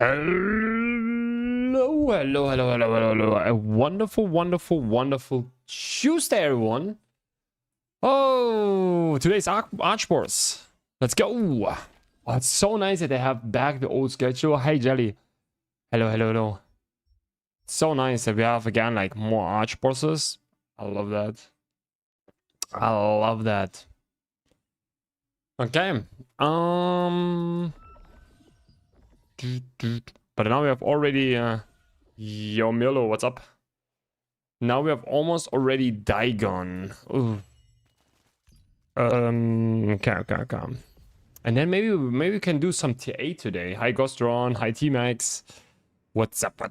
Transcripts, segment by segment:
Hello. A wonderful, wonderful, wonderful Tuesday, everyone. Oh, today's Archboss. Let's go. Oh, it's so nice that they have back the old schedule. Hey, Jelly. Hello. It's so nice that we have again like more Archbosses. I love that. Okay. But now we have already Yo Milo, what's up? Now we have almost already Daigon. Ooh. Okay. And then maybe we can do some TA today. Hi Gostron, hi T-Max. What's up?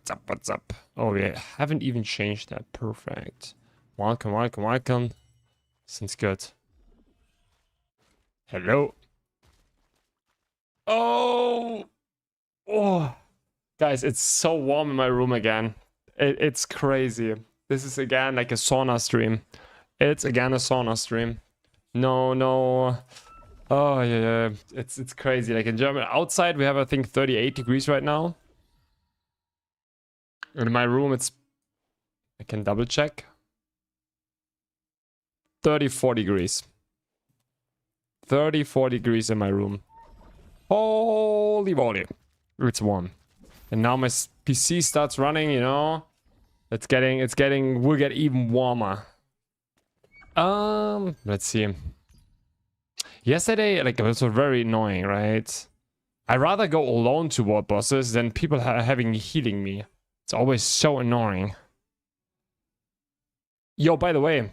Oh, we haven't even changed that. Perfect. Welcome. Sounds good. Hello. Oh, guys, it's so warm in my room again. It's crazy. This is again like a sauna stream. It's again a sauna stream. No. Oh yeah. It's crazy. Like in Germany, outside we have I think 38 degrees right now. In my room, I can double check. 34 degrees. 34 degrees in my room. Holy moly. It's warm. And now my PC starts running, you know. We'll get even warmer. Let's see. Yesterday, like, it was very annoying, right? I'd rather go alone to ward bosses than people having healing me. It's always so annoying. Yo, by the way,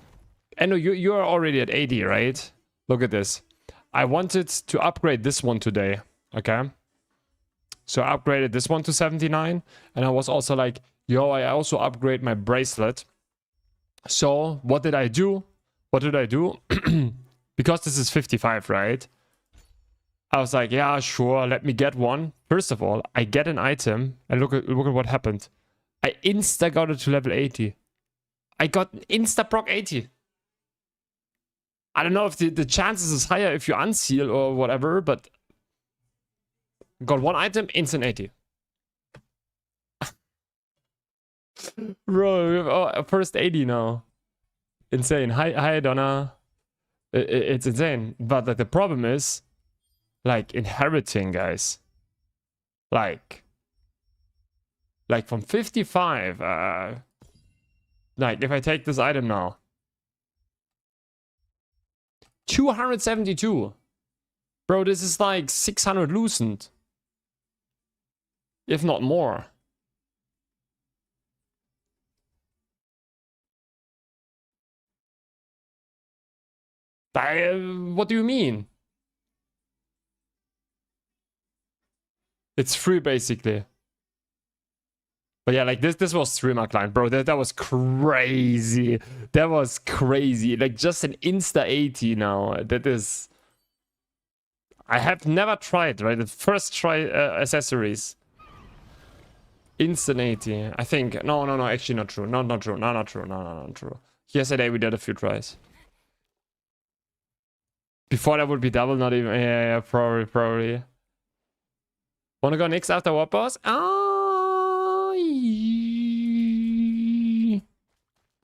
Endo, you are already at 80, right? Look at this. I wanted to upgrade this one today, okay? So I upgraded this one to 79, and I was also like, yo, I also upgrade my bracelet. So what did I do? Because this is 55, right? I was like, yeah, sure, let me get one. First of all, I get an item, and look at what happened. I insta got it to level 80. I got an insta proc 80. I don't know if the chances is higher if you unseal or whatever, but got one item, instant 80. Bro, we have first 80 now. Insane. Hi Donna. It's insane. But like, the problem is, like, inheriting, guys. Like from 55, like, if I take this item now. 272. Bro, this is like 600 loosened. If not more. What do you mean? It's free basically. But yeah, like this was streamer client, bro. That was crazy. That was crazy. Like just an insta 80 now. That is. I have never tried, right? The first try accessories. Instant 80. I think. No. Actually, not true. Not true. Yesterday we did a few tries. Before that would be double, not even. Yeah, probably. Wanna go next after Watermark?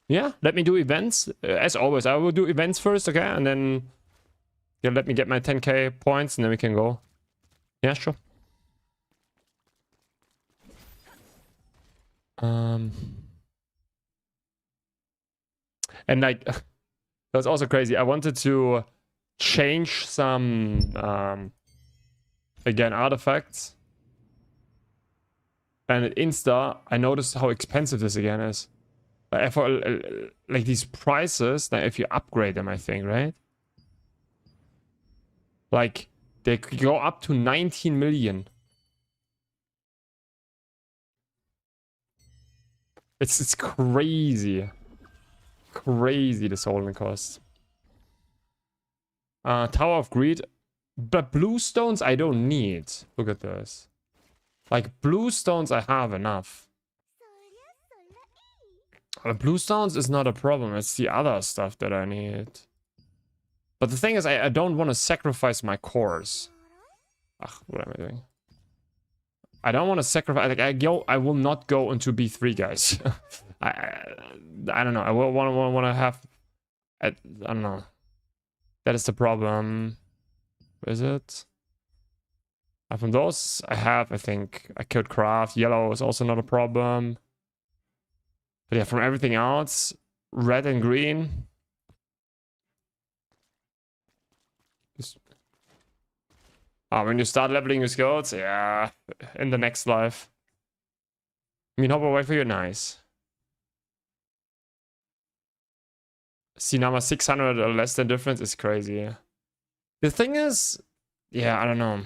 Yeah, let me do events. As always, I will do events first, okay? And then, yeah, let me get my 10k points and then we can go. Yeah, sure. And like, that was also crazy. I wanted to change some, again, artifacts. And at Insta, I noticed how expensive this again is. Like, for, like these prices, like if you upgrade them, I think, right? Like, they go up to 19 million. It's crazy. Crazy, the soldering cost. Tower of Greed. But blue stones I don't need. Look at this. Like, blue stones I have enough. Blue stones is not a problem. It's the other stuff that I need. But the thing is, I don't want to sacrifice my cores. Ugh, what am I doing? I don't want to sacrifice. Like I will not go into B3, guys. I don't know. I will want to have. I don't know. That is the problem. Where is it? From those I have, I think I could craft. Yellow is also not a problem. But yeah, from everything else, red and green. When you start leveling your skills, yeah, in the next life. I mean, hope I'll wait for you. Nice. See, number 600 or less than difference is crazy. The thing is, yeah, I don't know.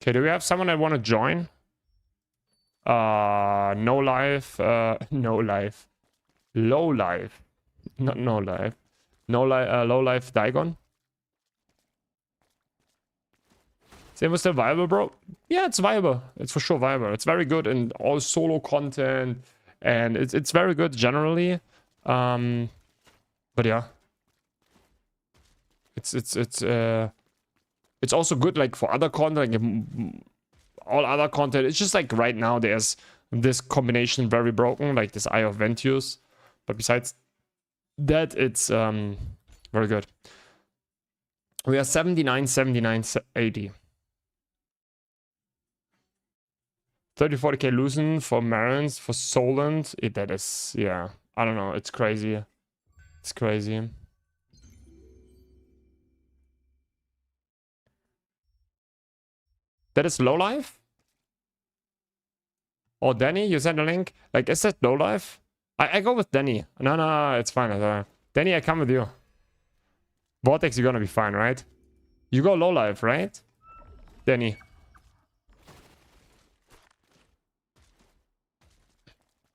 Okay, do we have someone that want to join? No life. No life. Low life. Not no life. No life. Low life Daigon. Is it still viable, bro? Yeah, it's viable. It's for sure viable. It's very good in all solo content, and it's very good generally. But yeah, it's also good like for other content, like all other content. It's just like right now there's this combination very broken, like this Eye of Ventus. But besides that, it's very good. We are 79, 79, 80. 30-40k loosen for Marins, for Solent. That is, yeah, I don't know. It's crazy. It's crazy. That is low life? Oh, Danny, you sent a link? Like, is that low life? I go with Danny. No, it's fine. Danny, I come with you. Vortex, you're gonna be fine, right? You go low life, right? Danny.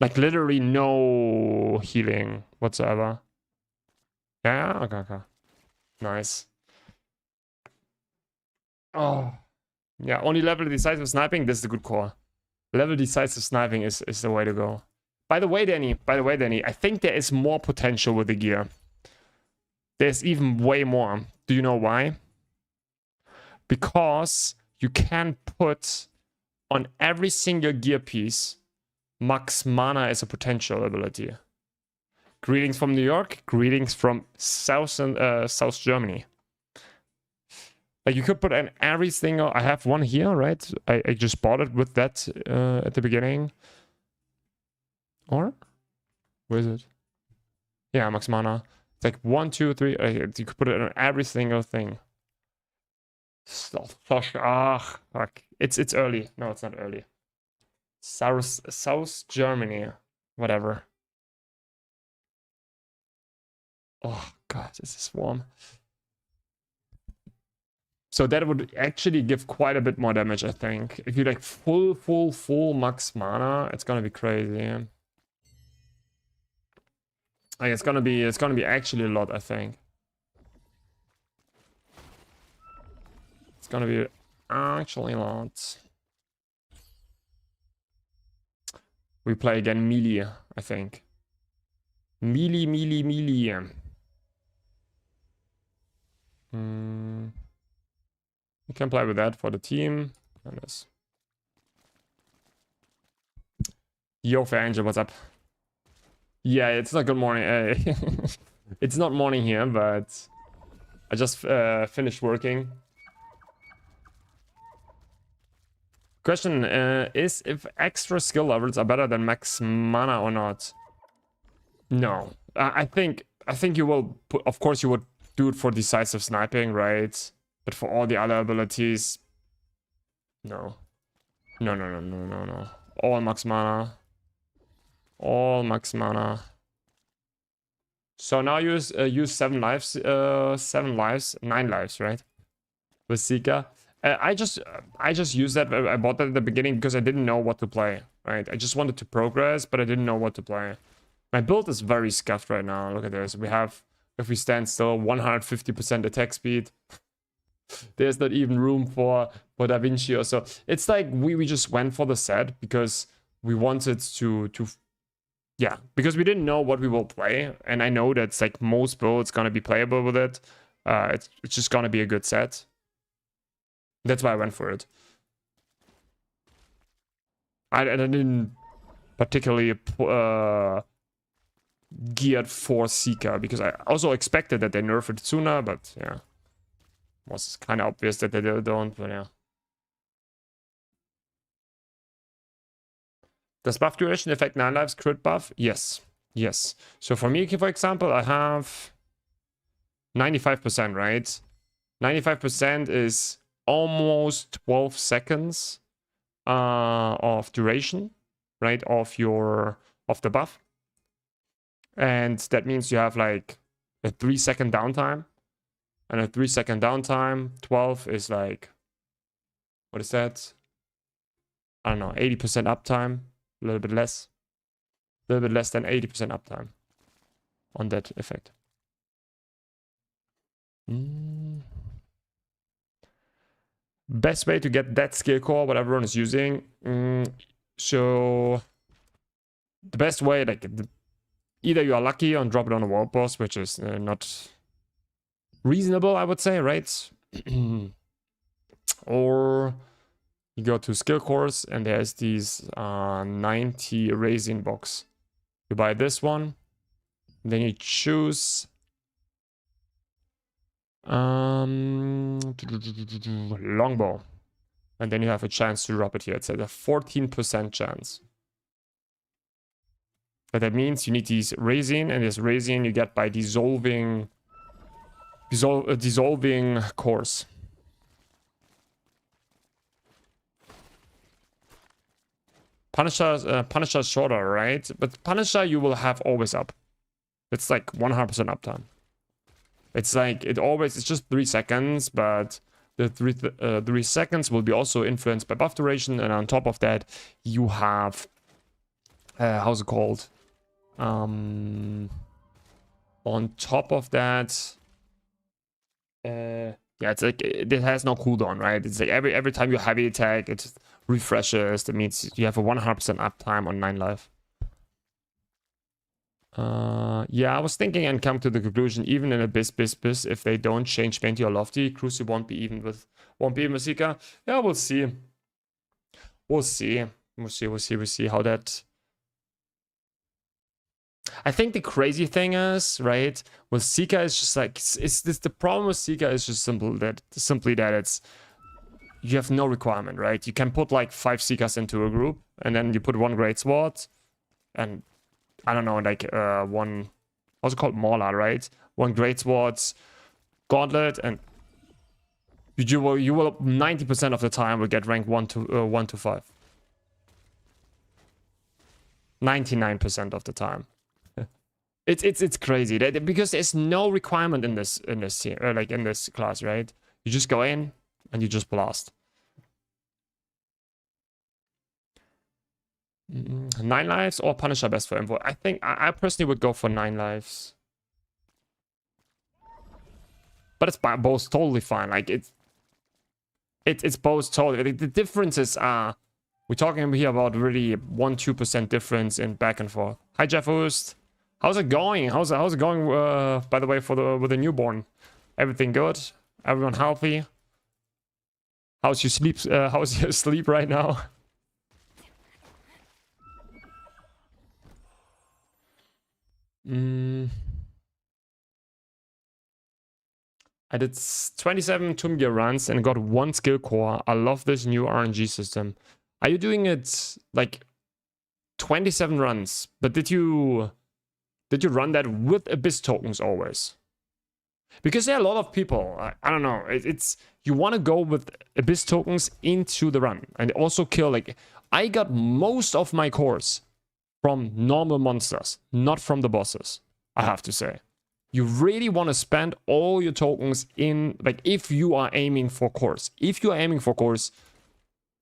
Like, literally no healing whatsoever. Yeah? Okay. Nice. Oh. Yeah, only level decisive sniping. This is the good core. Level decisive sniping is the way to go. By the way, Danny, I think there is more potential with the gear. There's even way more. Do you know why? Because you can put on every single gear piece max mana as a potential ability. Greetings from New York. Greetings from South Germany. Like you could put in every single. I have one here, right? I just bought it with that at the beginning. Or where is it? Yeah, max mana. It's like 1, 2, 3. You could put it on every single thing. Fuck. It's early. No, it's not early. South Germany, whatever. Oh god, this is warm. So that would actually give quite a bit more damage, I think. If you like full max mana, it's gonna be crazy. Like it's gonna be actually a lot, I think. It's gonna be actually a lot. We play again melee, I think. Melee. You can play with that for the team. Yo, Fair Angel, what's up? Yeah, it's not good morning. It's not morning here, but I just finished working. Question is if extra skill levels are better than max mana or not? No, I think you will put, of course you would do it for decisive sniping, right? But for all the other abilities, no. All max mana. All max mana. So now use 9 lives, right? With Zika. I just used that. I bought that at the beginning because I didn't know what to play, right? I just wanted to progress, but I didn't know what to play. My build is very scuffed right now. Look at this. We have, if we stand still, 150% attack speed. There's not even room for Da Vinci or so. It's like we just went for the set because we wanted to yeah, because we didn't know what we will play, and I know that's like most builds gonna be playable with it. It's just gonna be a good set. That's why I went for it. I didn't particularly geared for Seeker, because I also expected that they nerf it sooner, but yeah. It was kind of obvious that they don't, but yeah. Does buff duration affect 9 lives crit buff? Yes. Yes. So for me, for example, I have 95%, right? 95% is almost 12 seconds of duration, right? Of the buff. And that means you have like a 3-second downtime. And a 3-second downtime, 12 is like, what is that? I don't know, 80% uptime. A little bit less. A little bit less than 80% uptime on that effect. Best way to get that skill core, what everyone is using. So the best way, like, either you are lucky and drop it on a Watermark, which is not reasonable, I would say, right? Or you go to skill cores and there's these 90 resin box. You buy this one, then you choose longbow, and then you have a chance to drop it here. It's at a 14% chance. But that means you need these resin, and this resin you get by dissolving cores. Punisher shorter, right? But Punisher you will have always up. It's like 100% uptime. It's like it's just 3 seconds, but the 3 seconds will be also influenced by buff duration, and on top of that you have how's it called? On top of that, yeah, it's like it has no cooldown, right? It's like every time you heavy attack, it refreshes. That means you have a 100% uptime on 9 life. Yeah, I was thinking and come to the conclusion, even in Abyss, if they don't change Venti or Lofty, Cruci won't be even with Seeker. Yeah, we'll see. We'll see how that. I think the crazy thing is, right, with Seeker is just like, it's this, the problem with Seeker is just simply that it's, you have no requirement, right? You can put like 5 Seekers into a group, and then you put 1 Great Sword, and I don't know, like one, what's it called, Mauler, right? 1 Great Swords, Gauntlet, and you will 90% of the time will get rank 1 to 5. 99% of the time. It's crazy because there's no requirement in this like in this class, right? You just go in and you just blast. 9 lives or Punisher best for info? I think I personally would go for 9 lives, but it's both totally fine. Like it's both totally. The differences are, we're talking here about really 1-2% difference in back and forth. Hi Jeff Oost. How's it going? How's it going? By the way, with the newborn, everything good? Everyone healthy? How's your sleep? How's your sleep right now? I did 27 Tomb Gear runs and got 1 skill core. I love this new RNG system. Are you doing it like 27 runs? But did you run that with Abyss tokens always? Because there are a lot of people, I don't know, it's you want to go with Abyss tokens into the run and also kill, like, I got most of my cores from normal monsters, not from the bosses, I have to say. You really want to spend all your tokens in, like, if you are aiming for cores. If you are aiming for cores,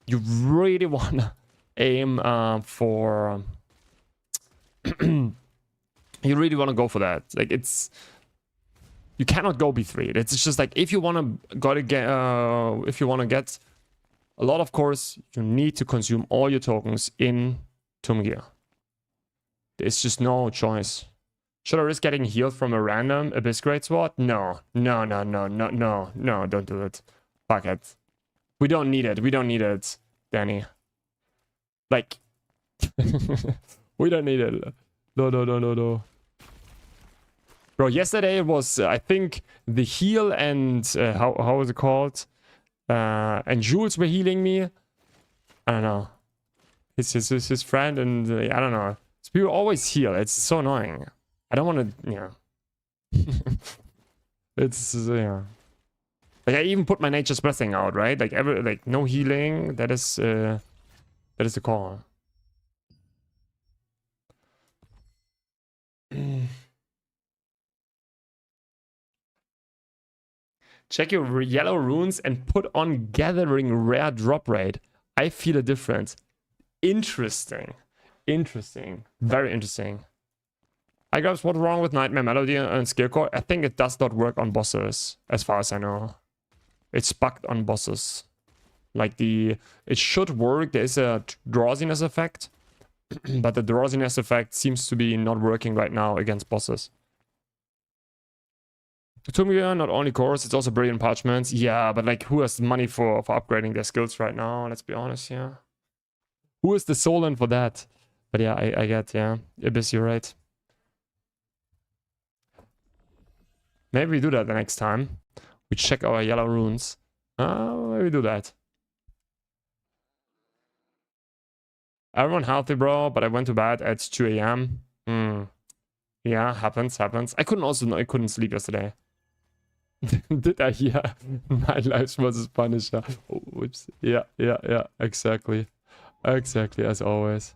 you really want to aim for... you really want to go for that. Like, it's... You cannot go B3. It's just like, if you want to get a lot of cores, you need to consume all your tokens in Tomb Gear. There's just no choice. Should I risk getting healed from a random Abyss Greatsword? No, don't do it. Fuck it. We don't need it. We don't need it, Danny. Like, we don't need it. No, no, no, no, no. Bro, yesterday it was, I think, the heal and, how was it called? And Jules were healing me. I don't know. His friend and, I don't know. So people always heal. It's so annoying. I don't want to, yeah. It's, yeah. Like, I even put my Nature's Blessing out, right? Like, no healing. That is the call. Check your yellow runes and put on gathering rare drop rate. I feel a difference. Interesting. Interesting. Very interesting. I guess what's wrong with Nightmare Melody and Skill Core? I think it does not work on bosses, as far as I know. It's bugged on bosses. Like it should work. There is a drowsiness effect. But the drowsiness effect seems to be not working right now against bosses. Tumia, not only cores, it's also brilliant parchments. Yeah, but like, who has the money for upgrading their skills right now? Let's be honest, yeah. Who is the Solon for that? But yeah, I get, yeah. Abyss, you're right. Maybe we do that the next time. We check our yellow runes. Maybe we do that. Everyone healthy, bro, but I went to bed at 2 a.m. Yeah, happens. I couldn't sleep yesterday. Did I hear Nightlife versus Punisher? Oh, whoops. Yeah, exactly. Exactly, as always.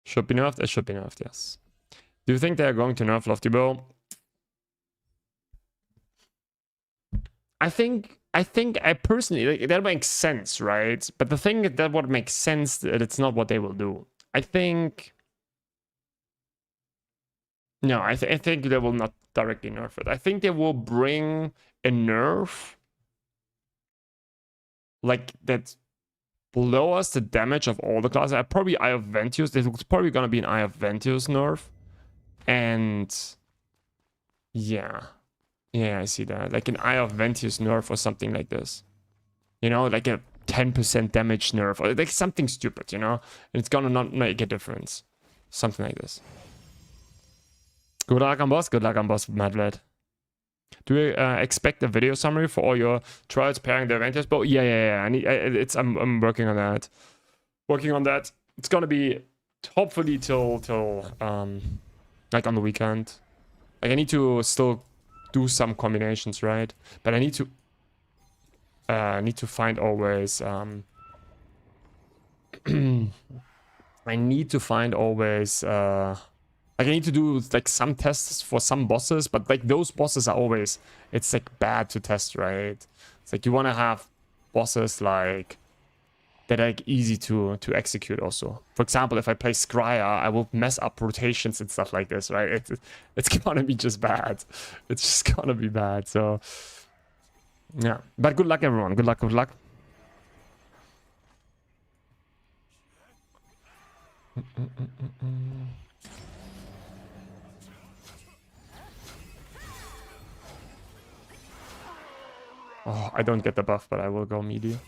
Should be nerfed? It should be nerfed, yes. Do you think they are going to nerf Lofty Bow? I think I personally, like, that makes sense, right? But the thing that what makes sense, that it's not what they will do. I think... No, I think they will not directly nerf it. I think they will bring a nerf like that lowers the damage of all the classes. Probably Eye of Ventus. There's probably gonna be an Eye of Ventus nerf. And yeah, I see that. Like an Eye of Ventus nerf or something like this. You know, like a 10% damage nerf or like something stupid, you know? And it's gonna not make a difference. Something like this. Good luck on boss, Madlad. Do you expect a video summary for all your trials pairing the Ventus bow? Yeah. I'm working on that. It's gonna be hopefully till like on the weekend. Like I need to still do some combinations, right? But I need to find always I need to find always like I need to do like some tests for some bosses, but like those bosses are always, it's like bad to test, right? It's like you want to have bosses like that are like easy to execute also. For example, if I play Scryer, I will mess up rotations and stuff like this, right? It's gonna be just bad. It's just gonna be bad. So yeah, but good luck everyone. Good luck. Oh, I don't get the buff, but I will go melee.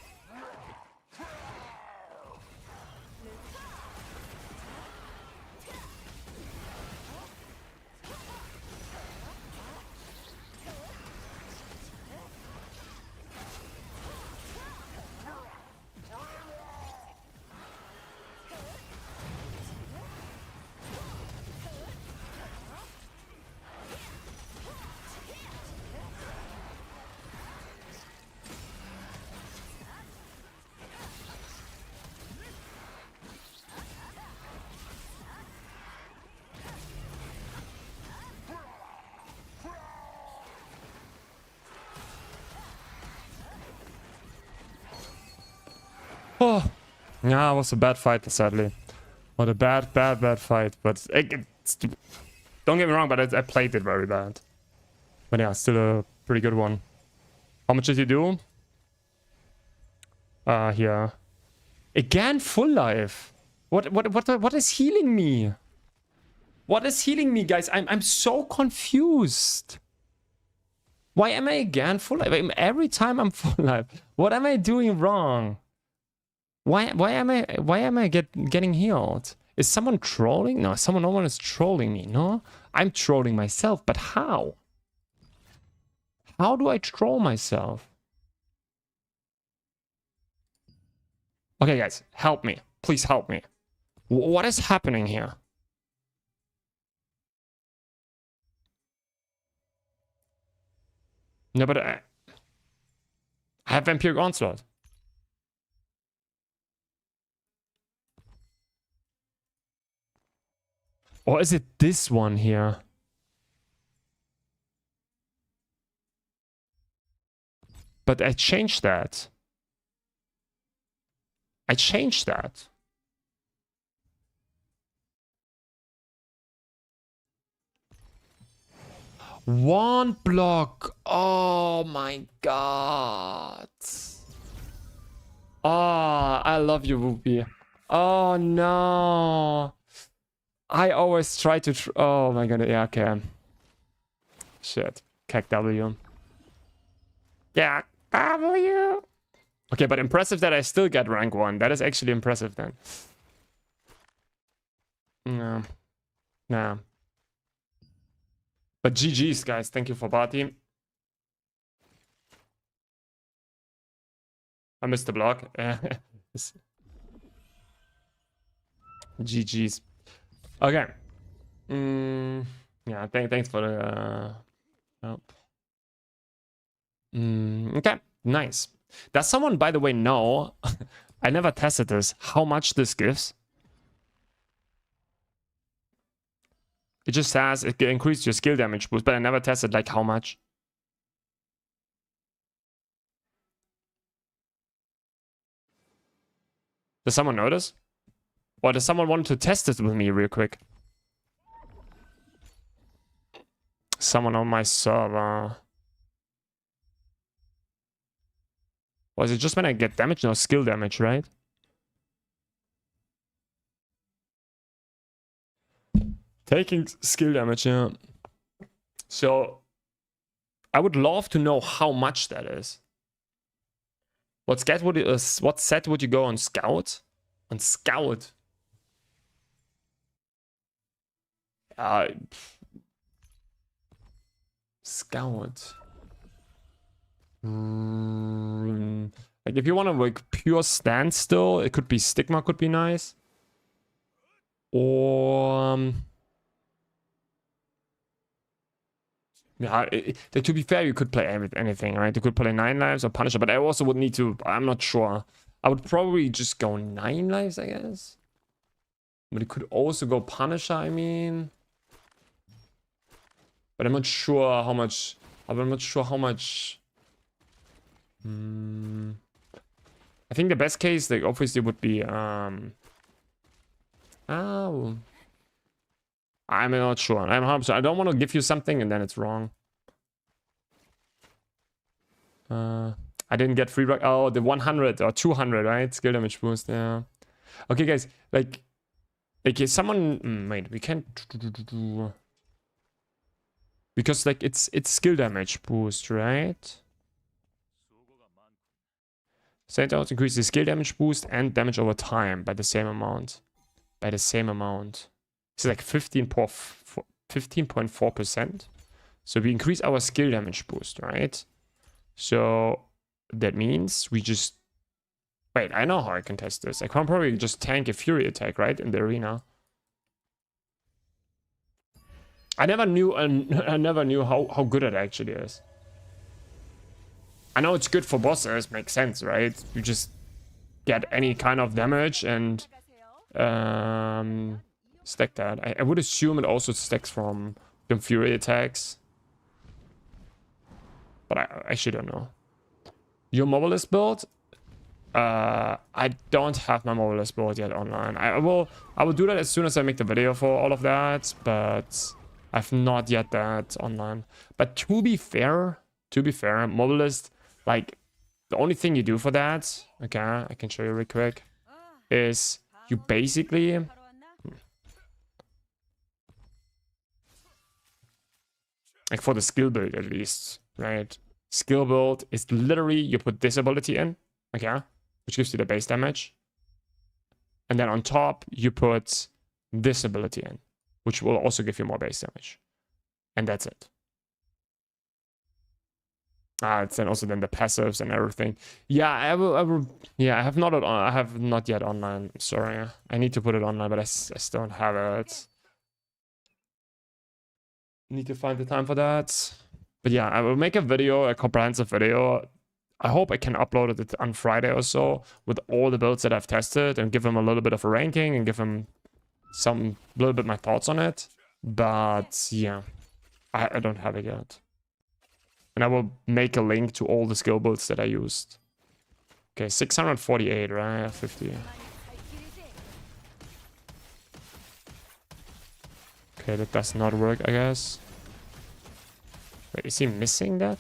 Oh, yeah, it was a bad fight, sadly. What a bad fight. But don't get me wrong, but I played it very bad. But yeah, still a pretty good one. How much did you do? Here. Again, full life. What is healing me? What is healing me, guys? I'm so confused. Why am I again full life? Every time I'm full life. What am I doing wrong? Why am I getting healed? Is someone trolling? No, no one is trolling me. No, I'm trolling myself. But how? How do I troll myself? Okay, guys, help me. Please help me. What is happening here? No, but I have Vampiric Onslaught. Or is it this one here? But I changed that. I changed that. One block. Oh my god. Oh, I love you, Whoopi. Oh no. I always try to... oh my god. Yeah, okay. Shit. Cac W. Yeah, W. Okay, but impressive that I still get rank 1. That is actually impressive then. No. Nah. But GG's, guys. Thank you for party. I missed the block. GG's. Okay. Yeah, thanks for the help. Okay, nice. Does someone, by the way, know? I never tested this. How much this gives? It just says it increases your skill damage boost, but I never tested like how much. Does someone notice? Or does someone want to test it with me real quick? Someone on my server. Or is it just when I get damage? No, skill damage, right? Taking skill damage, yeah. So, I would love to know how much that is. What set would you go on Scout? On Scout? Scout. Like if you want to like pure standstill, it could be Stigma, could be nice. Or yeah, to be fair, you could play anything, right? You could play 9 lives or Punisher, but I also would need to. I'm not sure. I would probably just go 9 lives, I guess. But it could also go Punisher, I mean. But I'm not sure how much. I'm not sure how much. I think the best case, like, obviously would be oh, I'm not sure. I'm 100%. I don't want to give you something and then it's wrong. I didn't get free. Oh, the 100 or 200, right? Skill damage boost. Yeah. Okay, guys. Like someone. Wait, we can't. Because like it's skill damage boost, right? Sentinels increases skill damage boost and damage over time by the same amount. It's like 15.4%. So we increase our skill damage boost, right? So that means we just... wait, I know how I can test this. I can probably just tank a Fury attack, right? In the arena. I never knew how good it actually is. I know it's good for bosses, makes sense, right? You just get any kind of damage and stack that. I would assume it also stacks from the Fury attacks. But I actually don't know. Your Mobilist build? I don't have my Mobilist build yet online. I will do that as soon as I make the video for all of that, but I've not yet that online. But to be fair, Mobilist, like, the only thing you do for that, okay, I can show you real quick, is you basically... Like for the skill build at least, right? Skill build is literally you put this ability in, okay, which gives you the base damage. And then on top, you put this ability in, which will also give you more base damage. And that's it. It's then also then the passives and everything. Yeah, I will. Yeah, I have not yet online. Sorry, I need to put it online, but I still don't have it. Need to find the time for that. But yeah, I will make a video, a comprehensive video. I hope I can upload it on Friday or so with all the builds that I've tested and give them a little bit of a ranking and give them little bit my thoughts on it. But yeah, I don't have it yet. And I will make a link to all the skill builds that I used. Okay, 648, right? 50. Okay, that does not work, I guess. Wait, is he missing that?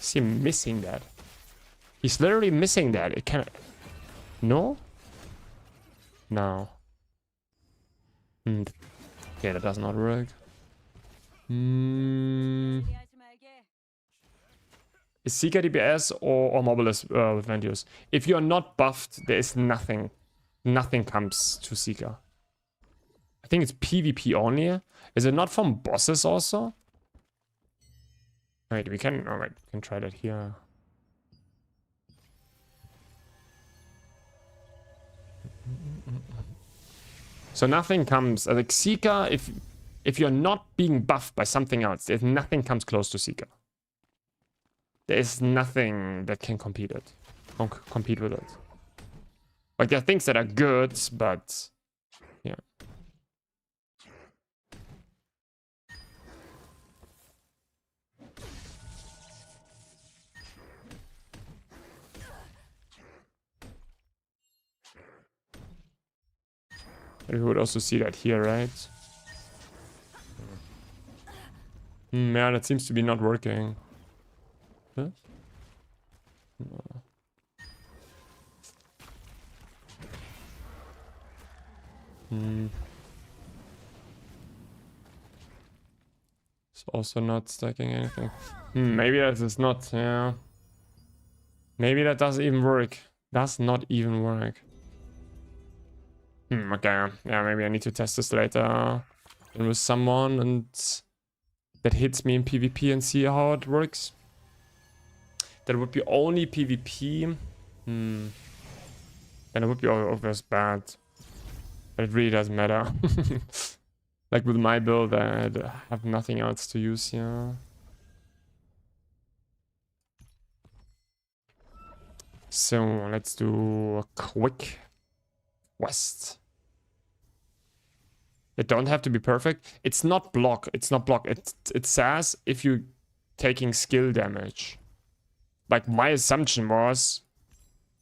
Is he missing that? He's literally missing that. It can't... No? No. Okay, that does not work. Is Seeker DPS or Mobilus with Ventus? If you are not buffed, there is nothing. Nothing comes to Seeker. I think it's PvP only. Is it not from bosses also? Wait, we can... Alright, we can try that here. So nothing comes... Like Seeker, if you're not being buffed by something else, there's nothing comes close to Seeker. There is nothing that can compete with it. Like, there are things that are good, but... Yeah. And we would also see that here, right? Yeah, that seems to be not working. Huh? No. It's also not stacking anything. Maybe that is not, yeah. Maybe that doesn't even work. Does not even work. Okay, yeah, maybe I need to test this later. And with someone and that hits me in PvP and see how it works. That would be only PvP. Then it would be obvious bad. But it really doesn't matter. Like with my build, I have nothing else to use here. So let's do a quick quest. It don't have to be perfect. It's not block. It's not block. It says if you're taking skill damage. Like my assumption was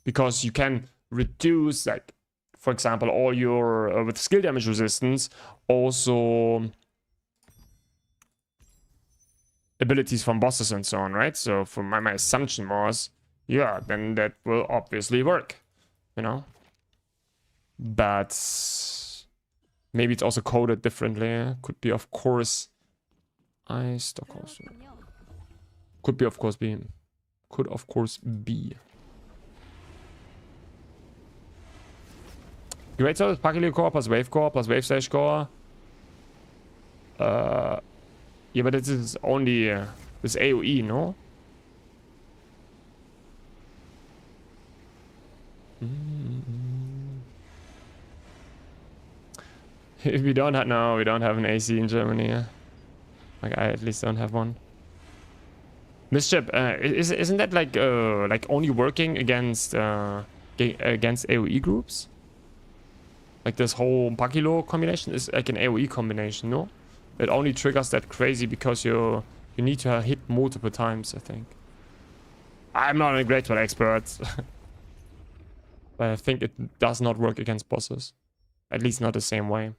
because you can reduce, like, for example, all your with skill damage resistance, also abilities from bosses and so on, right? So for my assumption was, yeah, then that will obviously work, you know. But maybe it's also coded differently. Could be, of course, stock also. Could be, of course, be. Could, of course, be. Great Service, Pakili Core plus Wave Slash Core. Yeah, but this is only this AoE, no? If we don't have, no, we don't have an AC in Germany. Like I at least don't have one. Mischief, isn't that like only working against AoE groups? Like this whole Pakilo combination is like an AoE combination, no? It only triggers that crazy because you need to hit multiple times, I think. I'm not a great expert. But I think it does not work against bosses. At least not the same way.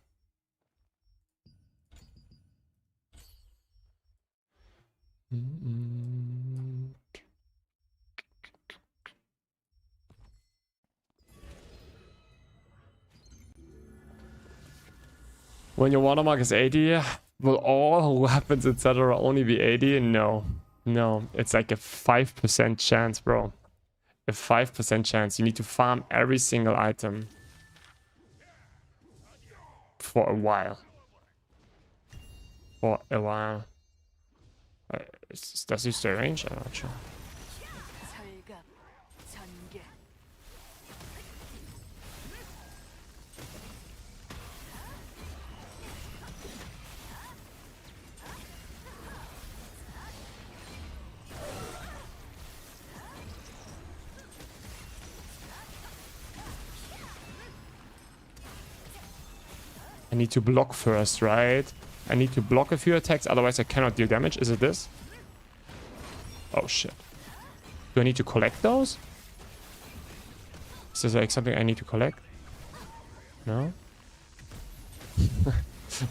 When your watermark is 80, will all weapons, etc. only be 80? No. No, it's like a 5% chance, bro. A 5% chance. You need to farm every single item for a while. For a while. Does he stay range? I'm not sure. I need to block first, right? I need to block a few attacks, otherwise I cannot deal damage. Is it this? Oh shit. Do I need to collect those? Is this like something I need to collect? No?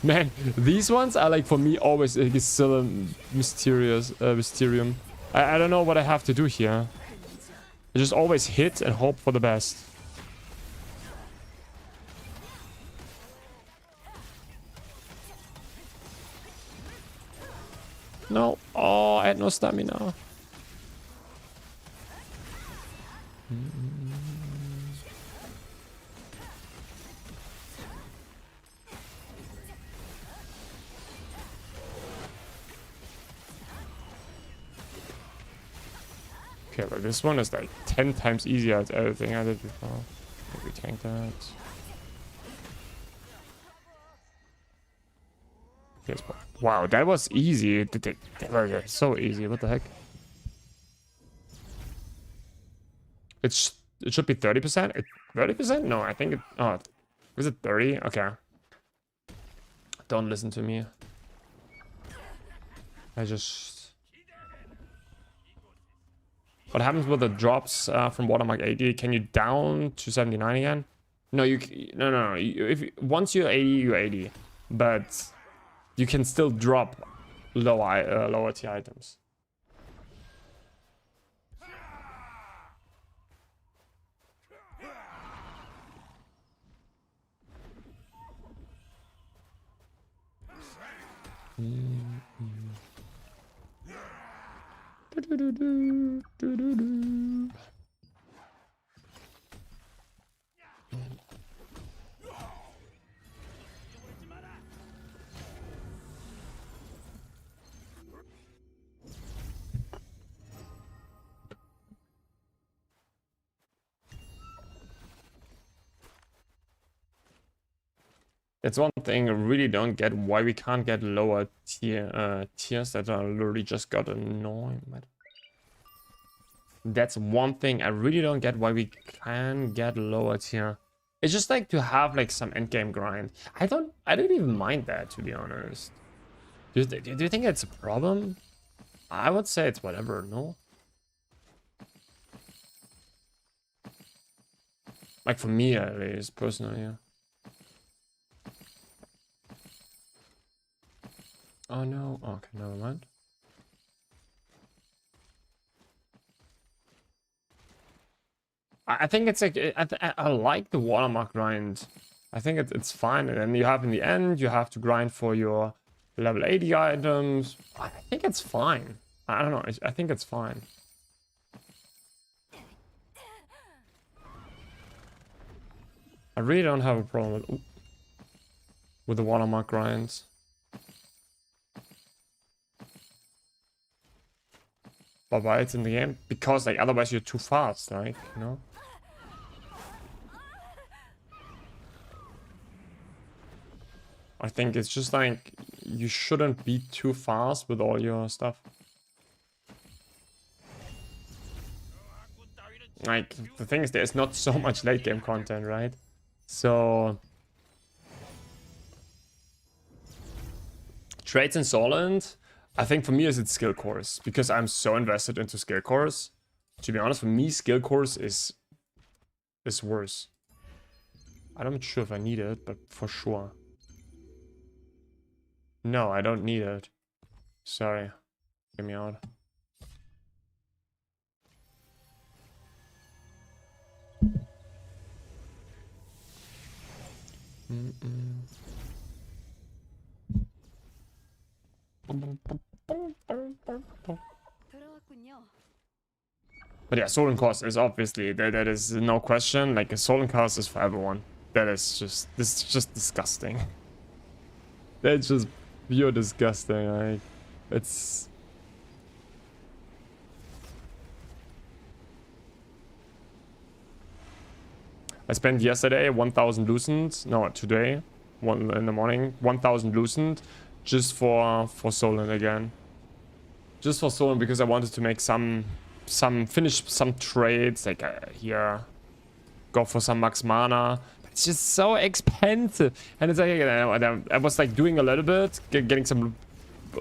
Man, these ones are like for me always like, still a mysterium. I don't know what I have to do here. I just always hit and hope for the best. No. Oh, I had no stamina. Okay, but this one is like 10 times easier as everything I did before. Maybe tank that. Yes, wow, that was easy. That was so easy. What the heck? It should be 30%. 30%? No, I think it. Oh, is it 30? Okay. Don't listen to me. I just. What happens with the drops from Watermark 80? Can you down to 79 again? No, no. Once you're 80, you're 80. But you can still drop lower tier items. That's one thing I really don't get, why we can't get lower tiers that are literally just got annoying. But that's one thing I really don't get, why we can get lower tier. It's just like to have like some endgame grind. I don't even mind that, to be honest. Do you think it's a problem? I would say it's whatever, no? Like for me at least, personally, yeah. Oh no, okay, never mind. I think it's like, I like the Watermark grind. I think it's fine. And then you have in the end, you have to grind for your level 80 items. I think it's fine. I don't know, I think it's fine. I really don't have a problem with the Watermark grinds. But why it's in the game? Because like otherwise you're too fast, like, you know? I think it's just like you shouldn't be too fast with all your stuff. Like the thing is, there's not so much late game content, right? So traits in Solent, I think for me is it's skill cores, because I'm so invested into skill cores. To be honest, for me, skill cores is worse. I'm not sure if I need it, but for sure. No, I don't need it. Sorry. Get me out. But yeah, Soul and Cost is obviously, that is no question. Like, a Soul and Cost is for everyone. That is just, this is just disgusting. That's just pure disgusting. Like, it's... I spent yesterday 1,000 loosened. No, today, one in the morning, 1,000 loosened, just for Solon again. Just for Solon because I wanted to make finish some trades, like here, go for some max mana. But it's just so expensive, and it's like I was like doing a little bit, getting some.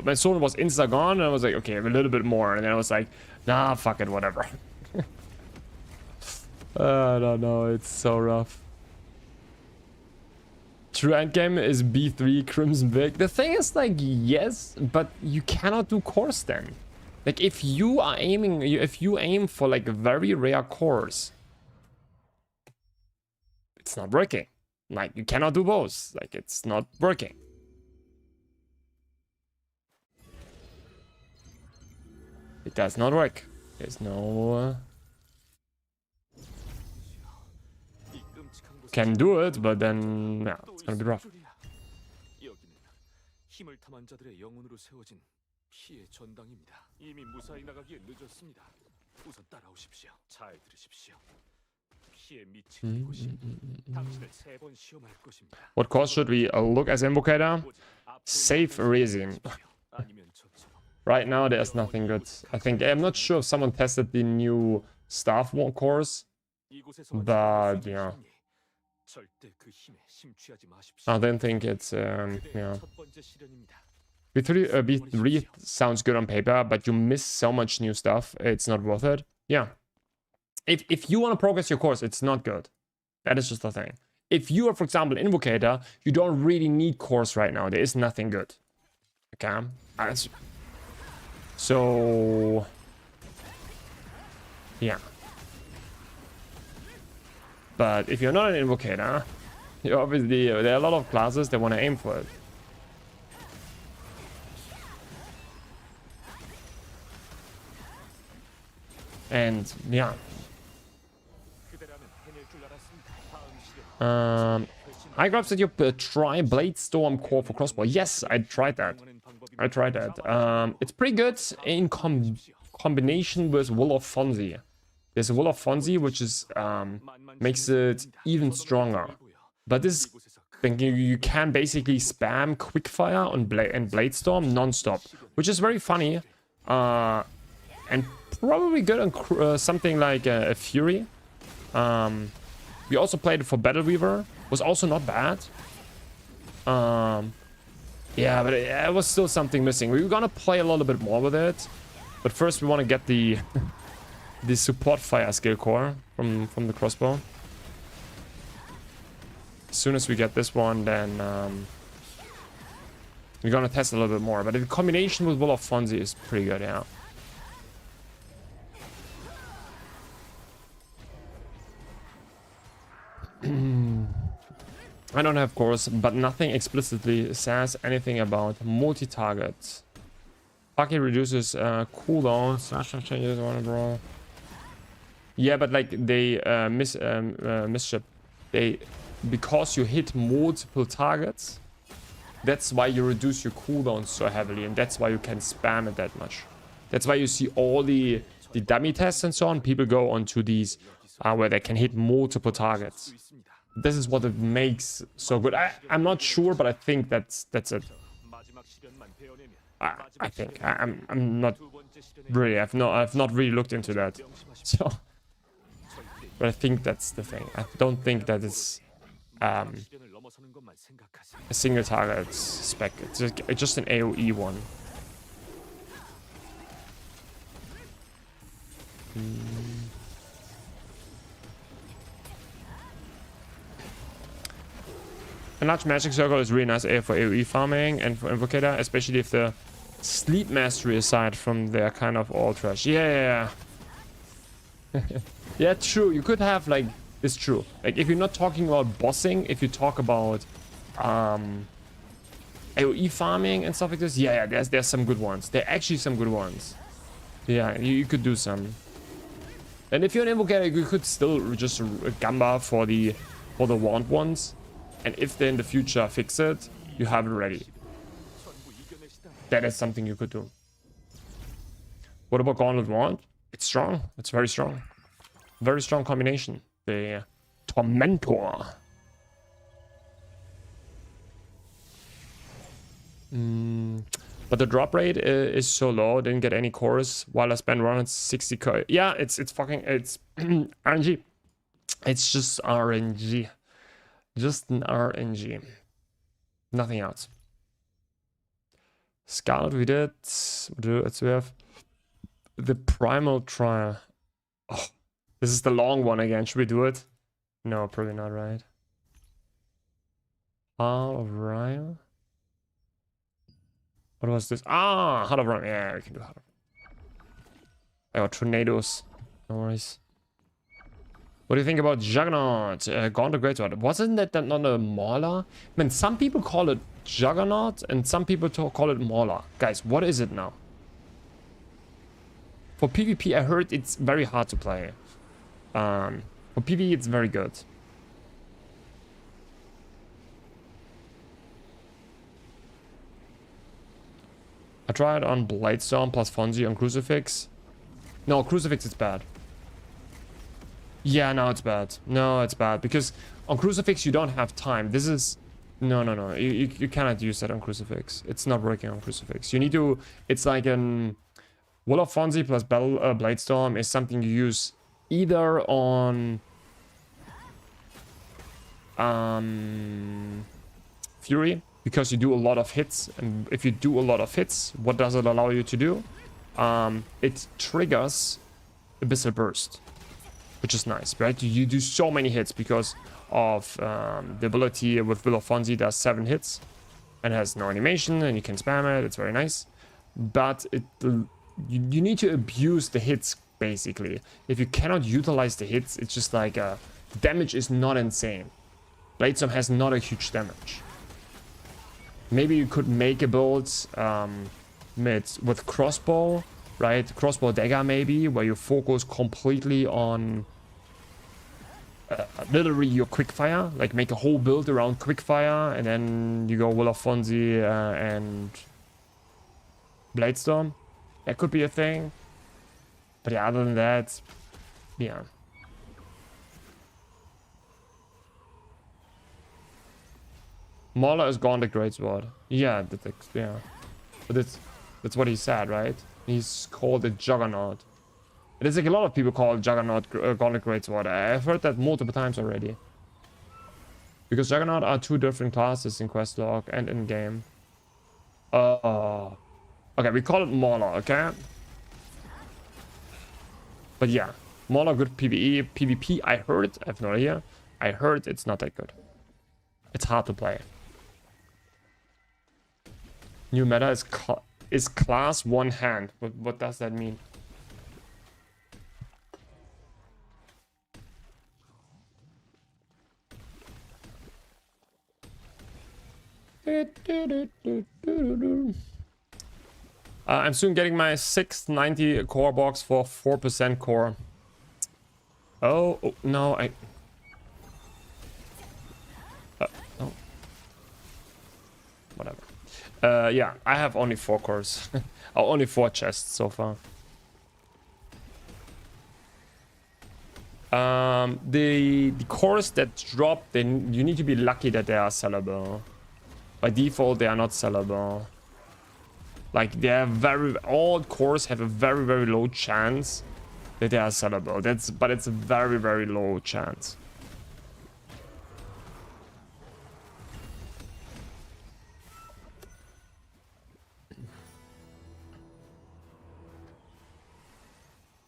My Solon was insta gone, and I was like, okay, a little bit more, and then I was like, nah, fuck it, whatever. I don't know, it's so rough. True endgame is B3 Crimson Big. The thing is, like, yes, but you cannot do cores then. Like, if you aim for like a very rare cores, it's not working. Like, you cannot do both. Like, it's not working. It does not work. There's no... Can do it, but then yeah, it's gonna be rough. What course should we look as Invocator? Safe resin. Right now there's nothing good. I think, I'm not sure if someone tested the new staff course, but yeah. I don't think it's yeah. B3 sounds good on paper, but you miss so much new stuff. It's not worth it. Yeah. If you want to progress your course, it's not good. That is just the thing. If you are, for example, an Invocator, you don't really need course right now. There is nothing good. Okay. So yeah. But if you're not an Invocator, you obviously, there are a lot of classes that want to aim for it. And yeah. I grabbed that you try Blade Storm core for crossbow. Yes, I tried that. It's pretty good in combination with Will of Fonzie. There's a Will of Fonzie, which is makes it even stronger. But this thing, you can basically spam Quickfire on Blade Storm non-stop, which is very funny, and probably good on something like a Fury. We also played it for Battle Weaver, was also not bad. Yeah, but it was still something missing. We were gonna play a little bit more with it, but first we want to get the support fire skill core from the crossbow. As soon as we get this one, then we're gonna test a little bit more. But the combination with Will of Fonzie is pretty good, yeah. I don't have course, but nothing explicitly says anything about multi-target. Pocket reduces cooldown. Slash changes one bro. Yeah, but like they misship. Because you hit multiple targets, that's why you reduce your cooldown so heavily, and that's why you can spam it that much. That's why you see all the dummy tests and so on. People go onto these where they can hit multiple targets. This is what it makes so good. I'm not sure, but I think that's it. I think I'm not really. I've not really looked into that. So, but I think that's the thing. I don't think that it's a single target spec. It's just an AOE one. A large magic circle is really nice for AoE farming and for Invocator, especially if the sleep mastery aside from their kind of all trash. Yeah. Yeah, true. You could have like, it's true. Like if you're not talking about bossing, if you talk about AoE farming and stuff like this. Yeah, there's some good ones. There are actually some good ones. Yeah, you could do some. And if you're an invoker, you could still just gamba for the wand ones. And if they in the future fix it, you have it ready. That is something you could do. What about Gauntlet Wand? It's strong. It's very strong. Very strong combination. The Tormentor. But the drop rate is so low. Didn't get any cores while I spent 160 k. Yeah, it's RNG. It's just RNG. Just an RNG. Nothing else. Scarlet we did. We have the Primal Trial. Oh, this is the long one again. Should we do it? No, probably not, right? Alright. What was this? Ah, Heart of Rhyme. Yeah, we can do Heart of Rhyme. I got tornadoes. No worries. What do you think about Juggernaut? Gauntlet Greatsword. Wasn't that not a Mauler? I mean, some people call it Juggernaut and some people call it Mauler. Guys, what is it now? For PvP, I heard it's very hard to play. For PvE, it's very good. I tried on Bladestorm plus Fonzie on Crucifix. No, Crucifix is bad. Yeah, no, it's bad. No, it's bad. Because on Crucifix, you don't have time. This is... No. You cannot use that on Crucifix. It's not working on Crucifix. You need to... It's like an... Wall of Fonzie plus Bladestorm is something you use either on... Fury, because you do a lot of hits. And if you do a lot of hits, what does it allow you to do? It triggers Abyssal Burst, which is nice, right? You do so many hits because of the ability with Will of Fonzie does 7 hits and has no animation and you can spam it. It's very nice, but you need to abuse the hits basically. If you cannot utilize the hits, it's just like the damage is not insane. Bladestorm has not a huge damage. Maybe you could make a build with crossbow, right? Crossbow dagger maybe, where you focus completely on literally your quickfire. Like make a whole build around quickfire, and then you go Will of Fonzie and Bladestorm. That could be a thing. But yeah, other than that, yeah. Mauler is Gauntlet Greatsword. Yeah, yeah. But that's what he said, right? He's called a Juggernaut. It is like a lot of people call Juggernaut Gauntlet Greatsword. I've heard that multiple times already. Because Juggernaut are 2 different classes in questlog and in game. Okay, we call it Mauler, okay? But yeah, Mauler good PvE, PvP. I heard, I have no idea. I heard it's not that good. It's hard to play. New meta is class 1 hand. What does that mean? I'm soon getting my 690 core box for 4% core. Oh no, oh. Whatever. Yeah, I have only 4 cores. Only 4 chests so far. The cores that drop, then you need to be lucky that they are sellable. By default, they are not sellable. Like they are all cores have a very low chance that they are sellable. But it's a very low chance.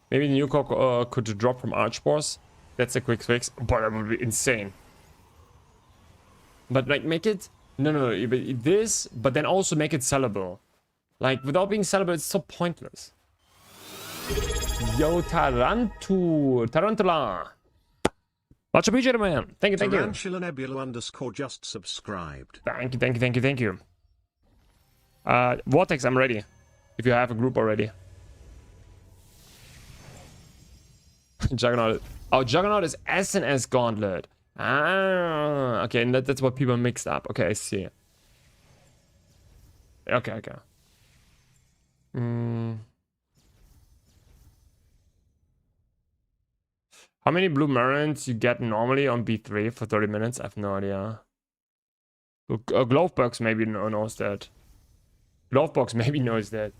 Maybe the new core could drop from Archboss. That's a quick fix, but that would be insane. But like make it no, this, but then also make it sellable. Like without being sellable, it's so pointless. Yo, Tarantula. Much appreciated, man. Thank you. Tarantula Nebula _ just subscribed. Thank you. Vortex, I'm ready. If you have a group already. Juggernaut. Oh, Juggernaut is SNS Gauntlet. Ah, okay, and that's what people mixed up. Okay, I see. Okay, okay. How many blue marines you get normally on B3 for 30 minutes? I have no idea. Glovebox maybe knows that. Glovebox maybe knows that.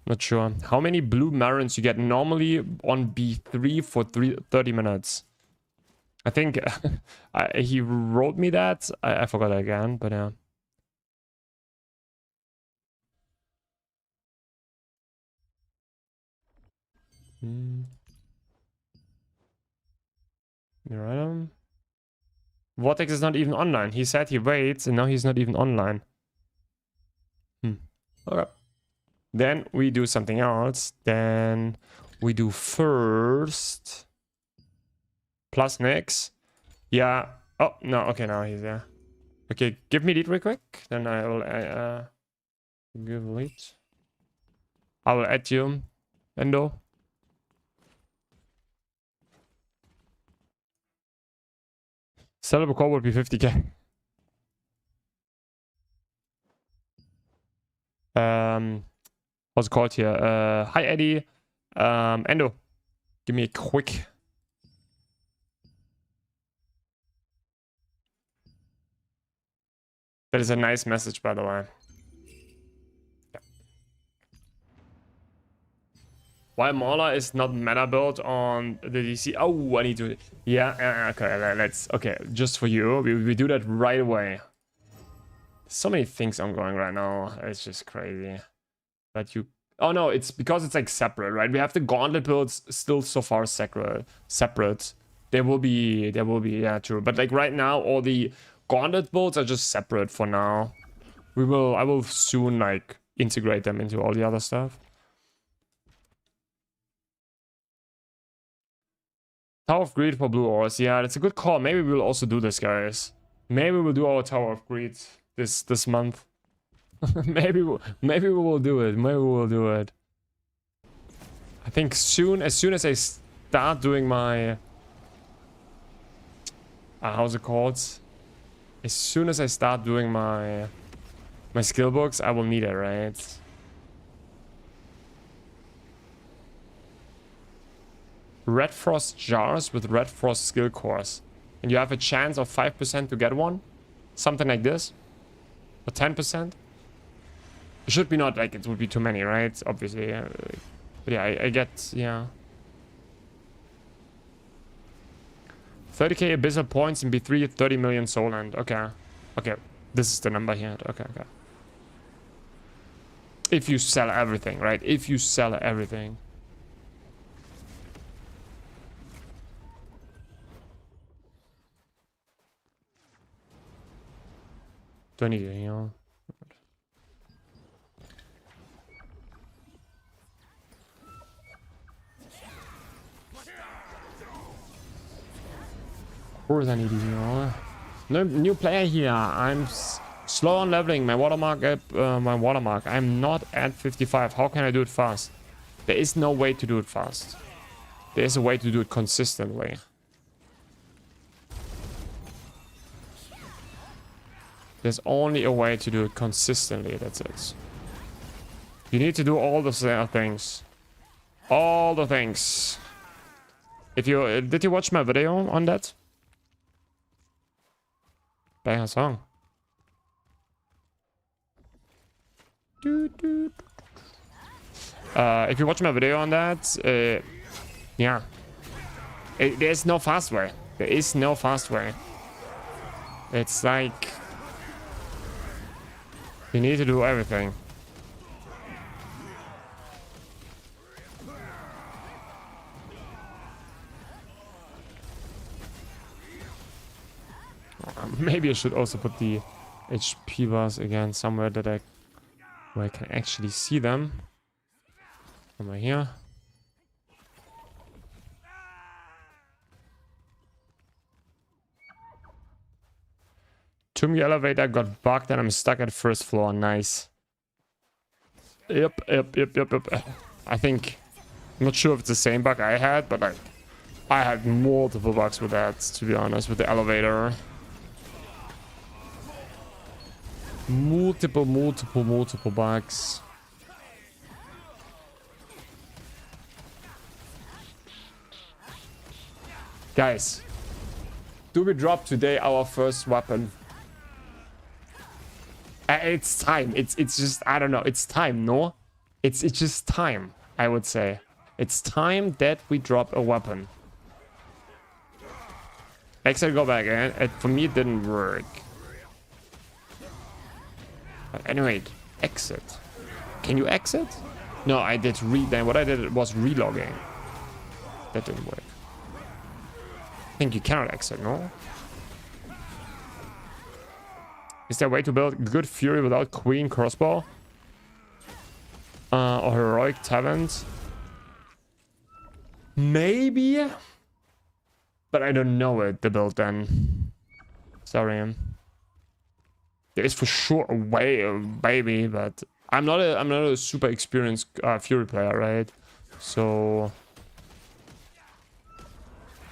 Not sure. How many blue marines you get normally on B3 for 30 minutes? I think he wrote me that. I forgot again, but yeah. You write him? Vortex is not even online. He said he waits, and now he's not even online. Okay. Then we do something else. Then we do first plus next. Yeah. Oh no. Okay, now he's there. Okay, give me lead real quick. Then I will give lead. I will add you, Endo. Sellable core would be 50k. What's it called here? Hi Eddie. Endo. Give me a quick. That is a nice message, by the way. Yeah. Why Mauler is not meta built on the DC? Oh, I need to. Yeah, okay, let's. Okay, just for you. We do that right away. So many things ongoing right now. It's just crazy. That you. Oh no, it's because it's like separate, right? We have the gauntlet builds still so far separate. There will be, yeah, true. But like right now, all the gauntlet builds are just separate for now. I will soon like integrate them into all the other stuff. Tower of Greed for blue ores. Yeah, that's a good call. Maybe we'll also do this, guys. Maybe we'll do our Tower of Greed this month. maybe we will do it. Maybe we'll do it. I think soon, as soon as I start doing my how's it called? As soon as I start doing my skill books, I will need it, right? Red Frost jars with Red Frost skill cores. And you have a chance of 5% to get one. Something like this. Or 10%. It should be not like it would be too many, right? Obviously. But yeah, I get, yeah. 30k abyssal points in B3, 30 million soul land. Okay. Okay. This is the number here. Okay, okay. If you sell everything, right? If you sell everything. Do I need it, you know? Of course I need it, you know? No new player here. I'm slow on leveling my watermark. I'm not at 55. How can I do it fast? There is no way to do it fast. There is a way to do it consistently. There's only a way to do it consistently. That's it. You need to do all the things. All the things. If you did you watch my video on that? Banger song. If you watch my video on that, yeah. There's no fast way. There is no fast way. It's like you need to do everything. Maybe I should also put the HP bars again somewhere that where I can actually see them. Come right here. Tomb elevator got bugged and I'm stuck at first floor. Nice. Yep. I think... I'm not sure if it's the same bug I had, but I had multiple bugs with that, to be honest, with the elevator. Multiple bugs. Guys, do we drop today our first weapon? It's time. It's just, I don't know. It's time, no? It's just time, I would say. It's time that we drop a weapon. Exit, go back in. For me, it didn't work. But anyway, exit. Can you exit? No, I did then what I did was relogging. That didn't work. I think you cannot exit, no? Is there a way to build good fury without queen crossbow? Or heroic talent? Maybe? But I don't know it, the build then. Sorry. There is for sure a way, maybe, but I'm not a super experienced fury player, right? So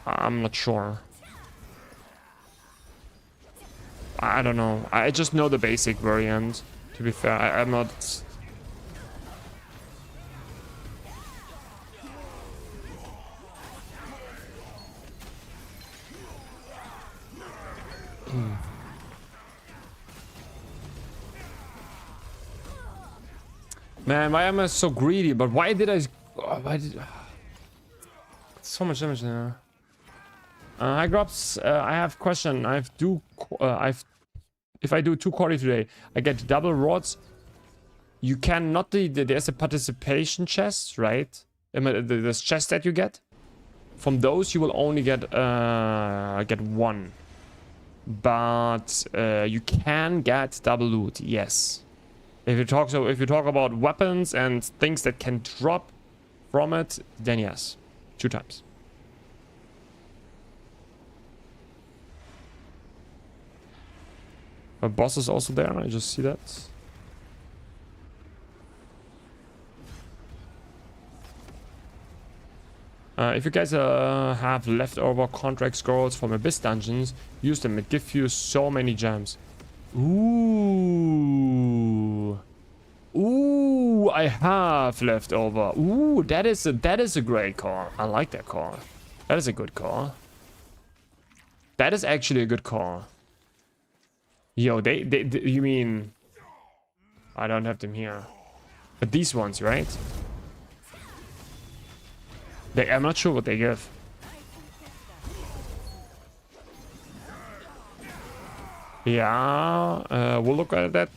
I'm not sure. I don't know. I just know the basic variant. To be fair, I'm not. Man, why am I so greedy? But why did I... why did... so much damage there. Hi, Grubs. I have a question. If I do 2 quarry today, I get double rods. You cannot... There's a participation chest, right? There's chest that you get. From those, you will only get 1. But you can get double loot, yes. If you talk about weapons and things that can drop from it, then yes, 2 times. A boss is also there. I just see that. If you guys have leftover contract scrolls from Abyss dungeons, use them. It gives you so many gems. Ooh, I have leftover. Ooh, that is a great call. I like that call. That is a good call. That is actually a good call. Yo, you mean... I don't have them here. But these ones, right? I'm not sure what they give. Yeah, we'll look at that.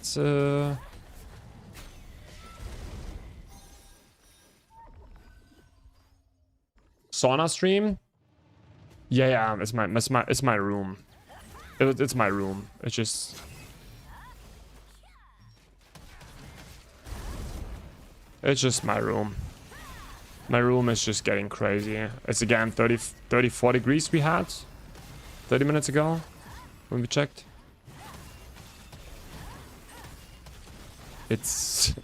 Sauna stream? Yeah, it's my room. It's my room. It's just... It's just my room. My room is just getting crazy. It's again 34 degrees we had 30 minutes ago when we checked. It's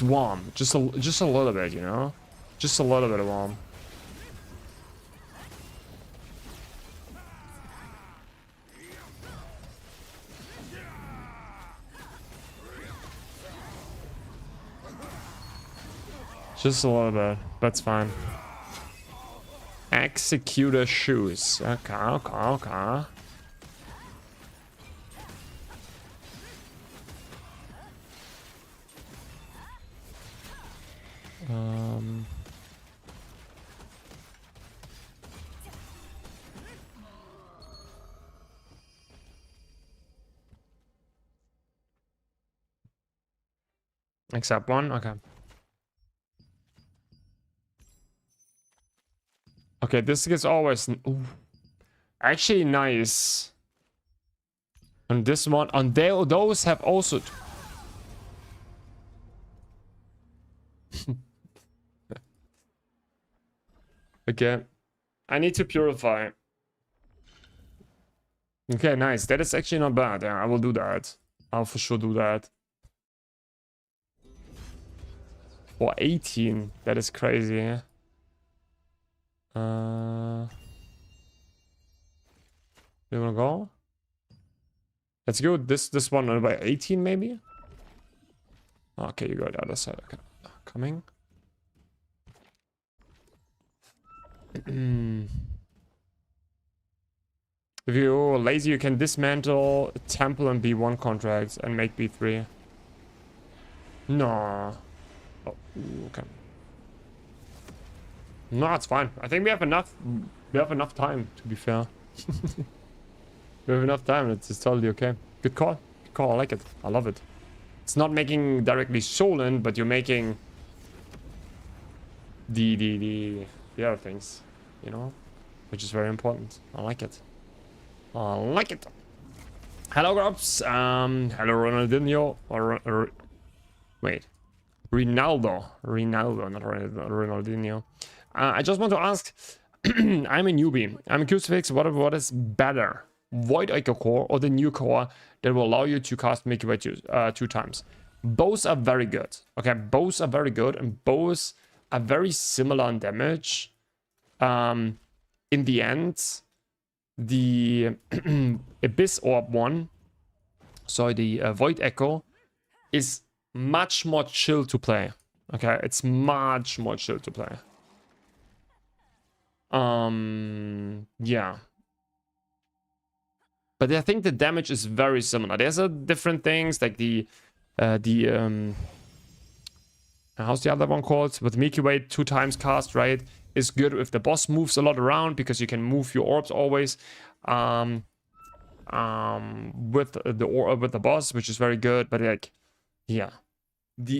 warm, just a little bit, you know, just a little bit warm. Just a little bit, that's fine. Executor shoes. Okay. Except one, okay. Okay, this gets always... Ooh. Actually nice. And this one, and those have also... Okay. I need to purify. Okay, nice. That is actually not bad. Yeah, I will do that. I'll for sure do that. Or 18. That is crazy. You wanna go? Let's go this one by 18 maybe? Okay, you go the other side. Okay. Coming. If you're lazy, you can dismantle a temple and B1 contracts and make B3. No. Oh, okay. No, it's fine. I think we have enough. We have enough time, to be fair. We have enough time. It's totally okay. Good call. Good call. I like it. I love it. It's not making directly stolen, but you're making the other things, you know, which is very important. I like it. I like it. Hello, Grubs. Hello, Ronaldinho. Wait. Ronaldo, not Ronaldinho. I just want to ask, I'm a newbie. I'm curious to fix what is better, Void Echo Core or the new core that will allow you to cast Milky Way two times. Both are very good. Okay, both are very good and both are very similar in damage. In the end, the Abyss Orb one, so the Void Echo, is much more chill to play. Okay, it's much more chill to play. Yeah. But I think the damage is very similar. There's different things like the how's the other one called? With Milky Way 2 times cast, right? Is good if the boss moves a lot around because you can move your orbs always. With the boss, which is very good, but like, yeah.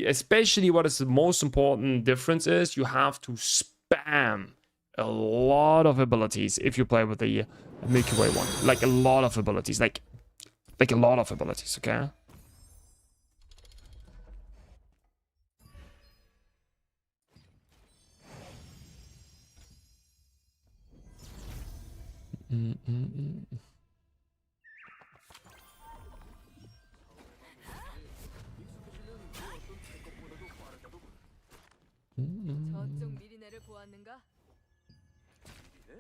Especially what is the most important difference is you have to spam a lot of abilities if you play with the Milky Way one. Like a lot of abilities, like a lot of abilities, okay?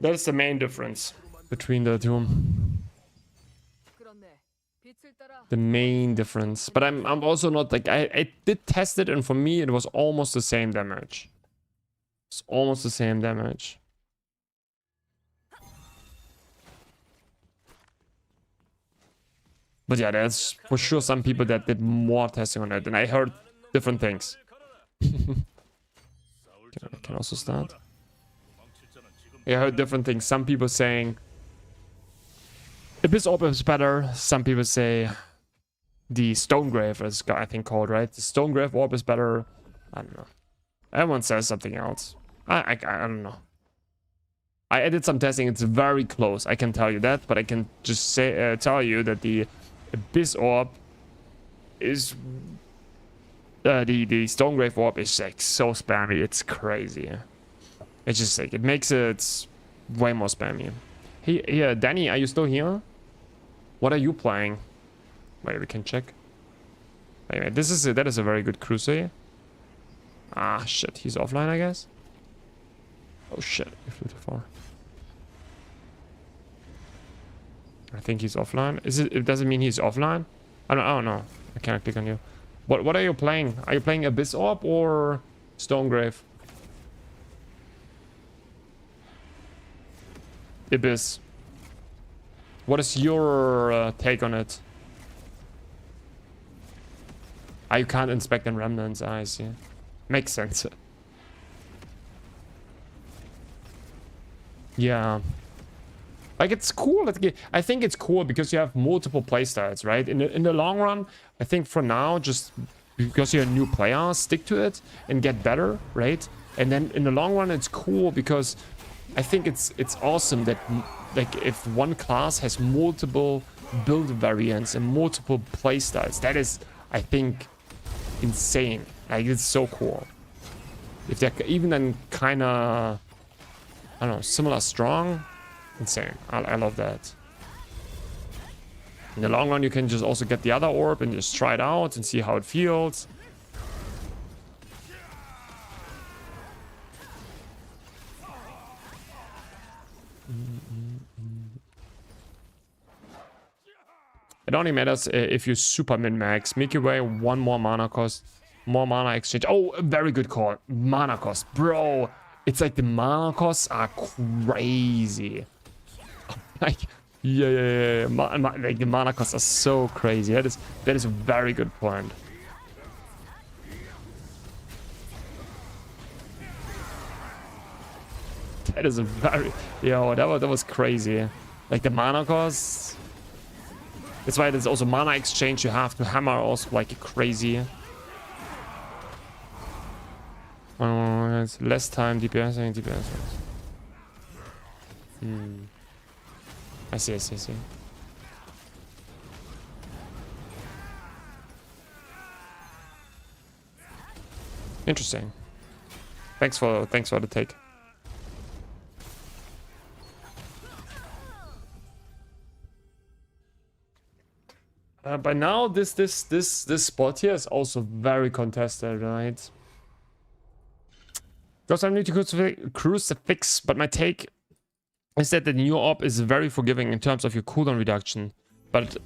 That's the main difference between the two. The main difference. But I'm also not like I did test it, and for me it was almost the same damage. It's almost the same damage. But yeah, there's for sure some people that did more testing on it, and I heard different things. I can also start. Yeah, I heard different things. Some people saying Abyss Orb is better. Some people say the Stonegrave is, I think, called, right? The Stonegrave Orb is better. I don't know. Everyone says something else. I don't know. I did some testing. It's very close. I can tell you that, but I can just say tell you that the Abyss Orb is the Stonegrave Orb is like so spammy. It's crazy. It's just like it makes it way more spammy. Hey, yeah, Danny, are you still here? What are you playing? Wait, we can check. Wait, that is a very good cruiser. Ah, shit, he's offline, I guess. Oh shit, you flew too far. I think he's offline. It doesn't mean he's offline. I don't know. I cannot click on you. What are you playing? Are you playing Abyss Orb or Stonegrave? Abyss. What is your take on it? You can't inspect in remnants. I see. Makes sense. Yeah. Like, it's cool. I think it's cool because you have multiple playstyles, right? In the long run, I think for now, just because you're a new player, stick to it and get better, right? And then in the long run, it's cool because I think it's awesome that, like, if one class has multiple build variants and multiple playstyles, that is, I think, insane. Like, it's so cool. If they're even then kind of, I don't know, similar strong, insane. I love that. In the long run, you can just also get the other orb and just try it out and see how it feels. It only matters if you super min-max. Make your way one more mana cost. More mana exchange. Oh, a very good call. Mana cost. Bro, it's like the mana costs are crazy. Like, yeah. Like the mana costs are so crazy. That is a very good point. That is a very... Yo, that was crazy. Like the mana costs... That's why there's also mana exchange. You have to hammer also like crazy. It's less time, DPS. I see. Interesting. Thanks for the take. By now, this spot here is also very contested, right? Because I need to crucifix, but my take is that the new op is very forgiving in terms of your cooldown reduction, but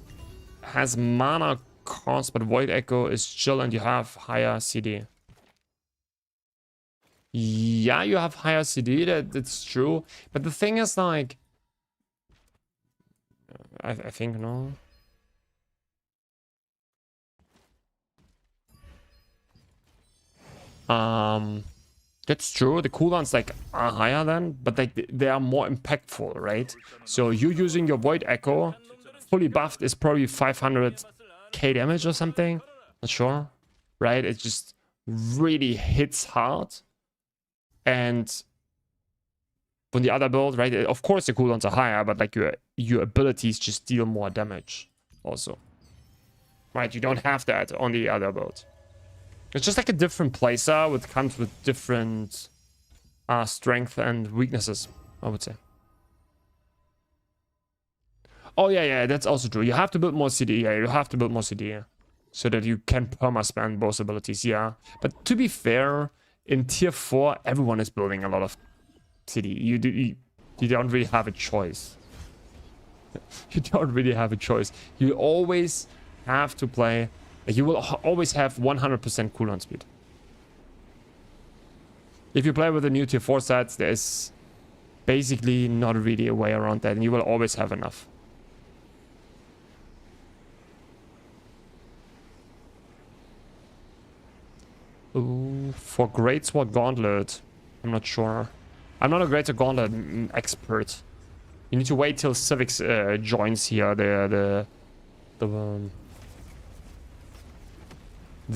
has mana cost, but Void Echo is chill and you have higher CD. Yeah, you have higher CD, that's true, but the thing is like, I think no. That's true. The cooldowns like are higher then, but like they are more impactful, right? So you using your Void Echo, fully buffed, is probably 500k damage or something. Not sure, right? It just really hits hard. And from the other build, right? Of course the cooldowns are higher, but like your abilities just deal more damage also, right? You don't have that on the other build. It's just like a different playstyle, which comes with different strength and weaknesses, I would say. Oh yeah, that's also true. You have to build more CD. Yeah, you have to build more CD so that you can perma-spam both abilities. Yeah, but to be fair, in tier 4, everyone is building a lot of CD. You don't really have a choice. You don't really have a choice. You always have to play. You will always have 100% cooldown speed. If you play with the new tier 4 sets, there's basically not really a way around that, and you will always have enough. Ooh, for Greatsword Gauntlet, I'm not sure. I'm not a Greatsword Gauntlet expert. You need to wait till Civics joins here, the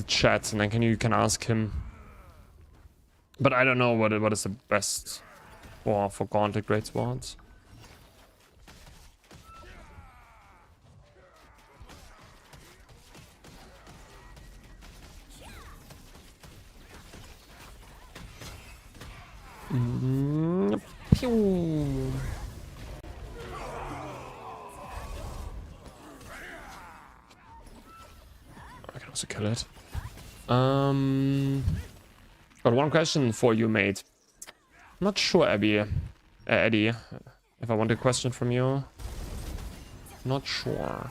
chat, and then you can ask him. But I don't know what is the best for Gauntlet Greatswords. Pew. I can also kill it. Got one question for you, mate. Not sure, Eddie, if I want a question from you. Not sure.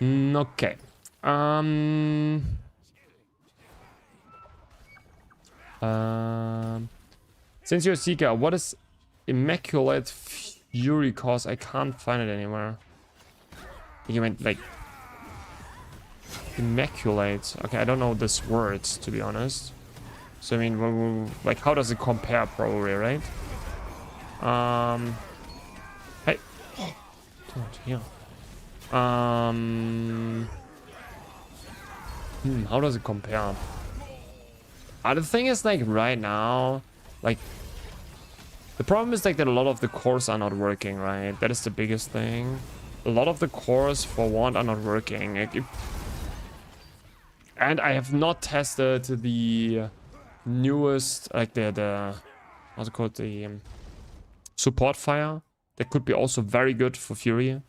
Okay. Since you're a Seeker, what is Immaculate Fury cause? I can't find it anywhere. You meant like Immaculate. Okay, I don't know this word, to be honest. So I mean, like, how does it compare? Probably, right? Hey, don't here. How does it compare? The thing is, like, right now, like, the problem is like that a lot of the cores are not working, right? That is the biggest thing. A lot of the cores for one are not working. And I have not tested the newest, like the what's it called, the support fire. That could be also very good for Fury.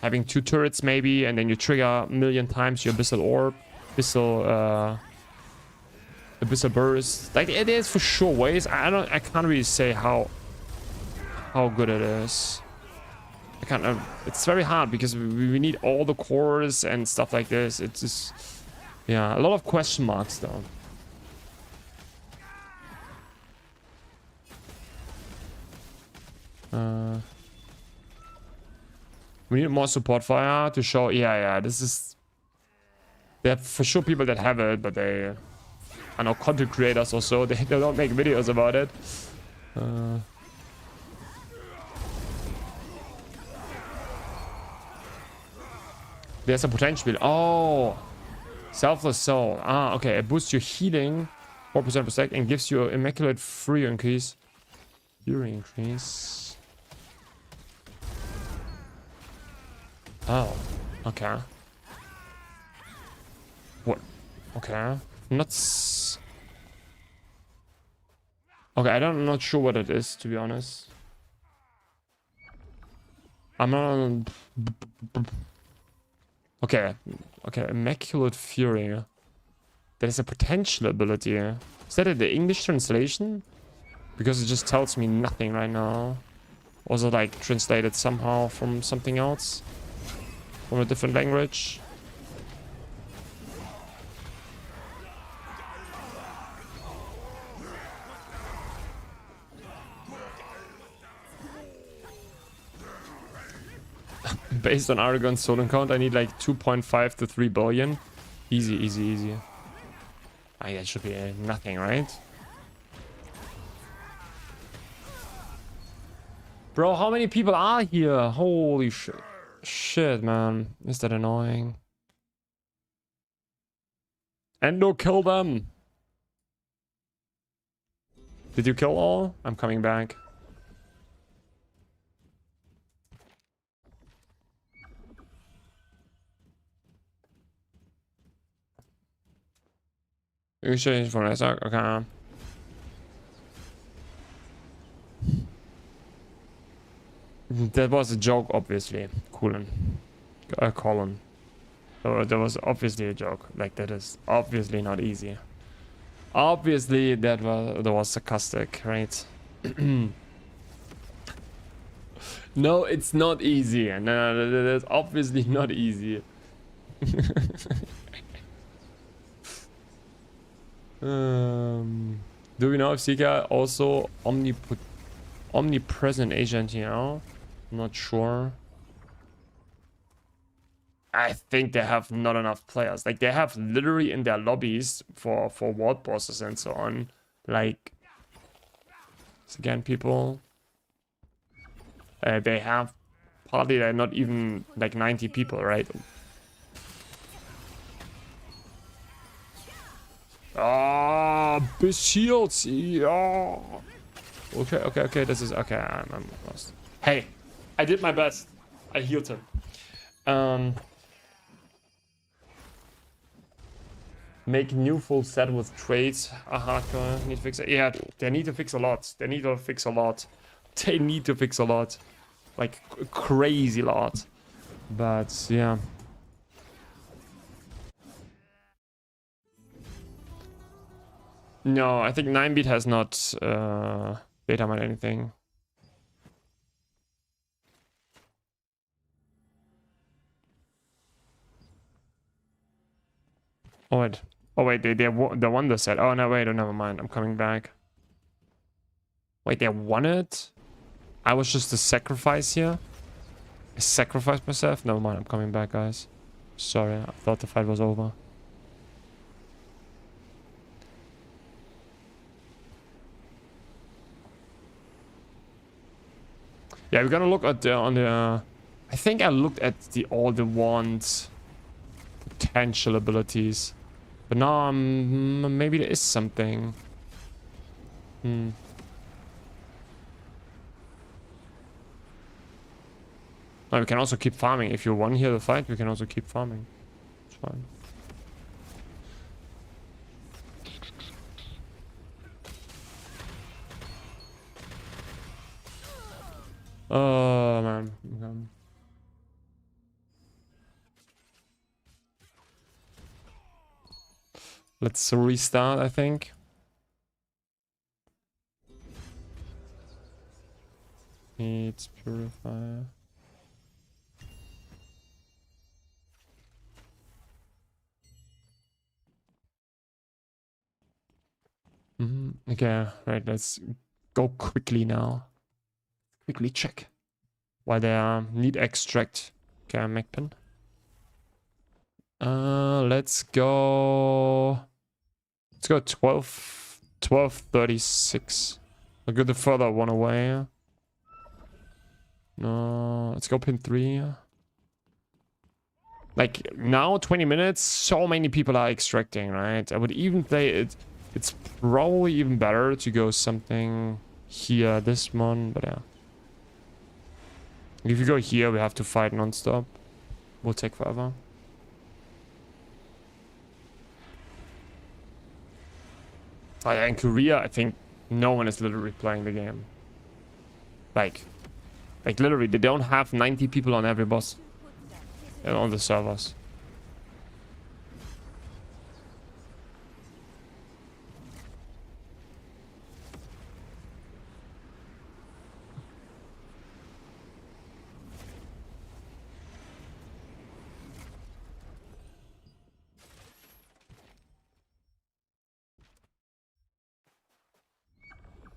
Having 2 turrets maybe, and then you trigger a million times your Abyssal Orb, Abyssal Burst. Like, it is for sure ways. I can't really say how good it is. I can't. It's very hard because we need all the cores and stuff like this. It's just, yeah, a lot of question marks though. We need more support fire to show. Yeah, this is. There are for sure people that have it, but they are not content creators or so. They don't make videos about it. There's a potential build. Oh, Selfless Soul. Ah, okay. It boosts your healing 4% per sec and gives you an immaculate free increase. Fury increase. Oh, okay. What? Okay. Not. Okay, I'm not sure what it is, to be honest. I'm not. Okay, Immaculate Fury. That is a potential ability. Is that the English translation? Because it just tells me nothing right now. Was it like translated somehow from something else? From a different language? Based on Aragon's Solan count, I need like 2.5 to 3 billion. Easy. Ah, that should be nothing, right? Bro, how many people are here? Holy shit. Shit, man. Is that annoying? Endo, kill them. Did you kill all? I'm coming back. You change for that. Okay. That was a joke, obviously. Colin. That was obviously a joke. Like, that is obviously not easy. Obviously, that was sarcastic, right? No, it's not easy. No, that's obviously not easy. Do we know if Zika also omnipresent agent here? I'm not sure. I think they have not enough players. Like, they have literally in their lobbies for world bosses and so on. Like, again, people. They have partly not even like 90 people, right? Ah, shields. Yeah. Okay. This is okay. I'm lost. Hey, I did my best. I healed him. Make new full set with trades. Hardcore. Need to fix it. Yeah, they need to fix a lot. They need to fix a lot. Like a crazy lot. But yeah. No, I think 9-bit has not beta mined anything. Oh wait, they won the set. Oh no, wait, never mind. I'm coming back. Wait, they won it? I was just a sacrifice here? I sacrificed myself? Never mind, I'm coming back, guys. Sorry, I thought the fight was over. Yeah, we're gonna look at I think I looked at all the wand potential abilities. But now maybe there is something. No, we can also keep farming. If you won here the fight, we can also keep farming. It's fine. Oh man. Okay. Let's restart, I think. Needs purifier. Okay, right, let's go quickly now. Quickly check why they need extract. Okay, MacPin. Let's go 1236. I'll go the further one away. No, let's go pin 3. Like now 20 minutes, so many people are extracting, right? I would even say it's probably even better to go something here, this one, but yeah. If you go here, we have to fight non-stop. Will take forever. Oh yeah, in Korea, I think no one is literally playing the game. Like literally, they don't have 90 people on every boss. And on the servers.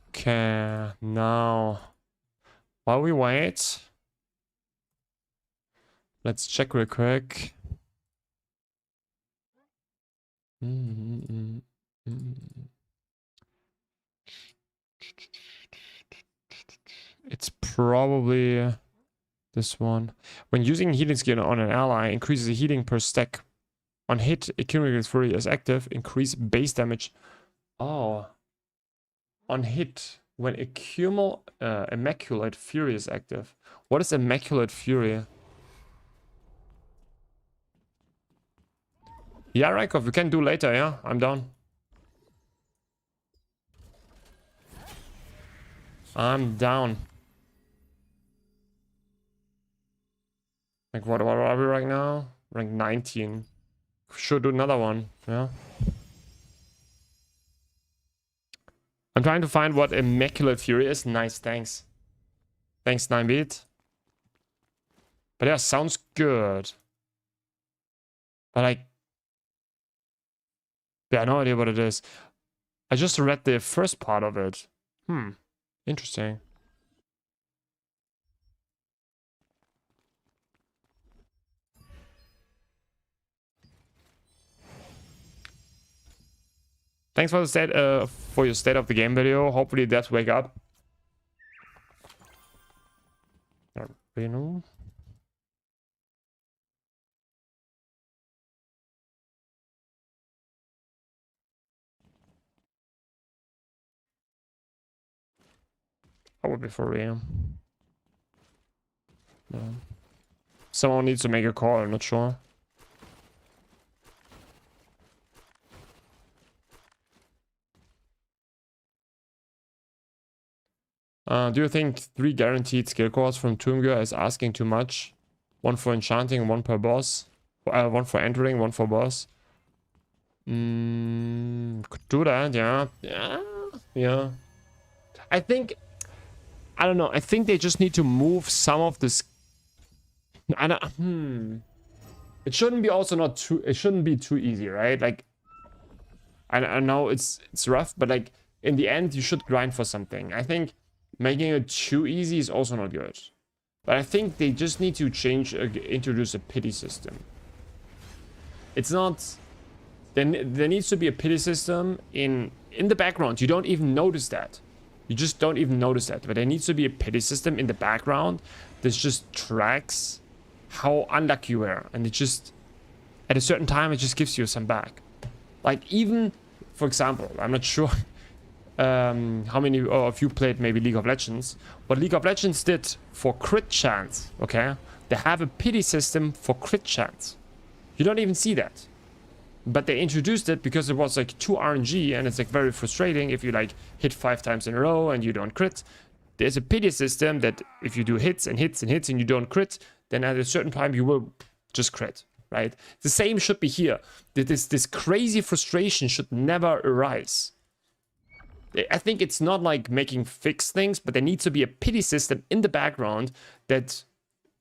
Okay, now while we wait, let's check real quick. It's probably this one. When using healing skill on an ally, increases the healing per stack. On hit, Accumulated Fury is active, increase base damage. Oh. On hit, when Immaculate Fury is active. What is Immaculate Fury? Yeah, Rykov, we can do later, yeah? I'm down. I'm down. Like, what are we right now? Rank 19. Should do another one, yeah? I'm trying to find what Immaculate Fury is. Nice, thanks. Thanks, 9-bit. But yeah, sounds good. But like... yeah, no idea what it is. I just read the first part of it. Interesting. Thanks for the for your state of the game video. Hopefully it does wake up. Reno. That would be for real. No. Someone needs to make a call, I'm not sure. Do you think 3 guaranteed skill cores from Toomgear is asking too much? 1 for enchanting, 1 per boss. 1 for entering, 1 for boss. Could do that, yeah. Yeah. I think... I don't know. I think they just need to move some of this... I don't... It shouldn't be also not too... It shouldn't be too easy, right? Like... I know it's rough, but like... In the end, you should grind for something. I think... Making it too easy is also not good. But I think they just need to introduce a pity system. It's not... There needs to be a pity system in the background. You don't even notice that. You just don't even notice that. But there needs to be a pity system in the background that just tracks how unlucky you were. And it just... At a certain time, it just gives you some back. Like even... For example, I'm not sure... how many of you played maybe League of Legends? What League of Legends did for crit chance, okay? They have a pity system for crit chance. You don't even see that. But they introduced it because it was like 2 RNG and it's like very frustrating if you like hit 5 times in a row and you don't crit. There's a pity system that if you do hits and hits and hits and you don't crit, then at a certain time you will just crit, right? The same should be here. This crazy frustration should never arise. I think it's not like making fixed things, but there needs to be a pity system in the background that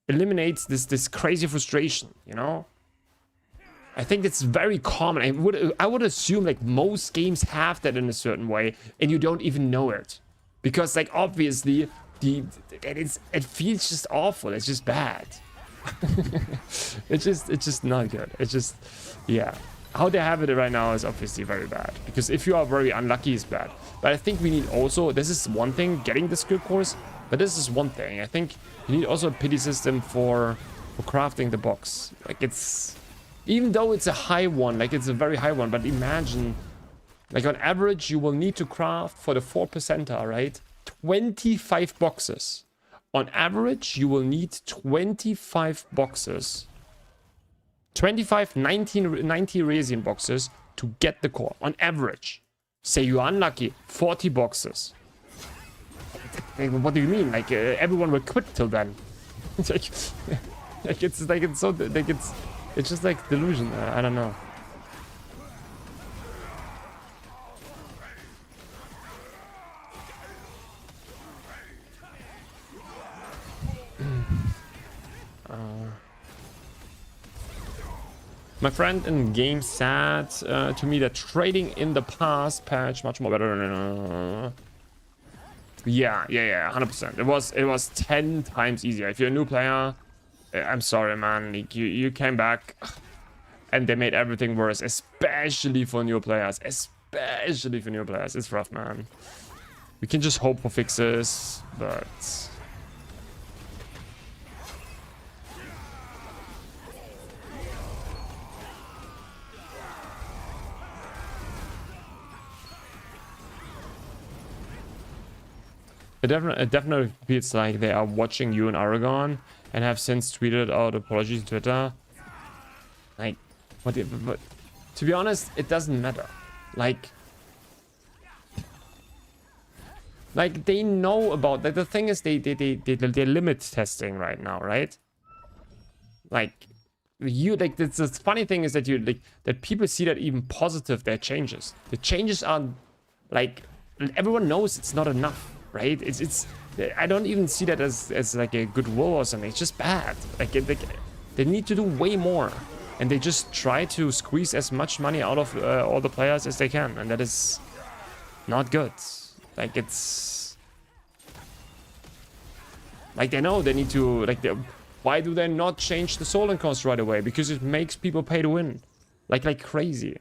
eliminates this crazy frustration, you know? I think it's very common. I would assume like most games have that in a certain way, and you don't even know it, because like obviously it feels just awful. It's just bad. It's just not good. It's just, yeah. How they have it right now is obviously very bad, because if you are very unlucky, it's bad. But I think we need also, this is one thing, getting the skill course, but this is one thing. I think you need also a pity system for crafting the box. Like, it's, even though it's a high one, like it's a very high one, but imagine, like on average, you will need to craft for the 4%er, right? 25 boxes. On average, you will need 25 boxes. 25, 90 resin boxes to get the core. On average. Say you're unlucky, 40 boxes. What do you mean? Like, everyone will quit till then. It's just like delusion. I don't know. My friend in game said to me that trading in the past patch much more better. Yeah, 100%. It was 10 times easier. If you're a new player, I'm sorry, man. Like, you came back and they made everything worse, especially for new players. Especially for new players. It's rough, man. We can just hope for fixes, but it definitely feels like they are watching you in Aragon and have since tweeted out apologies on Twitter. Like, but to be honest, it doesn't matter. Like they know about that. The thing is, they limit testing right now, right? Like the funny thing is that that people see that even positive their changes. The changes are like, everyone knows it's not enough. Right? It's I don't even see that as like a goodwill or something. It's just bad. Like they need to do way more, and they just try to squeeze as much money out of all the players as they can, and that is not good. Like, it's like they know they need to, like, why do they not change the Solan cost right away? Because it makes people pay to win, like crazy.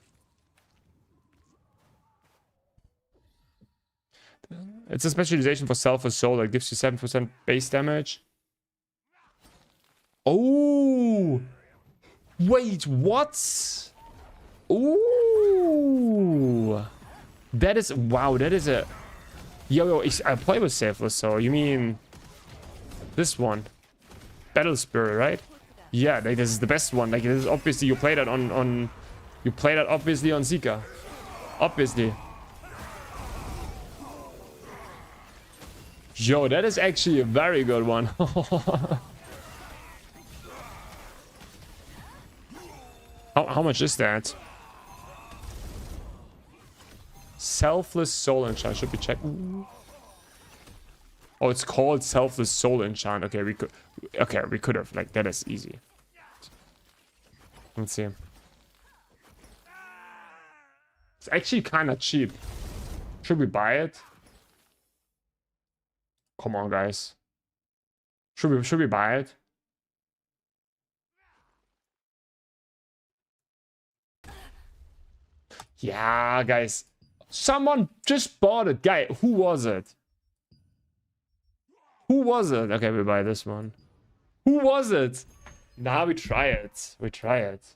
It's a specialization for Selfless Soul that gives you 7% base damage. Oh! Wait, what? Ooh! That is... Wow, that is a... Yo, I play with Selfless Soul. You mean... this one. Battle Spirit, right? Yeah, like, this is the best one. Like, this is obviously... You play that on... You play that obviously on Zika. Obviously. Yo, that is actually a very good one. How much is that? Selfless Soul Enchant. Should we check? Oh, it's called Selfless Soul Enchant. Okay, we could. Okay, we could have. Like, that is easy. Let's see. It's actually kind of cheap. Should we buy it? Come on, guys. Should we buy it? Yeah, guys. Someone just bought it. Guy, who was it? Who was it? Okay, we buy this one. Who was it? Nah, we try it. We try it.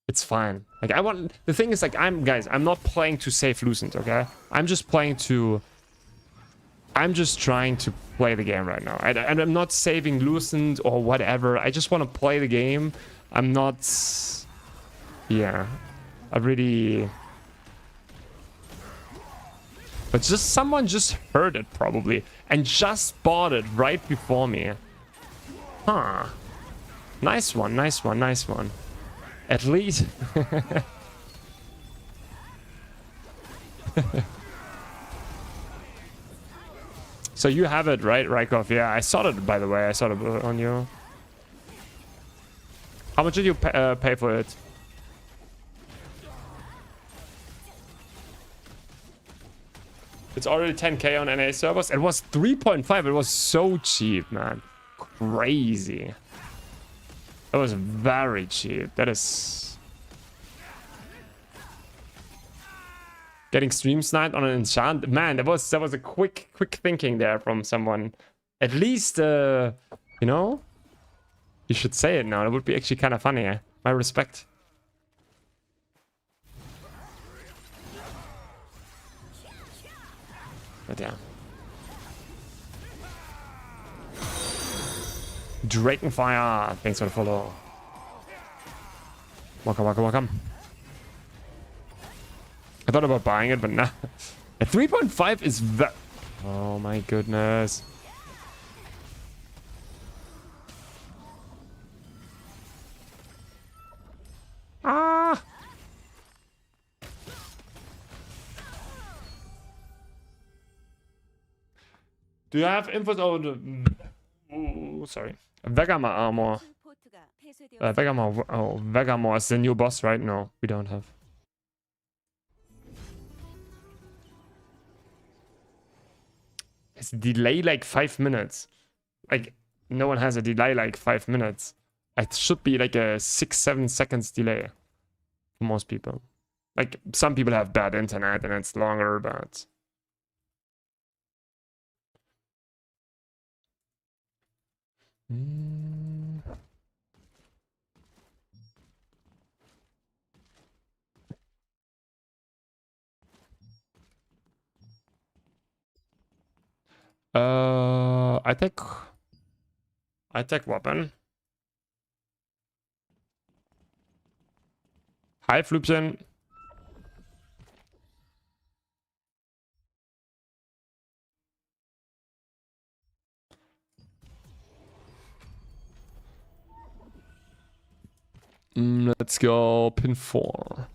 It's fine. Like, I want... The thing is, like, I'm not playing to save Lucent, okay? I'm just playing to... I'm just trying to play the game right now. And I'm not saving Lucent or whatever. I just want to play the game. I'm not... Yeah. I really... But just someone just heard it probably. And just bought it right before me. Huh. Nice one, nice one, nice one. At least... So you have it, right, Rykov? Yeah, I saw it, by the way. I saw it on you. How much did you pay for it? It's already 10k on NA servers. It was 3.5. It was so cheap, man. Crazy. It was very cheap. That is... Getting stream sniped on an enchant. Man, that was a quick thinking there from someone. At least, you know, you should say it now. It would be actually kind of funny. Eh? My respect. But yeah. Drakenfire. Thanks for the follow. Welcome. I thought about buying it, but nah. At 3.5 is that. Oh my goodness. Ah. Do you have info over the... Oh, sorry. Vegamore armor. Vegamore is the new boss, right? No, we don't have. It's delay like 5 minutes. Like, no one has a delay like 5 minutes. It should be like a 6-7 seconds delay for most people. Like, some people have bad internet and it's longer, but... I take weapon. Hi, Flupchen. Let's go pin 4.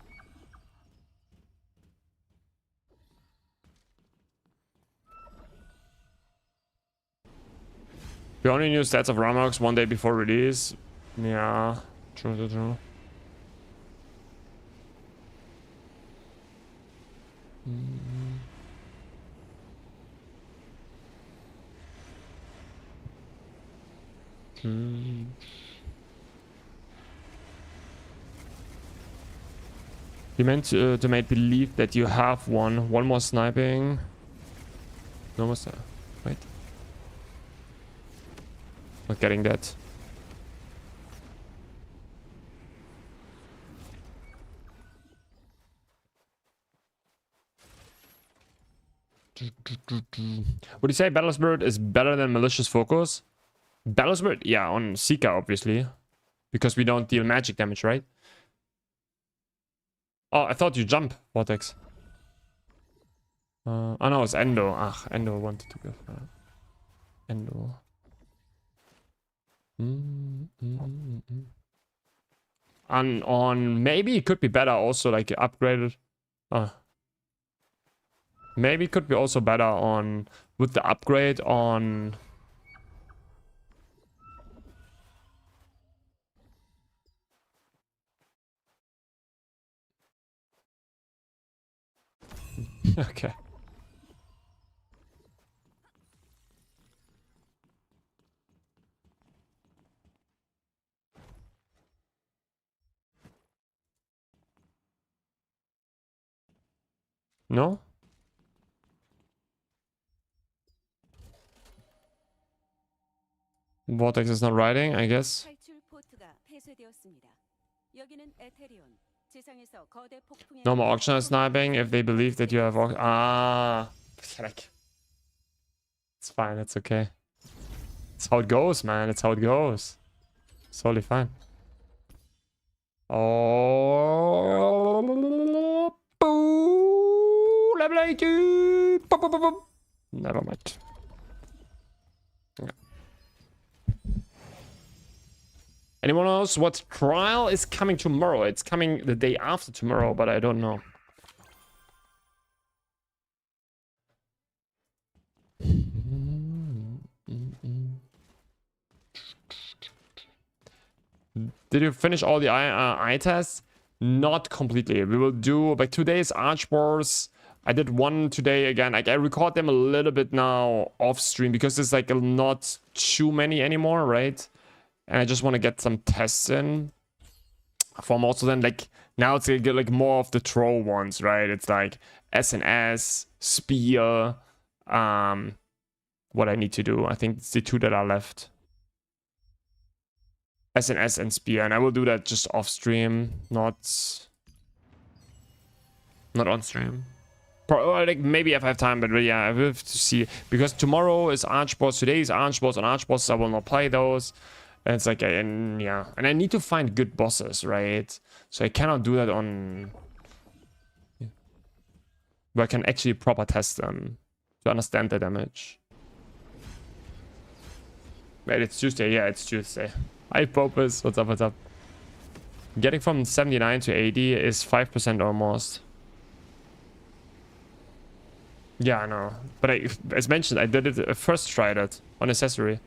We only knew stats of Ramox 1 day before release. Yeah, true. You meant to make believe that you have one more sniping. No more snipe. Wait. Not getting that. Would you say Battle Spirit is better than Malicious Focus? Battle Spirit? Yeah, on Seeker, obviously. Because we don't deal magic damage, right? Oh, I thought you jump, Vortex. Oh no, it's Endo. Ah, Endo wanted to go for Endo. And on maybe it could be better also, like upgraded. Maybe it could be also better on with the upgrade on. Okay. No? Vortex is not riding, I guess. No more auctioneer sniping if they believe that you have... pathetic. It's fine, it's okay. It's how it goes, man. It's how it goes. It's totally fine. Oh... Boo! Level 80! Never mind. Yeah. Anyone else? What trial is coming tomorrow? It's coming the day after tomorrow, but I don't know. Did you finish all the eye tests? Not completely. We will do like 2 days Archboss, I did one today again. Like I record them a little bit now off stream because there's like not too many anymore, right? And I just want to get some tests in for most of them. Like now it's like more of the troll ones, right? It's like SNS, Spear, what I need to do. I think it's the 2 that are left. SNS and Spear, and I will do that just off stream, not on stream. Like maybe if I have time, but yeah, I will have to see, because tomorrow is Archboss, today is Archboss. On Archboss I will not play those, and it's like, and yeah, and I need to find good bosses, right? So I cannot do that on, but I can actually proper test them to understand the damage. Wait, it's Tuesday. Yeah, it's Tuesday. Hi Popus, what's up, what's up? Getting from 79 to 80 is 5% almost. Yeah, I know. But as mentioned, I did it, first tried it on accessory.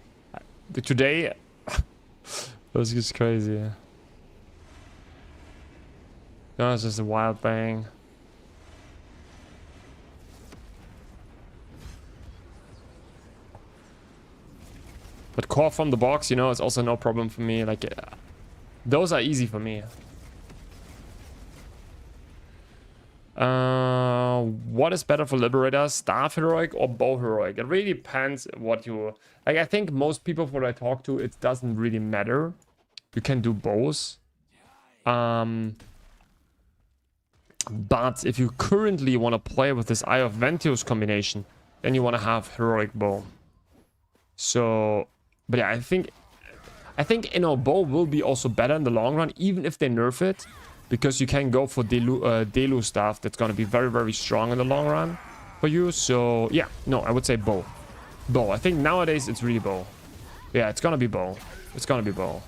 Today, that was just crazy. No, it's just a wild bang. But core from the box, you know, it's also no problem for me. Like, those are easy for me. What is better for Liberator? Staff Heroic or Bow Heroic? It really depends what you... Like, I think most people what I talk to, it doesn't really matter. You can do both. But if you currently want to play with this Eye of Ventios combination, then you want to have Heroic Bow. So... But yeah, I think Bow will be also better in the long run, even if they nerf it. Because you can go for Delu stuff that's going to be very, very strong in the long run for you. So, yeah. No, I would say Bow. Bow. I think nowadays it's really Bow. Yeah, it's going to be Bow. It's going to be Bow.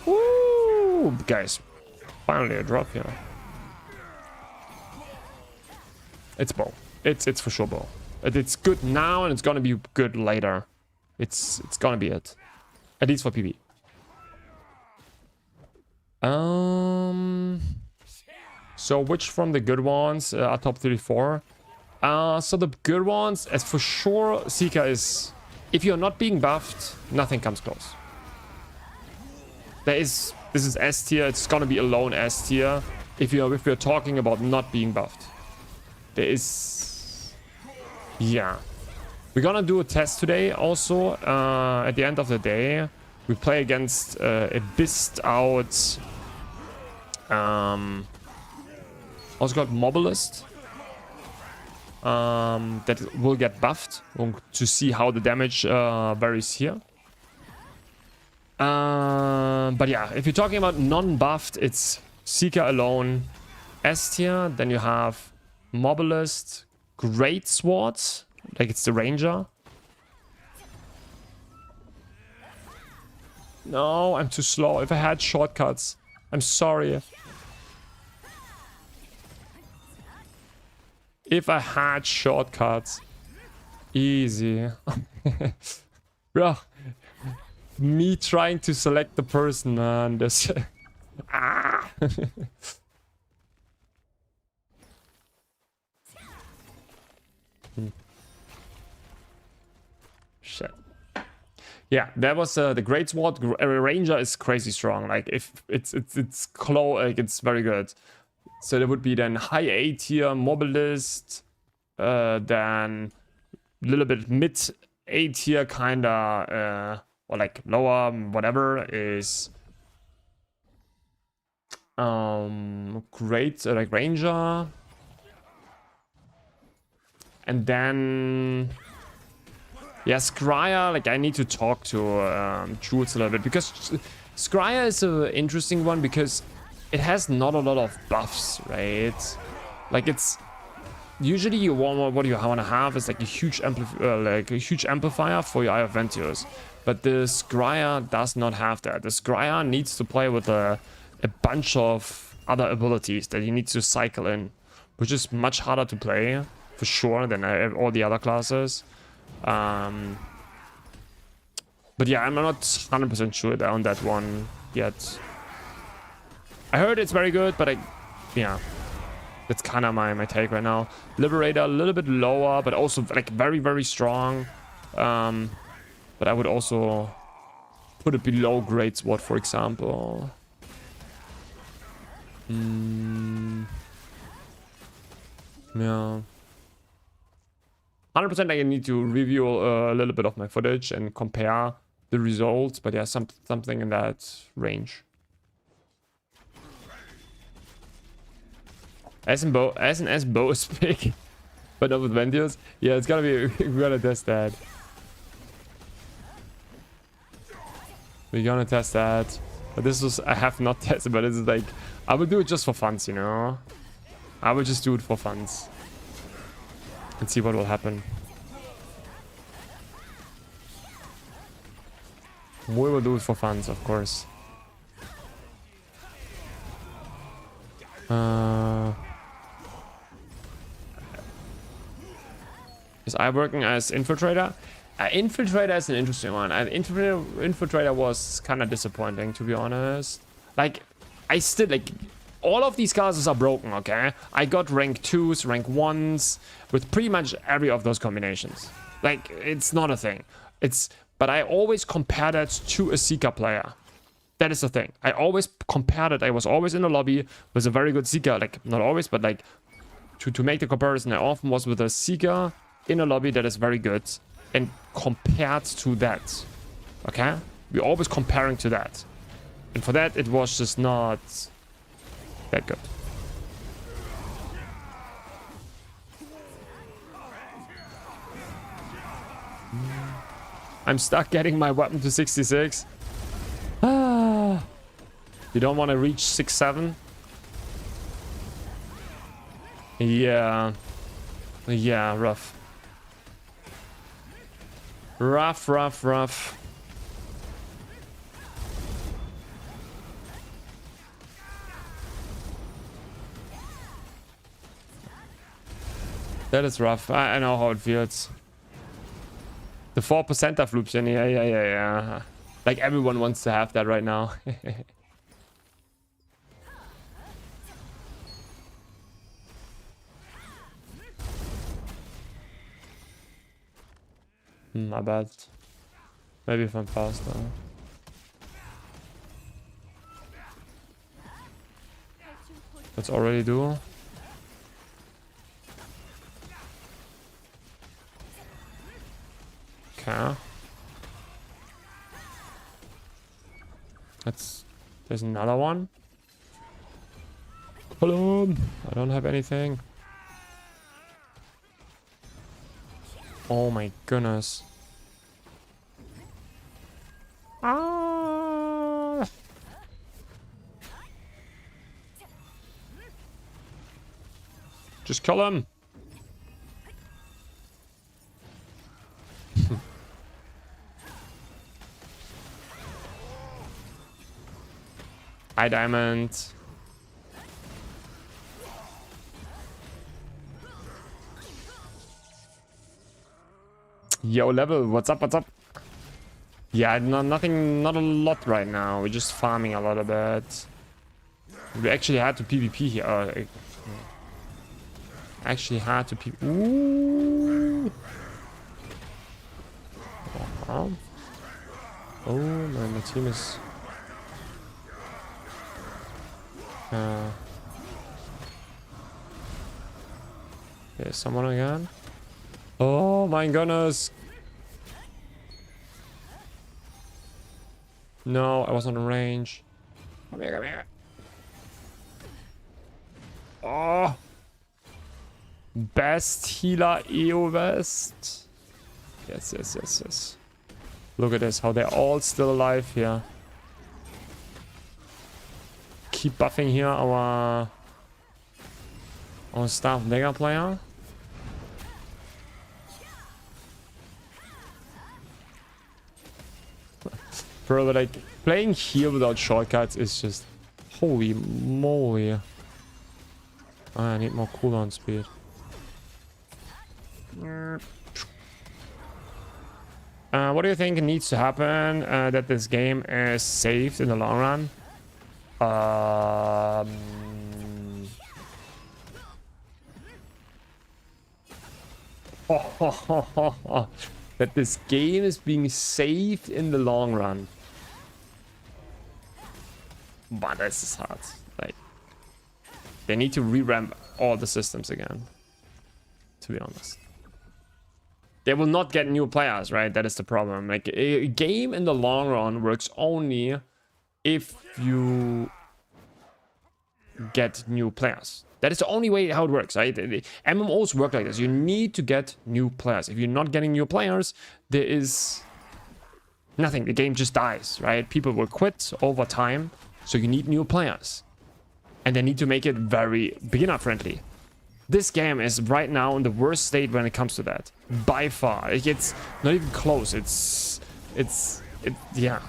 Woo! Guys, finally a drop here. It's Bow. It's for sure Bow. It's good now and it's going to be good later. It's going to be it. At least for PB. So which from the good ones are top 34? So the good ones, as for sure, Seeker is, if you're not being buffed, nothing comes close. This is S tier. It's gonna be alone S tier. If we're talking about not being buffed, there is, yeah. We're gonna do a test today. Also, at the end of the day, we play against a Bist out. Also called Mobilist. That will get buffed to see how the damage varies here. But yeah, if you're talking about non-buffed, it's Seeker alone, S tier. Then you have Mobilist, Great Swords, like it's the Ranger. No, I'm too slow. If I had shortcuts, I'm sorry. If I had shortcuts, easy. Bro, me trying to select the person, man. This. Ah. Shit. Yeah, that was the Great Sword. Ranger is crazy strong. Like if it's close, like it's very good. So there would be then high A tier Mobilist, then a little bit mid A tier kinda, or like lower whatever is great like Ranger, and then. Yeah, Scryer, like I need to talk to Jules a little bit, because Scryer is an interesting one because it has not a lot of buffs, right? Like it's usually you want what you want to have is like a huge amplifier for your Eye of Ventios, but the Scryer does not have that. The Scryer needs to play with a bunch of other abilities that he needs to cycle in, which is much harder to play for sure than all the other classes. But yeah, I'm not 100% sure on that one yet. I heard it's very good, but yeah, That's kind of my take right now. Liberator a little bit lower, but also like very, very strong. But I would also put it below Great Sword, for example. Yeah. 100% I need to review a little bit of my footage and compare the results, but yeah, something in that range. S and bow is big, but not with Vendius. Yeah, it's gotta be. We're gonna test that. We're gonna test that. But this was I have not tested, but this is like I will do it just for funs, you know. I will just do it for funs and see what will happen. We will do it for funs, of course. Is I working as infiltrator? Infiltrator is an interesting one. Infiltrator was kind of disappointing, to be honest. Like, I still like all of these classes are broken. Okay, I got rank 2s, rank 1s with pretty much every of those combinations. Like, it's not a thing. But I always compare that to a Seeker player. That is the thing. I always compared it. I was always in the lobby with a very good Seeker. Like, not always, but like to make the comparison, I often was with a Seeker in a lobby that is very good and compared to that. Okay? We're always comparing to that. And for that, it was just not that good. I'm stuck getting my weapon to 66. Ah. You don't want to reach 6-7? Yeah. Yeah, rough. Rough. That is rough. I know how it feels. The 4% of loops in. Yeah. Like everyone wants to have that right now. My bad. Maybe if I'm faster. Let's already do. Okay. There's another one. Hello. I don't have anything. Oh my goodness. Ah. Just kill him. Hi, Diamond. Yo, Level, what's up? Yeah, nothing, not a lot right now. We're just farming a little bit. We actually had to PvP here. Actually had to PvP. Ooh. Oh, my team is... There's someone again. Oh my goodness. No, I was on the range. Come here. Oh. Best healer EO West. Yes. Look at this, how they're all still alive here. Keep buffing here our staff Mega player. Bro, but like playing here without shortcuts is just holy moly. I need more cooldown speed. What do you think needs to happen that this game is saved in the long run? that this game is being saved in the long run. But this is hard. Like, they need to revamp all the systems again, to be honest. They will not get new players, right? That is the problem. Like, a game in the long run works only if you get new players. That is the only way how it works, right? MMOs work like this. You need to get new players. If you're not getting new players, there is nothing. The game just dies, right? People will quit over time. So you need new players. And they need to make it very beginner friendly. This game is right now in the worst state when it comes to that. By far. It's not even close. Yeah.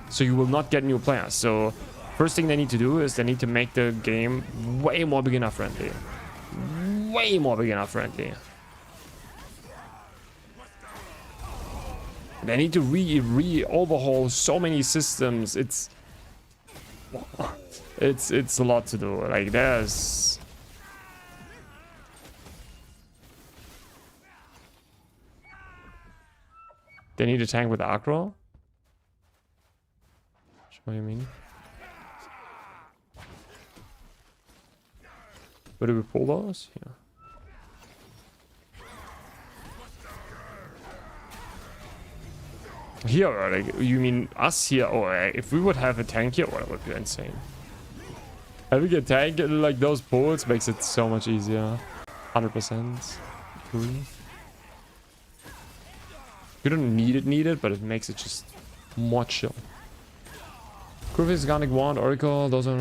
So you will not get new players. So first thing they need to do is they need to make the game way more beginner friendly. Way more beginner friendly. They need to overhaul so many systems. It's a lot to do. Like, there's they need a tank with aggro. What do you mean? Where do we pull those? Yeah. Here, like, you mean us here? Oh, if we would have a tank here, that would be insane. Having a tank in like those pools makes it so much easier. 100%. You don't need it, but it makes it just more chill. Griffith's Garnic Wand, Oracle, those are...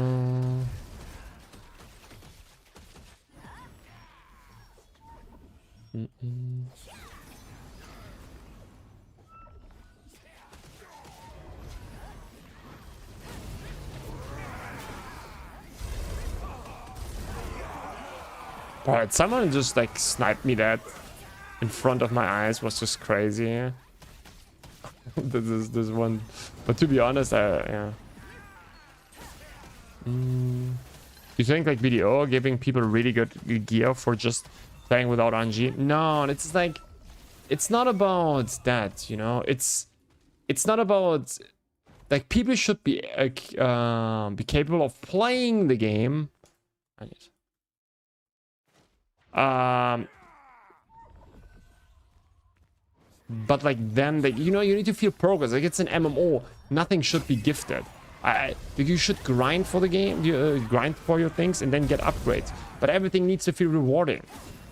Alright, someone just like sniped me that in front of my eyes. Was just crazy. this one, but to be honest, yeah. You think like BDO giving people really good gear for just playing without RNG? No, it's like, it's not about that, you know. It's not about, like, people should be capable of playing the game. But like then, like, you know, you need to feel progress. Like, it's an MMO. Nothing should be gifted. You should grind for the game, grind for your things, and then get upgrades. But everything needs to feel rewarding.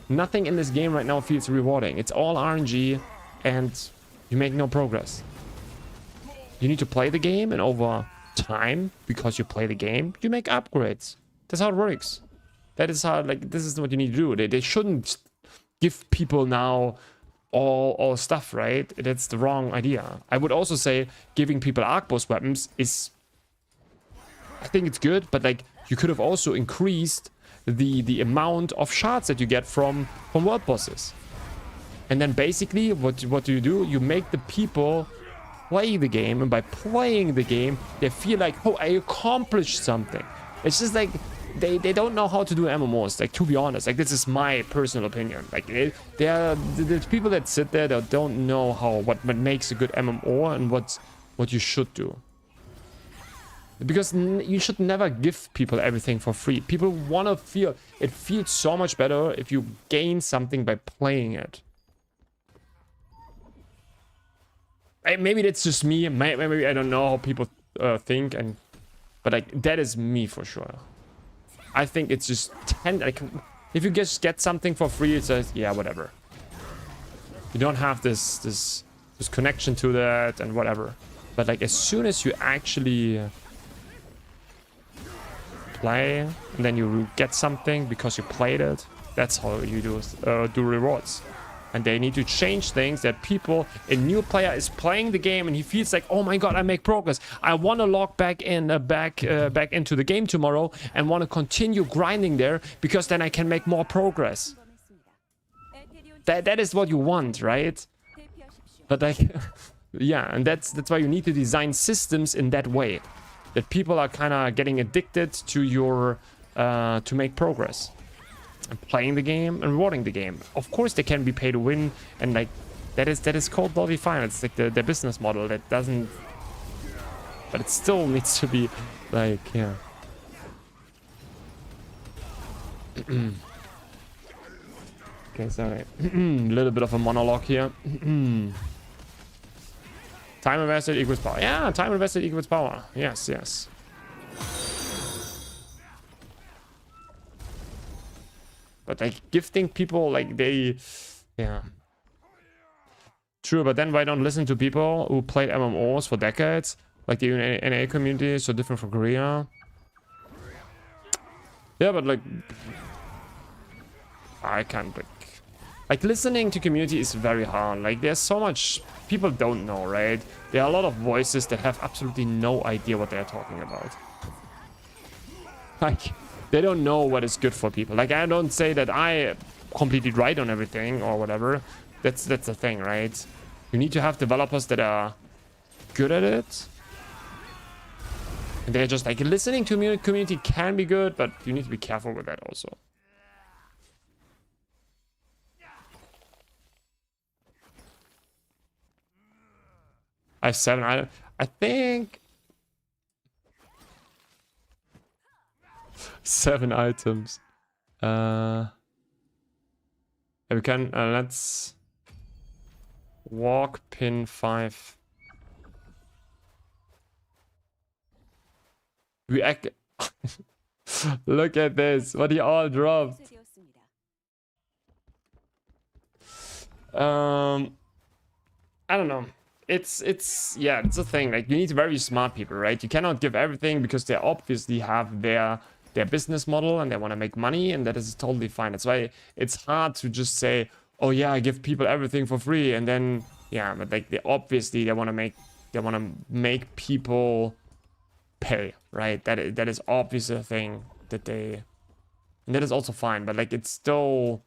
Nothing in this game right now feels rewarding. It's all RNG, and you make no progress. You need to play the game, and over time, because you play the game, you make upgrades. That's how it works. That is how, like, this is what you need to do. They shouldn't give people now all stuff, right? That's the wrong idea. I would also say giving people Archboss weapons is, I think it's good, but like, you could have also increased the amount of shards that you get from world bosses. And then basically, what do? You make the people play the game, and by playing the game, they feel like, oh, I accomplished something. It's just like, they don't know how to do MMOs, like, to be honest. Like, this is my personal opinion. Like, there's people that sit there that don't know what makes a good MMO and what you should do. Because you should never give people everything for free. People want to feel, it feels so much better if you gain something by playing it. Maybe that's just me. Maybe I don't know how people think, but like, that is me for sure. I think it's just like, if you just get something for free, it's just, yeah, whatever. You don't have this connection to that and whatever. But like, as soon as you actually play, and then you get something because you played it, that's how you do rewards. And they need to change things that people, a new player is playing the game and he feels like, oh my god, I make progress. I want to log back into the game tomorrow and want to continue grinding there, because then I can make more progress. That is what you want, right? But like, yeah, and that's why you need to design systems in that way, that people are kind of getting addicted to your to make progress. and playing the game and rewarding the game. Of course, they can be pay to win, and like that is called bloody fine. It's like their business model that doesn't, but it still needs to be like, yeah. Okay, sorry. A little bit of a monologue here. Time invested equals power. Yeah, time invested equals power. Yes, yes. But like gifting people, like they, yeah. True, but then why don't listen to people who played MMOs for decades? Like the NA community is so different from Korea. Yeah, but like, I can't like listening to community is very hard. Like there's so much people don't know, right? There are a lot of voices that have absolutely no idea what they're talking about. Like they don't know what is good for people. Like I don't say that I completely right on everything or whatever. That's the thing, right? You need to have developers that are good at it. And they're just like listening to community can be good, but you need to be careful with that also. I have 7 items. I think 7 items. We can let's walk pin 5. We act. Look at this. What he all dropped. I don't know. It's yeah, it's a thing. Like you need very smart people, right? You cannot give everything because they obviously have their business model and they want to make money, and that is totally fine. That's why it's hard to just say, oh yeah, I give people everything for free, and then yeah, but like they obviously they want to make people pay, right? That is obviously a thing that they, and that is also fine, but like it's still,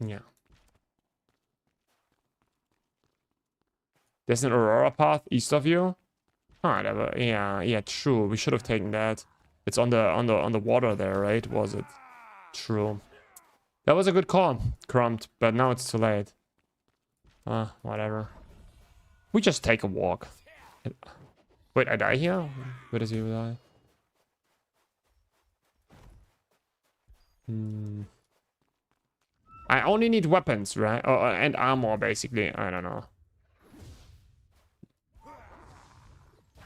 yeah. There's an Aurora path east of you. Huh, yeah, true. We should have taken that. It's on the water there, right? Was it? True. That was a good call, Crumped, but now it's too late. Whatever. We just take a walk. Wait, I die here? Where does he die? I only need weapons, right? And armor, basically. I don't know.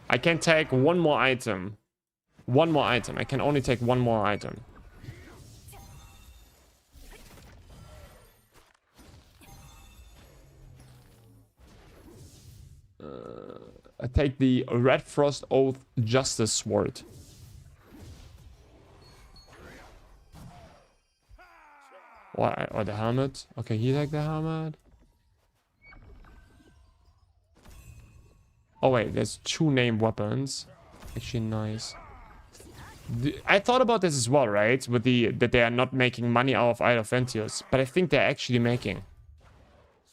I can take one more item. One more item. I can only take one more item. I take the Red Frost Oath Justice Sword. Or the helmet. Okay, he take the helmet. Oh wait, there's 2 named weapons. Actually nice. I thought about this as well, right? With that they are not making money out of Isle of Ventius, but I think they're actually making.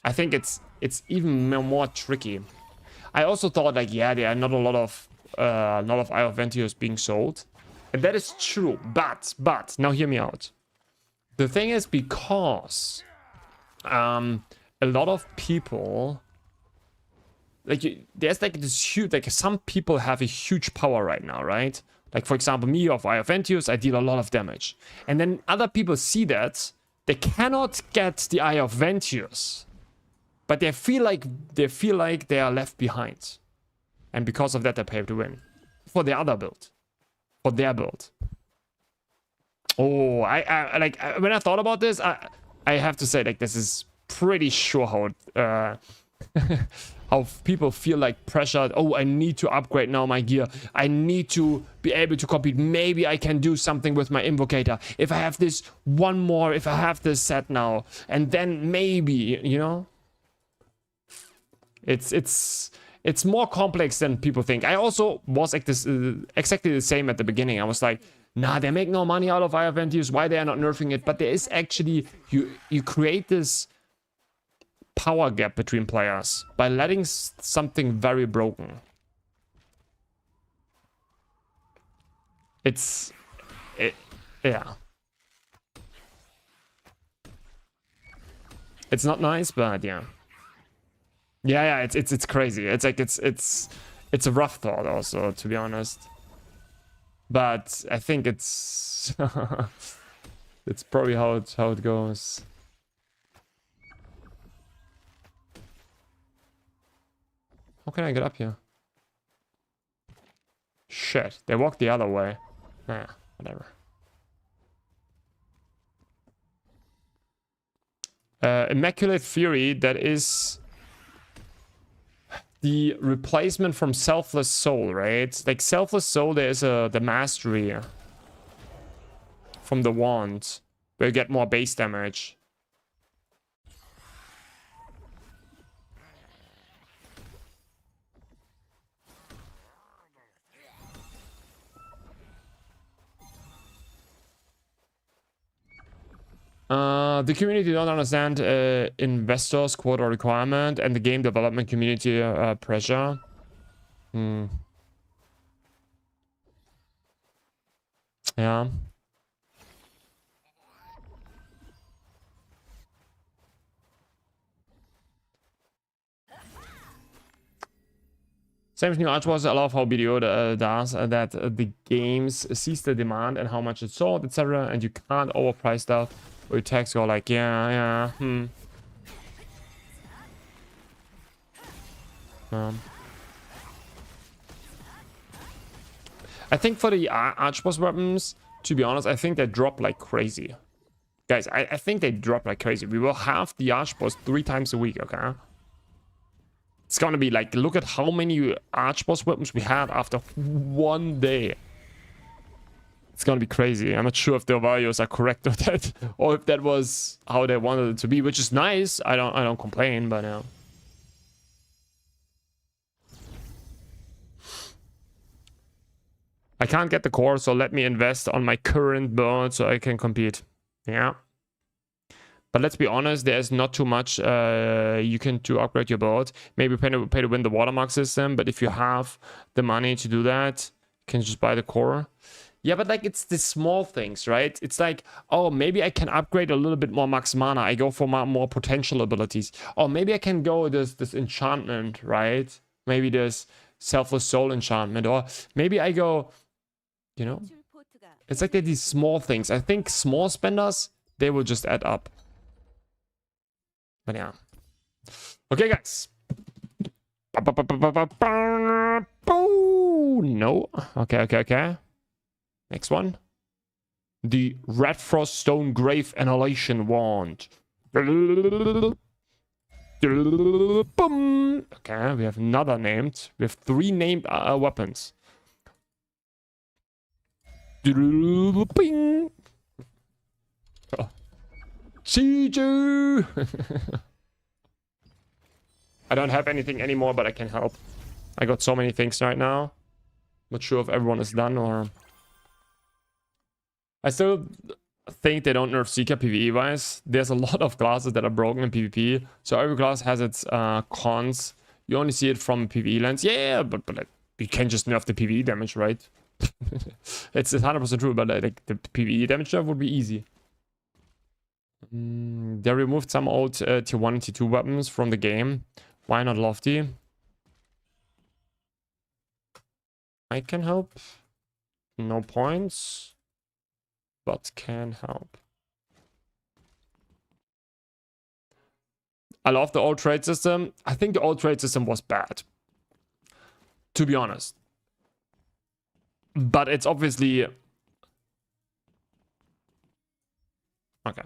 I think it's even more tricky. I also thought like, yeah, there are not a lot of Isle of Ventius being sold, and that is true. But now hear me out. The thing is, because a lot of people, like there's like this huge, like some people have a huge power right now, right? Like for example, me of Isle of Ventius, I deal a lot of damage, and then other people see that they cannot get the Eye of Ventius, but they feel like they are left behind, and because of that they pay to win for their other build, for their build. Oh, I like when I thought about this, I have to say like this is pretty sure how how people feel like pressured. Oh, I need to upgrade now my gear. I need to be able to compete. Maybe I can do something with my Invocator. If I have this one more, if I have this set now, and then maybe, you know, it's more complex than people think. I also was like this exactly the same at the beginning. I was like, nah, they make no money out of Eye of Ventius. Why they are not nerfing it? But there is actually, you create this power gap between players by letting something very broken. It's Yeah. It's not nice, but yeah. Yeah, it's crazy. It's like it's a rough thought also, to be honest. But I think it's it's probably how it goes. How can I get up here? Shit, they walked the other way. Nah, whatever. Immaculate Fury, that is the replacement from Selfless Soul, right? Like Selfless Soul, there's the mastery from the wand, where you get more base damage. The community don't understand investors' quota requirement and the game development community pressure. Yeah. Same as new Archboss, I love how BDO does that the games sees the demand and how much it's sold, etc. And you can't overprice stuff. Or your tags go like, yeah. I think for the Archboss weapons, to be honest, I think they drop like crazy. Guys, I think they drop like crazy. We will have the Archboss 3 times a week, okay? It's gonna be like, look at how many Archboss weapons we had after 1 day. It's gonna be crazy. I'm not sure if the values are correct or that, or if that was how they wanted it to be, which is nice. I don't complain, but yeah. I can't get the core, so let me invest on my current build so I can compete. Yeah. But let's be honest, there's not too much you can do to upgrade your build. Maybe pay to win the Watermark system, but if you have the money to do that, you can just buy the core. Yeah, but like it's the small things, right? It's like, oh, maybe I can upgrade a little bit more max mana. I go for more potential abilities. Or maybe I can go this enchantment, right? Maybe this Selfless Soul enchantment. Or maybe I go, you know? It's like these small things. I think small spenders, they will just add up. But yeah. Okay, guys. No. Okay. Next one. The Red Frost Stone Grave Annihilation Wand. Okay, we have another named. We have 3 named weapons. Ping. Oh. CG. I don't have anything anymore, but I can help. I got so many things right now. Not sure if everyone is done or... I still think they don't nerf Seeker PvE wise. There's a lot of classes that are broken in PvP. So every class has its cons. You only see it from a PvE lens. Yeah, but like, you can just nerf the PvE damage, right? It's 100% true, but like the PvE damage nerf would be easy. They removed some old tier 1 and tier 2 weapons from the game. Why not Lofty? I can help. No points. But can help. I love the old trade system. I think the old trade system was bad, to be honest. But it's obviously... Okay.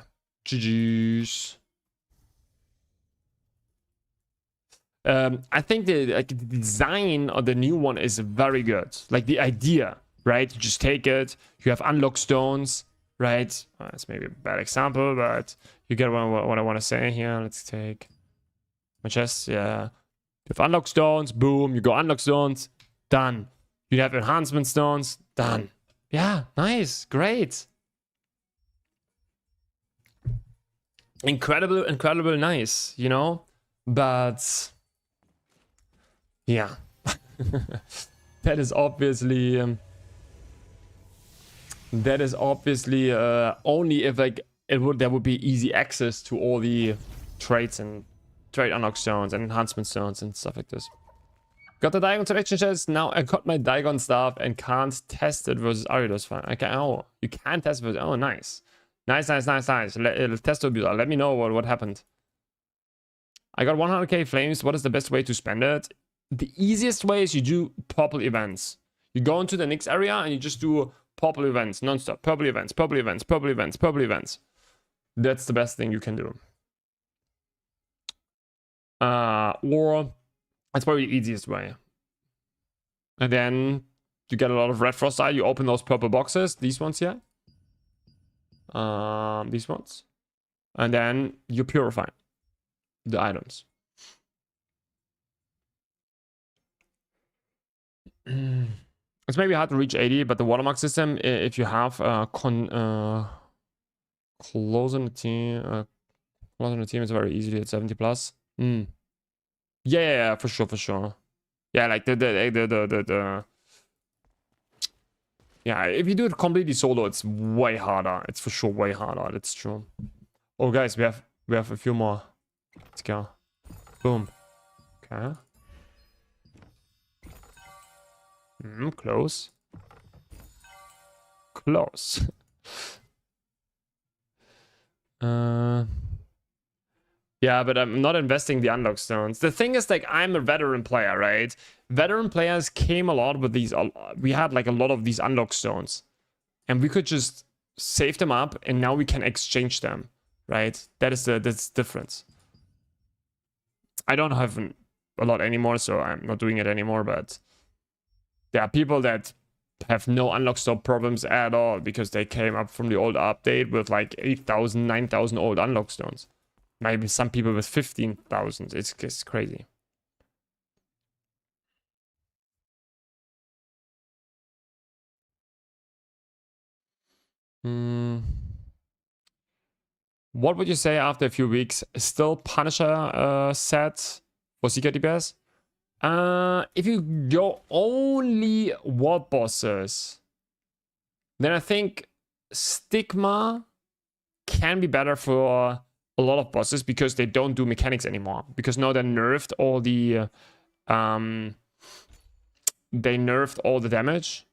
GG's. I think the design of the new one is very good. Like the idea, right? You just take it. You have unlock stones, right? That's maybe a bad example, but you get what I want to say here. Let's take my chest. Yeah. You have unlock stones. Boom. You go unlock stones. Done. You have enhancement stones. Done. Yeah. Nice. Great. Incredible nice, you know? But... yeah. That is obviously That is obviously only if like there would be easy access to all the traits and trait unlock stones and enhancement stones and stuff like this. Got the Diagon selection chest. Now I got my Diagon staff and can't test it versus Aridos. Fine. Okay. Oh, you can test it versus. Oh, nice. Nice. Let test abuser. Let me know what happened. I got 100k flames. What is the best way to spend it? The easiest way is you do purple events. You go into the next area and you just do purple events non-stop. Purple events. That's the best thing you can do. Or that's probably the easiest way. And then you get a lot of red frostite. You open those purple boxes. These ones here. These ones. And then you purify the items. It's maybe hard to reach 80, but the Watermark system, if you have close on the team, it's very easily at 70 plus. Yeah, for sure. Yeah, like the yeah, if you do it completely solo, it's way harder. It's for sure way harder. That's true. Oh, guys, we have a few more. Let's go. Boom. Okay. Close. Yeah, but I'm not investing the unlock stones. The thing is, like, I'm a veteran player, right? Veteran players came a lot with these. We had like a lot of these unlock stones, and we could just save them up, and now we can exchange them, right? That's the difference. I don't have a lot anymore, so I'm not doing it anymore. But there are people that have no unlock stone problems at all because they came up from the old update with like 8,000, 9,000 old unlock stones. Maybe some people with 15,000. It's crazy. What would you say after a few weeks? Still Punisher set for secret DPS? If you go only world bosses, then I think Stigma can be better for a lot of bosses because they don't do mechanics anymore. Because now they nerfed all the damage.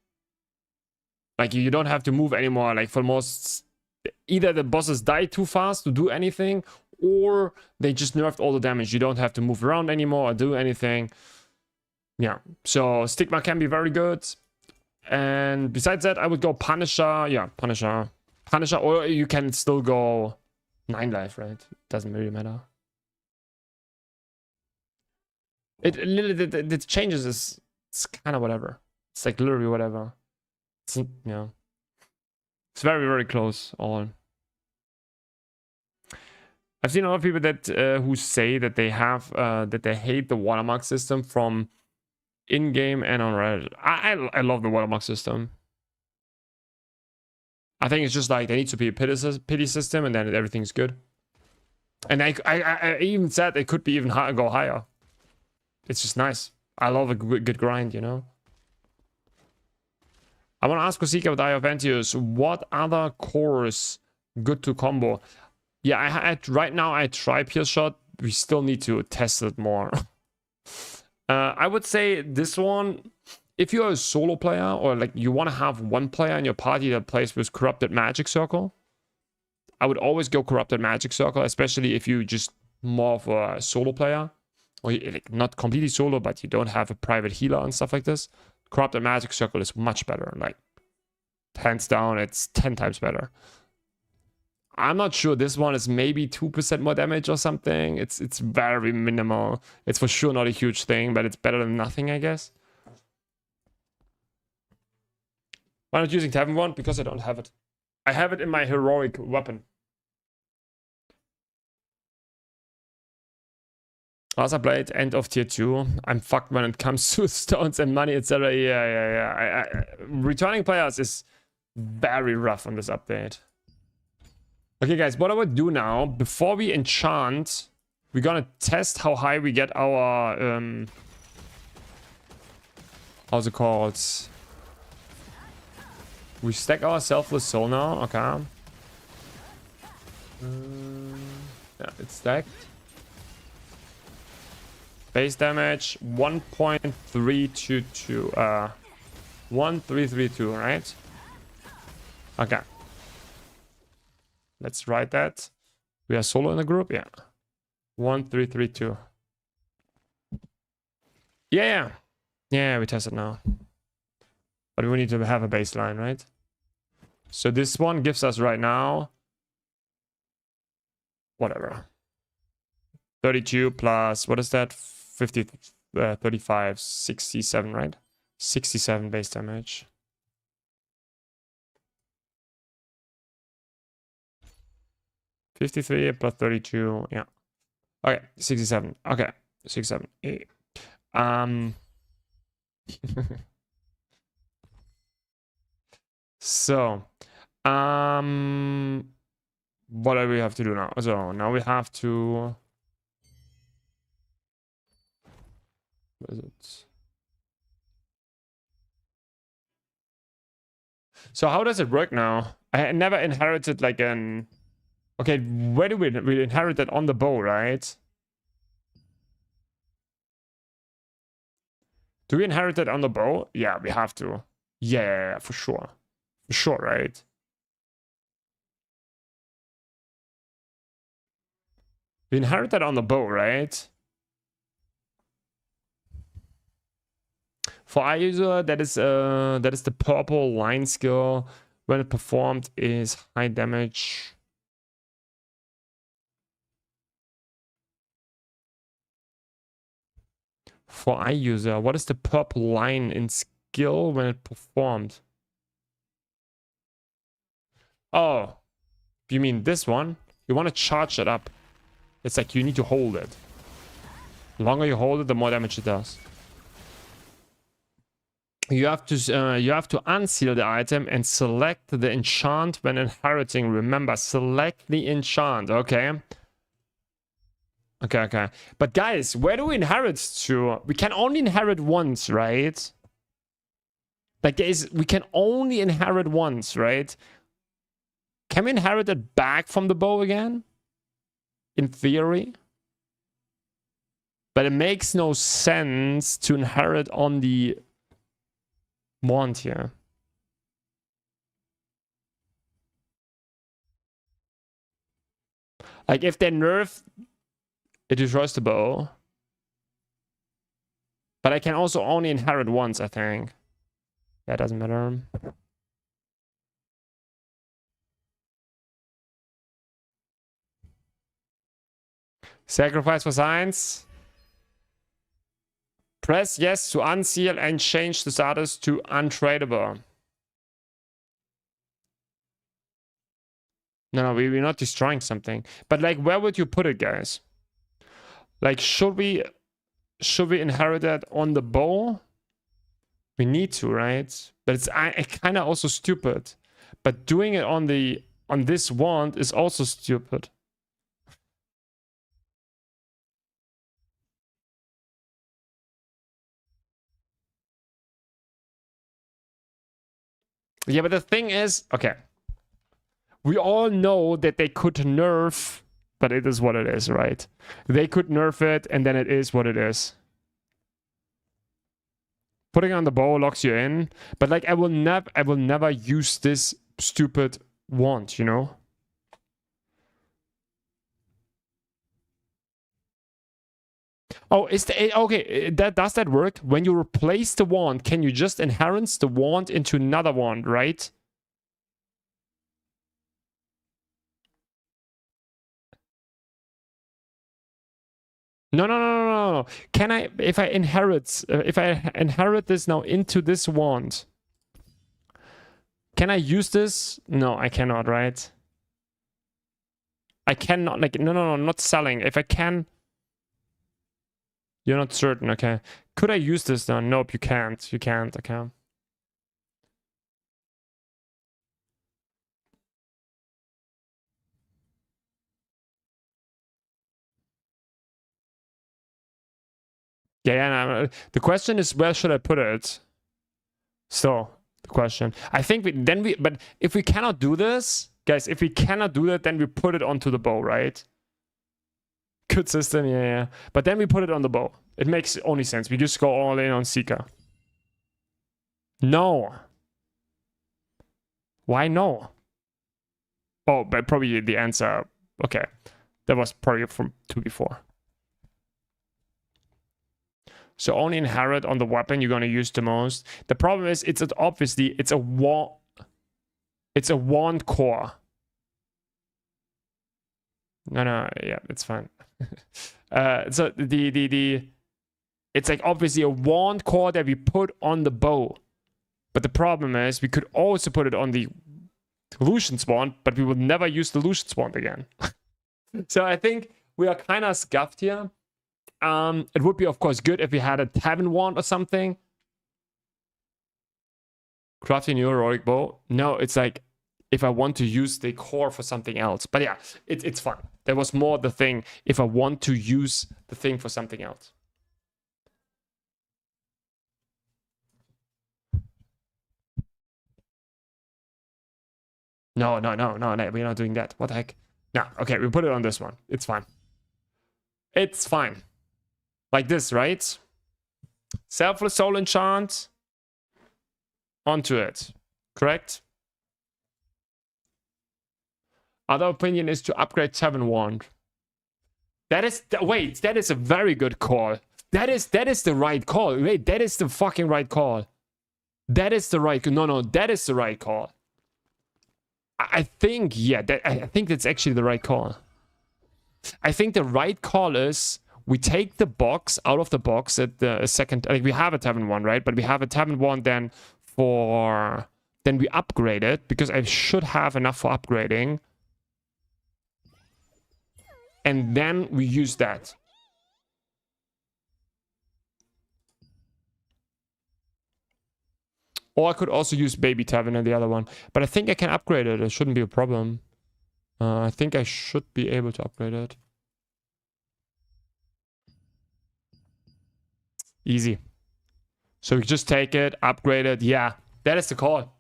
Like you don't have to move anymore. Like for most, either the bosses die too fast to do anything, or they just nerfed all the damage. You don't have to move around anymore or do anything. Yeah, so Stigma can be very good. And besides that, I would go Punisher. Yeah, Punisher, or you can still go 9 life, right? Doesn't really matter. It changes. It's kind of whatever. It's like literally whatever. Yeah, it's very, very close. All. I've seen a lot of people that who say that they have that they hate the Watermark system from in-game and on Reddit. I love the Watermark system. I think it's just like there needs to be a pity system, and then everything's good. And I even said it could be even go higher. It's just nice. I love a good grind, you know. I want to ask Kosika with Eye of Antius, what other cores good to combo? Yeah, right now I try Pierce Shot. We still need to test it more. I would say this one, if you're a solo player or like you want to have one player in your party that plays with Corrupted Magic Circle, I would always go Corrupted Magic Circle, especially if you just more of a solo player, or like not completely solo, but you don't have a private healer and stuff like this. Corrupted Magic Circle is much better. Like, hands down, it's 10 times better. I'm not sure. This one is maybe 2% more damage or something. It's very minimal. It's for sure not a huge thing, but it's better than nothing, I guess. Why not using Tavern 1? Because I don't have it. I have it in my heroic weapon. As I played end of tier 2, I'm fucked when it comes to stones and money, etc. Yeah. Returning players is very rough on this update. Okay, guys, what I would do now, before we enchant, we're gonna test how high we get our, how's it called? We stack our selfless soul now. Okay. Yeah, it's stacked. Base damage 1.322. 1332, right? Okay. Let's write that. We are solo in the group, yeah. 1332. Yeah. Yeah, we test it now. But we need to have a baseline, right? So this one gives us right now whatever. 32 plus, what is that? 50, 35, 67, right? 67 base damage. $53 plus 32, yeah. Okay, 67. Okay, 67. So, what do we have to do now? So now we have to. What is it? So how does it work now? I never inherited like an. Okay, where do we inherit that on the bow, right? Do we inherit it on the bow? Yeah, we have to. Yeah, for sure. For sure, right? We inherit that on the bow, right? For eye user, that is the purple line skill. When it performed is high damage. For eye user, what is the purple line in skill when it performed? Oh, you mean this one? You want to charge it up. It's like you need to hold it. The longer you hold it, the more damage it does. You have to unseal the item and select the enchant when inheriting. Remember, select the enchant. Okay. Okay. But guys, where do we inherit to? We can only inherit once, right? Like we can only inherit once, right? Can we inherit it back from the bow again? In theory. But it makes no sense to inherit on the wand here. Like if they nerf, it destroys the bow. But I can also only inherit once, I think. Yeah, it doesn't matter. Sacrifice for science. Press yes to unseal and change the status to untradeable. No, we're not destroying something. But like, where would you put it, guys? Like, should we inherit that on the bow? We need to, right? But it's kind of also stupid. But doing it on this wand is also stupid. Yeah, but the thing is, okay. We all know that they could nerf, but it is what it is, right? They could nerf it, and then it is what it is. Putting on the bow locks you in, but like I will never use this stupid wand, you know? Oh, okay? Does that work? When you replace the wand, can you just inherit the wand into another wand, right? No. Can I, if I inherit this now into this wand, can I use this? No, I cannot, right? I cannot, like, no, not selling. If I can, you're not certain, okay. Could I use this then? Nope, you can't. You can't, okay. Yeah, no, the question is, where should I put it? So, the question. I think but if we cannot do this, guys, if we cannot do that, then we put it onto the bow, right? Good system, yeah. But then we put it on the bow. It makes only sense. We just go all in on Seeker. No. Why no? Oh, but probably the answer. Okay. That was probably from 2 before. So only inherit on the weapon you're going to use the most. The problem is, it's a wand core. No, yeah, it's fine. So it's like obviously a wand core that we put on the bow. But the problem is, we could also put it on the Lucian's wand, but we will never use the Lucian's wand again. So I think we are kind of scuffed here. It would be, of course, good if we had a tavern wand or something. Crafting new heroic bow. No, it's like if I want to use the core for something else. But yeah, it's fun. There was more the thing if I want to use the thing for something else. No, we're not doing that. What the heck? No, okay, we put it on this one. It's fine. It's fine. Like this, right? Selfless soul enchant onto it. Correct? Other opinion is to upgrade Tavern Wand. That is a very good call. That is the right call. Wait, that is the fucking right call. That is the right. No, that is the right call. I think, yeah, I think that's actually the right call. I think the right call is we take the box out of the box at the second. Like we have a Tavern Wand, right? But we have a Tavern Wand then we upgrade it because I should have enough for upgrading. And then we use that. Or I could also use Baby Tavern and the other one. But I think I can upgrade it. It shouldn't be a problem. I think I should be able to upgrade it. Easy. So we just take it, upgrade it. Yeah, that is the call.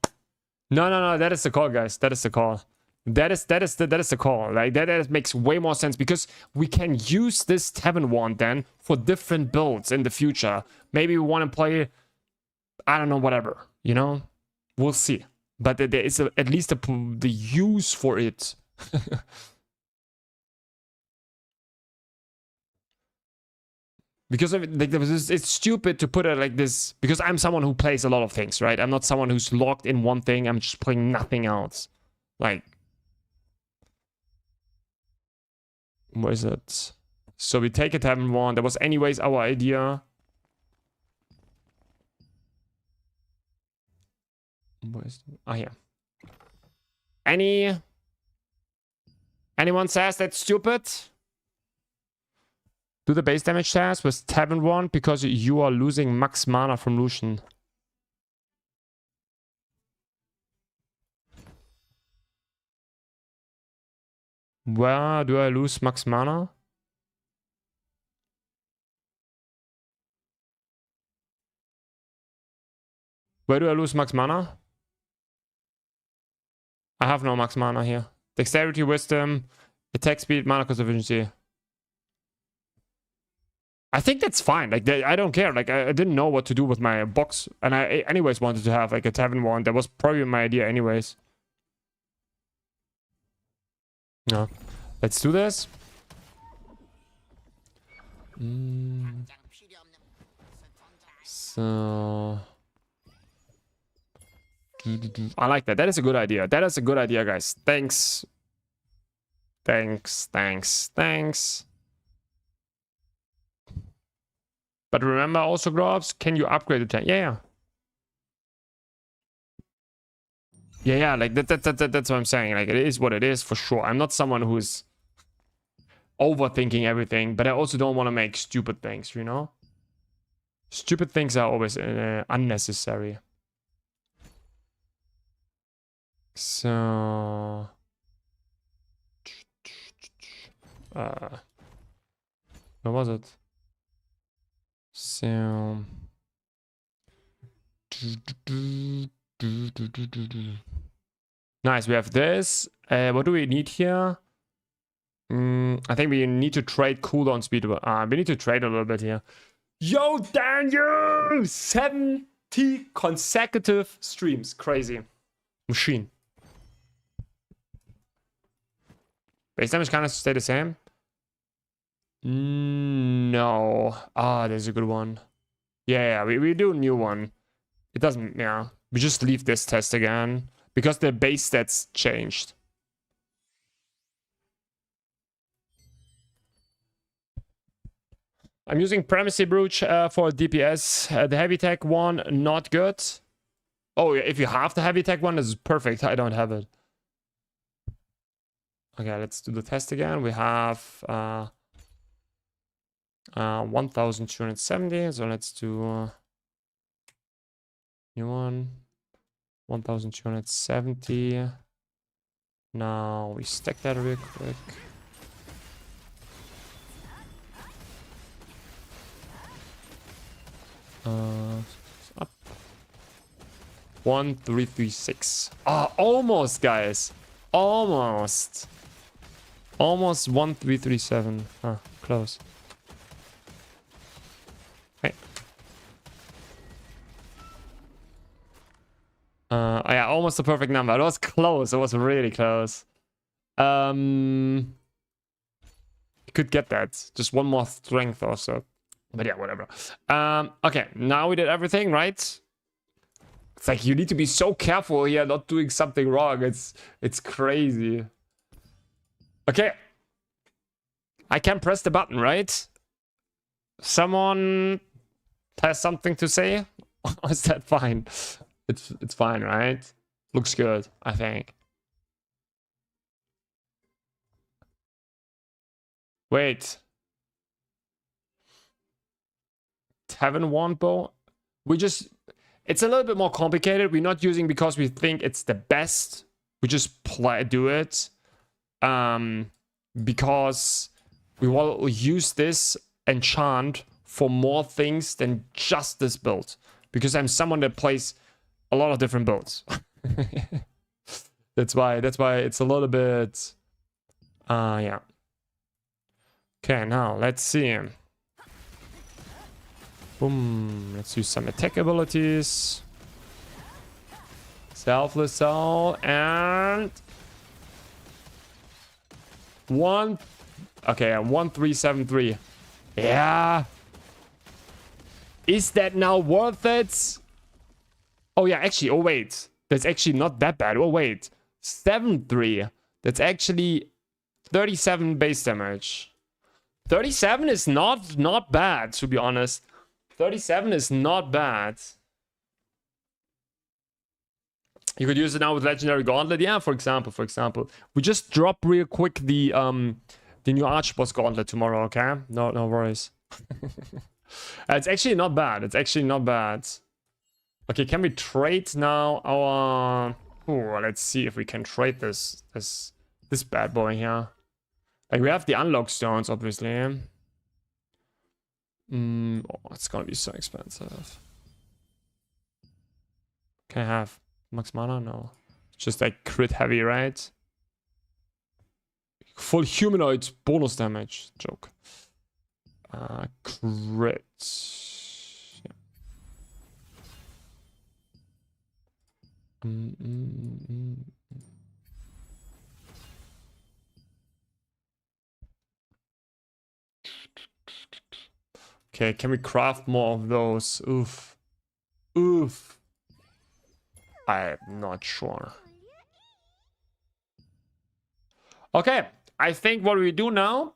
No, that is the call, guys. That is the call. That is the call. Like that makes way more sense because we can use this Tavern Wand then for different builds in the future. Maybe we want to play, I don't know, whatever. You know, we'll see. But there is at least the use for it. Because of, like, it's stupid to put it like this. Because I'm someone who plays a lot of things, right? I'm not someone who's locked in one thing. I'm just playing nothing else. Like, where is it? So we take a Tavern Wand. That was anyways our idea. Where's here. Anyone says that's stupid? Do the base damage task with Tavern Wand because you are losing max mana from Lucian. Where do I lose max mana? Where do I lose max mana? I have no max mana here. Dexterity, wisdom, attack speed, mana cost efficiency. I think that's fine. Like, I don't care. Like, I didn't know what to do with my box. And I anyways wanted to have, like, a Tavern Wand. That was probably my idea anyways. No. Let's do this. So... I like that. That is a good idea. That is a good idea, guys. Thanks. But remember also, Groves, can you upgrade the tank? Yeah. Like that's what I'm saying. Like, it is what it is for sure. I'm not someone who's overthinking everything, but I also don't want to make stupid things, you know? Stupid things are always unnecessary. So... where was it? So... Nice, we have this. What do we need here? I think we need to trade cooldown speed. We need to trade a little bit here. Yo, Daniel! 70 consecutive streams. Crazy. Machine. Base damage kind of stay the same. No. Ah, there's a good one. Yeah, we do a new one. It doesn't, yeah. We just leave this test again. Because the base stats changed. I'm using Primacy Brooch for DPS. The heavy tech one, not good. Oh, if you have the heavy tech one, this is perfect. I don't have it. Okay, let's do the test again. We have 1270. So let's do new one. 1270. Now we stack that real quick. Up. 1336. Ah, almost, guys. Almost. Almost 1337. Huh, close. Okay. Yeah, almost a perfect number. It was close. It was really close. You could get that. Just one more strength or so. But yeah, whatever. Okay, now we did everything, right? It's like you need to be so careful here, not doing something wrong. It's crazy. Okay. I can press the button, right? Someone has something to say? Or is that fine? It's fine, right? Looks good, I think. Wait. Tavern Wand Bow. It's a little bit more complicated. We're not using because we think it's the best. We just do it. Because we will use this enchant for more things than just this build. Because I'm someone that plays a lot of different builds. That's why it's a little bit yeah. Okay, now let's see. Boom. Let's use some attack abilities. Selfless Soul and one. Okay, 1373. Yeah. Is that now worth it? Oh yeah, actually. Oh wait, that's actually not that bad. Oh wait, 7-3. That's actually 37 base damage. 37 is not bad, to be honest. 37 is not bad. You could use it now with Legendary Gauntlet. Yeah, for example. We just drop real quick the new Archboss Gauntlet tomorrow, okay? No worries. It's actually not bad. Okay, can we trade now our... Oh, let's see if we can trade this bad boy here. Like, we have the unlock stones, obviously. Oh, it's gonna be so expensive. Can I have max mana? No. It's just like crit heavy, right? Full humanoid bonus damage. Joke. Crit. Yeah. Okay, can we craft more of those? Oof. I'm not sure. Okay, I think what we do now...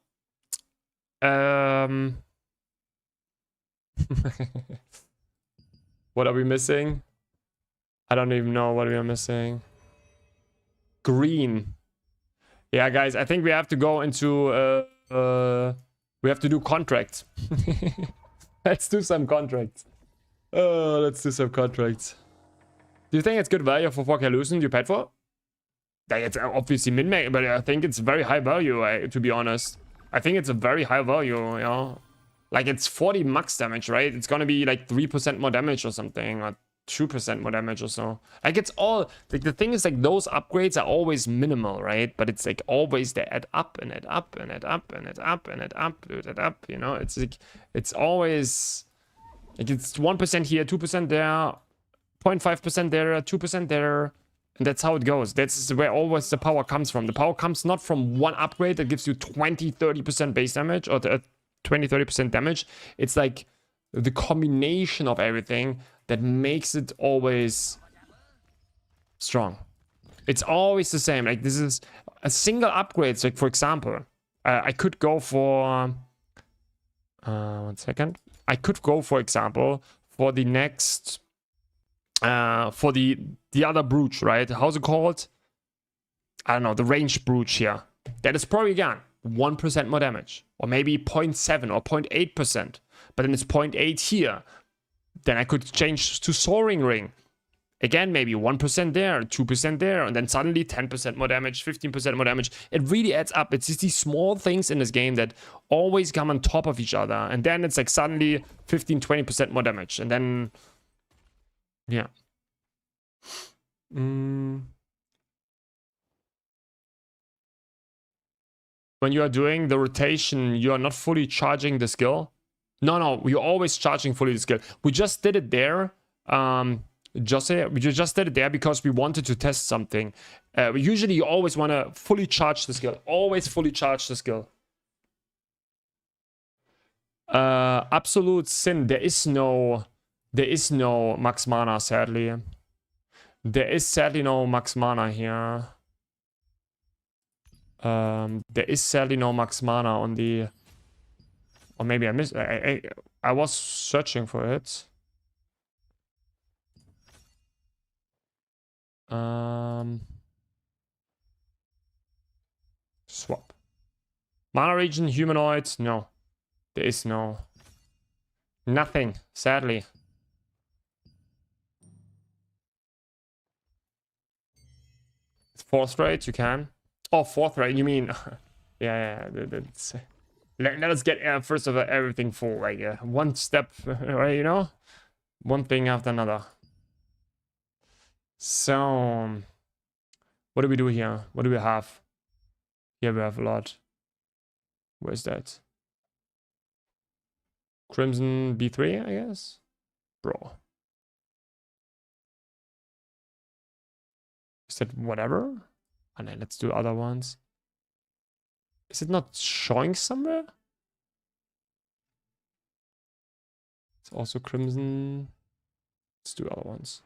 What are we missing? I don't even know what we are missing. Green. Yeah, guys, I think we have to go into... we have to do contracts. Let's do some contracts. Let's do some contracts. Do you think it's good value for 4K Lucent you paid for? It's obviously min-max, but I think it's very high value, to be honest. I think it's a very high value, you know? Like, it's 40 max damage, right? It's gonna be like 3% more damage or something. 2% more damage or so. Like it's all like the thing is like those upgrades are always minimal, right? But it's like always they add up and add up and add up and add up and add up and add up. You know, it's like it's always like it's 1% here, 2% there, 0.5% there, 2% there. And that's how it goes. That's where always the power comes from. The power comes not from one upgrade that gives you 20-30% base damage or 20-30% damage. It's like the combination of everything that makes it always strong. It's always the same. Like this is a single upgrade. Like for example, I could go for 1 second. I could go, for example, for the next for the other brooch, right? How's it called? I don't know, the ranged brooch here. That is probably again 1% more damage, or maybe 0.7 or 0.8%. But then it's 0.8 here. Then I could change to soaring ring. Again, maybe 1% there, 2% there, and then suddenly 10% more damage, 15% more damage. It really adds up. It's just these small things in this game that always come on top of each other. And then it's like suddenly 15-20% more damage. And then, yeah. When you are doing the rotation, you are not fully charging the skill. No, you're always charging fully the skill. We just did it there. We just did it there because we wanted to test something. Usually you always want to fully charge the skill. Always fully charge the skill. Absolute sin. There is no max mana, sadly. There is sadly no max mana here. There is sadly no max mana on the... Or maybe I missed... I was searching for it. Swap. Mana region, humanoids? No. There is no... Nothing, sadly. Fourth rate, you can. Oh, fourth rate, you mean... yeah. Let us get first of all everything full, like one step, right? You know, one thing after another. So, what do we do here? What do we have? Here we have a lot. Where's that? Crimson B3, I guess. Bro, is that whatever? And then let's do other ones. Is it not showing somewhere? It's also crimson. Let's do other ones.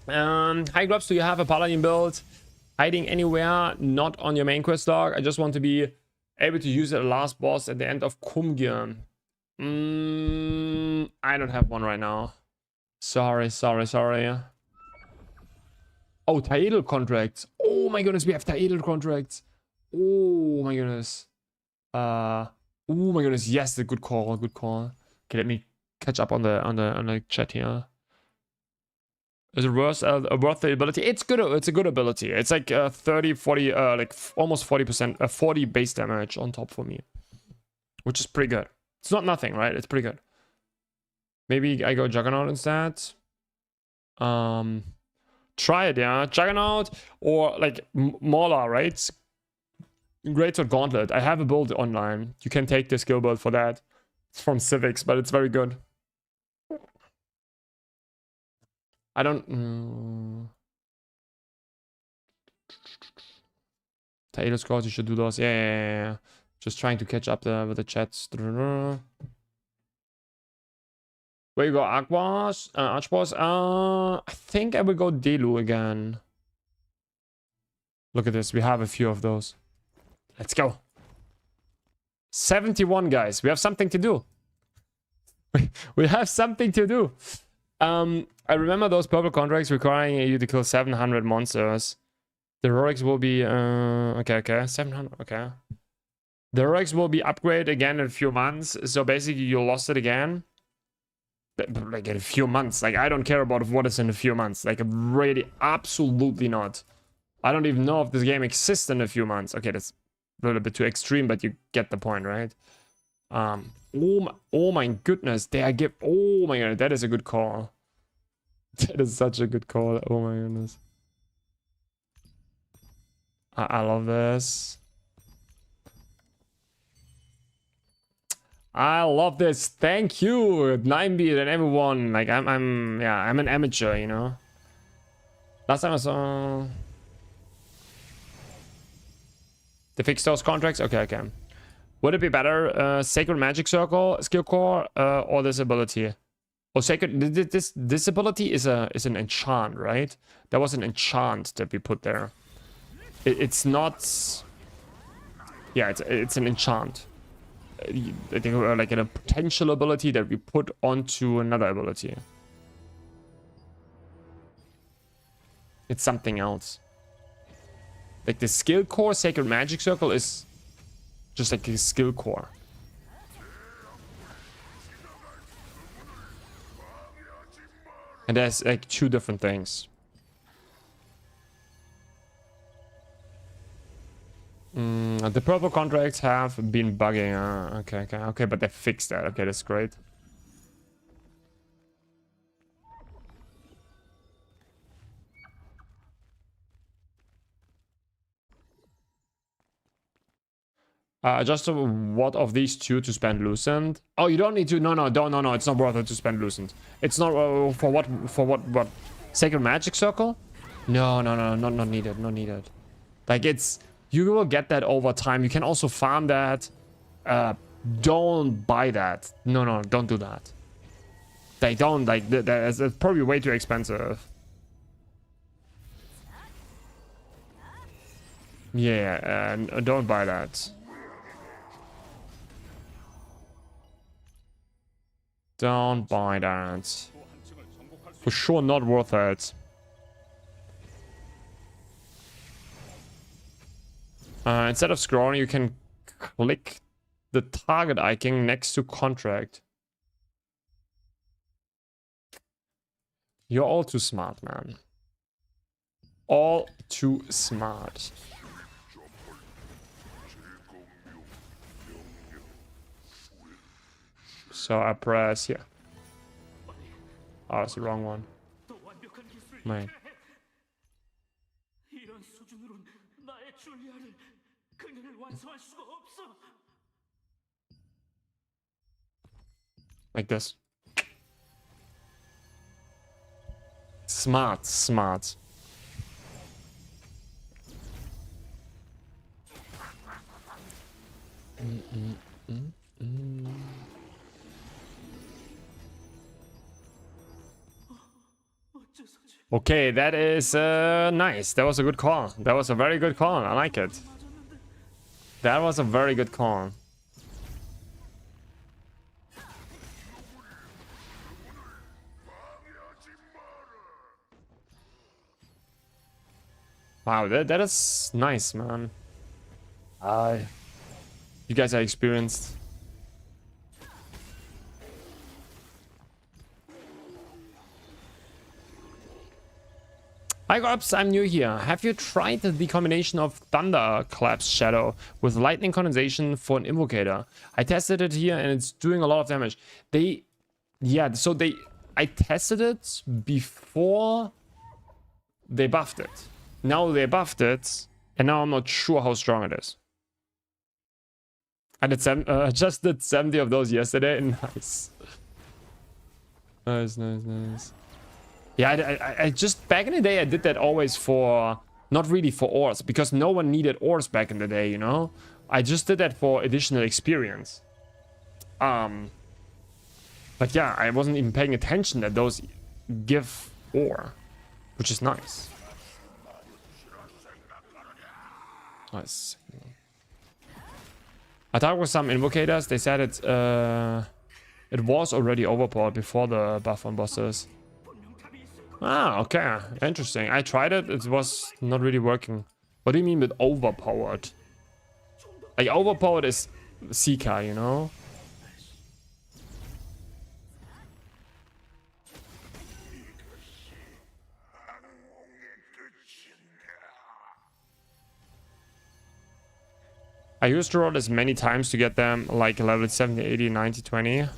Hi Grubs, do you have a paladin build hiding anywhere not on your main quest log? I just want to be able to use it at the last boss at the end of Kumgir. I don't have one right now. Sorry. Oh, Taedel contracts. Oh my goodness, we have Taedel contracts. Oh my goodness. Oh my goodness. Yes, the good call. Okay, let me catch up on the chat here. Is it worth the ability? It's good. It's a good ability. It's like 30, 40, like almost 40%, 40 base damage on top for me, which is pretty good. It's not nothing, right? It's pretty good. Maybe I go Juggernaut instead. Try it, yeah. Juggernaut or like Mauler, right? Greatsword Gauntlet. I have a build online. You can take the skill build for that. It's from Civics, but it's very good. I don't... Taedel scrolls, you should do those. Yeah. Just trying to catch up with the chats. Where you go, Archboss? I think I will go Delu again. Look at this. We have a few of those. Let's go. 71, guys. We have something to do. We have something to do. I remember those purple contracts requiring you to kill 700 monsters. The heroics will be... okay. 700, okay. The heroics will be upgraded again in a few months. So basically you lost it again. Like in a few months. Like I don't care about what is in a few months. Like really, absolutely not. I don't even know if this game exists in a few months. Okay, that's a little bit too extreme, but you get the point, right? Oh my goodness, oh my god, that is a good call. That is such a good call. Oh my goodness. I love this. I love this. Thank you, 9beat and everyone. Like I'm an amateur, you know. Last time I saw they fixed those contracts. Okay. Would it be better, Sacred Magic Circle, Skill Core, or this ability? Oh, Sacred. This ability is an enchant, right? That was an enchant that we put there. It's not. Yeah, it's an enchant. I think like a potential ability that we put onto another ability. It's something else. Like the skill core Sacred Magic Circle is just like a skill core. And there's like two different things. The purple contracts have been bugging. Okay, but they fixed that. Okay, that's great. Just what of these two to spend Lucent? Oh, you don't need to. No, it's not worth it to spend Lucent. It's not for what? Sacred Magic Circle? No, not needed. Not needed. Like it's. You will get that over time. You can also farm that. Don't buy that. No, don't do that. They don't like that's probably way too expensive. Yeah, don't buy that. Don't buy that. For sure, not worth it. Instead of scrolling, you can click the target icon next to contract. You're all too smart, man. All too smart. So I press here. Oh, it's the wrong one. Man. Like this. Smart. Okay, that is nice. That was a good call. That was a very good call. I like it. That was a very good call. Wow, that is nice, man. You guys are experienced. Hi Gobs, I'm new here. Have you tried the combination of Thunderclap's Shadow with Lightning Condensation for an Invocator? I tested it here and it's doing a lot of damage. I tested it before they buffed it. Now they buffed it, and now I'm not sure how strong it is. I did just did 70 of those yesterday. Nice. Nice. Yeah, I just back in the day I did that always for not really for ores because no one needed ores back in the day, you know. I just did that for additional experience. But yeah, I wasn't even paying attention that those give ore, which is nice. Nice. I talked with some invocators. They said it was already overpowered before the buff on bosses. Ah, okay. Interesting. I tried it. It was not really working. What do you mean with overpowered? Like, overpowered is Sika, you know? I used to roll as many times to get them like level 70, 80, 90, 20.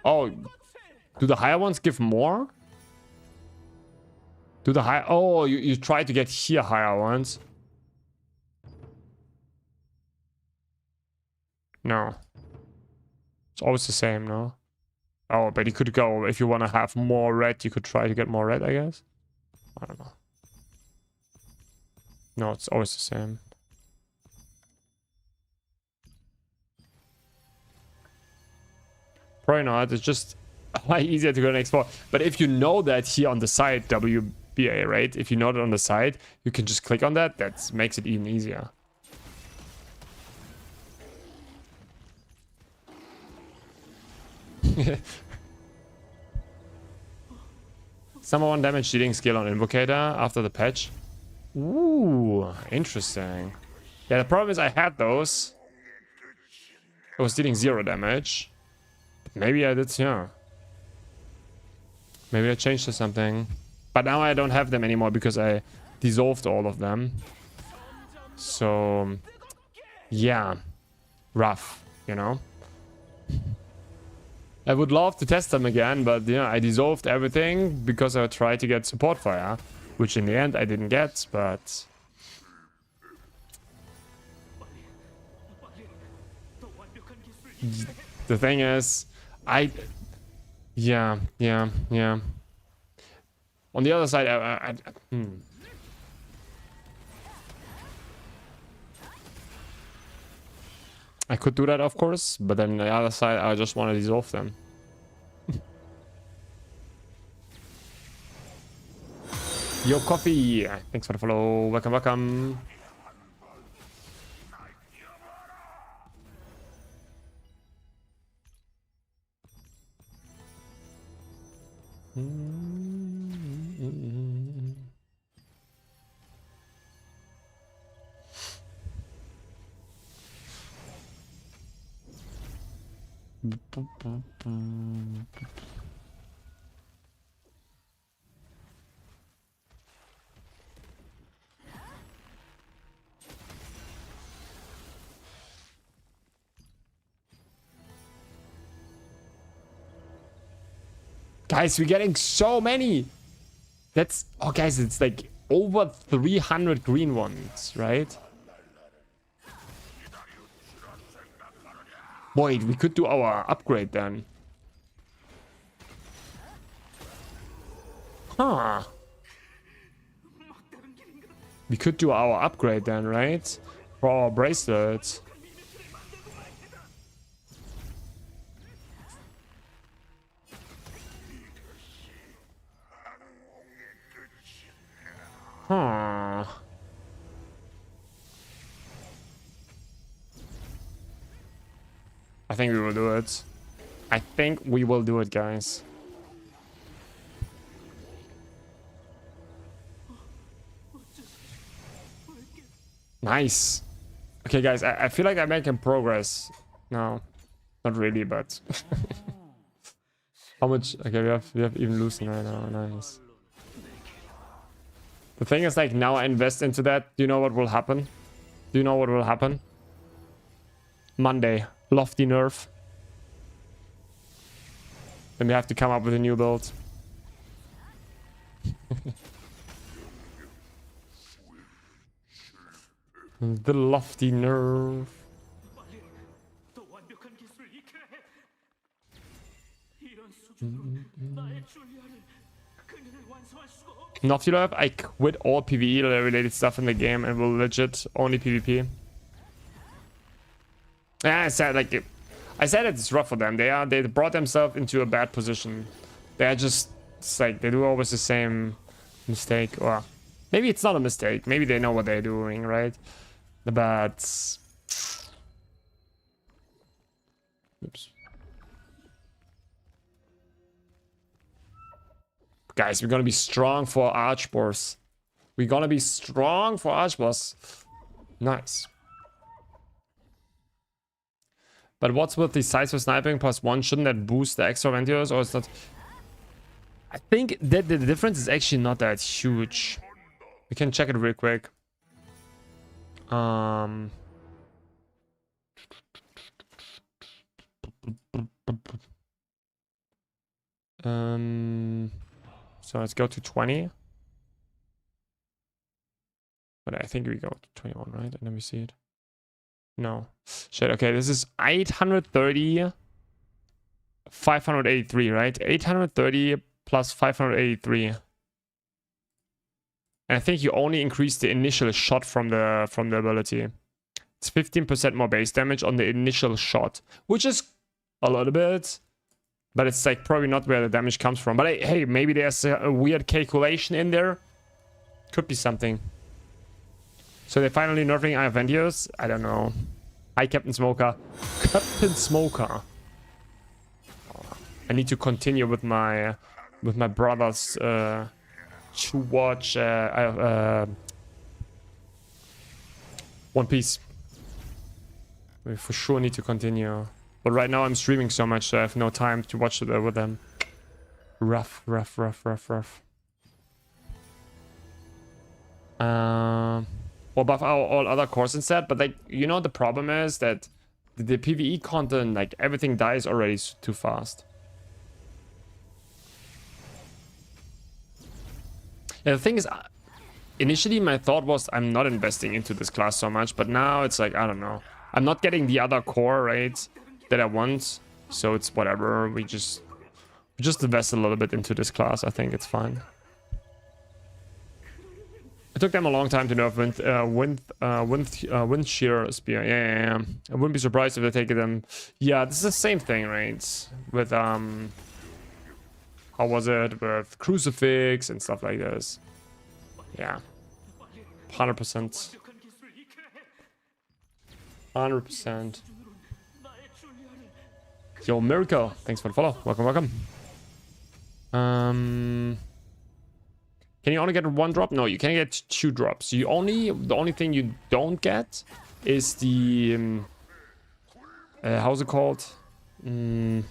Oh, do the higher ones give more? Do the high... Oh, you try to get here higher ones. No. It's always the same, no? Oh, but you could go, if you want to have more red, you could try to get more red, I guess. I don't know. No, it's always the same. Probably not. It's just easier to go and explore. But if you know that here on the side, WBA, right? If you know that on the side, you can just click on that. That makes it even easier. Summer 1 damage dealing skill on Invocator after the patch. Ooh, interesting. Yeah, the problem is I had those. I was dealing 0 damage. But maybe I did, yeah. Maybe I changed to something. But now I don't have them anymore because I dissolved all of them. So, yeah. Rough, you know? I would love to test them again, but yeah, I dissolved everything because I tried to get support fire, which in the end I didn't get, but... The thing is, yeah. On the other side, I could do that, of course, but then on the other side, I just want to dissolve them. Yo, coffee! Thanks for the follow. Welcome, welcome. Guys, we're getting so many. That's... Oh, guys, it's like over 300 green ones, right? Wait, we could do our upgrade then. Huh. We could do our upgrade then, right? For our bracelets. Huh. I think we will do it. I think we will do it, guys. Nice. Okay, guys, I feel like I'm making progress. No, not really, but... How much? Okay, we have even loosened right now. Nice. The thing is, like, now I invest into that. Do you know what will happen? Do you know what will happen? Monday, lofty nerf. Then we have to come up with a new build. The lofty nerf. Lofty nerf. I quit all PvE related stuff in the game and will legit only PvP. Yeah, I said it's rough for them. They brought themselves into a bad position. They're just, it's like they do always the same mistake. Or maybe it's not a mistake. Maybe they know what they're doing, right? But oops. Guys, we're gonna be strong for Archboss. We're gonna be strong for Archboss. Nice. But what's with the size for sniping +1? Shouldn't that boost the extra ventios, or is that... I think that the difference is actually not that huge. We can check it real quick. So let's go to 20. But I think we go to 21, right? And then we see it. No. Shit, okay, this is 830, 583, right? 830 plus 583. And I think you only increase the initial shot from the ability. It's 15% more base damage on the initial shot, which is a little bit, but it's like probably not where the damage comes from. But hey, maybe there's a weird calculation in there. Could be something. So they're finally nerfing Ivandios? I don't know. Hi, Captain Smoker. Captain Smoker. I need to continue with my brothers to watch One Piece. We for sure need to continue. But right now I'm streaming so much, so I have no time to watch it with them. Rough. Well, buff all other cores instead, but like, you know, the problem is that the PvE content, like, everything dies already too fast. Yeah, the thing is, initially my thought was I'm not investing into this class so much, but now it's like, I don't know. I'm not getting the other core, right, that I want, so it's whatever. We just invest a little bit into this class. I think it's fine. It took them a long time to nerf wind shear spear. Yeah. I wouldn't be surprised if they take them. Yeah, this is the same thing, right? With how was it? With crucifix and stuff like this. Yeah, 100%. 100%. Yo, Miracle, thanks for the follow. Welcome. Can you only get one drop? No, you can get 2 drops. The only thing you don't get is the how's it called? The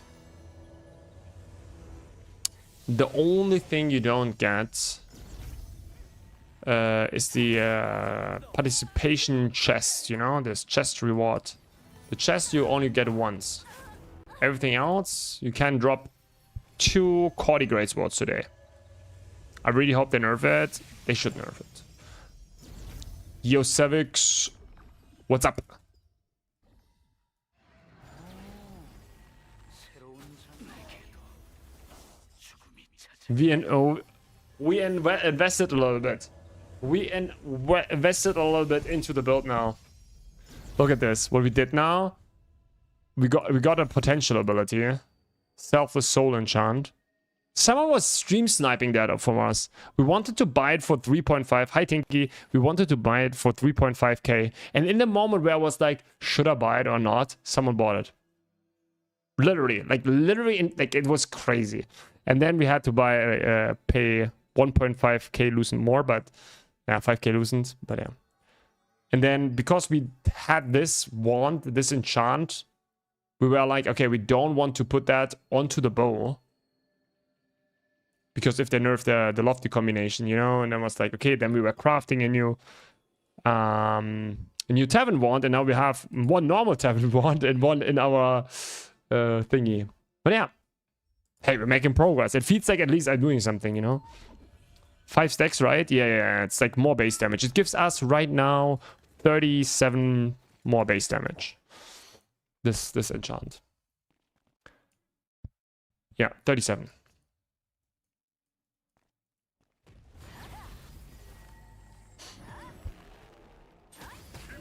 only thing you don't get is the participation chest. You know, this chest reward. The chest you only get once. Everything else you can drop 2 Cordy Great Swords today. I really hope they nerf it. They should nerf it. Yosevix, what's up? We invested a little bit. We invested a little bit into the build now. Look at this. What we did now. We got a potential ability. Selfless Soul Enchant. Someone was stream sniping that up from us. We wanted to buy it for 3.5. Hi, Tinky. We wanted to buy it for 3.5k. And in the moment where I was like, should I buy it or not? Someone bought it. Literally, like it was crazy. And then we had to buy, pay 1.5k loosened more, but yeah, 5k loosened, but yeah. And then because we had this wand, this enchant, we were like, okay, we don't want to put that onto the bow. Because if they nerf the lofty combination, you know, and then was like, okay, then we were crafting a new tavern wand, and now we have one normal tavern wand and one in our thingy. But yeah, hey, we're making progress. It feels like at least I'm doing something, you know. 5 stacks, right? Yeah, it's like more base damage. It gives us right now 37 more base damage. This enchant. Yeah, 37.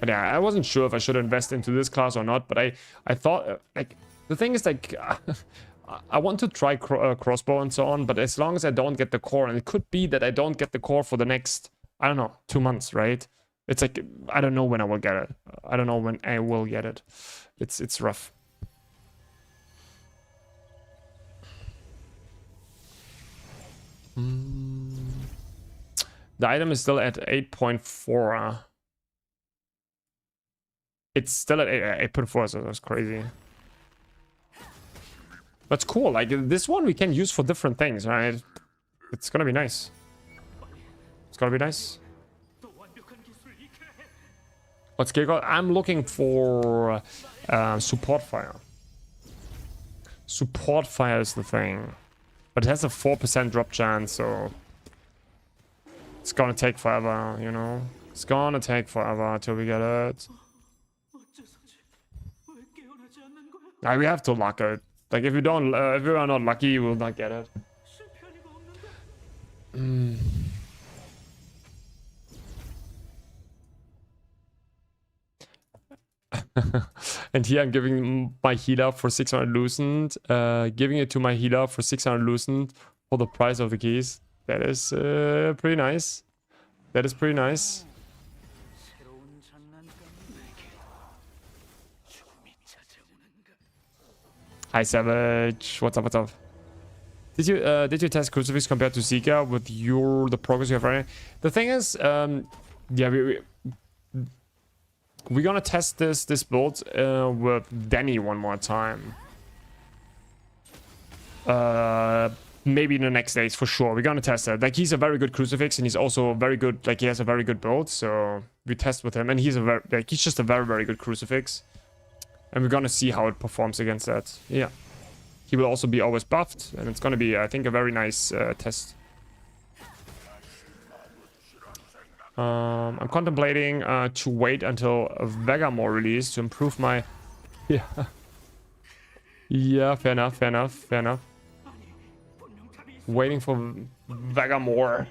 But yeah, I wasn't sure if I should invest into this class or not, but I thought, like, the thing is, like, I want to try crossbow and so on, but as long as I don't get the core, and it could be that I don't get the core for the next, I don't know, 2 months, right? It's like, I don't know when I will get it. I don't know when I will get it. It's rough. The item is still at 8.4. It's still at 8.4, so that's crazy. That's cool. Like, this one we can use for different things, right? It's gonna be nice. It's gonna be nice. What's skill? I'm looking for support fire. Support fire is the thing. But it has a 4% drop chance, so it's gonna take forever, you know? It's gonna take forever till we get it. We have to luck it. Like if you don't, if you are not lucky, you will not get it. And here I'm giving my healer for 600 loosened. Giving it to my healer for 600 loosened for the price of the keys. That is pretty nice. That is pretty nice. Hi Savage, what's up? What's up? Did you test Crucifix compared to Zika with the progress you have right now? The thing is, yeah, we're gonna test this build with Danny one more time. Maybe in the next days for sure. We're gonna test that. Like he's a very good Crucifix and he's also very good. Like he has a very good build, so we test with him and he's just a very good Crucifix. And we're gonna see how it performs against that. Yeah. He will also be always buffed, and it's gonna be, I think, a very nice test. I'm contemplating to wait until Vegamore release to improve my... Yeah. Yeah, fair enough. Waiting for Vegamore.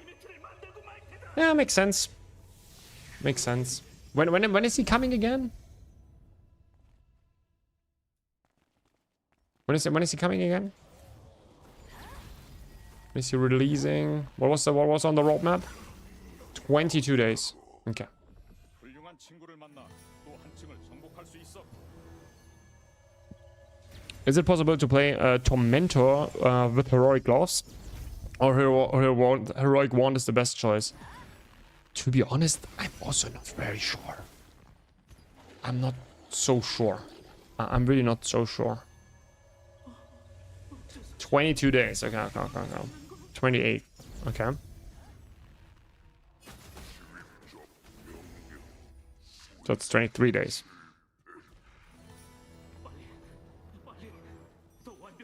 Yeah, makes sense. Makes sense. When is he coming again? When is he coming again? Is he releasing? What was on the roadmap? 22 days. Okay. Is it possible to play Tormentor with Heroic Gloves? Or Heroic Wand is the best choice? To be honest, I'm also not very sure. I'm not so sure. I'm really not so sure. 22 days. Okay. 28. Okay. So it's 23 days.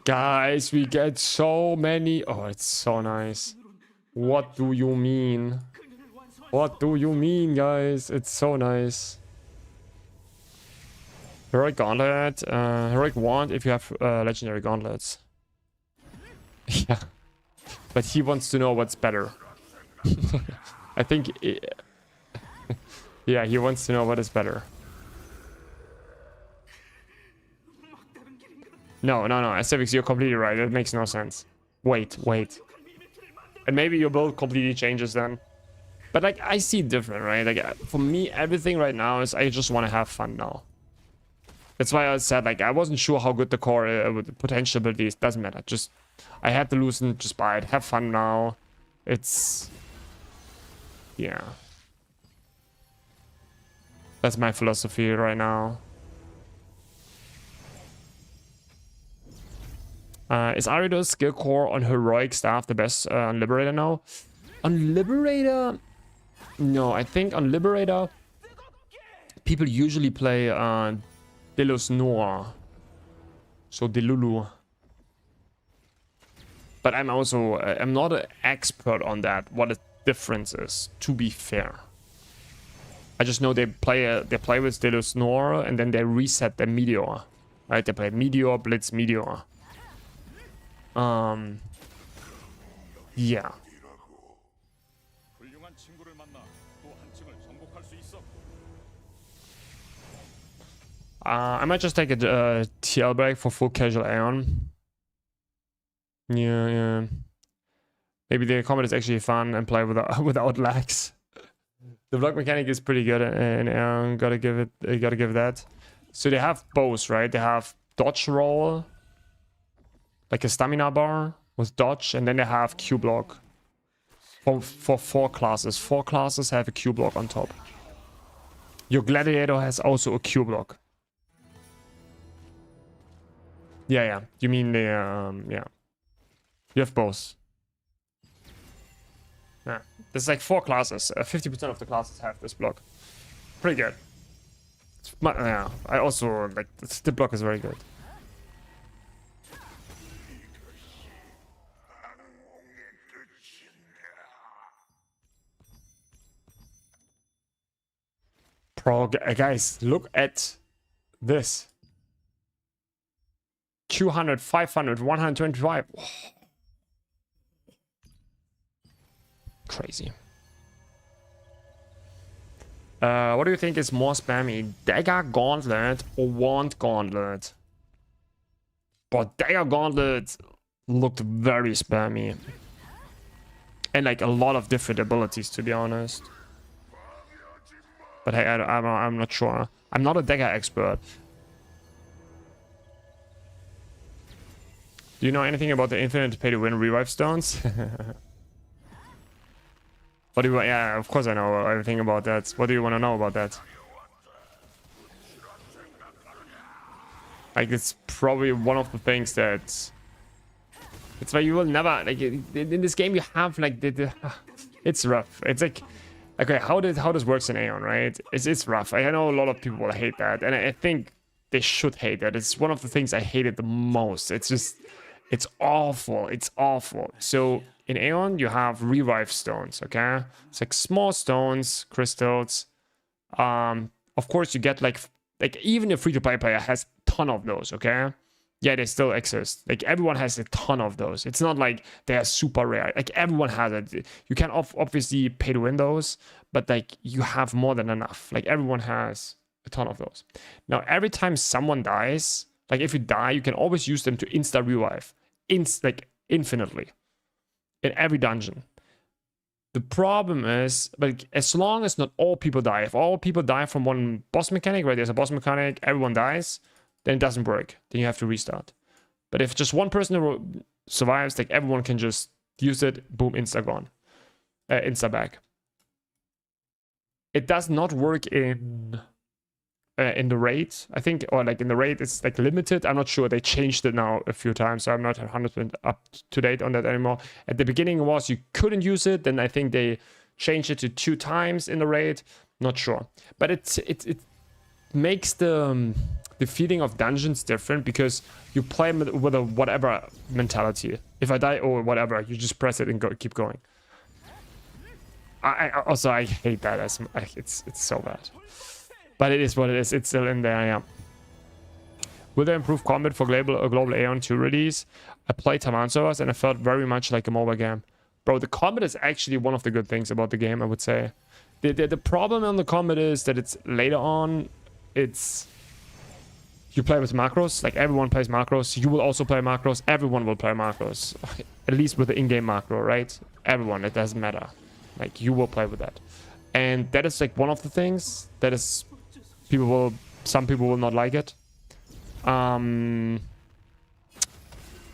Guys, we get so many. Oh, it's so nice. What do you mean? What do you mean, guys? It's so nice. Heroic Gauntlet. Heroic Wand if you have legendary gauntlets. Yeah. But he wants to know what's better. I think... Yeah, he wants to know what is better. No, Aesthetics, you're completely right. That makes no sense. Wait. And maybe your build completely changes then. But like, I see it different, right? Like, for me, everything right now is I just want to have fun now. That's why I said, like, I wasn't sure how good the core with the potential abilities. Doesn't matter. Just, I had to loosen, just buy it. Have fun now. It's... Yeah. That's my philosophy right now. Is Arido's skill core on Heroic Staff the best on Liberator now? On Liberator... No, I think on Liberator... People usually play Delos Noir. So Delulu. But I'm also... I'm not an expert on that, what the difference is, to be fair. I just know they play with Delos Noir and then they reset the Meteor. Right? They play Meteor, Blitz, Meteor. Yeah. I might just take a TL break for full casual Aeon. Yeah. Maybe the combat is actually fun and play without lags. The block mechanic is pretty good in Aeon. Gotta give that. So they have both, right? They have dodge roll, like a stamina bar with dodge, and then they have Q block for 4 classes. 4 classes have a Q block on top. Your gladiator has also a Q block. Yeah. You mean the yeah. You have both. Yeah. There's like 4 classes. 50% of the classes have this block. Pretty good. Yeah, I also like the block is very good. Bro, guys, look at this. 200, 500, 125. Crazy. What do you think is more spammy? Dagger Gauntlet or Wand Gauntlet? But Dagger Gauntlet looked very spammy. And like a lot of different abilities, to be honest. But hey, I'm not sure. I'm not a Dagger expert. Do you know anything about the infinite pay-to-win revive stones? What do you? Yeah, of course I know everything about that. What do you want to know about that? Like, it's probably one of the things that it's like you will never like in this game. You have like it's rough. It's like, okay, how this works in Aeon, right? It's rough. I know a lot of people will hate that, and I think they should hate that. It's one of the things I hated the most. It's just, it's awful. It's awful. So in Aeon, you have revive stones, okay? It's like small stones, crystals. Of course, you get like even a free-to-play player has a ton of those, okay? Yeah, they still exist. Like, everyone has a ton of those. It's not like they are super rare. Like, everyone has it. You can obviously pay to win those, but like, you have more than enough. Like, everyone has a ton of those. Now, every time someone dies, like if you die, you can always use them to insta revive, like infinitely, in every dungeon. The problem is, like, as long as not all people die, if all people die from one boss mechanic, right? There's a boss mechanic, everyone dies, then it doesn't work. Then you have to restart. But if just one person survives, like everyone can just use it, boom, insta gone, insta back. It does not work in the raid, I think, or like in the raid, it's like limited. I'm not sure. They changed it now a few times, so I'm not 100% up to date on that anymore. At the beginning, it was you couldn't use it. Then I think they changed it to 2 times in the raid. Not sure, but it makes the feeling of dungeons different because you play with a whatever mentality. If I die or whatever, you just press it and go, keep going. I also hate that as it's so bad. But it is what it is. It's still in there, yeah. Will they improve combat for global Aeon 2 release? I played Taman servers and I felt very much like a MOBA game. Bro, the combat is actually one of the good things about the game, I would say. The problem on the combat is that it's later on, it's... You play with macros, like everyone plays macros. You will also play macros. Everyone will play macros. At least with the in-game macro, right? Everyone, it doesn't matter. Like, you will play with that. And that is like one of the things that is... some people will not like it. But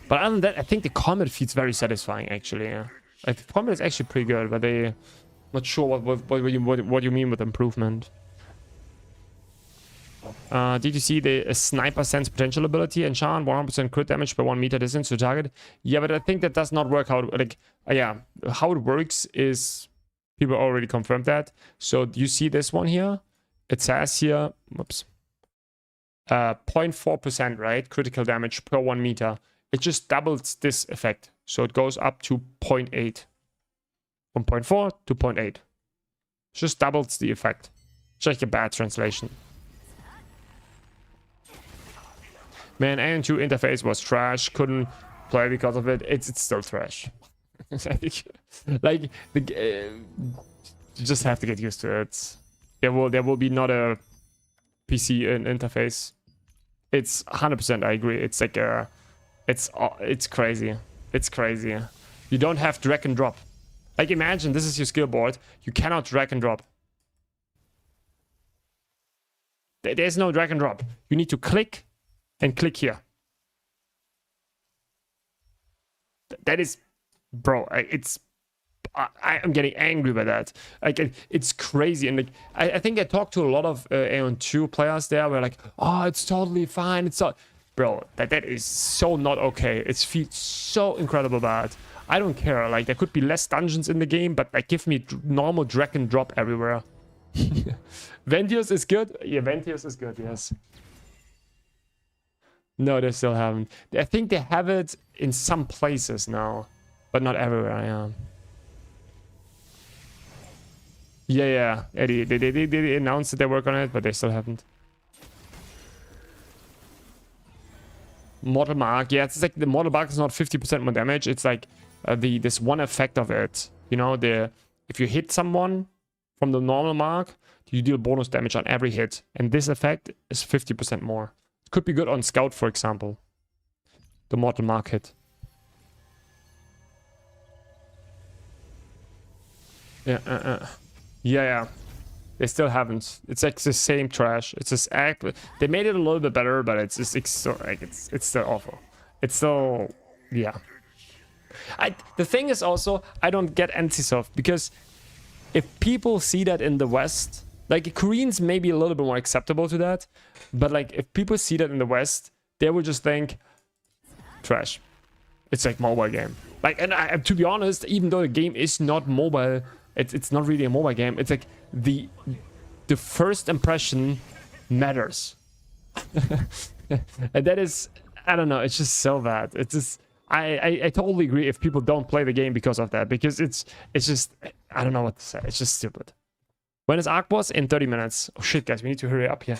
other than that, I think the combat feels very satisfying, actually. Yeah. Like, the combat is actually pretty good, but they not sure what you mean with improvement. Did you see the sniper sense potential ability enchant 100% crit damage per 1 meter distance to target? Yeah, but I think that does not work. How it works is people already confirmed that. So you see this one here. It says here, whoops, 0.4%, right? Critical damage per 1 meter. It just doubles this effect. So it goes up to 0.8. From 0.4 to 0.8. Just doubles the effect. It's like a bad translation. Man, Aeon 2 interface was trash. Couldn't play because of it. It's still trash. Like, you just have to get used to it. There will be not a PC interface. It's 100%. I agree. It's like it's crazy. It's crazy. You don't have drag and drop. Like, imagine this is your skill board. You cannot drag and drop. There's no drag and drop. You need to click and click here. That is, bro. I am getting angry by that. Like, it's crazy. And like, I think I talked to a lot of Aeon 2 players there. Where like, oh, it's totally fine. It's not, bro. That is so not okay. It feels so incredible bad. I don't care. Like, there could be less dungeons in the game, but like, give me normal drag and drop everywhere. Ventius is good. Yeah, Ventius is good, yes. No, they still haven't. I think they have it in some places now, but not everywhere, yeah. Yeah. They announced that they work on it, but they still haven't. Watermark, yeah, it's like the Watermark is not 50% more damage. It's like this one effect of it. You know, if you hit someone from the normal mark, you deal bonus damage on every hit, and this effect is 50% more. It could be good on Scout, for example. The Watermark hit. Yeah. They still haven't. It's like the same trash. It's just they made it a little bit better, but it's still awful. It's still, yeah. The thing is also, I don't get anti-soft, because if people see that in the West, like Koreans may be a little bit more acceptable to that, but like if people see that in the West, they will just think trash. It's like mobile game. Like, and to be honest, even though the game is not mobile, it's not really a mobile game. It's like the first impression matters. And that is, I don't know, it's just so bad. It's just, I totally agree if people don't play the game because of that, because it's just, I don't know what to say. It's just stupid. When is Archboss? In 30 minutes. Oh shit, guys, we need to hurry up here.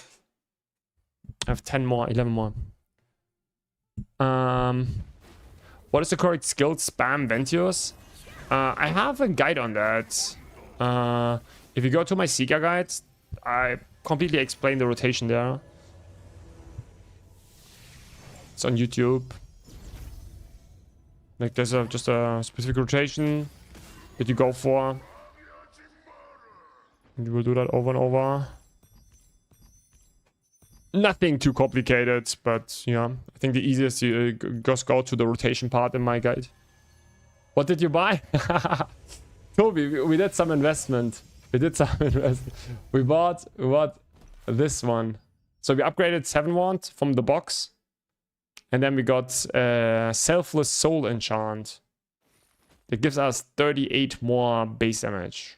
I have 10 more, 11 more. What is the correct skill? Spam Ventios? I have a guide on that. If you go to my Seeker guide, I completely explain the rotation there. It's on YouTube. Like there's just a specific rotation that you go for. And you will do that over and over. Nothing too complicated, but yeah, I think the easiest you just go to the rotation part in my guide. What did you buy? Toby, we did some investment. We bought this one. So we upgraded 7 wand from the box. And then we got Selfless Soul enchant. That gives us 38 more base damage.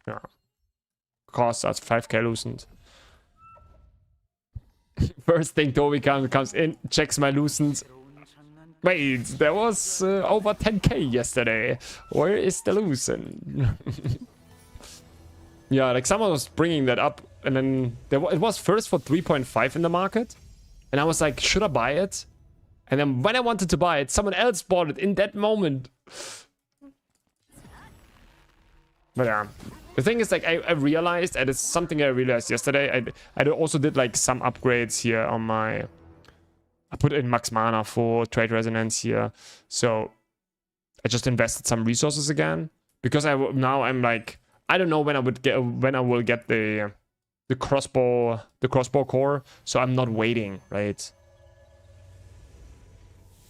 Yeah. Costs us 5k loosened. First thing Toby comes in, checks my loosened. Wait, there was over 10k yesterday. Where is the loosen? Yeah, like someone was bringing that up, and then it was first for 3.5 in the market, and I was like, should I buy it? And then when I wanted to buy it, someone else bought it in that moment. But yeah, the thing is, like, I realized, and it's something I realized yesterday, I also did like some upgrades here on my... I put in max mana for trade resonance here, so I just invested some resources again, because now I'm like, I don't know when I will get the crossbow core, so I'm not waiting, right?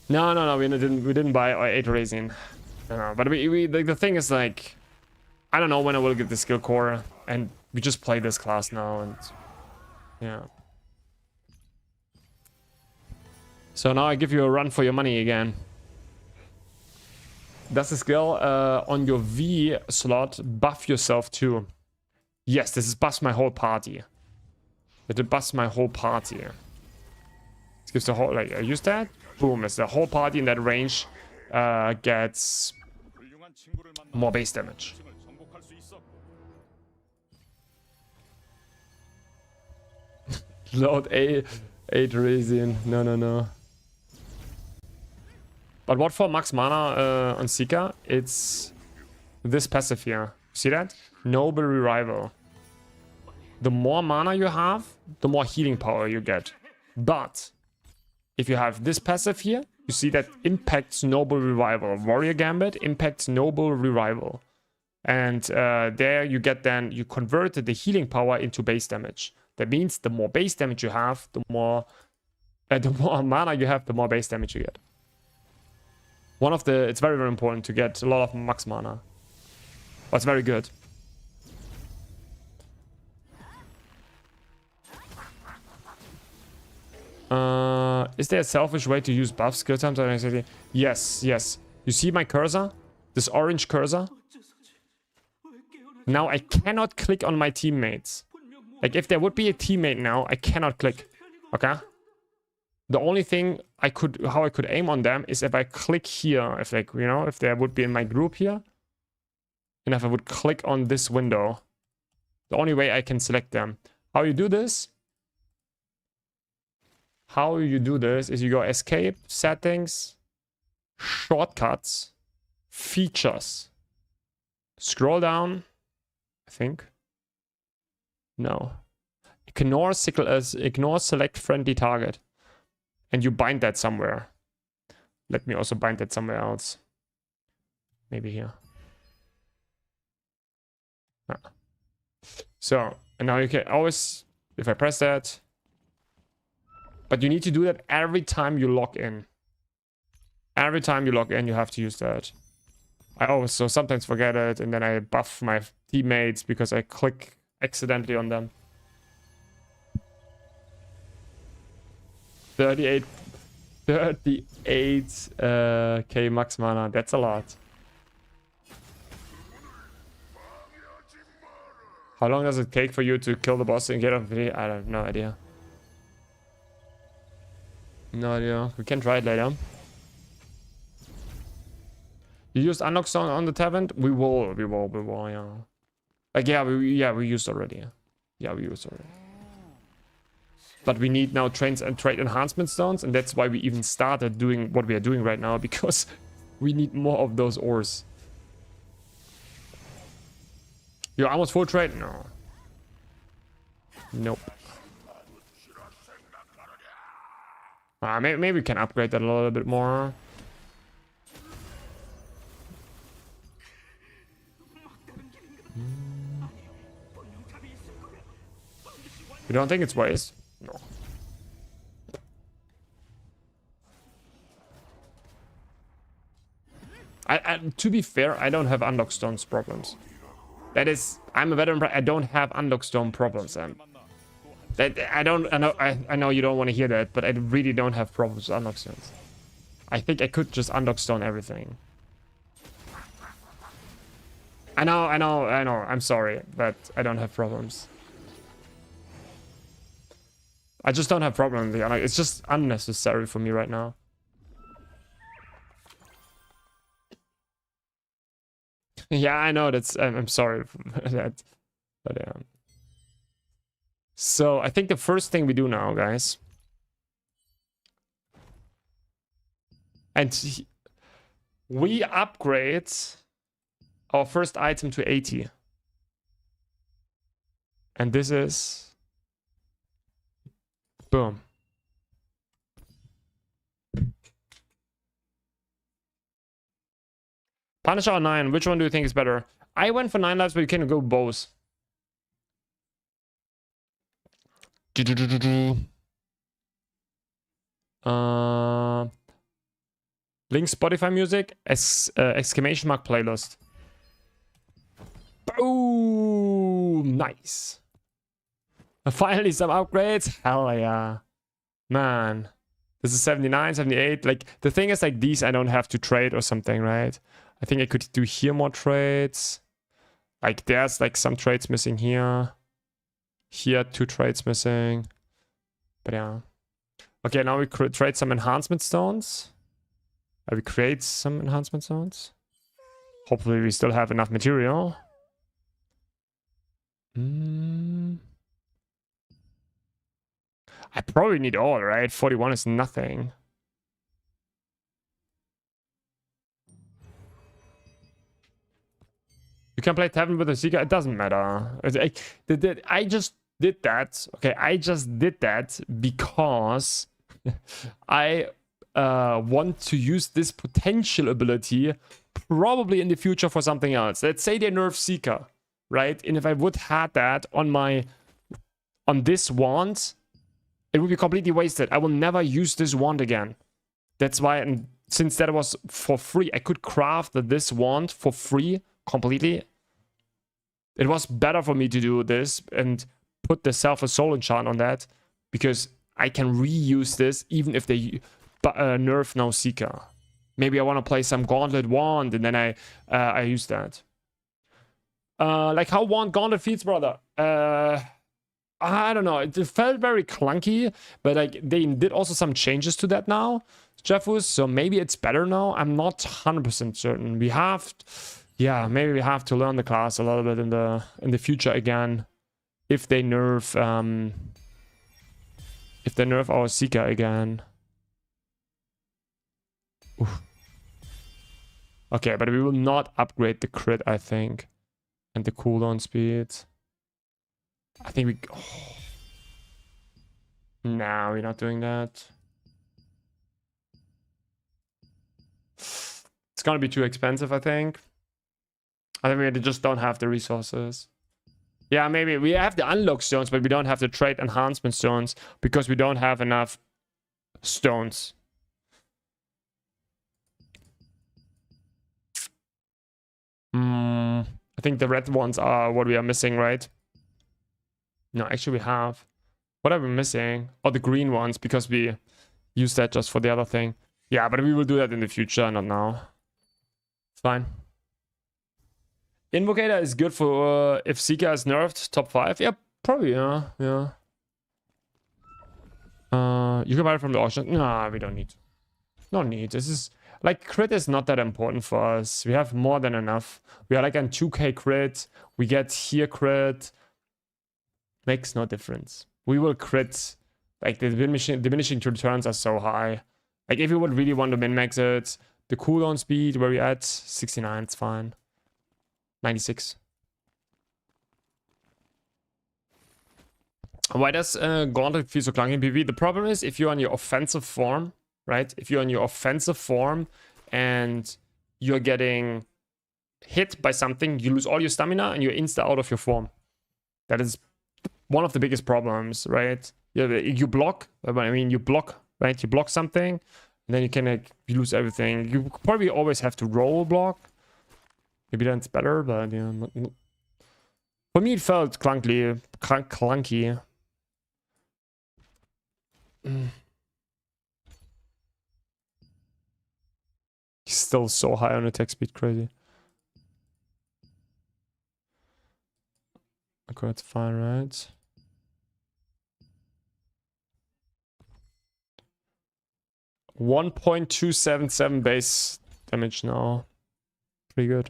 No, we didn't buy 8 resin. No, but the thing is, like, I don't know when I will get the skill core, and we just play this class now, and yeah. So now I give you a run for your money again. Does the skill on your V slot buff yourself too? Yes, this is buffs my whole party. It buffs my whole party. It gives the whole, like, I use that. Boom, it's the whole party in that range gets more base damage. Load 8 resin. No. But what for max mana on Seeker? It's this passive here. See that? Noble Revival. The more mana you have, the more healing power you get. But if you have this passive here, you see that impacts Noble Revival. Warrior Gambit impacts Noble Revival. And there you get then, you converted the healing power into base damage. That means the more base damage you have, the more mana you have, the more base damage you get. It's very, very important to get a lot of max mana. But it's very good. Is there a selfish way to use buff skill times? Yes. You see my cursor? This orange cursor? Now I cannot click on my teammates. Like if there would be a teammate now, I cannot click. Okay? The only thing how I could aim on them is if I click here, if like, you know, if there would be in my group here, and if I would click on this window, the only way I can select them. How you do this? How you do this is you go escape, settings, shortcuts, features. Scroll down, I think. No. Ignore select friendly target. And you bind that somewhere. Let me also bind that somewhere else. Maybe here. Ah. So, and now you can always, if I press that, but you need to do that every time you log in. Every time you log in, you have to use that. I always sometimes forget it, and then I buff my teammates because I click accidentally on them. 38 K max mana. That's a lot. How long does it take for you to kill the boss and get off video? I have no idea. No idea. We can try it later. You used unlock stone on the tavern? We will, yeah. Like, we used already. Yeah, we used already. But we need now trade enhancement stones, and that's why we even started doing what we are doing right now, because we need more of those ores. You're almost full trade? No. Nope. Maybe we can upgrade that a little bit more. You don't think it's waste? No. To be fair, I don't have unlock stones problems. That is, I'm a veteran. I don't have unlock stone problems. I know you don't want to hear that, but I really don't have problems with unlock stones. I think I could just unlock stone everything. I know. I'm sorry, but I don't have problems. I just don't have problems. It's just unnecessary for me right now. Yeah, I know that's. I'm sorry for that, but so I think the first thing we do now, guys, and we upgrade our first item to 80, and this is. Boom. Punisher or 9, which one do you think is better? I went for 9 lives, but you can go both. Link Spotify music, exclamation mark playlist. Boom! Nice. Finally some upgrades. Hell yeah. Man. This is 79, 78. Like, the thing is, like, these I don't have to trade or something, right? I think I could do here more trades. Like, there's, like, some trades missing here. Here, 2 trades missing. But yeah. Okay, now we trade some enhancement stones. We create some enhancement stones. Hopefully we still have enough material. I probably need all, right? 41 is nothing. You can play Tavern with a Seeker. It doesn't matter. I just did that. Okay, I just did that because I want to use this potential ability probably in the future for something else. Let's say they nerf Seeker, right? And if I would have that on this wand, it would be completely wasted. I will never use this wand again. That's why, and since that was for free, I could craft this wand for free completely. It was better for me to do this and put the Selfless Soul enchant on that, because I can reuse this even if they nerf no Seeker. Maybe I want to play some Gauntlet wand and then I use that. Like how one Gauntlet feels, brother. I don't know. It felt very clunky, but like they did also some changes to that now, Jeffus. So maybe it's better now. I'm not 100% certain. We have, yeah, maybe we have to learn the class a little bit in the future again, if they nerf our Seeker again. Oof. Okay, but we will not upgrade the crit, I think, and the cooldown speed. I think we... Oh. No, we're not doing that. It's gonna be too expensive, I think. I think we just don't have the resources. Yeah, maybe we have the unlock stones, but we don't have the trade enhancement stones because we don't have enough stones. I think the red ones are what we are missing, right? No, actually we have. What are we missing? Oh, the green ones, because we use that just for the other thing. Yeah, but we will do that in the future, not now. It's fine. Invocator is good for if Seeker is nerfed, top 5. Yeah, probably, yeah. You can buy it from the auction. Nah, we don't need. No need. This is... Like, crit is not that important for us. We have more than enough. We are like on 2k crit. We get here crit. Makes no difference. We will crit. Like, the diminishing returns are so high. Like, if you would really want to min-max it, the cooldown speed, where we at? 69, it's fine. 96. Why does Gauntlet feel so clunky in PvP? The problem is, if you're on your offensive form, right? If you're on your offensive form and you're getting hit by something, you lose all your stamina and you're insta out of your form. That is one of the biggest problems, right? You block, I mean, you block, right? You block something, and then you can you lose everything. You probably always have to roll block. Maybe that's better, but yeah. For me, it felt clunky. He's still so high on attack speed, crazy. Okay, that's fine, right? $1.277 base damage now. Pretty good.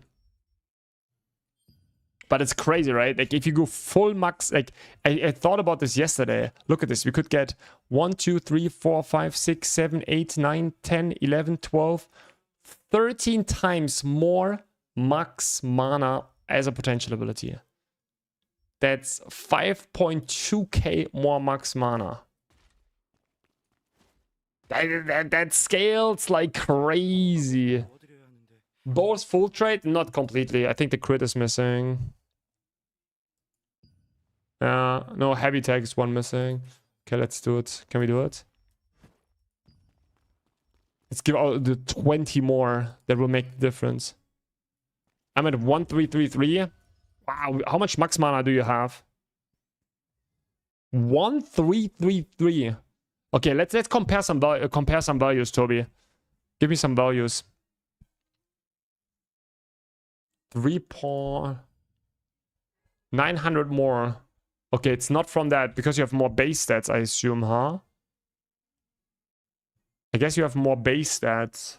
But it's crazy, right? Like, if you go full max, like, I thought about this yesterday. Look at this. We could get 1, 2, 3, 4, 5, 6, 7, 8, 9, 10, 11, 12, 13 times more max mana as a potential ability. That's 5.2k more max mana. That scales like crazy. Both full trade? Not completely. I think the crit is missing. No, heavy tag is one missing. Okay, let's do it. Can we do it? Let's give out the 20 more. That will make the difference. I'm at 1333. Wow, how much max mana do you have? 1333. Okay, let's compare some values, Toby. Give me some values. 900 more. Okay, it's not from that because you have more base stats, I assume, huh? I guess you have more base stats.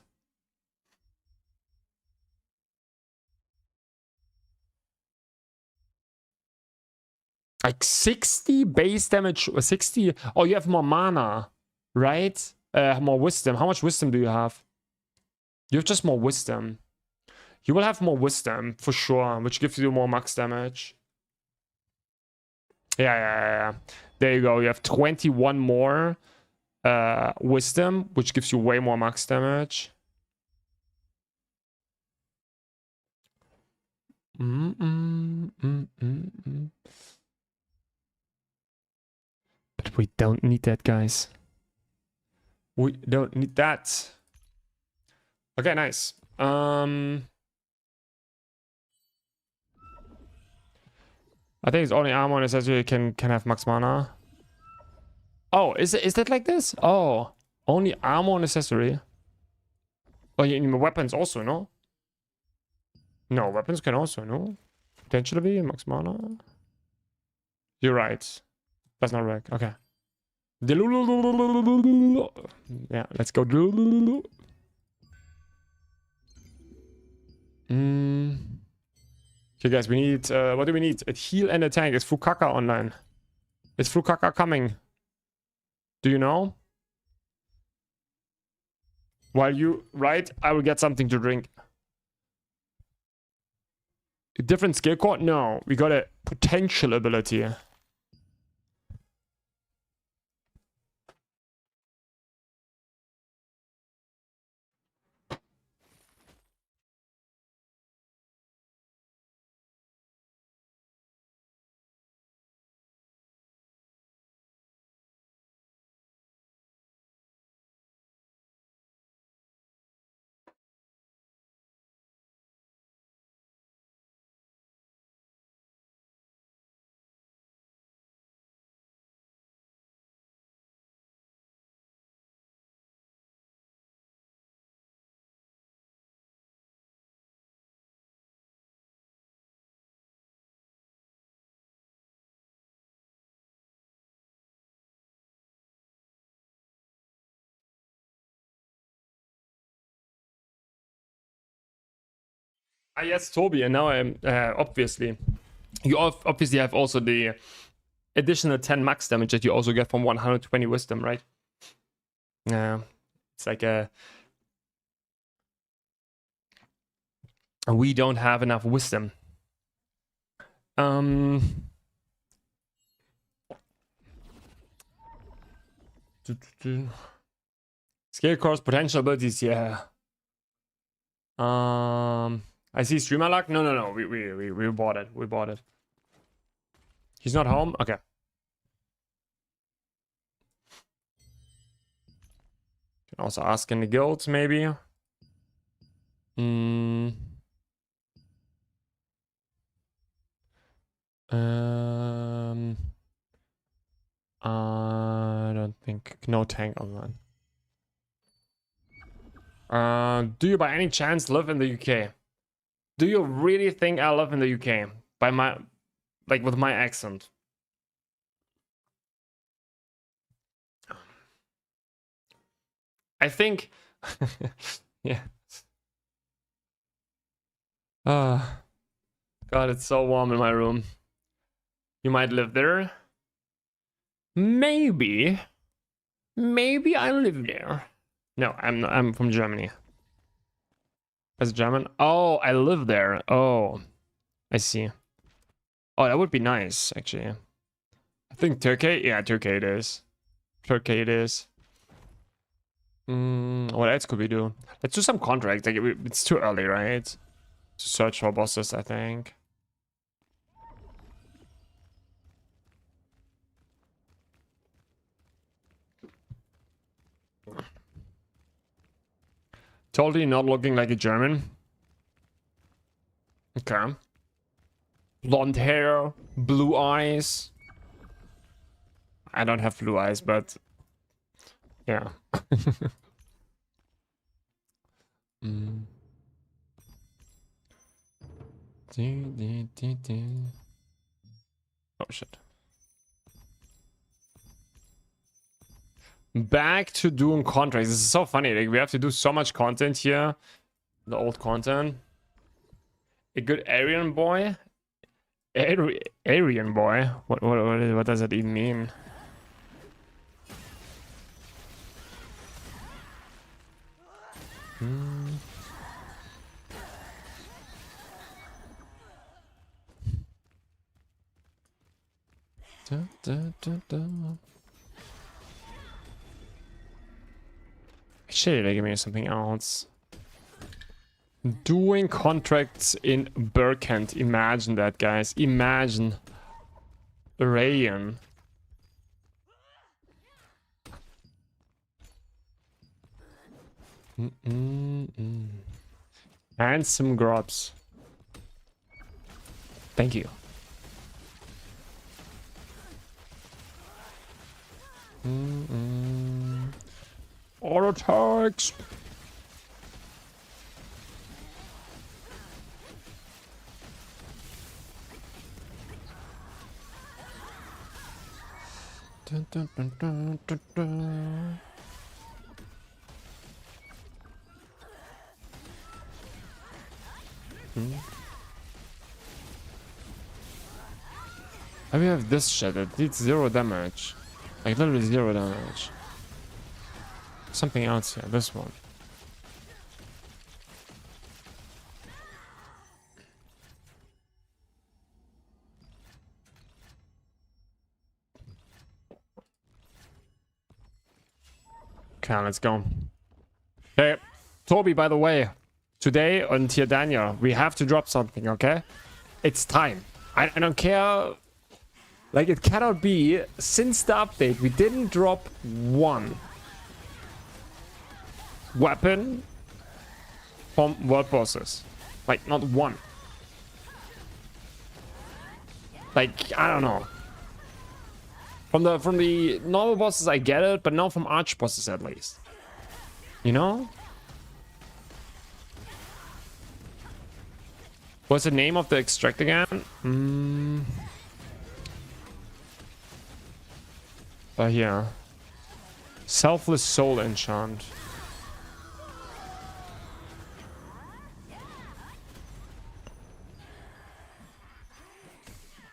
Like 60 base damage, 60. Oh, you have more mana, right? More wisdom. How much wisdom do you have? You have just more wisdom. You will have more wisdom for sure, which gives you more max damage. Yeah. There you go. You have 21 more wisdom, which gives you way more max damage. But we don't need that, guys. We don't need that. Okay, nice. I think it's only armor and accessory can have max mana. Oh, is that like this? Oh, only armor and accessory. Oh, yeah, weapons also, no? No, weapons can also, no? Potentially max mana. You're right. Does not work. Okay. Yeah, let's go. Okay, guys, we need. What do we need? A heal and a tank. Is Fukaka online? Is Fukaka coming? Do you know? While you write, I will get something to drink. A different skill core? No, we got a potential ability. Ah, yes, Toby, and now I'm obviously. You obviously have also the additional 10 max damage that you also get from 120 wisdom, right? Yeah, it's like a. We don't have enough wisdom. Skill course, potential abilities, yeah. I see streamer luck. No. We bought it. We bought it. He's not home. Okay. Can also ask in the guilds, maybe. I don't think no tank online. Do you by any chance live in the UK? Do you really think I live in the UK? By my, like with my accent? I think, yeah. God, it's so warm in my room. You might live there. Maybe I live there. No, I'm from Germany. As a German? Oh, I live there. Oh, I see. Oh, that would be nice, actually. I think Turkey? Yeah, Turkey it is. Turkey it is. What else could we do? Let's do some contracts. Like, it's too early, right? To search for bosses, I think. Totally not looking like a German. Okay. Blonde hair, blue eyes. I don't have blue eyes, but yeah. Oh shit. Back to doing contracts. This is so funny. Like, we have to do so much content here. The old content. A good Aryan boy? Aryan boy? What does that even mean? Actually, they give me something else. Doing contracts in Burkent. Imagine that, guys. Imagine. Rayan. Handsome grubs. Thank you. Auto attacks. Dun, dun, dun, dun, dun, dun. And we have this shit that deals 0 damage. Like literally 0 damage. Something else here, this one. Okay, let's go. Hey, Toby, by the way, today on Tier Daniel, we have to drop something, okay? It's time. I don't care. Like, it cannot be, since the update, we didn't drop one weapon from world bosses. Like, not one. Like, I don't know. From the normal bosses, I get it, but not from Archbosses, at least. You know? What's the name of the extract again? Here. Selfless Soul Enchant.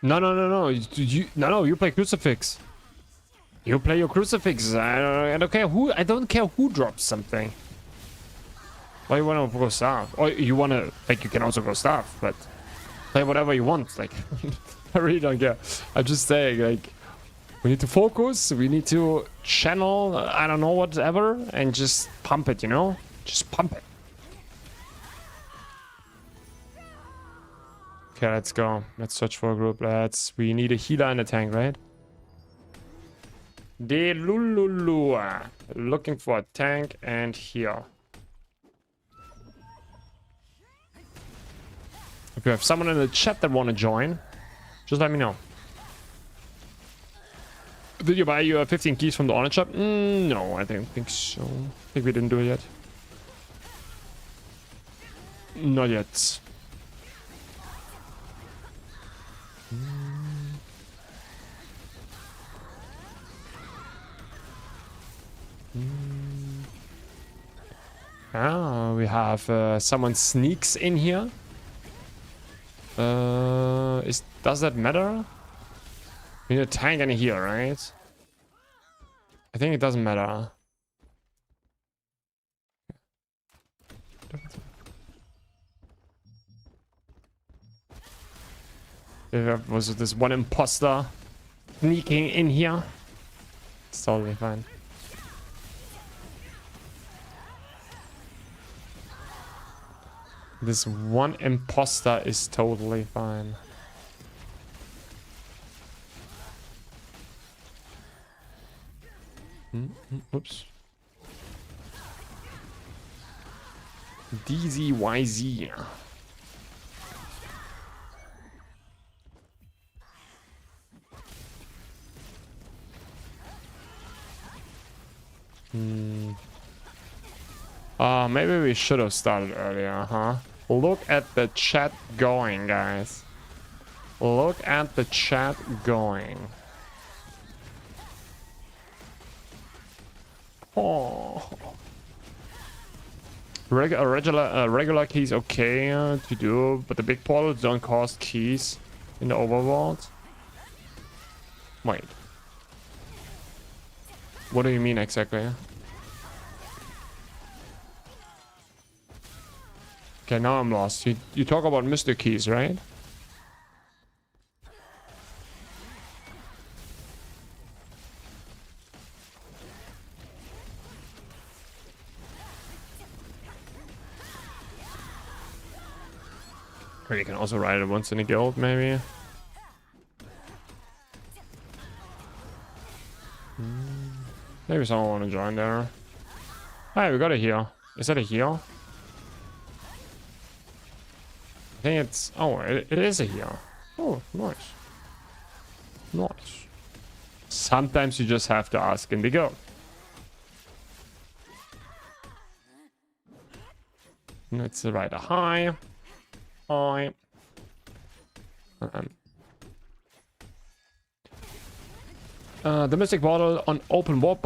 No. You play Crucifix. You play your Crucifix. I don't care who. I don't care who drops something. Or you wanna go staff, or you wanna like you can also go staff, but play whatever you want. Like I really don't care. I'm just saying like we need to focus. We need to channel. I don't know whatever, and just pump it. You know, just pump it. Okay, let's go. Let's search for a group. We need a healer and a tank, right? Delululua. Looking for a tank and heal. If you have someone in the chat that want to join, just let me know. Did you buy your 15 keys from the honor shop? No, I don't think so. I think we didn't do it yet. Not yet. Ah, we have someone sneaks in here. Does that matter? We need a tank and a heal, right? I think it doesn't matter. Was this one imposter sneaking in here? It's totally fine. This one imposter is totally fine. Oops. DZYZ. Maybe we should have started earlier, huh? Look at the chat going, guys. Look at the chat going. Oh. Regular keys okay to do, but the big portals don't cost keys in the overworld. Wait. What do you mean exactly? Okay, now I'm lost. You talk about Mr. Keys, right? Or you can also ride it once in a guild, maybe. Maybe someone want to join there. Hey, we got a heal. Is that a heal? I think it's... Oh, it is a heal. Oh, nice. Nice. Sometimes you just have to ask in the guild. Let's write a hi. Hi. The Mystic Bottle on open vault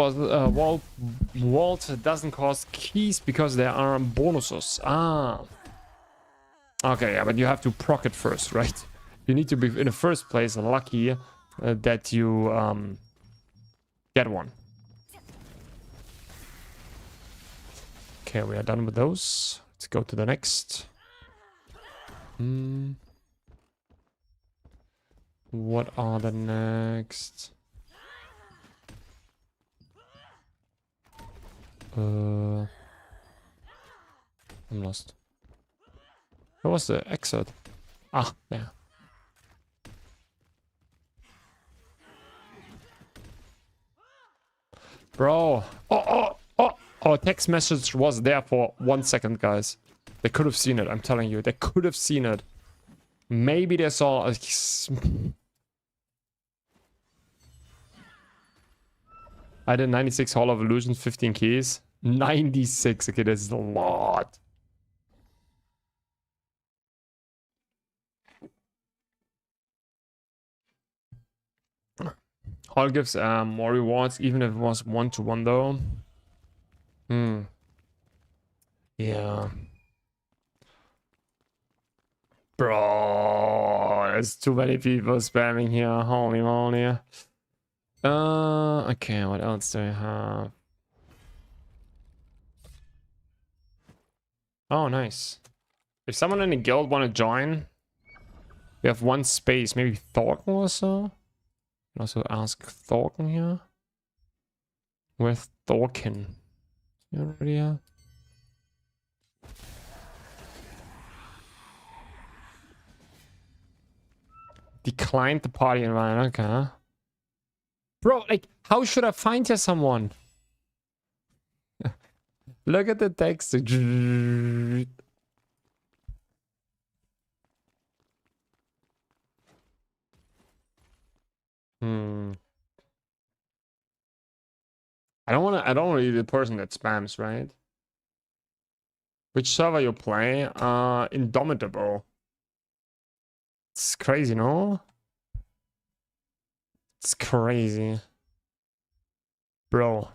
doesn't cost keys because there are bonuses. Ah. Okay, yeah, but you have to proc it first, right? You need to be in the first place lucky that you get one. Okay, we are done with those. Let's go to the next. What are the next? I'm lost. Where was the exit? Ah, there. Bro. Oh, text message was there for 1 second, guys. They could have seen it, I'm telling you. They could have seen it. Maybe they saw a... I did 96 Hall of Illusions, 15 keys. 96, okay, this is a lot. Hall gives more rewards, even if it was 1-to-1 though. Yeah. Bro, there's too many people spamming here. Holy moly. Okay, what else do I have? Oh, nice. If someone in the guild want to join, we have 1 space. Maybe Thorken also? Can also ask Thorken here. Where's Thorken? You already have? Declined the party invite, okay. Bro, like, how should I find here someone? Look at the text. I don't want to be the person that spams, right? Which server you play? Indomitable. It's crazy, no? It's crazy. Bro.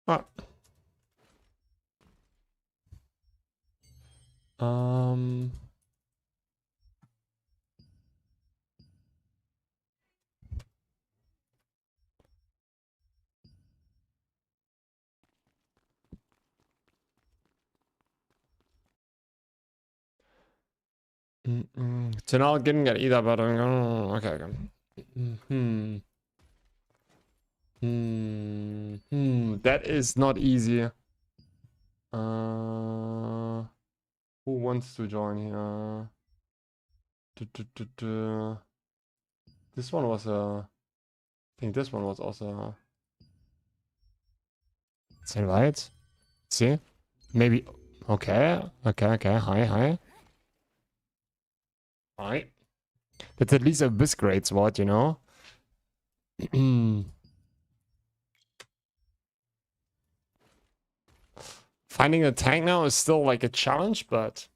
Ah. So now I didn't get either, but okay. That is not easy. Who wants to join here? This one was I think this one was also Let's invite. See? Maybe. Okay. Hi. Hi. That's at least a bisgrade sword, you know? Finding a tank now is still like a challenge, but...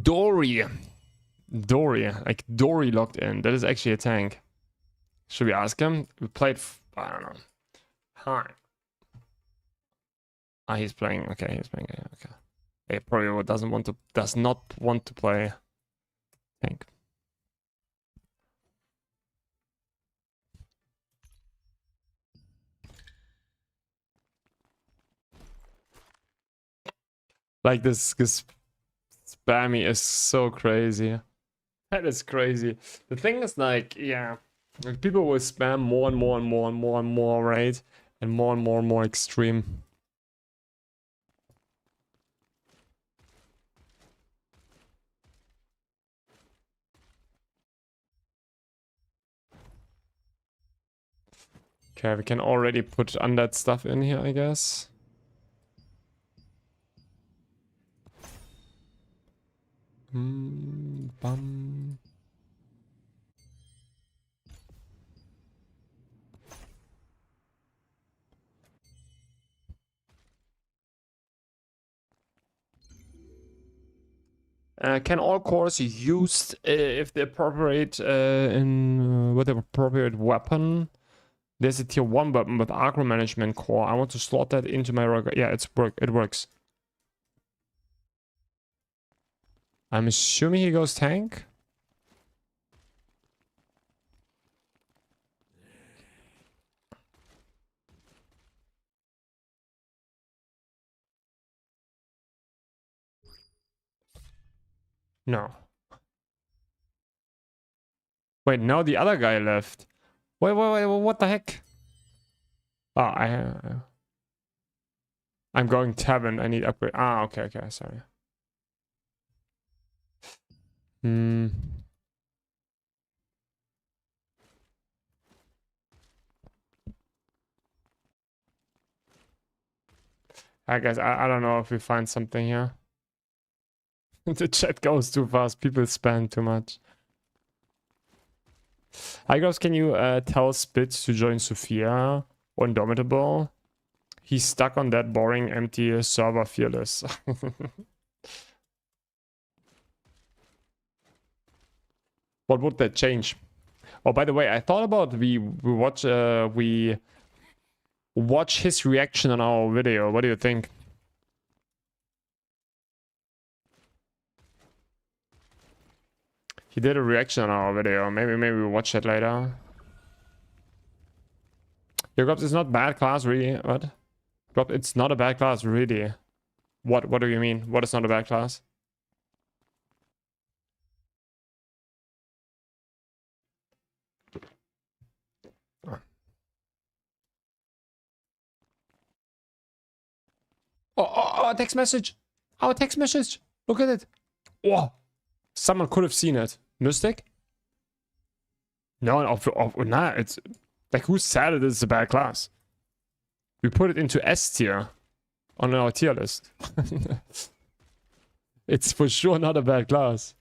Dory, like Dory locked in. That is actually a tank. Should we ask him? We played... I don't know. Hi. Ah, he's playing. Okay, he's playing. Okay. He probably does not want to play tank. Like this spammy is so crazy. That is crazy. The thing is, like, yeah, like people will spam more and more, right? And more extreme. Okay, we can already put undead stuff in here, I guess. Bum. Can all cores be used if the appropriate with the appropriate weapon? There's a tier 1 weapon with aggro management core. I want to slot that into my yeah, it works. I'm assuming he goes tank. No. Wait, now the other guy left. Wait, what the heck? Oh, I'm going tavern. I need upgrade. Ah, okay, sorry. Hmm. I guess I don't know if we find something here. The chat goes too fast. People spam too much. Hi girls, can you tell Spitz to join Sophia or Indomitable? He's stuck on that boring empty server fearless. What would that change? Oh, by the way, I thought about we watch his reaction on our video. What do you think? He did a reaction on our video. Maybe we'll watch that later. Your Grubs is not bad class, really. What? Grub, it's not a bad class, really. What do you mean? What is not a bad class? Oh, text message. Our text message. Look at it. Oh, someone could have seen it. Mystic? No, nah, it's like who said it is a bad class? We put it into S tier on our tier list. It's for sure not a bad class.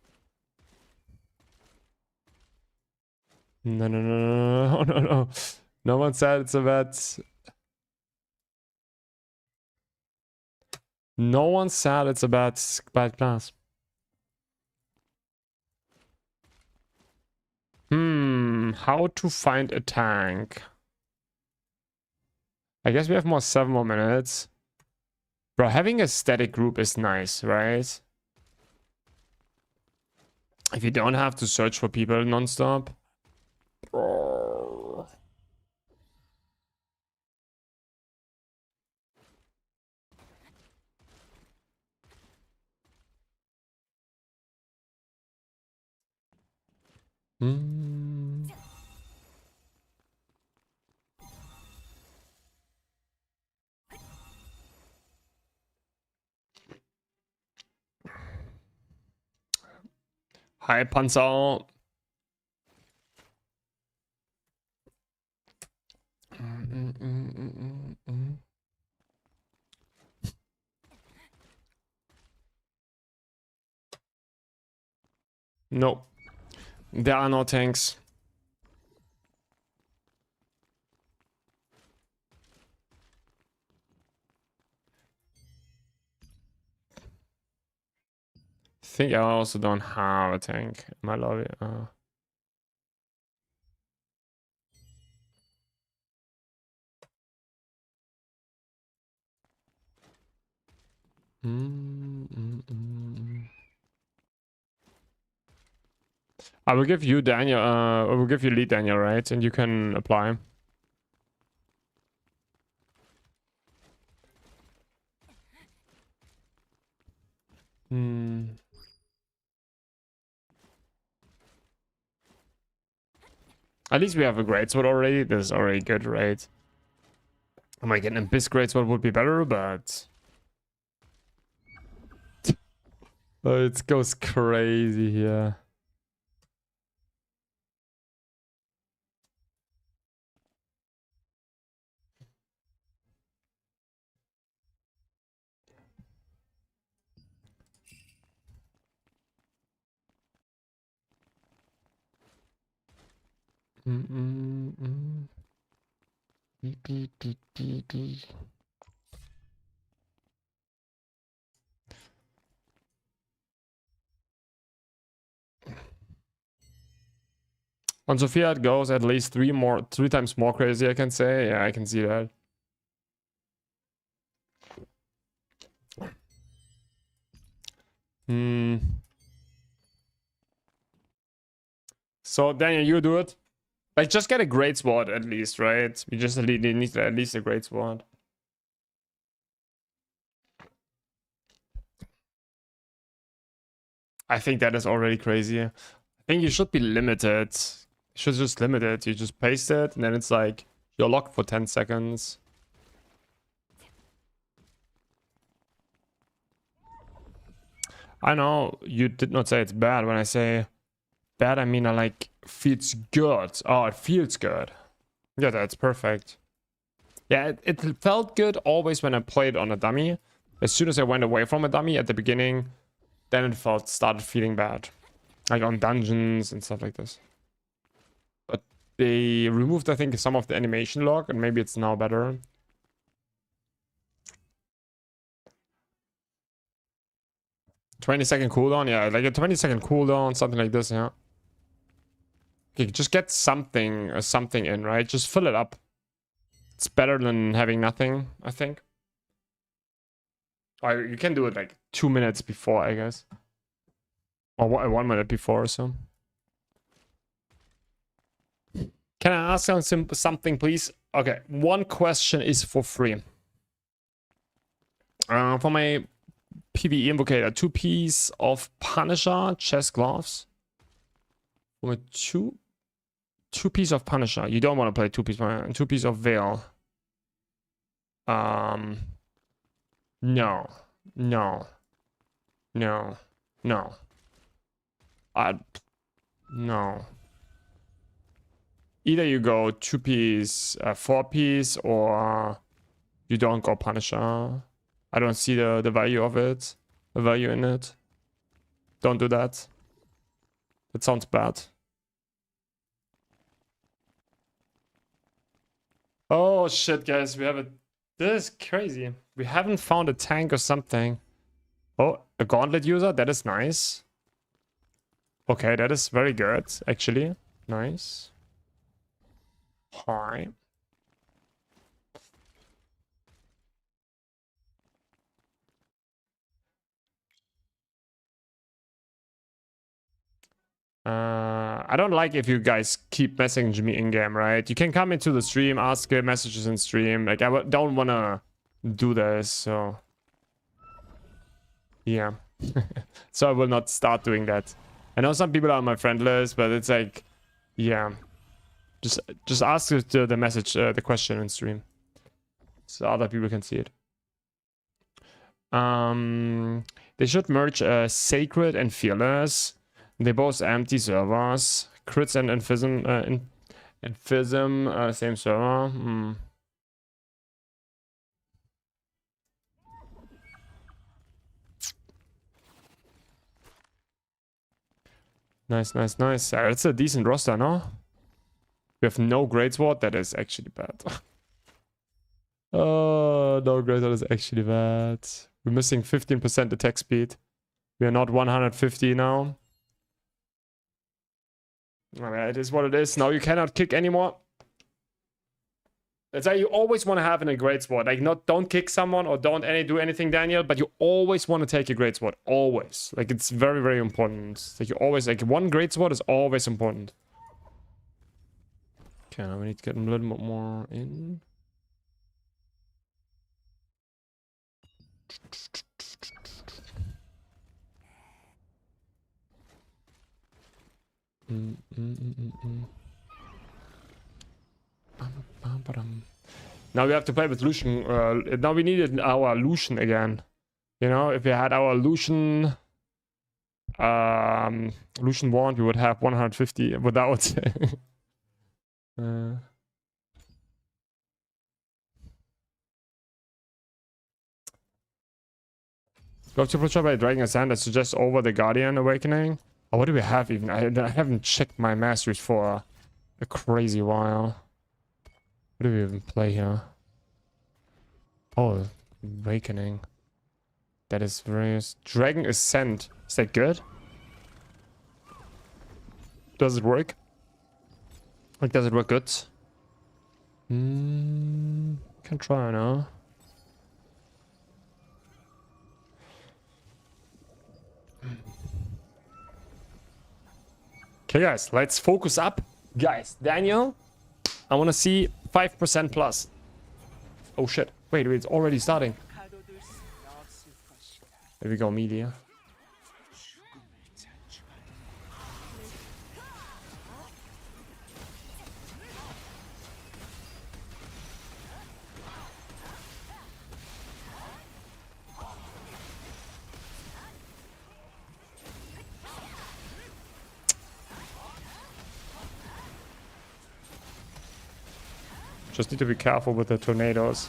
No. No one said it's a bad. No one said it's a bad class. How to find a tank? I guess we have 7 more minutes. Bro, having a static group is nice, right? If you don't have to search for people non-stop. Bro. Hi, Panzer. No. There are no tanks. I think I also don't have a tank in my lobby. I will give you Daniel. I will give you lead Daniel, right? And you can apply. At least we have a great sword already. This is already good, right? I might get an Abyss great sword would be better, but it goes crazy here. On Sophia it goes at least three times more crazy, I can say. Yeah, I can see that. So Daniel, you do it. Like, just get a great sword at least, right? We just need at least a great sword. I think that is already crazy. I think you should be limited. You should just limit it. You just paste it, and then it's like you're locked for 10 seconds. I know you did not say it's bad. When I say bad, I mean I like feels good. Oh, it feels good. Yeah, that's perfect. Yeah, it felt good always when I played on a dummy. As soon as I went away from a dummy at the beginning, then it started feeling bad. Like on dungeons and stuff like this. But they removed, I think, some of the animation log, and maybe it's now better. "20-second cooldown," yeah, like a 20-second cooldown, something like this, yeah. Okay, just get something in, right? Just fill it up. It's better than having nothing, I think. Or you can do it like 2 minutes before, I guess. Or 1 minute before or so. Can I ask something, please? Okay, one question is for free. For my PvE invocator, 2-piece of Punisher chest gloves. For my two-piece of Punisher. You don't want to play 2-piece. 2-piece of Veil. No. No. No. No. No. Either you go 2-piece, 4-piece, or you don't go Punisher. I don't see the value of it. The value in it. Don't do that. That sounds bad. Oh shit, guys, we have a... This is crazy. We haven't found a tank or something. Oh, a gauntlet user? That is nice. Okay, that is very good, actually. Nice. Hi. I don't like if you guys keep messaging me in-game, right? You can come into the stream, ask messages in stream. Like, I don't want to do this, so... Yeah. So I will not start doing that. I know some people are on my friend list, but it's like... Yeah. Just ask the message, the question in stream. So other people can see it. They should merge Sacred and Fearless. They both empty servers. Crits and Fism, same server. Nice. It's a decent roster, no? We have no Great Sword. That is actually bad. Oh, no Great Sword is actually bad. We're missing 15% attack speed. We are not 150 now. Alright, it is what it is. Now you cannot kick anymore. That's why you always want to have in a Great Sword. Like, don't kick someone or don't do anything, Daniel, but you always want to take a Great Sword. Always. Like, it's very, very important. Like, you always, like, one Great Sword is always important. Okay, now we need to get a little bit more in. Now we have to play with Lucian. Now we needed our Lucian again. You know, if we had our Lucian wand, we would have 150 without. Go to Plucha by Dragon Ascend. I suggest over the Guardian Awakening. Oh, what do we have even? I haven't checked my masteries for a crazy while. What do we even play here? Oh, Awakening. That is very... Dragon Ascent. Is that good? Does it work? Like, does it work good? Can try now. Okay, guys, let's focus up. Guys, Daniel, I want to see 5% plus. Oh shit. Wait, it's already starting. There we go, media. Just need to be careful with the tornadoes.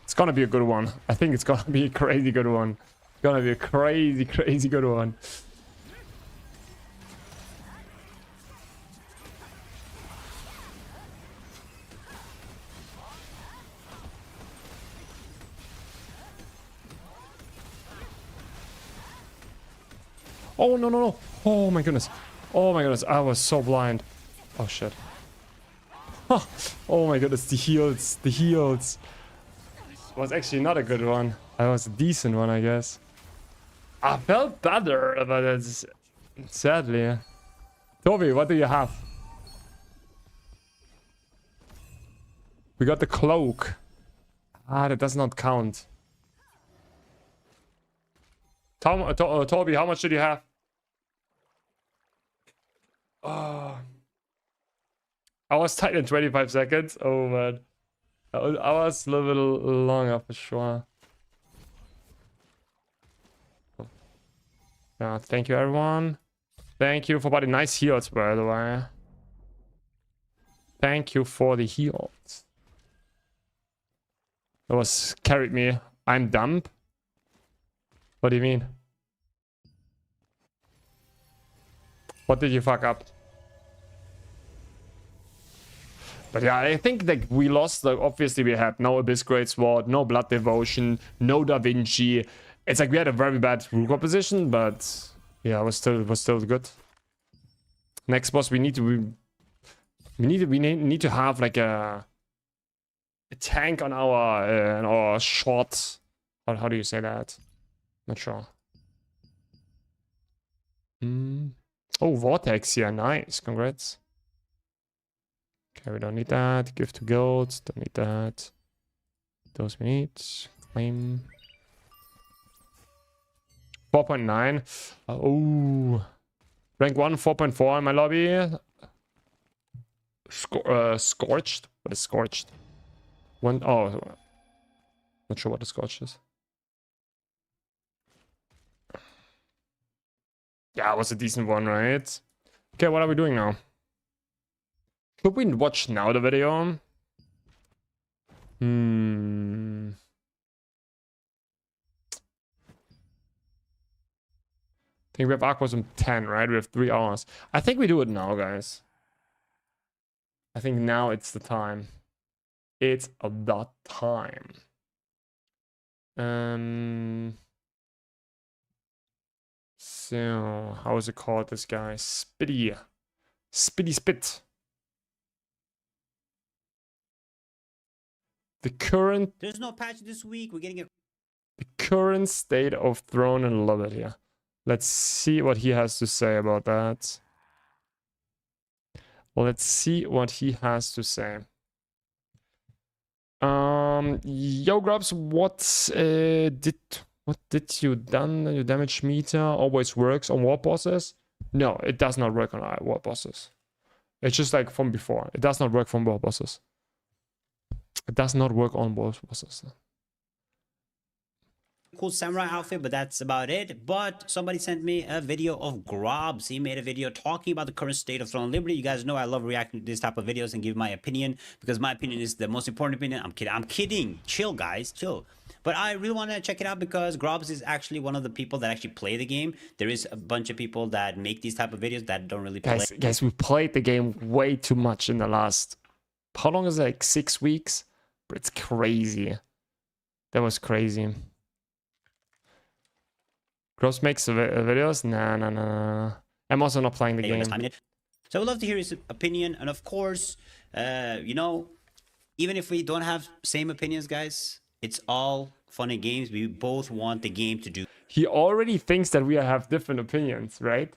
It's gonna be a good one. I think it's gonna be a crazy good one. It's gonna be a crazy, crazy good one. Oh, no, no, no. Oh, my goodness. Oh, my goodness. I was so blind. Oh, shit. Oh, my goodness. The heals. The heals. Was actually not a good one. That was a decent one, I guess. I felt better, but it's sadly. Toby, what do you have? We got the cloak. Ah, that does not count. Toby, how much did you have? Oh. I was tight in 25 seconds. Oh, man. I was a little bit longer for sure. Yeah, thank you, everyone. Thank you for the nice heals, by the way. Thank you for the heals. That was carried me. I'm dumb. What do you mean? What did you fuck up? But yeah, I think that we lost. Like, obviously, we had no Abyss Great Sword, no Blood Devotion, no Da Vinci. It's like we had a very bad rule composition, but yeah, it was still good. Next boss, we need to have like a tank on our short. How do you say that? Not sure. Oh, Vortex, yeah, nice. Congrats. Okay, we don't need that. Give to guilds. Don't need that. Those we need. Claim. 4.9. Oh. Rank 1, 4.4 in my lobby. Scorched. What is Scorched? One. Oh. Not sure what the Scorched is. Yeah, it was a decent one, right? Okay, what are we doing now? Should we watch now the video? I think we have Archboss in 10, right? We have 3 hours. I think we do it now, guys. I think now it's the time. It's the time. So, how is it called, this guy? Spitty. Spitty Spit. The current... There's no patch this week. We're getting a... The current state of Throne and Love It here. Let's see what he has to say about that. Let's see what he has to say. Yo, Grubs, what What did you done? Your damage meter always works on war bosses? No, it does not work on war bosses. It's just like from before. It does not work from war bosses. It does not work on war bosses. Cool samurai outfit, but that's about it. But somebody sent me a video of Grobs. He made a video talking about the current state of Throne of Liberty. You guys know I love reacting to this type of videos and give my opinion because my opinion is the most important opinion. I'm kidding. I'm kidding. Chill, guys. Chill. But I really want to check it out because Grobs is actually one of the people that actually play the game. There is a bunch of people that make these type of videos that don't really play. Guys, we played the game way too much in the last... How long is it? Like 6 weeks? But it's crazy. That was crazy. Gross makes videos? Nah. I'm also not playing the game. So I would love to hear his opinion. And of course, you know, even if we don't have same opinions, guys, it's all fun and games. We both want the game to do. He already thinks that we have different opinions, right?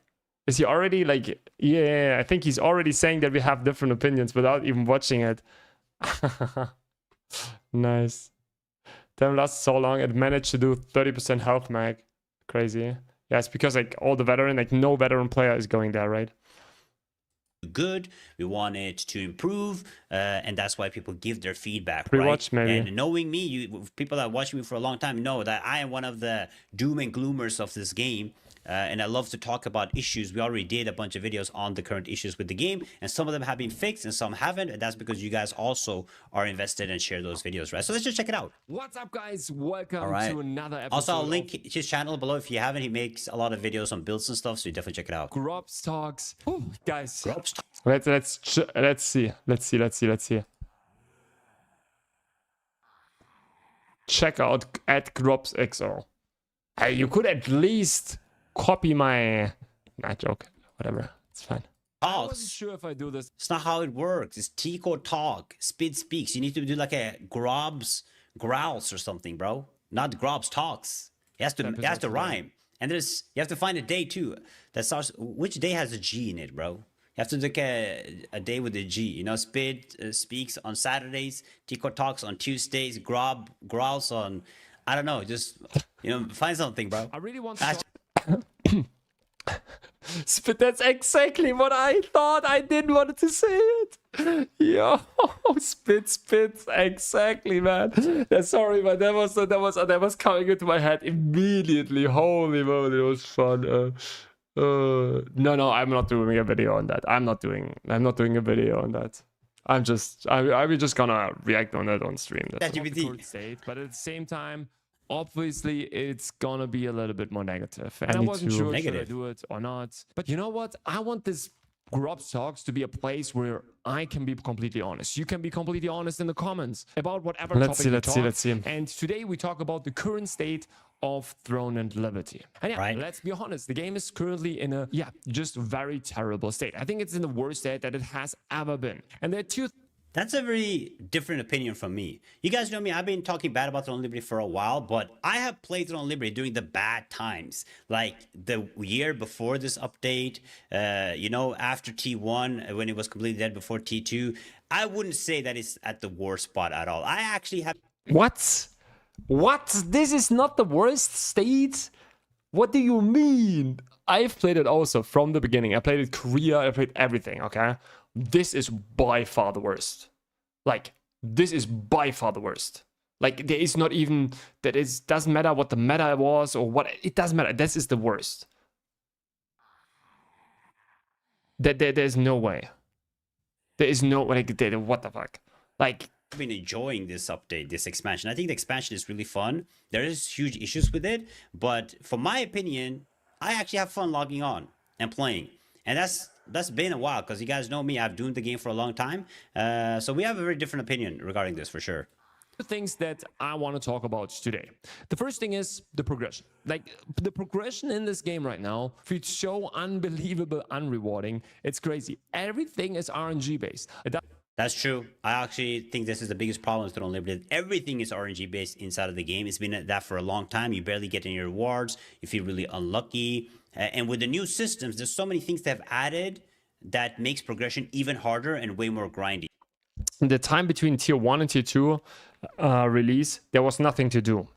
Is he already like, yeah, I think he's already saying that we have different opinions without even watching it. Nice. Damn, lasted so long. It managed to do 30% health mag. Crazy. Yeah, it's because like all the veteran, like no veteran player is going there, right? Good. We want it to improve, and that's why people give their feedback. Rewatch, right? maybe. And knowing me, people that watch me for a long time know that I am one of the doom and gloomers of this game. And I love to talk about issues. We already did a bunch of videos on the current issues with the game, and some of them have been fixed and some haven't, and that's because you guys also are invested and share those videos, right? So let's just check it out. What's up, guys? Welcome to another episode. Also, I'll link his channel below if you haven't. He makes a lot of videos on builds and stuff, so you definitely check it out. Grobs talks. Ooh, guys, Grobs talks. let's see. Check out at GrobsXO. Hey, you could at least copy my... Nah, joke. Whatever. It's fine. I wasn't sure if I do this. It's not how it works. It's Tico talk. Spid speaks. You need to do like a Grobs growls or something, bro. Not Grobs talks. It has to rhyme. And you have to find a day too. That starts. Which day has a G in it, bro? You have to look at a day with a G. You know, Spid speaks on Saturdays. Tico talks on Tuesdays. Growls on... I don't know. Just, you know, find something, bro. I really want to... Spit, that's exactly what I thought. I didn't want to say it. Yo, spit, exactly, man. Yeah, sorry, but that was coming into my head immediately. Holy moly, it was fun. No, I'm not doing a video on that. I'm not doing a video on that. I'm just gonna react on that on stream. That's not the current state, but at the same time, obviously, it's gonna be a little bit more negative. And I wasn't sure should I do it or not. But you know what? I want this Grobs Talks to be a place where I can be completely honest. You can be completely honest in the comments about whatever topic you talk. Let's see. And today we talk about the current state of Throne and Liberty. And yeah, let's be honest, the game is currently in a, just very terrible state. I think it's in the worst state that it has ever been. And there are two... That's a very different opinion from me. You guys know me, I've been talking bad about Throne of Liberty for a while, but I have played Throne of Liberty during the bad times. Like the year before this update, you know, after T1, when it was completely dead before T2. I wouldn't say that it's at the worst spot at all. I actually have... What? This is not the worst state? What do you mean? I've played it also from the beginning. I played it Korea, I played everything, okay? This is by far the worst. Like, this is by far the worst. Like, there is not even... doesn't matter what the meta was or what... It doesn't matter. This is the worst. There's no way. There is no... Like, what the fuck? Like... I've been enjoying this update, this expansion. I think the expansion is really fun. There is huge issues with it, but for my opinion, I actually have fun logging on and playing. And that's been a while, because you guys know me, I've doomed the game for a long time. So we have a very different opinion regarding this for sure. The things that I want to talk about today. The first thing is the progression. Like, the progression in this game right now, if it's so unbelievable, unrewarding, it's crazy. Everything is RNG based. That's true. I actually think this is the biggest problem with Throne of Liberty. Everything is RNG based inside of the game. It's been that for a long time. You barely get any rewards. You feel really unlucky. And with the new systems, there's so many things they've added that makes progression even harder and way more grindy. In the time between tier 1 and tier 2 release, there was nothing to do.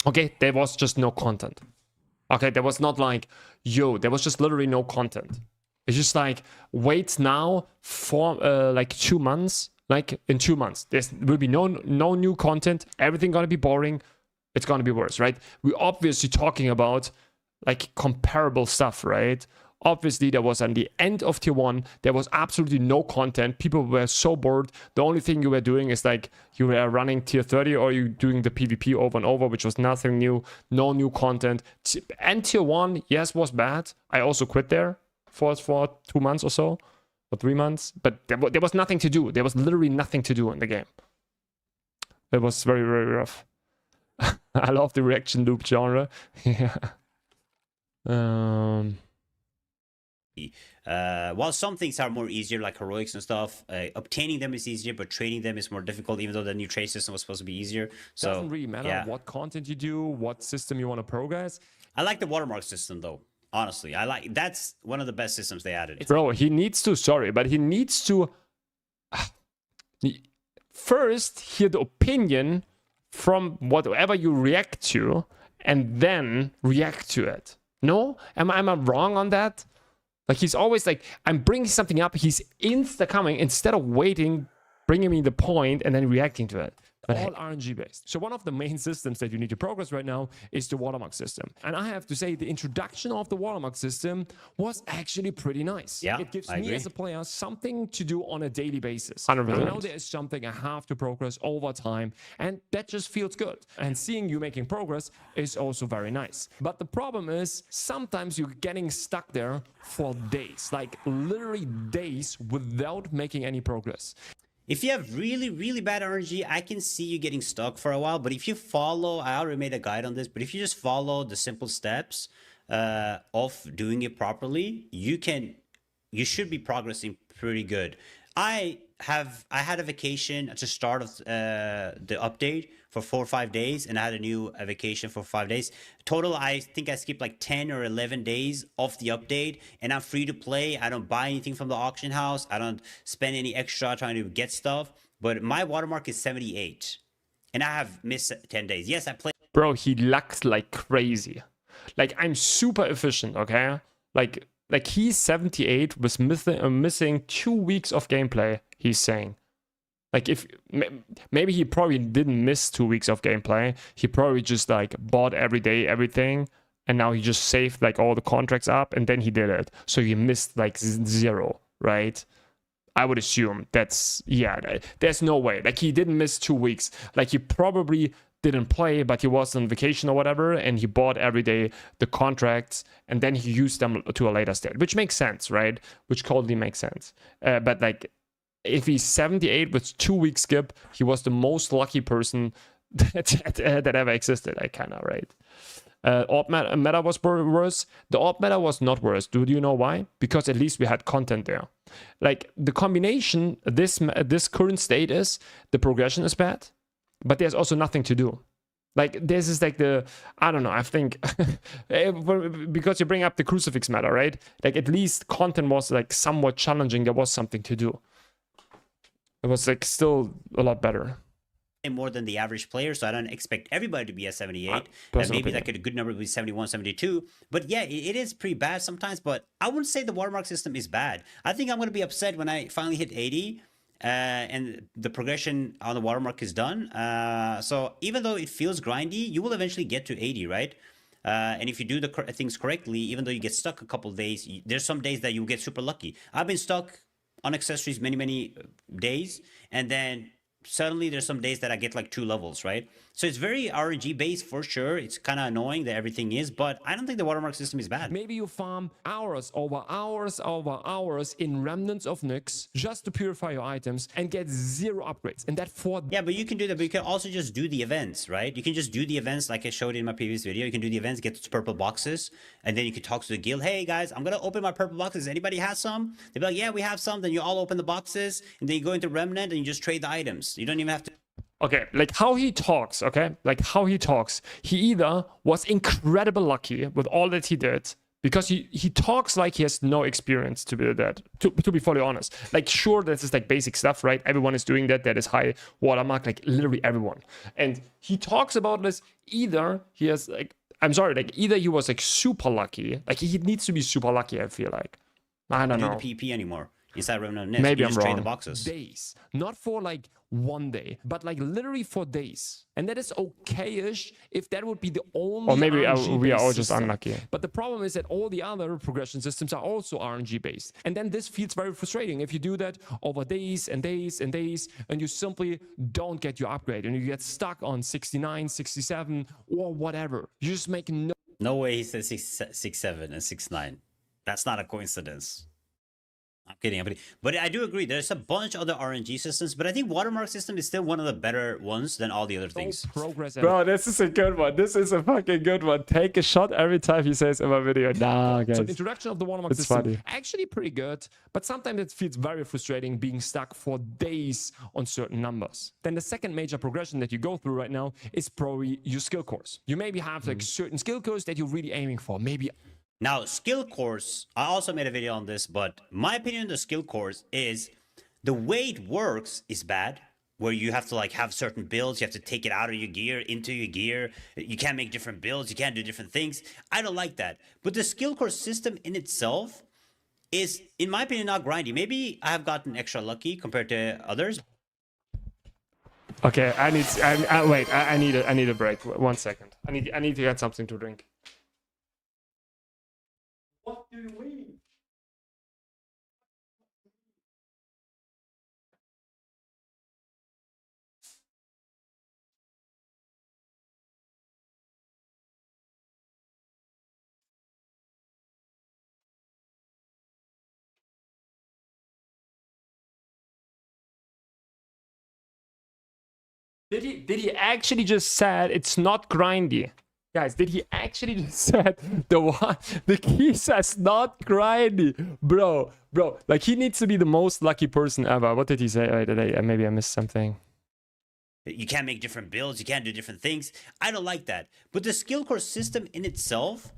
Okay, there was just no content. Okay, there was not like, yo, there was just literally no content. It's just like, wait now for like 2 months. Like in 2 months, there will be no new content. Everything gonna be boring. It's gonna be worse, right? We're obviously talking about like comparable stuff, right? Obviously, there was at the end of tier 1, there was absolutely no content. People were so bored. The only thing you were doing is like you were running tier 30 or you doing the PvP over and over, which was nothing new, no new content. And tier 1, yes, was bad. I also quit there for 2 months or so, or 3 months. But there was nothing to do. There was literally nothing to do in the game. It was very, very rough. I love the reaction loop genre. Yeah. While some things are more easier, like heroics and stuff, obtaining them is easier, but trading them is more difficult, even though the new trade system was supposed to be easier. So doesn't really matter what content you do, what system you want to progress. I like the Watermark system, though. Honestly, that's one of the best systems they added. Bro, he needs to, but he needs to first hear the opinion from whatever you react to, and then react to it. No? Am I wrong on that? Like, he's always like, I'm bringing something up, he's insta-coming, instead of waiting, bringing me the point, and then reacting to it. But all RNG based. So one of the main systems that you need to progress right now is the Watermark system. And I have to say, the introduction of the Watermark system was actually pretty nice. Yeah, it gives I me agree. as a player something to do on a daily basis. 100%. I know there is something I have to progress over time, and that just feels good. And seeing you making progress is also very nice. But the problem is, sometimes you're getting stuck there for days, like literally days without making any progress. If you have really, really bad RNG, I can see you getting stuck for a while. But if you follow, I already made a guide on this, but if you just follow the simple steps of doing it properly, you should be progressing pretty good. I had a vacation at the start of the update for 4 or 5 days, and I had a new vacation for 5 days. Total, I think I skipped like 10 or 11 days of the update, and I'm free to play. I don't buy anything from the auction house. I don't spend any extra trying to get stuff. But my watermark is 78, and I have missed 10 days. Yes, I played. Bro, he lucked like crazy. Like, I'm super efficient, okay? Like he's 78 was missing 2 weeks of gameplay, he's saying. Like, if maybe he probably didn't miss 2 weeks of gameplay, he probably just like bought every day everything, and now he just saved like all the contracts up, and then he did it. So he missed like 0, right? I would assume that's, yeah, there's no way. Like, he didn't miss 2 weeks. Like, he probably didn't play, but he was on vacation or whatever, and he bought every day the contracts, and then he used them to a later state, which makes sense, right? Which totally makes sense. But like, if he's 78 with 2 weeks skip, he was the most lucky person that ever existed. I kind of, right? Orb meta was worse. The orb meta was not worse. Do you know why? Because at least we had content there. Like, the combination, this current state is, the progression is bad, but there's also nothing to do. Like, this is like I don't know, I think, because you bring up the crucifix meta, right? Like, at least content was like somewhat challenging. There was something to do. It was like still a lot better. More than the average player, so I don't expect everybody to be at 78. Maybe like a good number would be 71, 72. But yeah, it is pretty bad sometimes, but I wouldn't say the watermark system is bad. I think I'm going to be upset when I finally hit 80 and the progression on the watermark is done. So even though it feels grindy, you will eventually get to 80, right? And if you do the things correctly, even though you get stuck a couple of days, there's some days that you get super lucky. I've been stuck on accessories many days, and then suddenly there's some days that I get like 2 levels, right? So it's very RNG based for sure. It's kind of annoying that everything is, but I don't think the watermark system is bad. Maybe you farm hours over hours in remnants of Nyx just to purify your items and get 0 upgrades. And that for... Yeah, but you can do that, but you can also just do the events, right? You can just do the events like I showed in my previous video. You can do the events, get those purple boxes, and then you can talk to the guild. Hey guys, I'm going to open my purple boxes. Anybody has some? They'll be like, yeah, we have some. Then you all open the boxes, and then you go into remnant and you just trade the items. You don't even have to... Okay, like how he talks, okay? Like how he talks. He either was incredibly lucky with all that he did, because he talks like he has no experience to be that, to be fully honest. Like, sure, this is like basic stuff, right? Everyone is doing that. That is high watermark, like literally everyone. And he talks about this, either he has like, I'm sorry, like either he was like super lucky, like he needs to be super lucky, I feel like. I don't know. Do the PP anymore inside Remnant Nest. Maybe you I'm just trade wrong. the boxes. Days, not for like one day, but like literally for days, and that is okay-ish if that would be the only. Or maybe we are all just unlucky. But the problem is that all the other progression systems are also RNG based, and then this feels very frustrating if you do that over days and days and days, and you simply don't get your upgrade, and you get stuck on 69, 67, or whatever. You just make no way he said 6.7 and 6.9. That's not a coincidence. I'm kidding. But I do agree. There's a bunch of other RNG systems, but I think Watermark system is still one of the better ones than all the other things. Bro, this is a good one. This is a fucking good one. Take a shot every time he says in my video. Nah, guys. So the introduction of the Watermark system, actually pretty good, but sometimes it feels very frustrating being stuck for days on certain numbers. Then the second major progression that you go through right now is probably your skill course. You maybe have like certain skill course that you're really aiming for. Maybe. Now, skill course, I also made a video on this, but my opinion on the skill course is the way it works is bad, where you have to like have certain builds, you have to take it out of your gear, into your gear, you can't make different builds, you can't do different things. I don't like that. But the skill course system in itself is, in my opinion, not grindy. Maybe I have gotten extra lucky compared to others. Okay, I need a break. 1 second. I need to get something to drink. What do you mean? Did he actually just said it's not grindy? Guys, did he actually just said the key says not grindy? Bro, like he needs to be the most lucky person ever. What did he say? Maybe I missed something. You can't make different builds, you can't do different things. I don't like that. But the skill course system in itself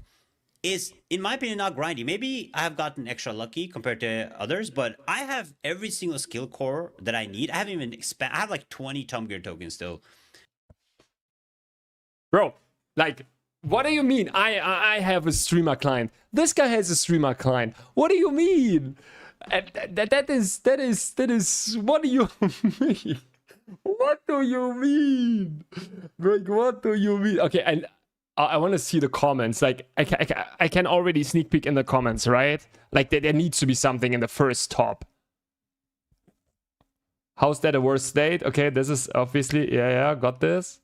is, in my opinion, not grindy. Maybe I have gotten extra lucky compared to others, but I have every single skill core that I need. I haven't even I have like 20 Tom Gear tokens still. Bro, like, what do you mean? I have a streamer client. This guy has a streamer client. What do you mean? That is. What do you mean? What do you mean? Like, what do you mean? Okay, and I want to see the comments. Like, I can already sneak peek in the comments, right? Like, there needs to be something in the first top. How's that a worse state? Okay, this is obviously, yeah, got this.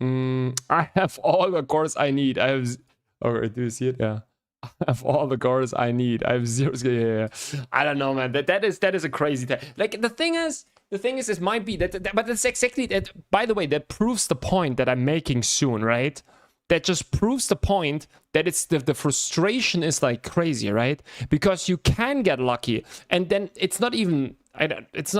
I have all the cores I need. I have, do you see it? Yeah. I have all the cores I need. I have 0. Yeah. I don't know, man. That is a crazy thing. Like, the thing is, it might be that, but that's exactly that. By the way, that proves the point that I'm making soon, right? That just proves the point that it's the frustration is like crazy, right? Because you can get lucky, and then it's not even. It's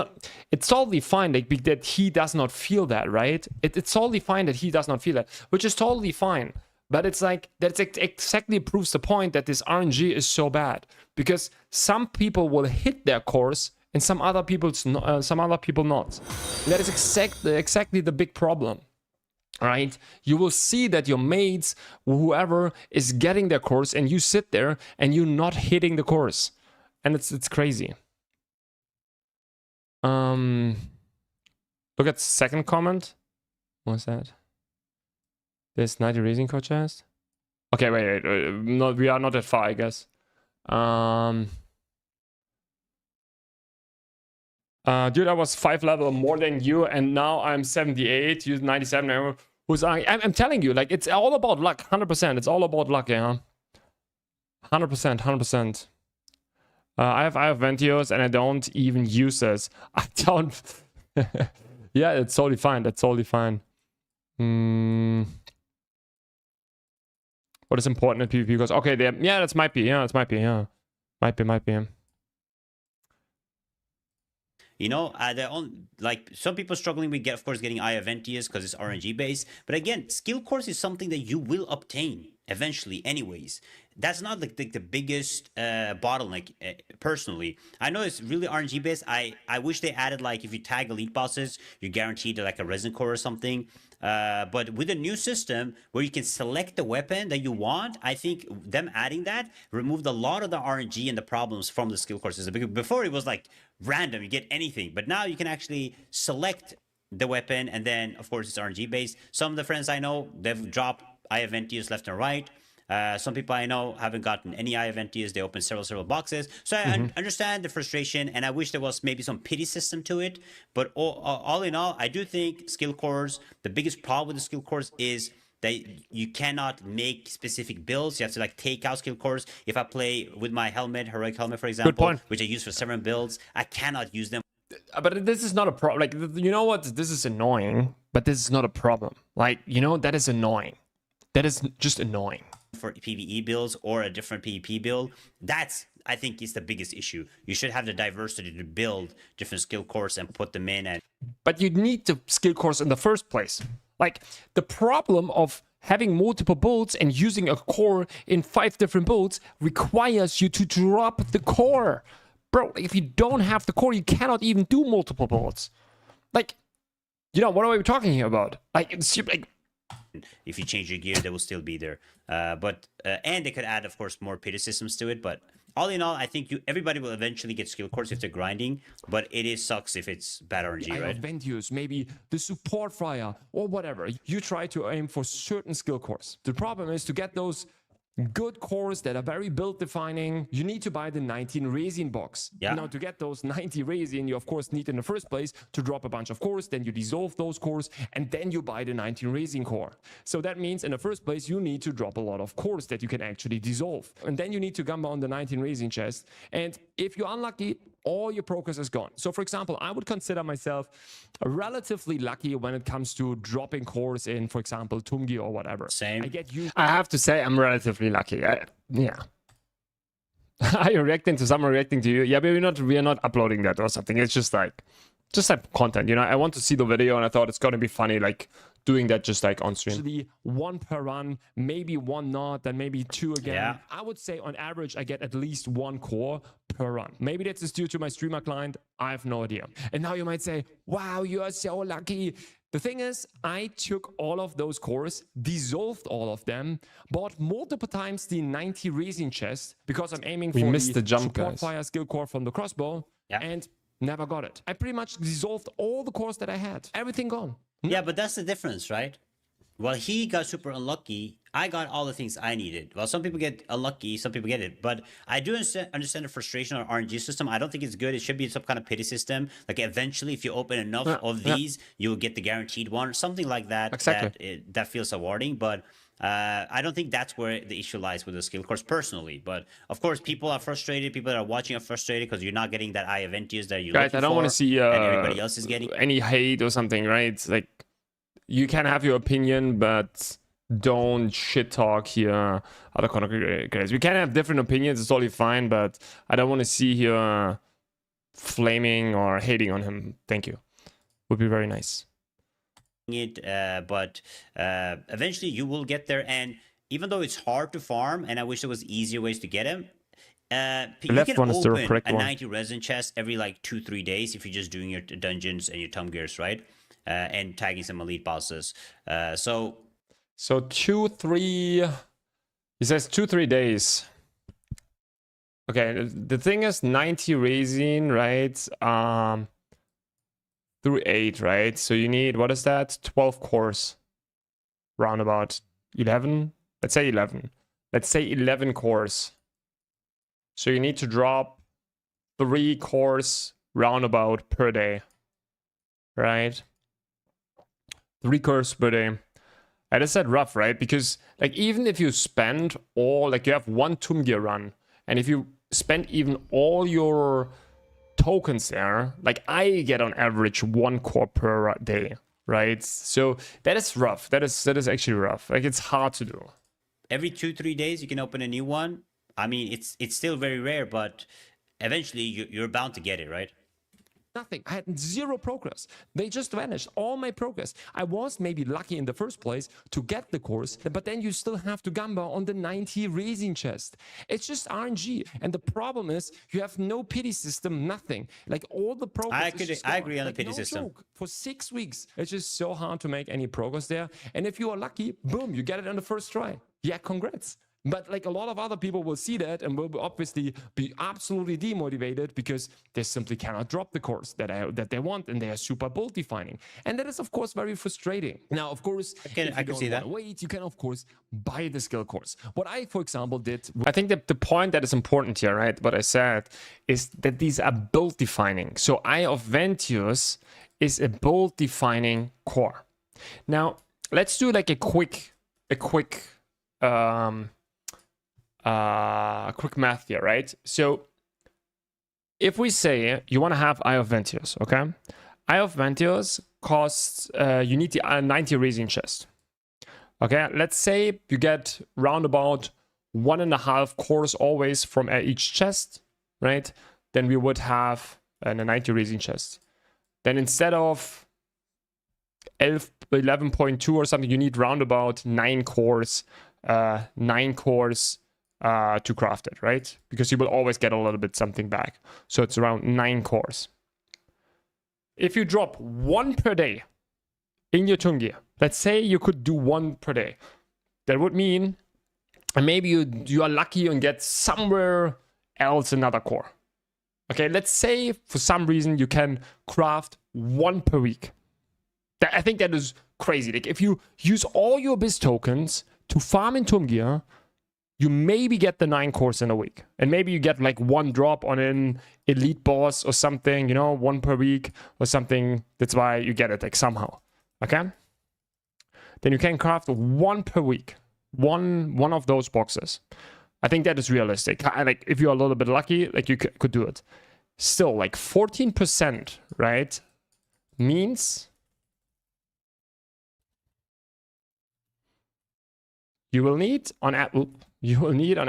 totally fine like that he does not feel that, right? It's totally fine that he does not feel that, which is totally fine. But it's like that exactly proves the point that this RNG is so bad, because some people will hit their course and some other people not. And that is exactly the big problem. Right? You will see that your mates, whoever, is getting their course, and you sit there and you're not hitting the course, and it's crazy. Look at the second comment. What's that? There's 90 racing code chest. Okay, wait. No, we are not that far, I guess. Dude, I was 5 level more than you, and now I'm 78. You're 97. I'm telling you, like, it's all about luck. 100%. It's all about luck, yeah. 100%. I have Ventios and I don't even use this. I don't. Yeah, it's totally fine. That's totally fine. What is important in PvP? Because okay, yeah, that might be. Yeah, might be. You know, like some people struggling with of course getting Aya Ventius because it's RNG based. But again, skill course is something that you will obtain. eventually anyways. That's not like the biggest bottleneck, personally. I know it's really RNG based. I wish they added, like, if you tag elite bosses, you're guaranteed like a resin core or something. But with a new system where you can select the weapon that you want, I think them adding that removed a lot of the RNG and the problems from the skill core system. Because before it was like random, you get anything, but now you can actually select the weapon, and then of course it's RNG based. Some of the friends I know, they've dropped eye eventias left and right. Some people I know haven't gotten any eye eventias. They open several boxes. So I understand the frustration, and I wish there was maybe some pity system to it. But all in all, I do think skill cores, the biggest problem with the skill cores is that you cannot make specific builds. You have to like take out skill cores. If I play with my helmet, heroic helmet, for example, which I use for 7 builds, I cannot use them. But this is not a problem. Like, you know what? This is annoying, but this is not a problem. Like, you know, that is annoying. That is just annoying. For PvE builds or a different PvP build, that's, I think, is the biggest issue. You should have the diversity to build different skill cores and put them in. But you need the skill cores in the first place. Like, the problem of having multiple builds and using a core in 5 different builds requires you to drop the core. Bro, if you don't have the core, you cannot even do multiple builds. Like, you know, what are we talking here about? Like, it's like, if you change your gear, they will still be there. And they could add, of course, more pity systems to it. But all in all, I think everybody will eventually get skill cores if they're grinding. But it sucks if it's bad RNG, right? Venues, maybe the support fire or whatever. You try to aim for certain skill cores. The problem is to get those good cores that are very build defining. You need to buy the 19 resin box. Yeah. Now, to get those 90 resin, you of course need in the first place to drop a bunch of cores, then you dissolve those cores, and then you buy the 19 resin core. So that means in the first place you need to drop a lot of cores that you can actually dissolve, and then you need to gamble on the 19 resin chest. And if you're unlucky, all your progress is gone. So for example, I would consider myself relatively lucky when it comes to dropping cores in, for example, Tumgi or whatever. Same. I have to say I'm relatively lucky. Yeah. Are you reacting to someone reacting to you? Yeah, but we're not uploading that or something. It's just like content, you know. I want to see the video, and I thought it's gonna be funny, like doing that just like on stream. Usually 1 per run, maybe 1 not, then maybe 2 again. Yeah. I would say on average I get at least 1 core per run. Maybe that's just due to my streamer client. I have no idea. And now you might say, wow, you are so lucky. The thing is, I took all of those cores, dissolved all of them, bought multiple times the 90 resin chest because I'm aiming for the jump support fire skill core from the crossbow, and never got it. I pretty much dissolved all the cores that I had. Everything gone. Yeah, but that's the difference, right? Well, he got super unlucky. I got all the things I needed. Well, some people get unlucky, some people get it. But I do understand the frustration on RNG system. I don't think it's good. It should be some kind of pity system. Like eventually, if you open enough of these, you will get the guaranteed one. Something like that. Exactly. That feels rewarding. But I don't think that's where the issue lies with the skill course personally. But of course, people are frustrated. People that are watching are frustrated because you're not getting that eye eventius that you're looking for. I don't want to see and everybody else is getting any hate or something, right? Like, you can have your opinion, but don't shit talk here other content creators. We can have different opinions, it's totally fine, but I don't want to see here flaming or hating on him. Thank you. Would be very nice. But eventually you will get there, and even though it's hard to farm, and I wish there was easier ways to get him, you can open a 90 resin chest every like 2-3 days if you're just doing your dungeons and your Tum Gears, right? And tagging some elite bosses. So 2-3, he says 2-3 days. Okay, the thing is 90 resin, right? Through 8, right? So you need, what is that? 12 cores. Roundabout 11? Let's say 11. Let's say 11 cores. So you need to drop 3 cores roundabout per day. Right? 3 cores per day. And I said rough, right? Because like even if you spend all, like you have 1 Tomb Gear run, and if you spend even all your tokens there, like I get on average 1 core per day, right? So that is rough. That is actually rough. Like it's hard to do. Every 2-3 days you can open a new one. I mean, it's still very rare, but eventually you're bound to get it, right? Nothing. I had zero progress. They just vanished. All my progress. I was maybe lucky in the first place to get the course, but then you still have to gamba on the 90 raising chest. It's just RNG. And the problem is you have no pity system, nothing. Like all the progress. I agree on like, the pity no system. Joke. For 6 weeks, it's just so hard to make any progress there. And if you are lucky, boom, you get it on the first try. Yeah, congrats. But like a lot of other people will see that and will obviously be absolutely demotivated because they simply cannot drop the course that they want, and they are super bold defining. And that is, of course, very frustrating. Now, of course, I can see that. Wait, you can, of course, buy the skill course. What I, for example, did... I think that the point that is important here, right, what I said, is that these are build defining. So Eye of Ventius is a build defining core. Now, let's do like a quick math here, right? So if we say you want to have Eye of Ventius, okay? Eye of Ventius costs, you need the 90 raising chest. Okay, let's say you get roundabout 1.5 cores always from each chest, right? Then we would have a 90 raising chest. Then instead of 11.2 or something, you need roundabout 9 cores, to craft it, right? Because you will always get a little bit something back. So it's around 9 cores. If you drop 1 per day in your Tungia, let's say you could do 1 per day, that would mean maybe you are lucky and get somewhere else another core. Okay, let's say for some reason you can craft 1 per week. I think that is crazy. Like if you use all your Abyss tokens to farm in Tungia, you maybe get the 9 cores in a week. And maybe you get like 1 drop on an elite boss or something, 1 per week or something. That's why you get it like somehow. Okay? Then you can craft 1 per week. One of those boxes. I think that is realistic. Like if you're a little bit lucky, like you could do it. Still, like 14%, right? Means you will need on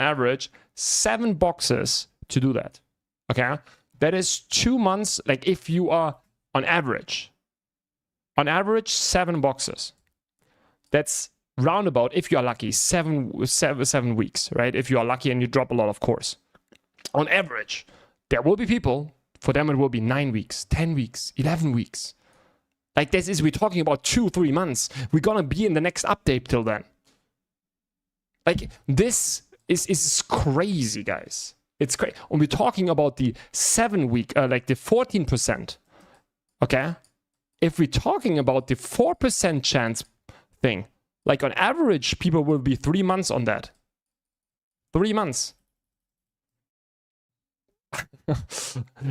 average 7 boxes to do that. Okay, that is 2 months. Like if you are on average 7 boxes. That's roundabout, if you are lucky, 7 weeks, right? If you are lucky and you drop a lot of cores. On average, there will be people, for them it will be 9 weeks, 10 weeks, 11 weeks. Like this is, we're talking about 2-3 months. We're gonna be in the next update till then. Like this is crazy, guys. It's crazy. And we're talking about the 7 week, like the 14%. Okay? If we're talking about the 4% chance thing, like on average, people will be 3 months on that. 3 months.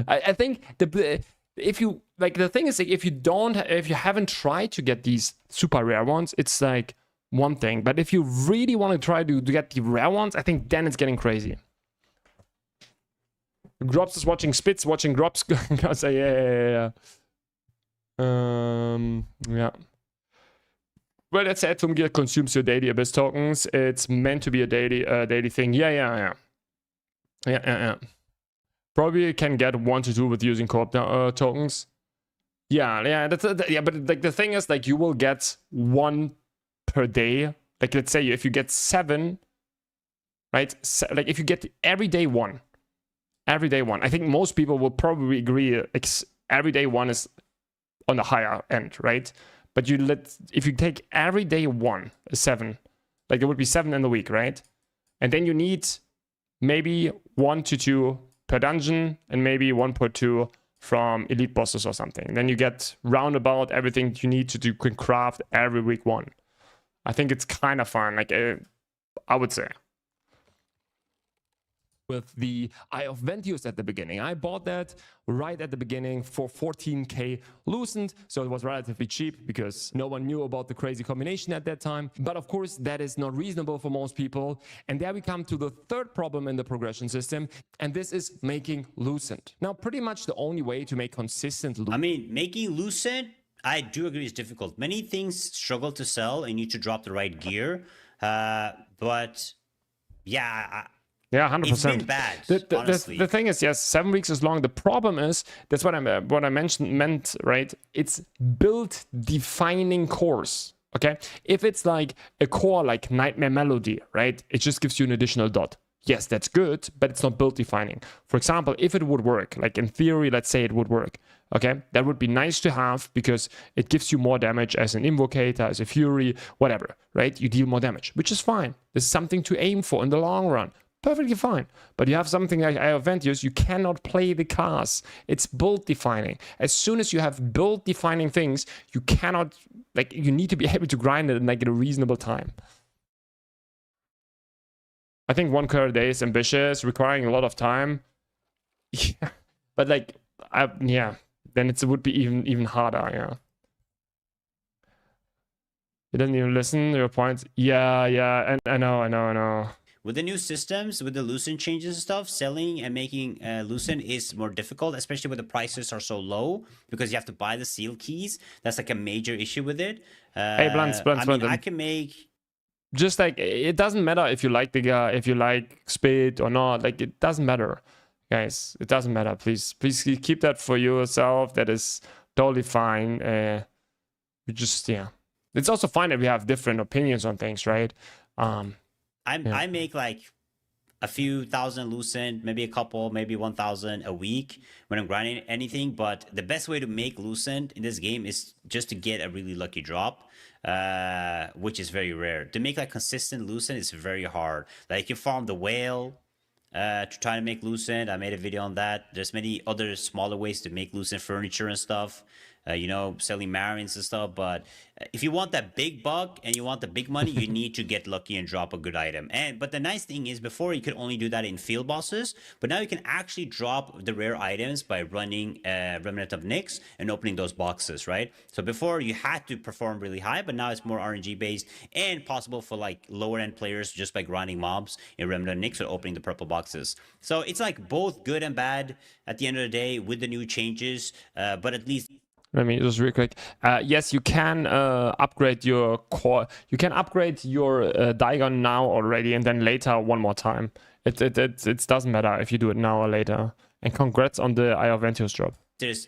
I think if you like, the thing is, like, if you haven't tried to get these super rare ones, it's like one thing. But if you really want to try to get the rare ones, I think then it's getting crazy. Grobs is watching Spitz, watching Grobs. Yeah. Yeah. Well, that's it. Gear consumes your daily Abyss tokens. It's meant to be a daily thing. Yeah. Probably can get 1 to 2 with using co-op tokens. Yeah. But like the thing is, like you will get 1 per day. Like let's say if you get 7, right? Like if you get every day 1. I think most people will probably agree. Like every day 1 is on the higher end, right? But if you take every day 1, 7, like there would be 7 in the week, right? And then you need maybe 1 to 2 per dungeon and maybe 1 per 2 from elite bosses or something. Then you get roundabout everything you need to do, can craft every week 1. I think it's kind of fun, like I would say. With the Eye of Ventius at the beginning. I bought that right at the beginning for 14k loosened, so it was relatively cheap because no one knew about the crazy combination at that time. But of course, that is not reasonable for most people. And there we come to the third problem in the progression system, and this is making loosened. Now, pretty much the only way to make consistent loosened. I mean, making loosened, I do agree, is difficult. Many things struggle to sell and you need to drop the right gear. But yeah, Yeah, 100%. It's been bad, honestly. The thing is, yes, 7 weeks is long. The problem is, that's what I meant, right? It's build defining cores. Okay, if it's like a core like Nightmare Melody, right? It just gives you an additional dot. Yes, that's good, but it's not build defining. For example, if it would work, like in theory, let's say it would work, okay, that would be nice to have because it gives you more damage as an Invocator, as a Fury, whatever, right? You deal more damage, which is fine. There's something to aim for in the long run. Perfectly fine. But you have something like Ioventius, you cannot play the cars. It's build defining. As soon as you have build defining things, you cannot, like, you need to be able to grind it in like a reasonable time. I think 1 car a day is ambitious, requiring a lot of time. Yeah, but like, yeah, then it would be even harder. Yeah. You didn't even listen to your points. Yeah, and I know. With the new systems, with the Lucent changes and stuff, selling and making Lucent is more difficult, especially when the prices are so low because you have to buy the seal keys. That's like a major issue with it. Hey, Blunts. I mean, I can make. Just like, it doesn't matter if you like the guy, if you like Spit or not. Like, it doesn't matter, guys. It doesn't matter. Please keep that for yourself. That is totally fine. We just, yeah. It's also fine that we have different opinions on things, right? I make like a few thousand Lucent, maybe a couple, maybe 1,000 a week when I'm grinding anything. But the best way to make Lucent in this game is just to get a really lucky drop, which is very rare. To make like consistent Lucent is very hard. Like you farm the whale to try to make Lucent. I made a video on that. There's many other smaller ways to make Lucent furniture and stuff. You know, selling Marines and stuff. But if you want that big buck and you want the big money, you need to get lucky and drop a good item. But the nice thing is, before you could only do that in field bosses, but now you can actually drop the rare items by running Remnant of Nyx and opening those boxes, right? So before you had to perform really high, but now it's more RNG based and possible for like lower end players just by grinding mobs in Remnant of Nyx or opening the purple boxes. So it's like both good and bad at the end of the day with the new changes, but at least. Let me just real quick. Yes, you can upgrade your core. You can upgrade your Diagon now already, and then later one more time. It doesn't matter if you do it now or later. And congrats on the Ioventius drop.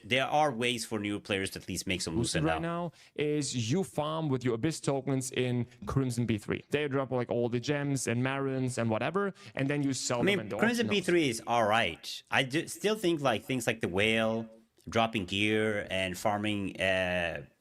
There are ways for new players to at least make some Lucent right now is you farm with your Abyss tokens in Crimson B3. They drop like all the gems and Marins and whatever, and then you sell them. I mean, Crimson B3 is all right. I still think like things like the whale, dropping gear and farming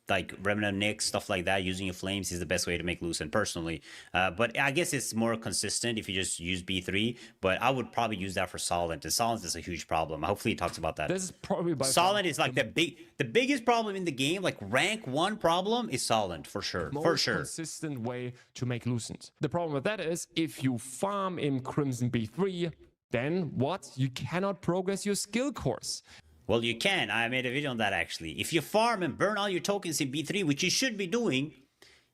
like Remnant Nyx, stuff like that, using your flames is the best way to make Lucent personally. But I guess it's more consistent if you just use B3, but I would probably use that for Solent, and Solent is a huge problem. Hopefully he talks about that. This is probably by Solent is like the biggest problem in the game, like rank 1 problem is Solent for sure. For sure. Consistent way to make Lucent. The problem with that is if you farm in Crimson B3, then what? You cannot progress your skill course. Well, you can. I made a video on that, actually. If you farm and burn all your tokens in B3, which you should be doing,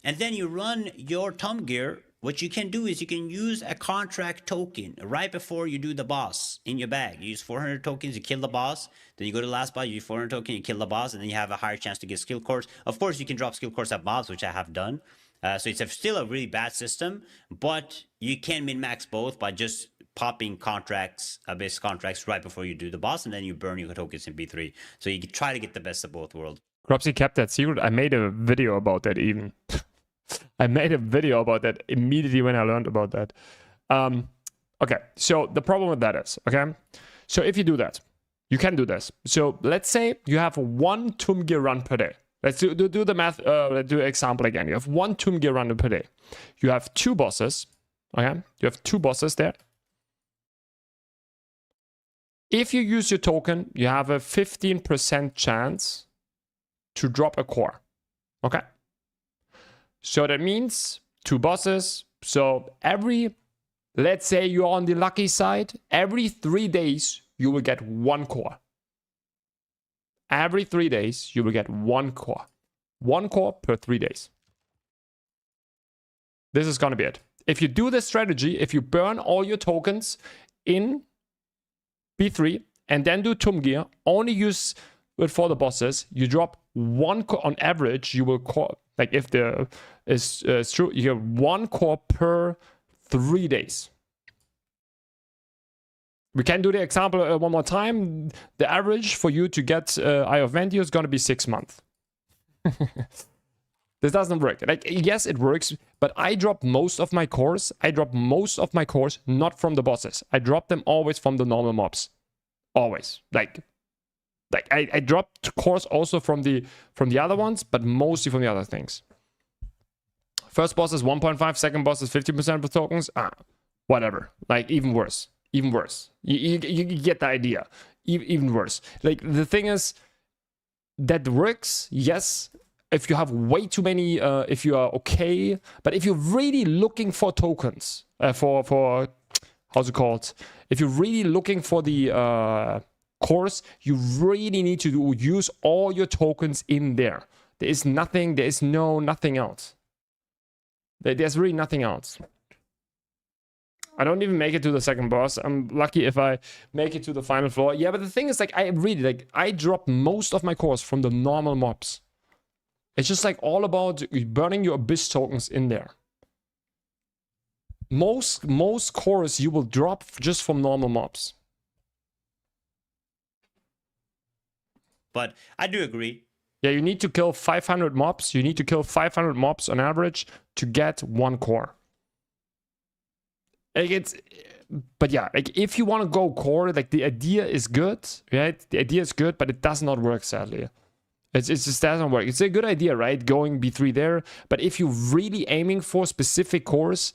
and then you run your Tom Gear, what you can do is you can use a contract token right before you do the boss in your bag. You use 400 tokens, you kill the boss. Then you go to the last boss, you use 400 tokens, you kill the boss, and then you have a higher chance to get skill cores. Of course, you can drop skill cores at mobs, which I have done. So it's still a really bad system, but you can min-max both by just popping contracts, Abyss contracts right before you do the boss, and then you burn your tokens in B3. So you can try to get the best of both worlds. Cropsy kept that secret. I made a video about that even. I made a video about that immediately when I learned about that. Okay, so the problem with that is, okay, so if you do that, you can do this. So let's say you have 1 Tomb Gear run per day. Let's do the math, let's do an example again. You have 1 Tomb Gear run per day. You have 2 bosses, okay? You have 2 bosses there. If you use your token, you have a 15% chance to drop a core. Okay? So that means 2 bosses. So let's say you're on the lucky side, every 3 days you will get 1 core. Every 3 days you will get 1 core. 1 core per 3 days. This is gonna be it. If you do this strategy, if you burn all your tokens in B3 and then do Tomb Gear, only use it for the bosses, you drop 1 core on average. You will core, like if there is true, you have 1 core per 3 days. We can do the example one more time. The average for you to get Eye of Vendio is going to be 6 months. This doesn't work. Like, yes, it works, but I drop most of my cores. Not from the bosses. I drop them always from the normal mobs. Always. Like I dropped cores also from the other ones, but mostly from the other things. First boss is 1.5, second boss is 50% of the tokens. Whatever. Like, even worse. Even worse. You get the idea. Even worse. Like, the thing is, that works, yes, if you have way too many, if you are okay, but if you're really looking for tokens, for how's it called? If you're really looking for the course, you really need to use all your tokens in there. There is nothing else. There's really nothing else. I don't even make it to the second boss. I'm lucky if I make it to the final floor. Yeah, but the thing is, like, I drop most of my cores from the normal mobs. It's just like all about burning your abyss tokens in there. Most cores you will drop just from normal mobs. But I do agree. Yeah, you need to kill 500 mobs. You need to kill 500 mobs on average to get 1 core. Like, but yeah, like, if you want to go core, like, the idea is good, right? The idea is good, but it does not work, sadly. It just doesn't work. It's a good idea, right? Going B3 there, but if you're really aiming for specific cores,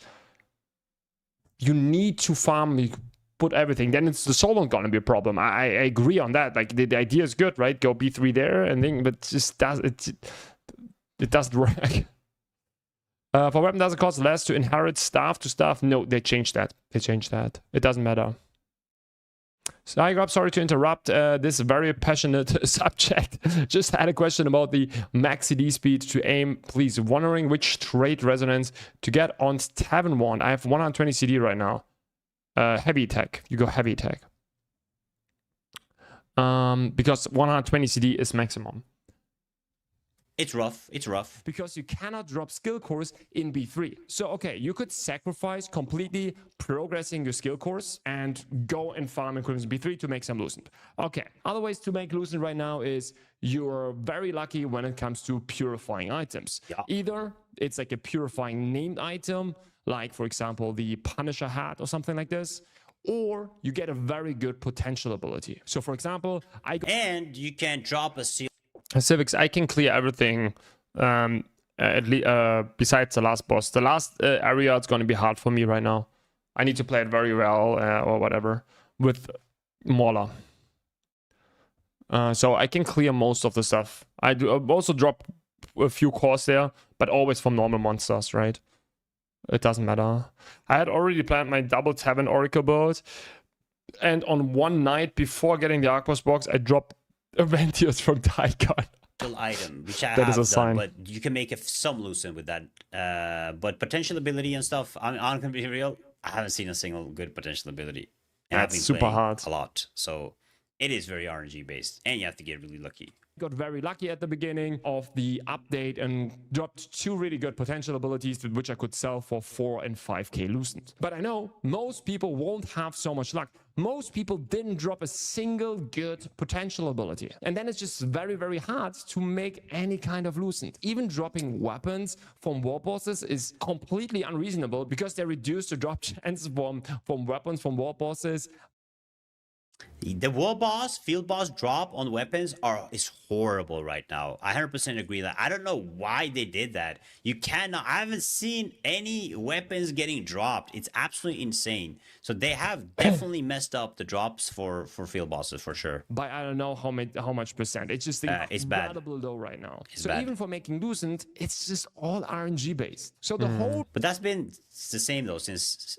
you need to farm. You put everything. Then it's the solo gonna be a problem. I agree on that. Like, the idea is good, right? Go B3 there and then, but it doesn't work. For weapon, does it cost less to inherit staff to staff? No, they changed that. It doesn't matter. So, hi, Grub, sorry to interrupt this very passionate subject. Just had a question about the max CD speed to aim. Please, wondering which trait resonance to get on Tavern 1. I have 120 CD right now. Heavy attack. You go heavy attack. Because 120 CD is maximum. It's rough. Because you cannot drop skill cores in B3. So, okay, you could sacrifice completely progressing your skill cores and go and farm equipment in B3 to make some loosened. Okay, other ways to make loosened right now is you're very lucky when it comes to purifying items. Yeah. Either it's like a purifying named item, like, for example, the Punisher hat or something like this, or you get a very good potential ability. So, for example, and you can drop a seal. Civics, I can clear everything at least besides the last boss. The last area, it's going to be hard for me right now. I need to play it very well or whatever with Mauler. So I can clear most of the stuff. I also drop a few cores there, but always from normal monsters, right? It doesn't matter. I had already planned my double Tavern Oracle build, and on one night before getting the Archboss box, I dropped Aventius from Tycon. Item, which I that have is a sign. Done, but you can make some loosen with that. But potential ability and stuff, I'm gonna be real. I haven't seen a single good potential ability. And That's super hard. A lot, so it is very RNG based, and you have to get really lucky. Got very lucky at the beginning of the update and dropped 2 really good potential abilities which I could sell for 4 and 5k loosened. But I know most people won't have so much luck. Most people didn't drop a single good potential ability. And then it's just very, very hard to make any kind of loosened. Even dropping weapons from war bosses is completely unreasonable because they're reduced to drop chances from weapons from war bosses. The war boss, field boss drop on weapons is horrible right now. I 100% agree that. I don't know why they did that. You cannot. I haven't seen any weapons getting dropped. It's absolutely insane. So they have definitely messed up the drops for field bosses for sure. But I don't know how much percent. It's just incredibly low right now. So even for making loosened, it's just all RNG based. So the whole. But that's been the same though since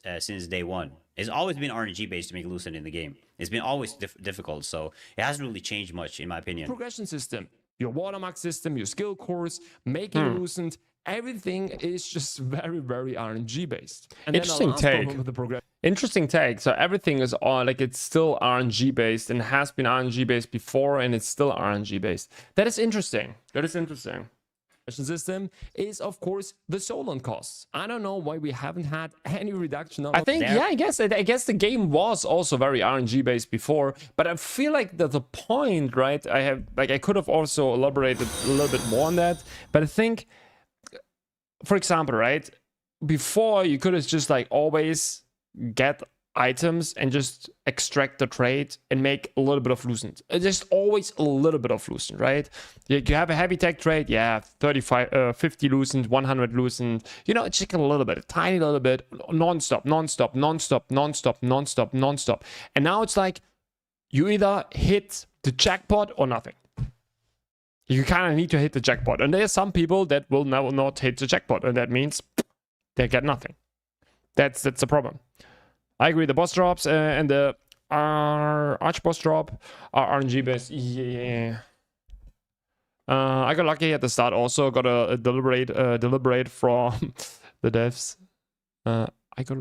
day one. It's always been RNG based to make loosened in the game. It's been always difficult, so it hasn't really changed much, in my opinion. Progression system, your Watermark system, your skill cores, making loosened, everything is just very, very RNG based. And interesting take. Interesting take. So everything is all like it's still RNG based and has been RNG based before, and it's still RNG based. That is interesting. system is of course the Solon costs. I don't know why we haven't had any reduction on. I think I guess the game was also very RNG based before, but I feel like the point, right? I could have also elaborated a little bit more on that, but I think, for example, right, before you could have just like always get items and just extract the trade and make a little bit of loosened. Just always a little bit of loosened, right? You have a heavy tech trade, yeah, 35, 50 loosened, 100 loosened. You know, it's just a little bit, a tiny little bit, non-stop. And now it's like you either hit the jackpot or nothing. You kind of need to hit the jackpot, and there are some people that will now not hit the jackpot, and that means they get nothing. That's the problem. I agree. The boss drops and the Archboss drop are RNG based. Yeah. I got lucky at the start. Also got a deliberate from the devs. I got.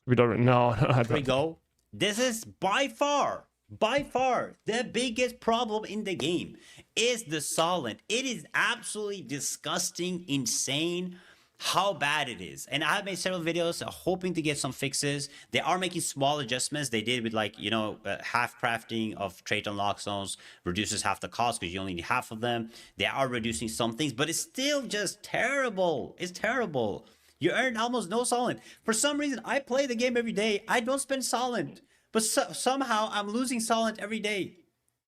We don't. No. Here we go. This is by far the biggest problem in the game is the solent. It is absolutely disgusting, insane how bad it is. And I have made several videos hoping to get some fixes. They are making small adjustments. They did with like, you know, half crafting of trait unlock zones reduces half the cost because you only need half of them. They are reducing some things, but it's still just terrible. It's terrible. You earn almost no solent. For some reason, I play the game every day. I don't spend solent, but somehow I'm losing solent every day.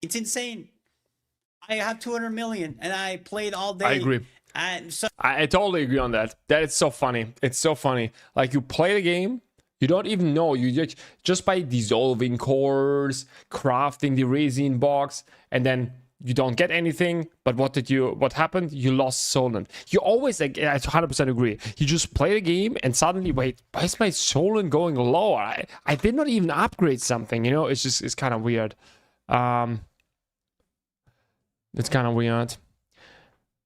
It's insane. I have 200 million and I played all day. I agree. And so I totally agree on that. That is so funny. It's so funny. Like you play the game, you don't even know. You just by dissolving cores, crafting the resin box, and then you don't get anything. But what happened? You lost Solent. You always, like, I 100% agree. You just play the game and suddenly, wait, why is my Solent going low? I did not even upgrade something, you know? It's kind of weird. It's kind of weird.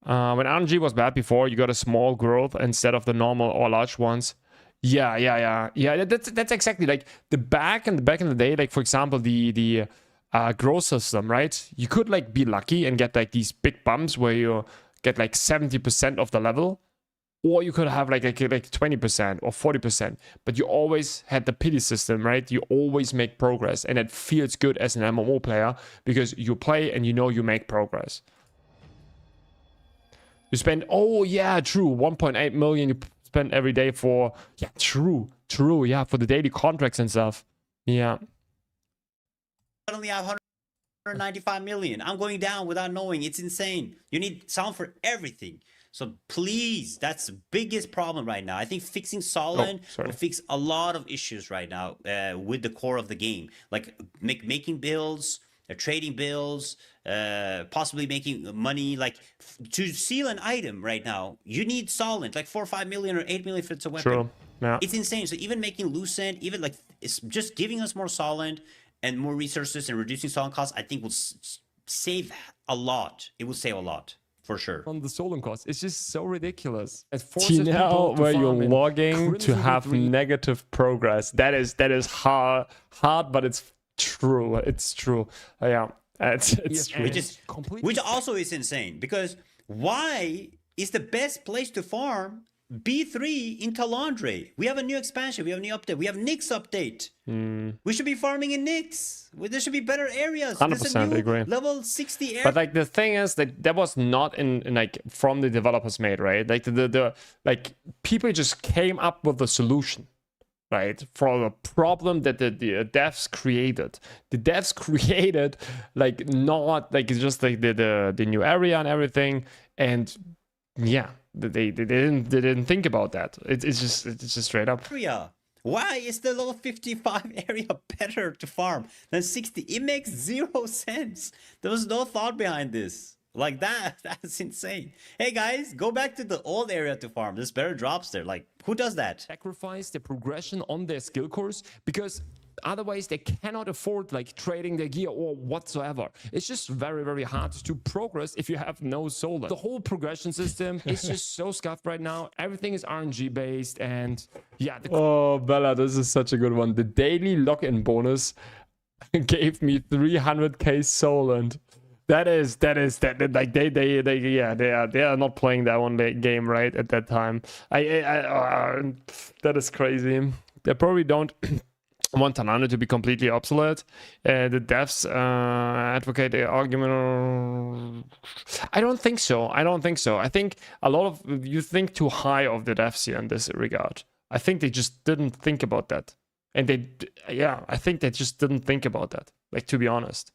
When RNG was bad before, you got a small growth instead of the normal or large ones. Yeah. That's exactly like back in the day. Like for example, the growth system, right? You could like be lucky and get like these big bumps where you get like 70% of the level, or you could have like 20% or 40%. But you always had the pity system, right? You always make progress, and it feels good as an MMO player because you play and you know you make progress. You spend, oh yeah, true, 1.8 million you spend every day for, yeah, true, yeah, for the daily contracts and stuff. Yeah. Suddenly I have 195 million. I'm going down without knowing. It's insane. You need sound for everything. So please, that's the biggest problem right now. I think fixing Solent will fix a lot of issues right now with the core of the game. Like making builds, trading bills, possibly making money. Like to seal an item right now, you need Solent, like 4 or 5 million or 8 million if it's a weapon. True. Yeah. It's insane. So even making Lucent, even like it's just giving us more Solent and more resources and reducing Solent costs, I think will save a lot. It will save a lot. For sure. On the Solent cost, it's just so ridiculous. It forces people to where you're logging to have negative progress. That is hard, but it's true. It's true. Yeah, it's true. Which also is insane, because why is the best place to farm B3 in Talandre? We have a new expansion. We have a new update. We have Nyx update. We should be farming in Nyx. There should be better areas. 100% agree. Level 60 area. But like the thing is that was not in like from the developers made, right? Like the like people just came up with a solution, right, for a problem that the devs created. The devs created like not like it's just like the new area and everything, and yeah, they didn't think about that. It's just straight up. Why is the level 55 area better to farm than 60? It makes 0 sense. There was no thought behind this. Like that's insane. Hey guys, go back to the old area to farm. There's better drops there. Like, who does that? Sacrifice the progression on their skill course because otherwise they cannot afford like trading their gear or whatsoever. It's just very, very hard to progress if you have no Solent. The whole progression system is just so scuffed right now. Everything is RNG based, and yeah. Oh, Bella, this is such a good one. The daily login bonus gave me 300k Solent. like they are not playing that one game right at that time. That is crazy. They probably don't want Tanano to be completely obsolete. The devs advocate the argument. I don't think so. I think a lot of you think too high of the devs here in this regard. I think they just didn't think about that, and I think they just didn't think about that. Like, to be honest.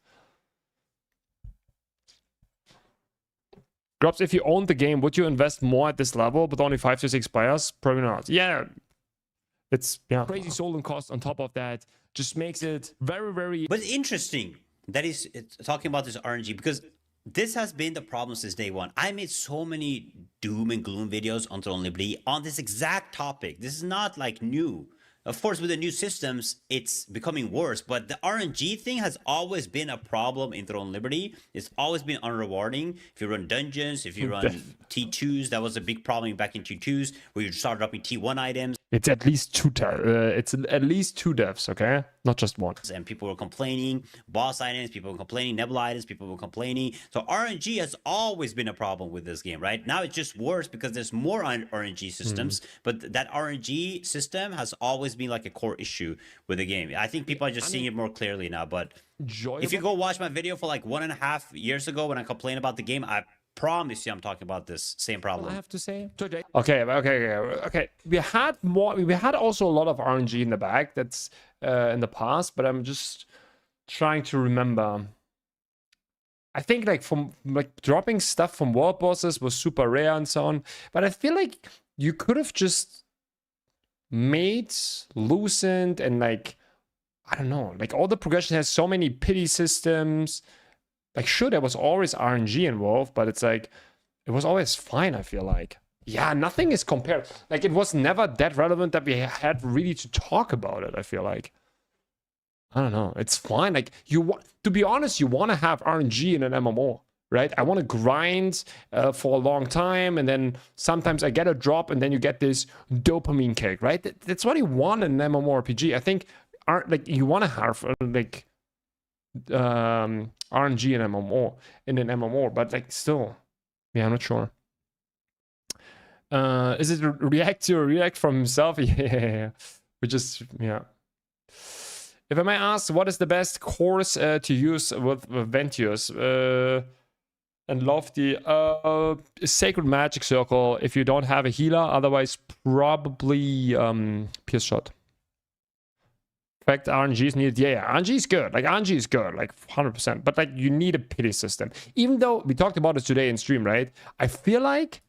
Grubs, if you owned the game, would you invest more at this level with only 5 to 6 players? Probably not. Yeah. It's crazy soldering cost on top of that just makes it very, very... But interesting that is talking about this RNG, because this has been the problem since day one. I made so many doom and gloom videos on Throne Liberty on this exact topic. This is not like new. Of course, with the new systems, it's becoming worse. But the RNG thing has always been a problem in Throne Liberty. It's always been unrewarding. If you run dungeons, if you run T2s, that was a big problem back in T2s, where you started dropping T1 items. It's at least two devs, okay? Not just one. And people were complaining. Boss items, people were complaining. Nebula items, people were complaining. So RNG has always been a problem with this game, right? Now it's just worse because there's more RNG systems. But that RNG system has always been like a core issue with the game. I think people are just seeing it more clearly now. But if you go watch my video for like 1.5 years ago when I complained about the game, I promise you I'm talking about this same problem. I have to say today. Okay. We had also a lot of RNG in the back that's in the past, but I'm just trying to remember. I think like dropping stuff from world bosses was super rare and so on, but I feel like you could have just made, loosened, and like, I don't know, like all the progression has so many pity systems. Like, sure, there was always RNG involved, but it's like, it was always fine, I feel like. Yeah, nothing is compared. Like, it was never that relevant that we had really to talk about it, I feel like. I don't know. It's fine. Like, to be honest, you want to have RNG in an MMO, right? I want to grind for a long time, and then sometimes I get a drop, and then you get this dopamine kick, right? That's what you want in an MMORPG. I think, like, you want to have, like... RNG in an MMO, but like still, yeah, I'm not sure. Is it react from himself? Yeah. If I may ask, what is the best course to use with Ventus and Lofty? Sacred Magic Circle if you don't have a healer, otherwise probably Pierce Shot. Fact, RNG is needed. Yeah, RNG is good. Like, RNG is good, like 100%. But like, you need a pity system. Even though we talked about it today in stream, right? I feel like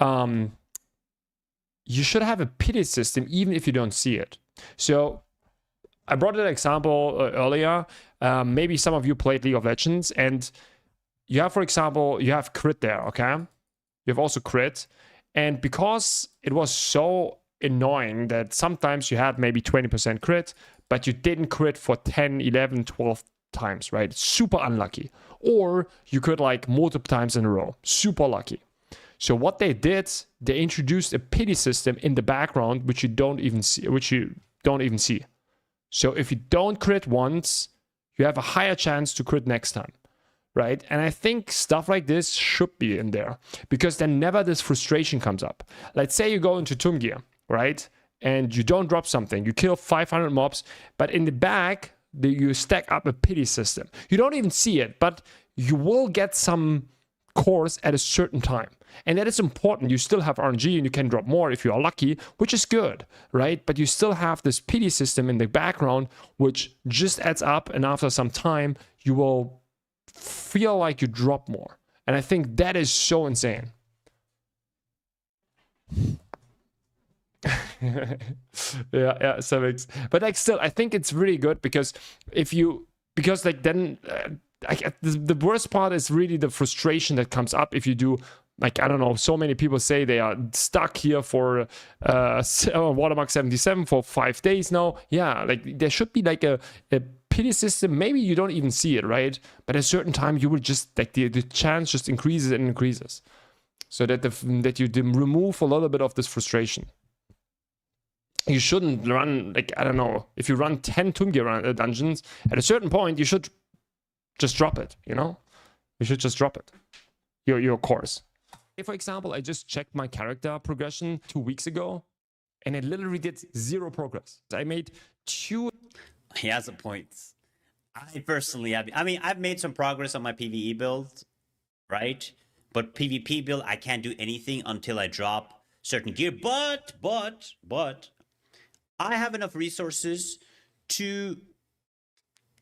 you should have a pity system even if you don't see it. So I brought an example earlier. Maybe some of you played League of Legends, and you have, for example, you have crit there, okay? You have also crit, and because it was so annoying that sometimes you had maybe 20% crit, but you didn't crit for 10, 11, 12 times, right? Super unlucky. Or you could like multiple times in a row. Super lucky. So what they did, they introduced a pity system in the background, which you don't even see. So if you don't crit once, you have a higher chance to crit next time. Right? And I think stuff like this should be in there, because then never this frustration comes up. Let's say you go into Tomb Gear, right? And you don't drop something. You kill 500 mobs, but in the back, you stack up a pity system. You don't even see it, but you will get some cores at a certain time. And that is important. You still have RNG and you can drop more if you are lucky, which is good, right? But you still have this pity system in the background, which just adds up. And after some time, you will feel like you drop more. And I think that is so insane. yeah, Savix. But like still, I think it's really good because like then the worst part is really the frustration that comes up if you do, like, I don't know, so many people say they are stuck here for Watermark 77 for 5 days now. Yeah, like there should be like a pity system. Maybe you don't even see it, right? But at a certain time you will just like the chance just increases and increases, so that that you remove a little bit of this frustration. You shouldn't run, like, I don't know, if you run 10 Tomb Gear dungeons, at a certain point you should just drop it, you know? You should just drop it. Your course. If, for example, I just checked my character progression 2 weeks ago, and it literally did 0 progress. I made 2... He has a point. I personally have... I mean, I've made some progress on my PvE build, right? But PvP build, I can't do anything until I drop certain gear. But I have enough resources to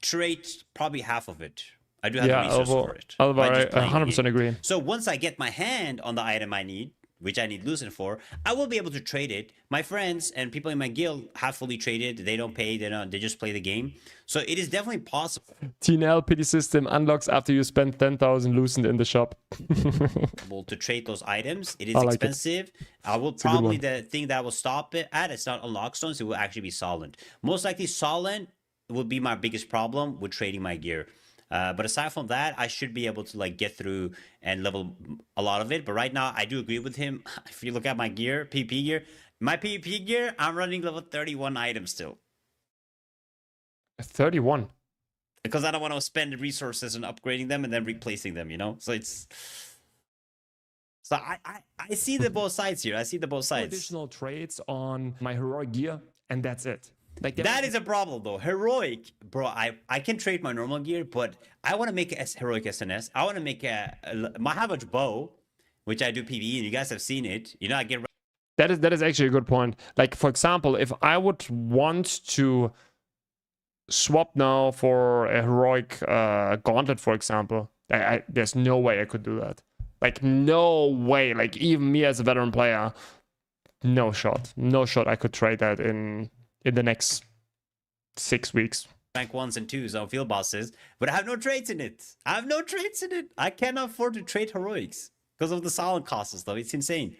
trade probably half of it. I do have the resources for it. I 100% agree. So once I get my hand on the item I need, which I need Lucent for, I will be able to trade it. My friends and people in my guild have fully traded. They don't pay. They just play the game. So it is definitely possible. TNL pity system unlocks after you spend 10,000 Lucent in the shop. To trade those items. It is expensive. I will probably, the thing that will stop it at, it's not unlock stones. It will actually be Solent. Most likely Solent will be my biggest problem with trading my gear. But aside from that, I should be able to like get through and level a lot of it. But right now, I do agree with him. If you look at my gear, PvP gear, my PvP gear, I'm running level 31 items still. 31? Because I don't want to spend resources on upgrading them and then replacing them, you know? So it's... So I see the both sides here. I see the both sides. Additional trades on my heroic gear, and that's it. Like that is a problem though. Heroic, bro. I can trade my normal gear, but I want to make a heroic SNS. I want to make a Mahavaj bow, which I do PvE, and you guys have seen it. You know, I get. That is actually a good point. Like for example, if I would want to swap now for a heroic gauntlet, for example, there's no way I could do that. Like no way. Like even me as a veteran player, no shot I could trade that in the next 6 weeks. Rank 1s and 2s on field bosses, but I have no traits in it. I cannot afford to trade heroics because of the solid costs though. It's insane.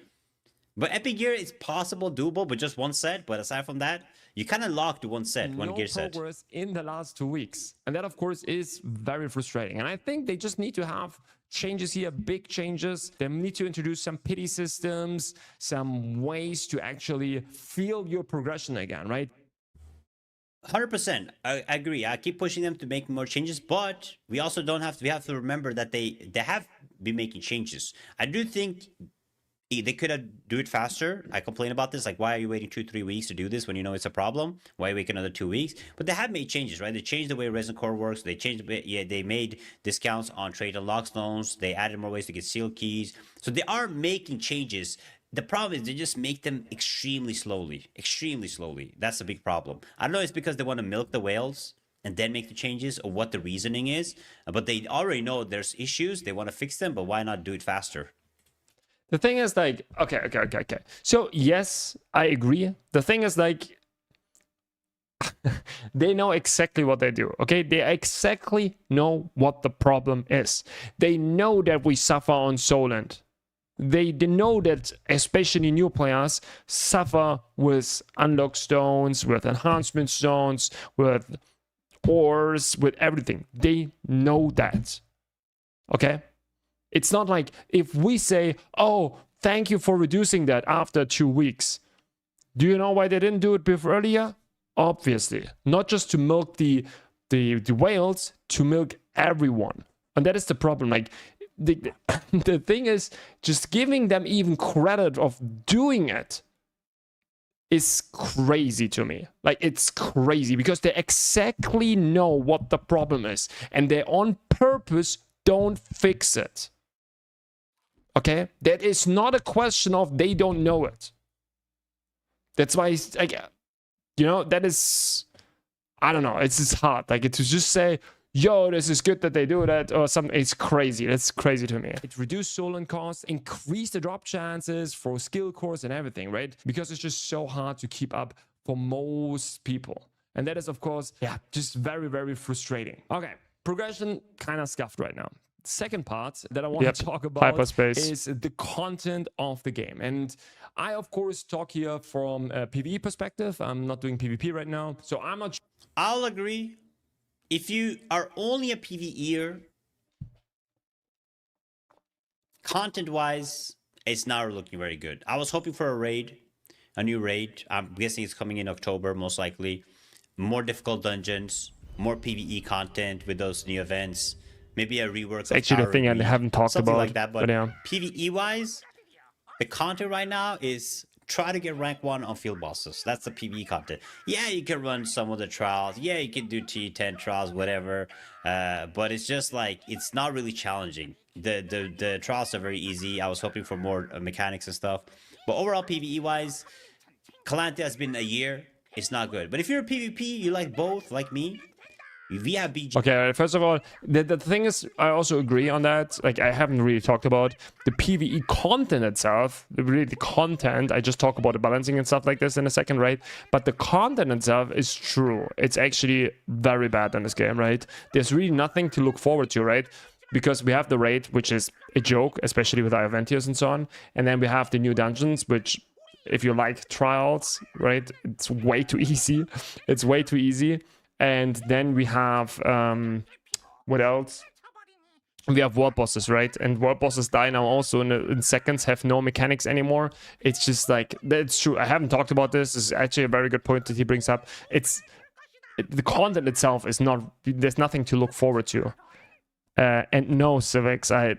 But epic gear is possible, doable, but just one set. But aside from that, you kind of locked to one set, one gear set. No progress in the last 2 weeks. And that, of course, is very frustrating. And I think they just need to have changes here, big changes. They need to introduce some pity systems, some ways to actually feel your progression again, right? 100%. I agree. I keep pushing them to make more changes, but we also don't have to, we have to remember that they have been making changes. I do think they could have do it faster. I complain about this, like, why are you waiting 2-3 weeks to do this when you know it's a problem? Why wait another 2 weeks? But they have made changes, right? They changed the way Resin Core works. They changed a bit. Yeah, they made discounts on trade and lock stones. They added more ways to get seal keys. So they are making changes. The problem is they just make them extremely slowly. Extremely slowly. That's the big problem. I don't know if it's because they want to milk the whales and then make the changes, or what the reasoning is. But they already know there's issues. They want to fix them, but why not do it faster? The thing is, like, okay. So, yes, I agree. The thing is, like, they know exactly what they do, okay? They exactly know what the problem is. They know that we suffer on Solent. They know that, especially new players, suffer with unlock stones, with enhancement stones, with ores, with everything. They know that, okay? It's not like if we say, oh, thank you for reducing that after 2 weeks. Do you know why they didn't do it before earlier? Obviously. Not just to milk the whales, to milk everyone. And that is the problem. Like, the thing is, just giving them even credit of doing it is crazy to me. Like, it's crazy because they exactly know what the problem is. And they on purpose don't fix it. Okay, that is not a question of they don't know it. That's why, like, you know, that is, I don't know. It's just hard. Like, to just say, yo, this is good that they do that or something. It's crazy. That's crazy to me. It reduced Solent costs, increased the drop chances for skill cores and everything, right? Because it's just so hard to keep up for most people. And that is, of course, yeah, just very, very frustrating. Okay, progression kind of scuffed right now. Second part that I want to talk about Hyperspace is the content of the game. And I, of course, talk here from a PvE perspective. I'm not doing PvP right now, so I'm not... I'll agree. If you are only a PvEer, content-wise, it's not looking very good. I was hoping for a new raid. I'm guessing it's coming in October, most likely. More difficult dungeons, more PvE content with those new events. Maybe a rework. It's actually the thing I haven't talked something about. like that. But yeah. PvE wise, the content right now is try to get rank 1 on field bosses. That's the PvE content. Yeah, you can run some of the trials. Yeah, you can do T10 trials, whatever. But it's just like, it's not really challenging. The trials are very easy. I was hoping for more mechanics and stuff. But overall, PvE wise, Calamity has been a year. It's not good. But if you're a PvP, you like both, like me, we have BG. Okay, first of all, the thing is, I also agree on that. Like, I haven't really talked about the PvE content itself. Really, the content. I just talk about the balancing and stuff like this in a second, right? But the content itself is true. It's actually very bad in this game, right? There's really nothing to look forward to, right? Because we have the raid, which is a joke, especially with Ioventius and so on. And then we have the new dungeons, which, if you like trials, right? It's way too easy. It's way too easy. And then we have, what else? We have world bosses, right? And world bosses die now also in seconds, have no mechanics anymore. It's just like, that's true. I haven't talked about this. This is actually a very good point that he brings up. The content itself is not, there's nothing to look forward to. And no, Civics, I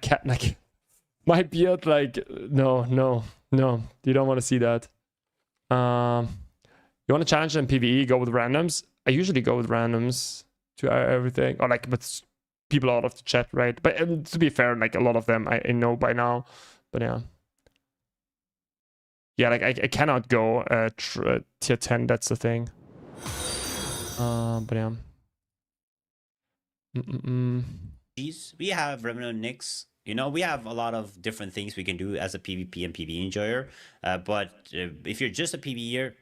can't, like, my beard, like, no, you don't want to see that. You want to challenge in PvE, go with randoms. I usually go with randoms to everything. Or like, but people out of the chat, right? But to be fair, like a lot of them I know by now. But yeah. Yeah, like I cannot go tier 10, that's the thing. But yeah. We have Remnant Nyx. You know, we have a lot of different things we can do as a PvP and PvE enjoyer. But if you're just a PvEer,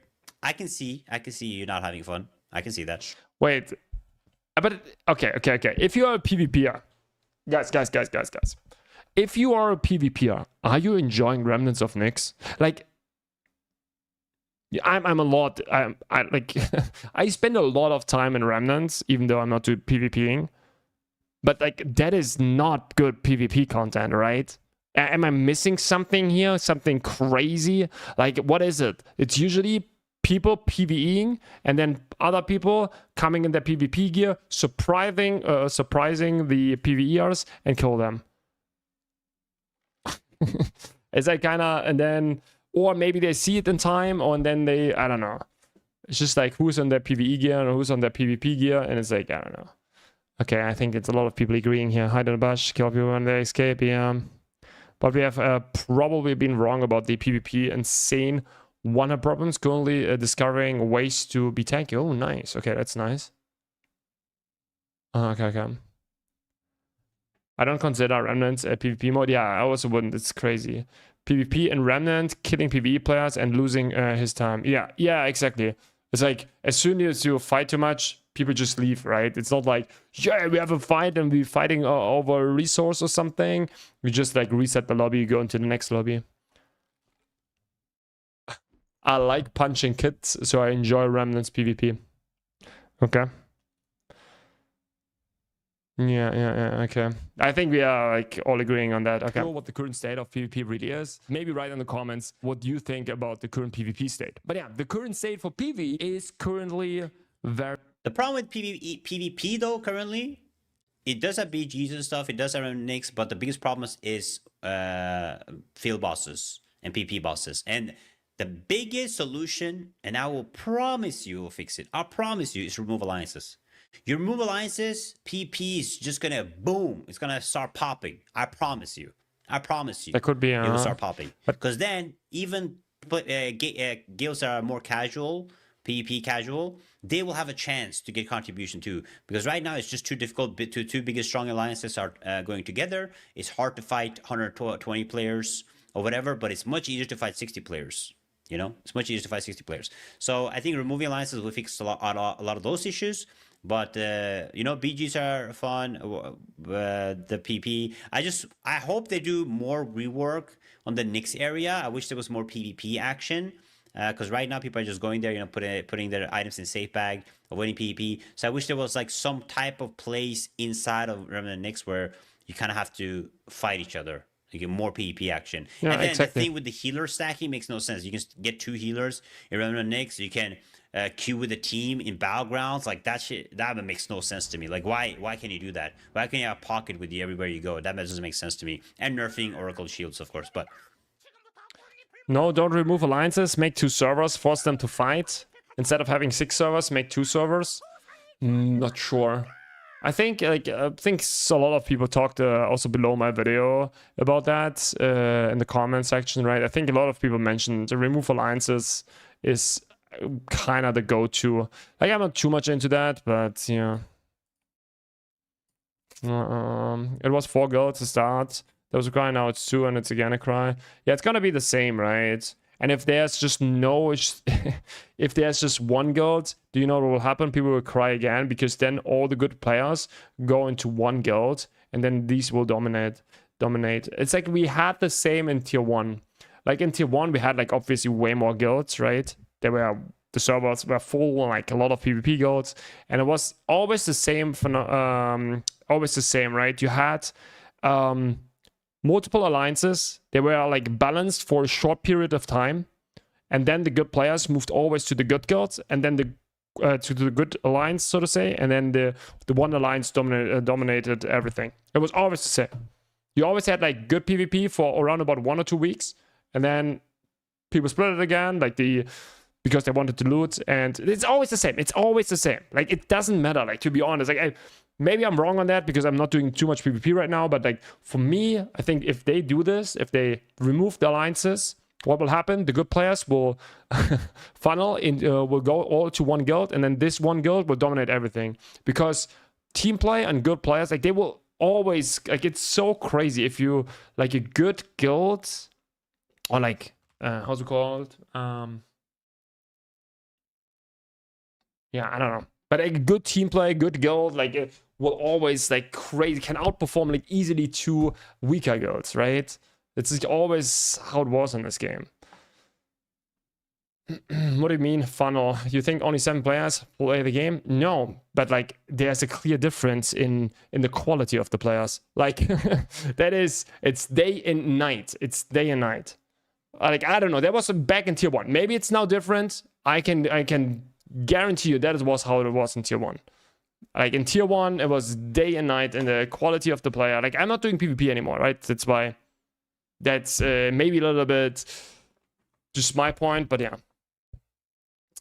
I can see you not having fun. I can see that. Wait, but okay. If you are a PvPer, guys. If you are a PvPer, are you enjoying Remnants of Nyx? Like, I'm a lot. I like. I spend a lot of time in Remnants, even though I'm not doing PvPing. But like, that is not good PvP content, right? Am I missing something here? Something crazy? Like, what is it? It's usually people PvEing and then other people coming in their PvP gear, surprising the PvEers and kill them. It's like kind of, and then, or maybe they see it in time, and then they, I don't know. It's just like who's on their PvE gear and who's on their PvP gear, and it's like, I don't know. Okay, I think it's a lot of people agreeing here. Hide in the bush, kill people when they escape, yeah. But we have probably been wrong about the PvP insane one-hit problems. Currently discovering ways to be tanky. Oh, nice. Okay, that's nice. Okay. I don't consider Remnants a PvP mode. Yeah, I also wouldn't. It's crazy. PvP and Remnant, killing PvE players and losing his time. Yeah, exactly. It's like, as soon as you fight too much, people just leave, right? It's not like, yeah, we have a fight and we're fighting over a resource or something. We just like reset the lobby, go into the next lobby. I like punching kids, so I enjoy Remnants PvP. Okay. Yeah, okay. I think we are like all agreeing on that. Okay. Know what the current state of PvP really is? Maybe write in the comments what you think about the current PvP state. But yeah, the current state for PvE is currently very... The problem with PvP though, currently, it does have BGs and stuff, it does have Nyx, but the biggest problem is field bosses and PvP bosses. And the biggest solution, and I will promise you will fix it, I promise you, is remove alliances. You remove alliances, PP is just gonna boom. It's gonna start popping. I promise you. That could be. It will start popping. Because then even guilds that are more casual, PvP casual, they will have a chance to get contribution too. Because right now it's just too difficult. Two biggest strong alliances are going together. It's hard to fight 120 players or whatever, but it's much easier to fight 60 players. You know, it's much easier to fight 60 players. So I think removing alliances will fix a lot of those issues. But you know, BGs are fun. The PP, I hope they do more rework on the Nyx area. I wish there was more PvP action, because right now people are just going there, you know, putting their items in safe bag, avoiding PvP. So I wish there was like some type of place inside of Remnant Nyx where you kind of have to fight each other. You get more PvP action. Yeah, and then exactly. The thing with the healer stacking makes no sense. You can get 2 healers in Remnant Nyx. You can queue with a team in battlegrounds, like that shit, that makes no sense to me. Like why can you do that? Why can't you have pocket with you everywhere you go? That doesn't make sense to me. And nerfing Oracle shields, of course, but No, don't remove alliances. Make 2 servers. Force them to fight. Instead of having 6 servers, make 2 servers. Not sure. I think a lot of people talked also below my video about that in the comment section, right? I think a lot of people mentioned the remove alliances is kind of the go-to. Like, I'm not too much into that, but yeah. It was 4 guilds to start. There was a cry, now it's 2, and it's again a cry. Yeah, it's gonna be the same, right? And if there's just if there's just 1 guild, do you know what will happen? People will cry again, because then all the good players go into 1 guild, and then these will dominate. It's like we had the same in tier 1. Like in tier 1, we had like obviously way more guilds, right? The servers were full, like a lot of PvP guilds, and it was always the same. Always the same, right? You had multiple alliances. They were like balanced for a short period of time, and then the good players moved always to the good guilds, and then to the good alliance, so to say, and then the one alliance dominated everything. It was always the same. You always had like good PvP for around about 1 or 2 weeks, and then people split it again, because they wanted to loot, and it's always the same. It's always the same. Like, it doesn't matter. Like, to be honest, like maybe I'm wrong on that because I'm not doing too much PvP right now, but like for me, I think if they do this, if they remove the alliances, what will happen? The good players will funnel in, will go all to 1 guild, and then this 1 guild will dominate everything, because team play and good players, like, they will always, like, it's so crazy if you like a good guild, or like how's it called? Yeah, I don't know. But a good team play, good guild, like, it will always, like, crazy, can outperform, like, easily 2 weaker guilds, right? It's like always how it was in this game. What do you mean, funnel? You think only 7 players play the game? No, but, like, there's a clear difference in the quality of the players. Like, it's day and night. It's day and night. Like, I don't know. That was back in tier 1. Maybe it's now different. I can guarantee you that was how it was in tier 1. Like, in tier 1, it was day and night, and the quality of the player. Like, I'm not doing PvP anymore, right? That's why. That's maybe a little bit just my point, but yeah.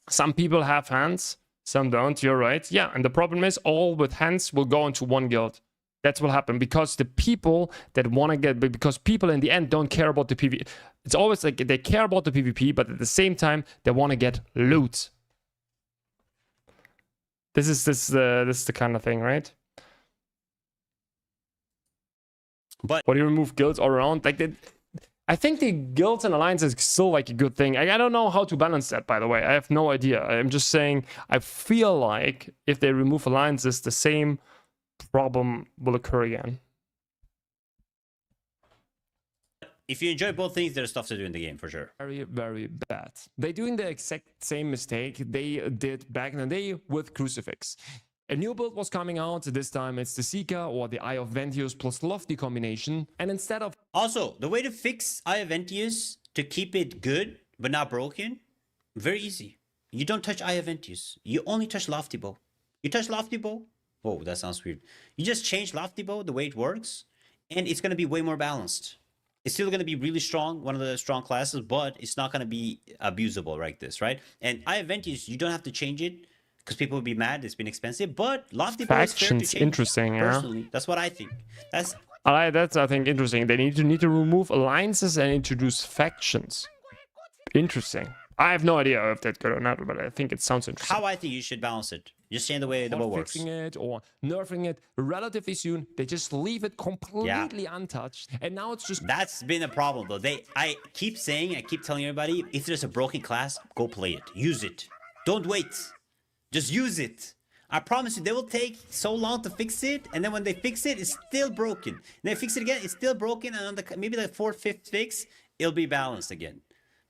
Some people have hands, some don't. You're right. Yeah, and the problem is all with hands will go into 1 guild. That's what happened, because the people that want to get, because people in the end don't care about the PvP. It's always like they care about the PvP, but at the same time they want to get loot. This is the kind of thing, right? But what do you remove guilds all around? Like, I think the guilds and alliances is still like a good thing. I don't know how to balance that, by the way. I have no idea. I'm just saying, I feel like if they remove alliances, the same problem will occur again. if you enjoy both things, there's stuff to do in the game for sure. Very, very bad. They're doing the exact same mistake they did back in the day with Crucifix. A new build was coming out. This time it's the Seeker or the Eye of Ventius plus Lofty combination. And instead of... Also, the way to fix Eye of Ventius to keep it good but not broken, very easy. You don't touch Eye of Ventius. You only touch Lofty Bow. You touch Lofty Bow. Oh, that sounds weird. You just change Lofty Bow the way it works, and it's going to be way more balanced. It's still going to be really strong, one of the strong classes, but it's not going to be abusable like this, right? And Eye of Ventius, you don't have to change it because people will be mad. It's been expensive, but Lofty Bow is fair to change. Interesting, yeah. Personally, that's what I think. That's I think interesting. They need to remove alliances and introduce factions. Interesting. I have no idea if that's good or not, but I think it sounds interesting. how I think you should balance it. Just change the way the bow works. Fixing it or nerfing it relatively soon. They just leave it completely untouched, and now it's just... That's been a problem though. I keep telling everybody, if there's a broken class, go play it. Use it. Don't wait. Just use it. I promise you, they will take so long to fix it, and then when they fix it, it's still broken. And they fix it again, it's still broken, and on the maybe the 4th, 5th fix, it'll be balanced again.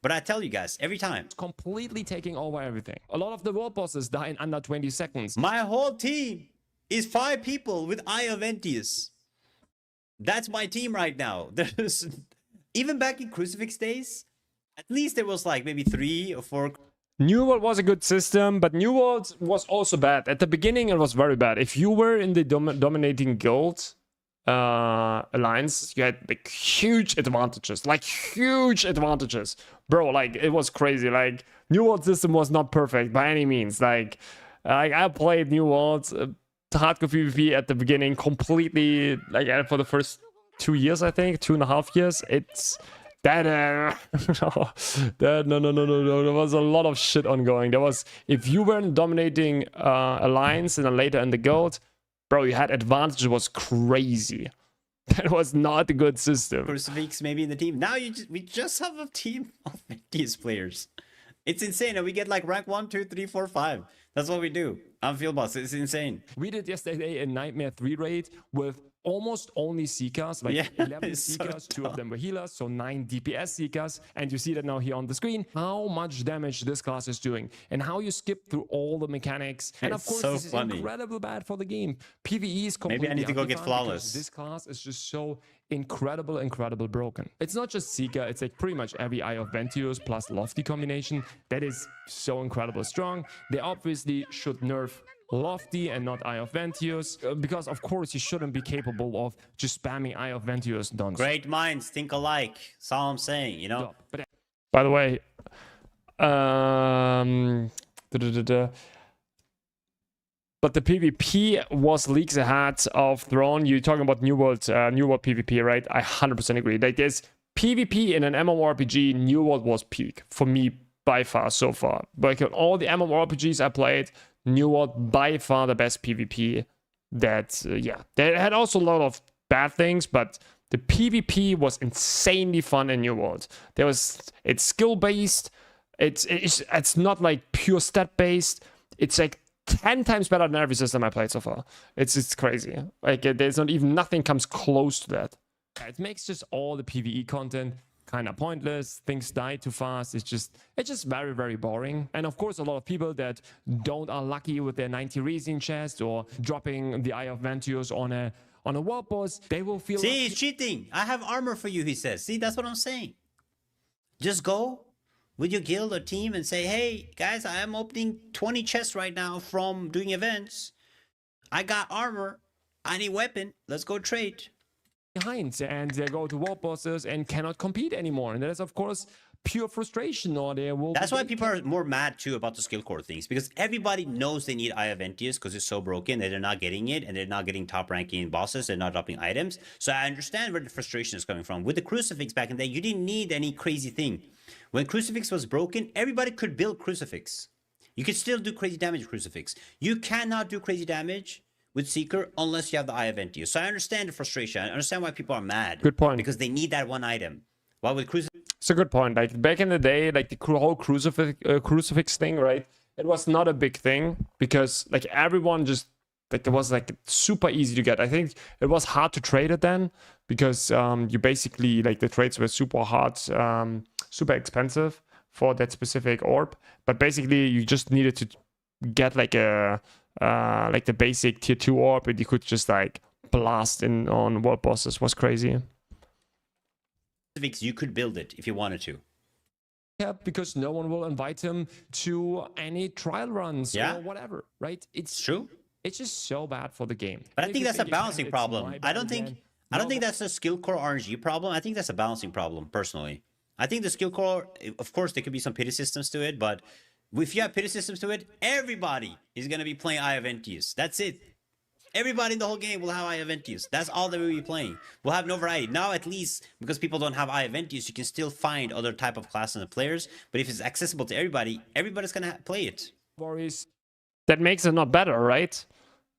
But I tell you guys, every time. It's completely taking over everything. A lot of the world bosses die in under 20 seconds. My whole team is 5 people with Eye of Ventius. That's my team right now. There's even back in Crucifix days, at least there was like maybe 3 or 4. New World was a good system, but New World was also bad. At the beginning, it was very bad. If you were in the dominating guild alliance, you had like huge advantages. Like huge advantages. Bro, like it was crazy. Like New World system was not perfect by any means. Like I played New World hardcore PvP at the beginning completely, like for the first 2 years, I think, 2.5 years. It's that no, there was a lot of shit ongoing. There was, if you were in dominating alliance and then later in the guild, bro, you had advantage. It was crazy. That was not a good system. Crucifix maybe in the team. Now we just have a team of these players. It's insane. And we get like rank 1, 2, 3, 4, 5. That's what we do. I'm Field Boss. It's insane. We did yesterday a Nightmare 3 raid with almost only Seekers, like 11 Seekers, so 2 of them were healers, so 9 DPS Seekers, and you see that now here on the screen, how much damage this class is doing, and how you skip through all the mechanics, and of course this is incredibly bad for the game. PvE is completely maybe I need to go get flawless. This class is just so incredible broken. It's not just Seeker, it's like pretty much every Eye of Ventius plus Lofty combination that is so incredibly strong. They obviously should nerf Lofty and not Eye of Ventius, because of course you shouldn't be capable of just spamming Eye of Ventius nonstop. Great minds think alike. That's all I'm saying, you know. By the way, but the PvP was leagues ahead of Throne. You're talking about New World PvP, right? I 100% agree. Like there's PvP in an MMORPG, New World was peak for me by far so far. Like all the MMORPGs I played, New World by far the best PvP. That yeah, they had also a lot of bad things, but the PvP was insanely fun in New World. It's skill based. It's not like pure stat based. It's like 10 times better than every system I played so far. It's crazy. Like there's not even nothing comes close to that. It makes just all the PvE content kind of pointless. Things die too fast. It's just very boring. And of course, a lot of people that are lucky with their 90 resin chest or dropping the Eye of Ventius on a world boss, they will feel. See, he's cheating. I have armor for you, he says. See, that's what I'm saying. Just go with your guild or team and say, hey guys, I am opening 20 chests right now from doing events. I got armor. I need weapon. Let's go trade. Behind, and they go to world bosses and cannot compete anymore, and that is of course pure frustration. Or they will. That's why people are more mad too about the skill core things, because everybody knows they need Eye of Ventius because it's so broken that they're not getting it, and they're not getting top ranking bosses. They're not dropping items. So I understand where the frustration is coming from. With the Crucifix back in the day, you didn't need any crazy thing. When Crucifix was broken, everybody could build Crucifix. You could still do crazy damage with Crucifix. You cannot do crazy damage with Seeker unless you have the Eye of Ventius. So I understand the frustration. I understand why people are mad. Good point. Because they need that one item. While with Crucifix... It's a good point. Like back in the day, like the whole crucifix thing, right? It was not a big thing because like everyone just like it was like super easy to get. I think it was hard to trade it then because you basically like the trades were super hard, super expensive for that specific orb. But basically you just needed to get like the basic tier 2 orb, and you could just like blast in on world bosses. Was crazy. You could build it if you wanted to. Yeah, because no one will invite him to any trial runs or whatever, right? It's true. It's just so bad for the game. But I think that's a balancing problem. I don't think that's a skill core RNG problem. I think that's a balancing problem, personally. I think the skill core, of course, there could be some pity systems to it, but if you have pity systems to it, everybody is going to be playing Eye of Ventius. That's it. Everybody in the whole game will have Eye of Ventius. That's all they will be playing. We'll have no variety. Now, at least, because people don't have Eye of Ventius, you can still find other type of classes and players. But if it's accessible to everybody, everybody's going to play it. Worries. That makes it not better, right?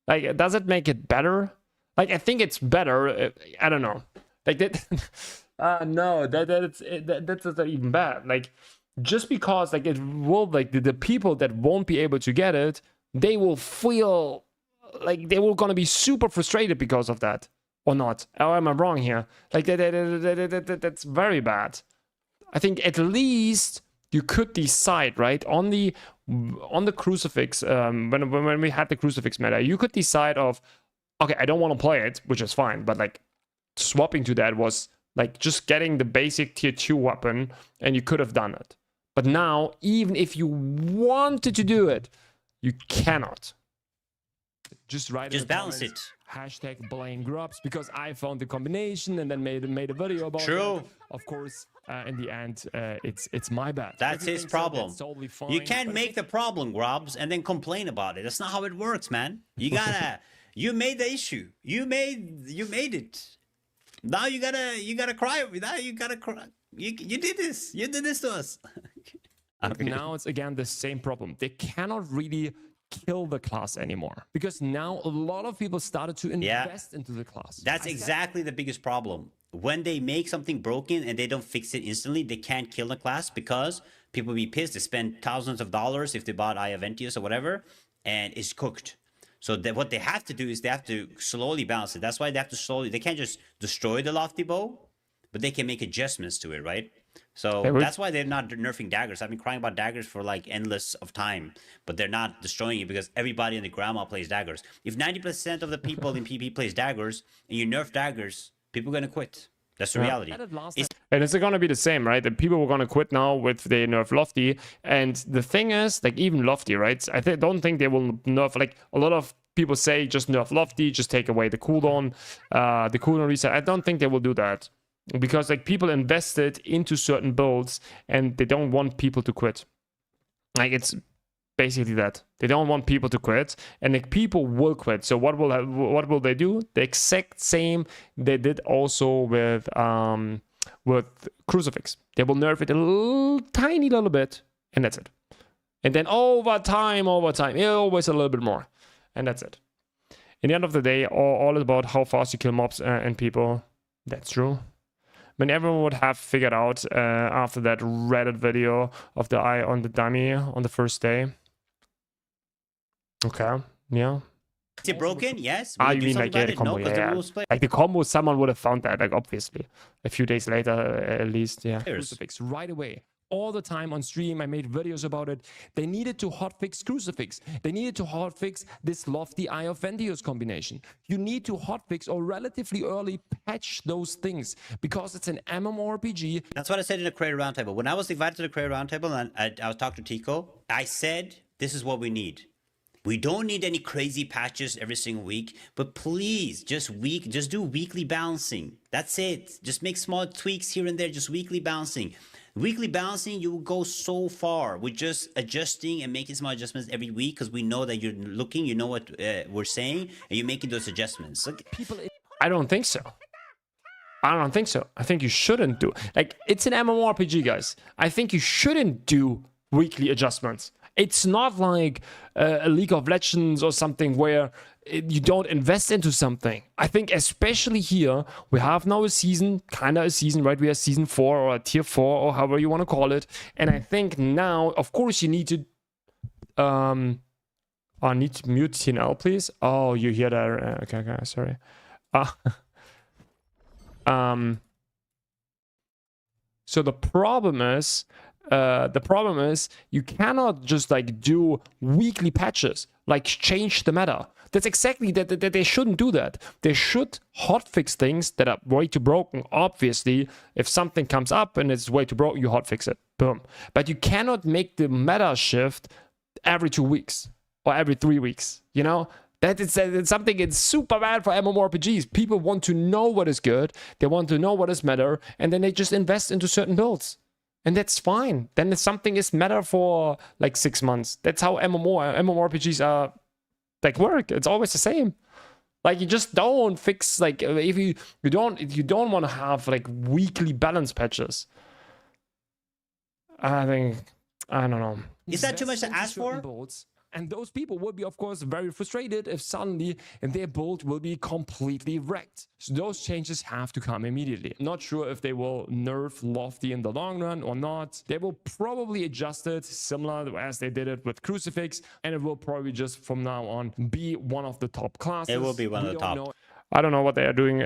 Like, does it make it better? Like, I think it's better. I don't know. Like, that... no, that's not even bad. Like, just because, like, it will, like, the people that won't be able to get it, they will feel... like they were gonna be super frustrated because of that, or not? Or am I wrong here? Like that's very bad. I think at least you could decide, right, on the crucifix. When we had the crucifix meta, you could decide of, okay, I don't want to play it, which is fine, but like swapping to that was like just getting the basic tier 2 weapon, and you could have done it. But now, even if you wanted to do it, you cannot. Just write Just balance it. Hashtag blame grubs, because I found the combination and then made a video about True. it. Of course, in the end, it's my bad. That's his problem. That's totally fine, You can't make the problem, Grubs, and then complain about it. That's not how it works, man. You gotta. You made the issue. You made it. Now you gotta cry. Now you gotta cry. You did this. You did this to us. But now it's again the same problem. They cannot really kill the class anymore, because now a lot of people started to invest into the class. That's exactly the biggest problem. When they make something broken and they don't fix it instantly, they can't kill the class, because people be pissed. They spend thousands of dollars if they bought Iaventius or whatever, and it's cooked. So what they have to do is they have to slowly balance it. That's why they have to slowly. They can't just destroy the lofty bow, but they can make adjustments to it, right? So that's why they're not nerfing daggers. I've been crying about daggers for like endless of time, but they're not destroying it because everybody in the grandma plays daggers. If 90% of the people in PP plays daggers and you nerf daggers, people are gonna quit. That's the reality. And it's gonna be the same, right? The people were gonna quit now with the nerf lofty. And the thing is, like, even lofty, right? I don't think they will nerf. Like, a lot of people say just nerf lofty, just take away the cooldown reset. I don't think they will do that, because like people invested into certain builds and they don't want people to quit. Like, it's basically that they don't want people to quit, and like people will quit. So what will they do? The exact same they did also with Crucifix. They will nerf it a tiny little bit, and that's it. And then over time, always a little bit more, and that's it. In the end of the day, all is about how fast you kill mobs and people. That's true. When everyone would have figured out after that Reddit video of the eye on the dummy on the first day. Okay, yeah. Is it broken? Yes. You mean like the combo? No, yeah. Like the combo, someone would have found that, like, obviously. A few days later, at least, yeah. Crucifix right away. All the time on stream, I made videos about it. They needed to hotfix Crucifix. They needed to hotfix this lofty Eye of Ventios combination. You need to hotfix or relatively early patch those things, because it's an MMORPG. That's what I said in the Creator Roundtable. When I was invited to the Creator Roundtable and I was talking to Tico, I said, this is what we need. We don't need any crazy patches every single week, but please just do weekly balancing. That's it. Just make small tweaks here and there, just weekly balancing. Weekly balancing, you will go so far with just adjusting and making small adjustments every week, because we know that you're looking, you know what we're saying, and you're making those adjustments. Look, I don't think so. I think you shouldn't do. Like, it's an MMORPG, guys. I think you shouldn't do weekly adjustments. It's not like a League of Legends or something where you don't invest into something. I think especially here, we have now a season, right? We are season 4 or tier 4 or however you want to call it. And I think now, of course, you need to... I need to mute TNL, please. Oh, you hear that? Okay, sorry. So the problem is you cannot just like do weekly patches, like change the meta. That's exactly that they shouldn't do that. They should hotfix things that are way too broken. Obviously, if something comes up and it's way too broken, you hotfix it. Boom. But you cannot make the meta shift every 2 weeks or every 3 weeks. You know? It's something that's super bad for MMORPGs. People want to know what is good. They want to know what is meta, and then they just invest into certain builds. And that's fine. Then if something is meta for like 6 months. That's how MMORPGs are, like, work. It's always the same. Like, you just don't fix, like, if you don't want to have like weekly balance patches. I don't know. Is that too much to ask for? And those people will be, of course, very frustrated if suddenly their build will be completely wrecked. So those changes have to come immediately. Not sure if they will nerf Lofty in the long run or not. They will probably adjust it similar as they did it with Crucifix, and it will probably just from now on be one of the top classes. It will be one of the top. I don't know what they are doing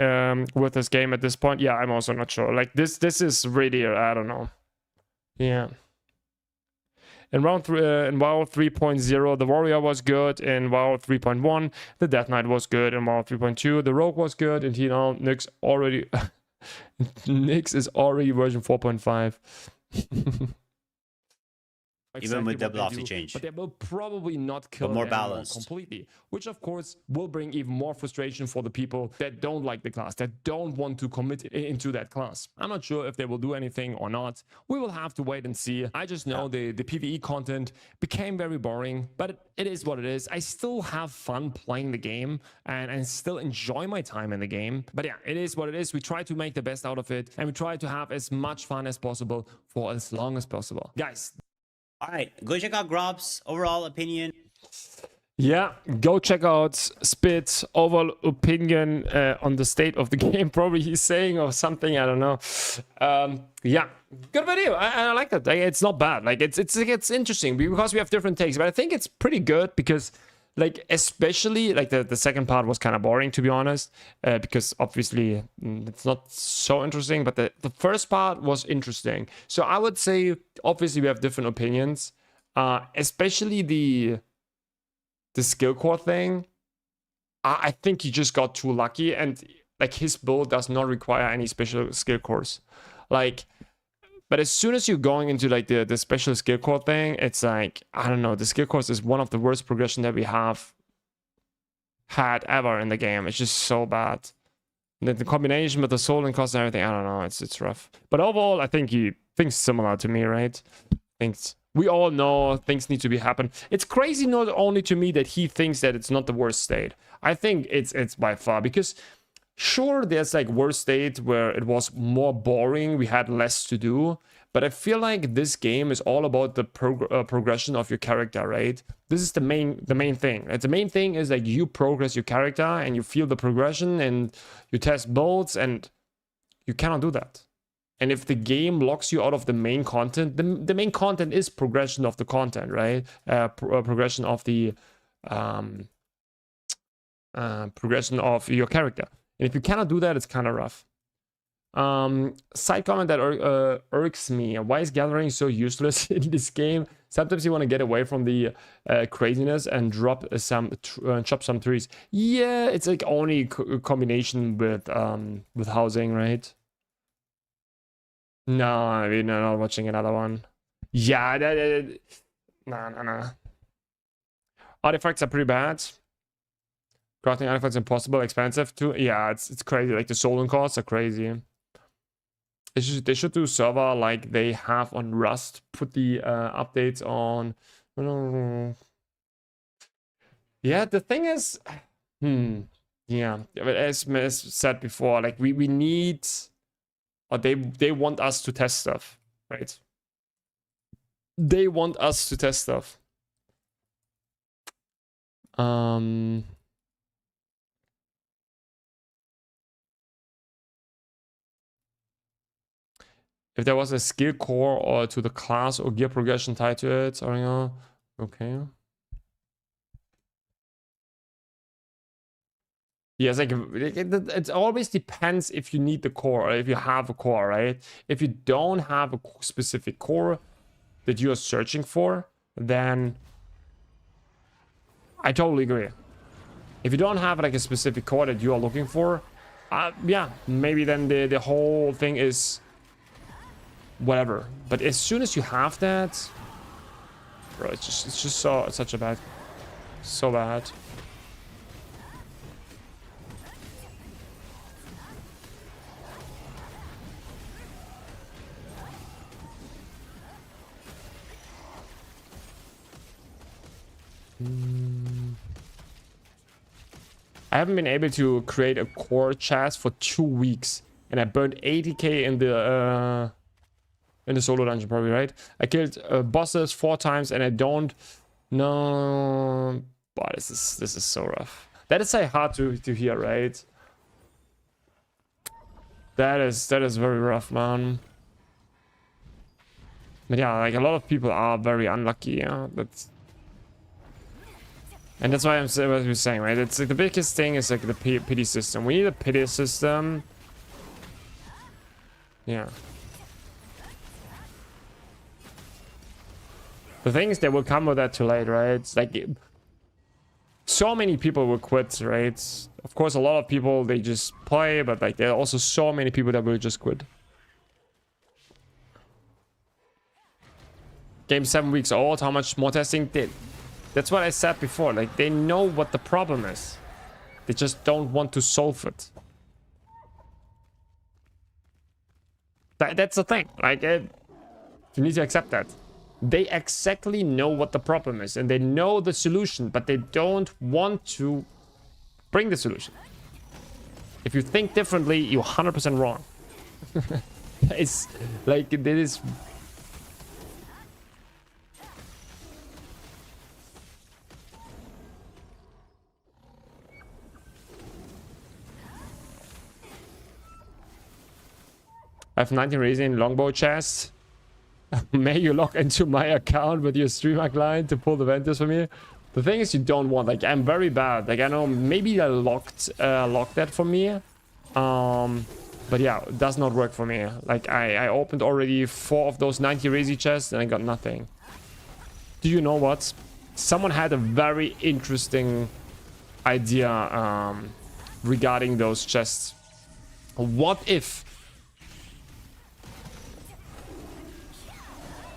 with this game at this point. Yeah, I'm also not sure. Like, this is really, I don't know. Yeah. In WoW 3.0, the Warrior was good. In WoW 3.1, the Death Knight was good. In WoW 3.2, the Rogue was good. And now Nyx is already version 4.5. Even with the what they velocity do, change. but they will probably not kill more it anymore balanced. completely, which of course will bring even more frustration for the people that don't like the class, that don't want to commit into that class. I'm not sure if they will do anything or not. We will have to wait and see. I just know the PvE content became very boring, but it is what it is. I still have fun playing the game and still enjoy my time in the game. But yeah, it is what it is. We try to make the best out of it, and we try to have as much fun as possible for as long as possible. Guys, all right, go check out Grob's overall opinion. yeah, go check out Spit's overall opinion on the state of the game. Probably he's saying or something, I don't know. Yeah, good video. I like that. It's not bad. Like it's interesting because we have different takes, but I think it's pretty good because, like, especially like the second part was kind of boring, to be honest, because obviously it's not so interesting, but the first part was interesting. So I would say obviously we have different opinions, especially the skill core thing. I think he just got too lucky, and like his build does not require any special skill cores. Like, but as soon as you're going into like the special skill core thing, it's like, I don't know, the skill course is one of the worst progression that we have had ever in the game. It's just so bad. And the combination with the soul and cost and everything, I don't know, it's rough. But overall, I think he thinks similar to me, right? Thinks we all know things need to be happen. It's crazy not only to me that he thinks that it's not the worst state. I think it's by far, because sure, there's like worst state where it was more boring, we had less to do, but I feel like this game is all about the progression of your character, right? This is the main thing. The main thing is like you progress your character and you feel the progression and you test builds, and you cannot do that. And if the game locks you out of the main content, the main content is progression of the content, right? Progression of the progression of your character. And if you cannot do that, it's kind of rough. Side comment that irks me. Why is gathering so useless in this game? Sometimes you want to get away from the craziness and drop chop some trees. Yeah, it's like only combination with housing, right? No, I mean, I'm not watching another one. Yeah, no. Artifacts are pretty bad. Crafting artifacts impossible, expensive too. Yeah, it's crazy. Like the stolen costs are crazy. They should do server like they have on Rust. Put the updates on. Yeah, the thing is, yeah, as said before, like we need, or they want us to test stuff, right? They want us to test stuff. If there was a skill core or to the class or gear progression tied to it, or, you know, okay. Yeah, it's like it always depends if you need the core or if you have a core, right? If you don't have a specific core that you are searching for, then I totally agree. If you don't have like a specific core that you are looking for, yeah, maybe then the whole thing is whatever. But as soon as you have that, bro, it's just such a bad, so bad. I haven't been able to create a core chest for 2 weeks, and I burned 80k in the solo dungeon, probably, right? I killed bosses 4 times, and I don't know. But this is so rough. That is hard to hear, right? That is very rough, man. But yeah, like a lot of people are very unlucky. Yeah, and that's why I'm saying what you're saying, right? It's like the biggest thing is like the pity system. We need a pity system. Yeah. The thing is, they will come with that too late, right? It's like so many people will quit, right? Of course, a lot of people, they just play, but like there are also so many people that will just quit. Game 7 weeks old. How much more testing did? That's what I said before. Like, they know what the problem is. They just don't want to solve it. That's the thing. Like, you need to accept that. They exactly know what the problem is. And they know the solution. But they don't want to bring the solution. If you think differently, you're 100% wrong. It's like, it is... I have 19 raising longbow chest. May you log into my account with your streamer client to pull the vendors for me. The thing is, you don't want, like, I'm very bad. Like, I know maybe I locked that for me. But yeah, it does not work for me. Like, I opened already 4 of those 90 raising chests and I got nothing. Do you know what? Someone had a very interesting idea regarding those chests. What if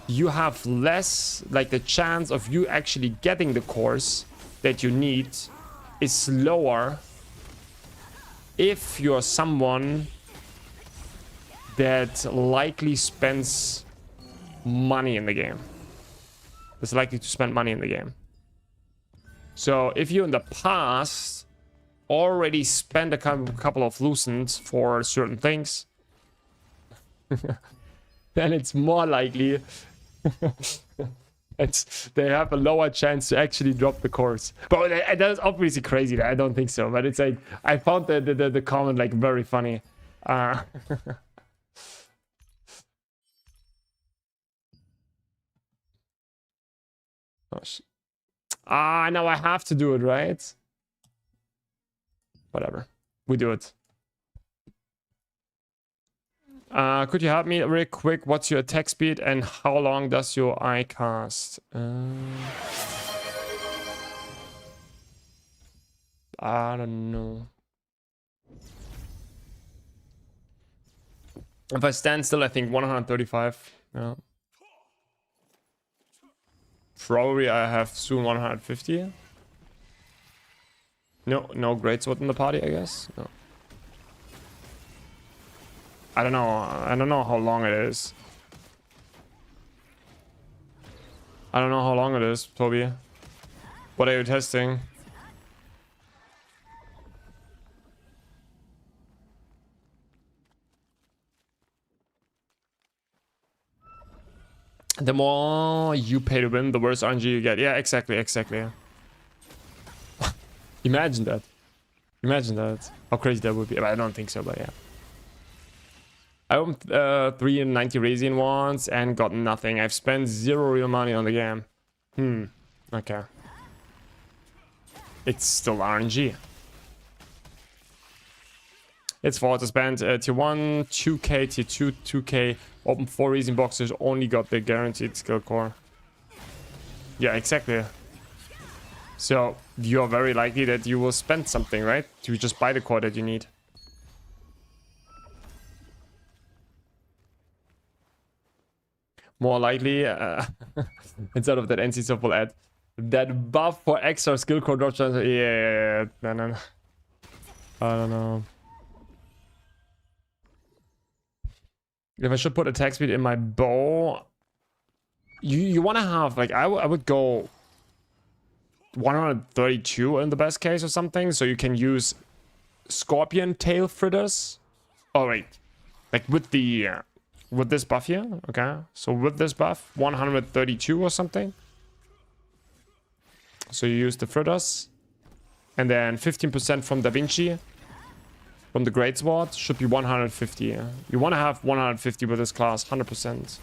you have less, like the chance of you actually getting the cores that you need is lower if you're someone that likely spends money in the game. Is likely to spend money in the game. So if you in the past already spent a couple of lucents for certain things, then it's more likely they have a lower chance to actually drop the course. But that's obviously crazy. I don't think so. But it's like, I found the comment like very funny. Oh, now I have to do it, right? Whatever. We do it. Could you help me real quick? What's your attack speed and how long does your eye cast? I don't know. If I stand still, I think 135. Yeah. Probably I have soon 150. No great sword in the party, I guess. No. I don't know how long it is. I don't know how long it is, Toby. What are you testing? The more you pay to win, the worse RNG you get. Yeah, exactly. Imagine that. Imagine that. How crazy that would be. I don't think so, but yeah. I opened 390 Razian once and got nothing. I've spent 0 real money on the game. Okay. It's still RNG. It's for to spend tier 1, 2k, tier 2, 2k. Open 4 Razian boxes, only got the guaranteed skill core. Yeah, exactly. So, you're very likely that you will spend something, right? To just buy the core that you need. More likely, instead of that NC Softball ad, that buff for extra skill core drop chance. Yeah, no. I don't know. If I should put attack speed in my bow, you want to have, like, I would go 132 in the best case or something, so you can use scorpion tail fritters. Oh wait, like with the with this buff here. Okay, so with this buff 132 or something, so you use the fritters and then 15% from Da Vinci from the great sword should be 150. You want to have 150 with this class, 100%.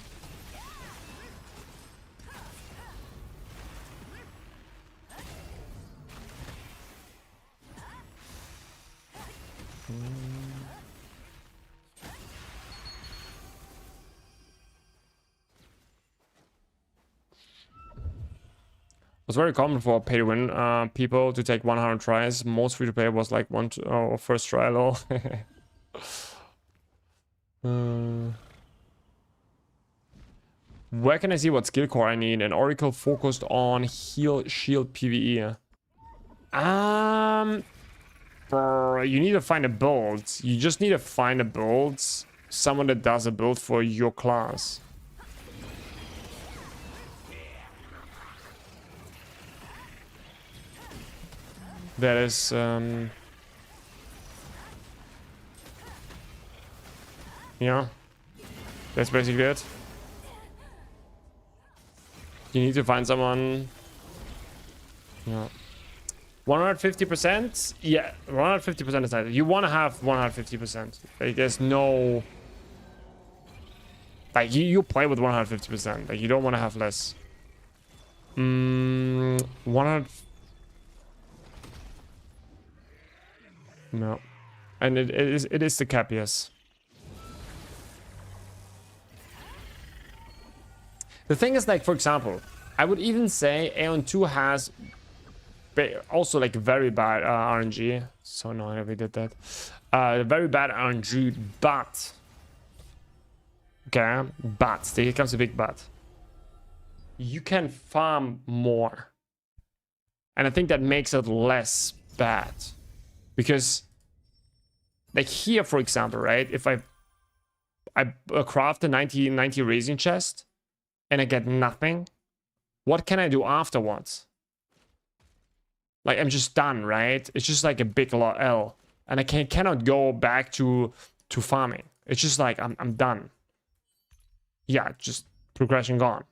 It was very common for pay to win people to take 100 tries. Most free to play was like first try lol. Where can I see what skill core I need? An Oracle focused on heal, shield, PvE. You need to find a build. You just need to find a build. Someone that does a build for your class. That is, yeah. That's basically it. You need to find someone. Yeah. 150%? Yeah, 150% is nice. You want to have 150%. Like, there's no... Like, you play with 150%. Like, you don't want to have less. 100... No. And it is the cap, yes. The thing is, like, for example, I would even say Aeon 2 has also like very bad RNG. So annoying that we did that. Very bad RNG, but okay, but here comes a big but. You can farm more, and I think that makes it less bad, because like here, for example, right? If I craft a 90 raising chest and I get nothing, what can I do afterwards? Like, I'm just done, right? It's just like a big L, and I cannot go back to farming. It's just like I'm done. Yeah, just progression gone.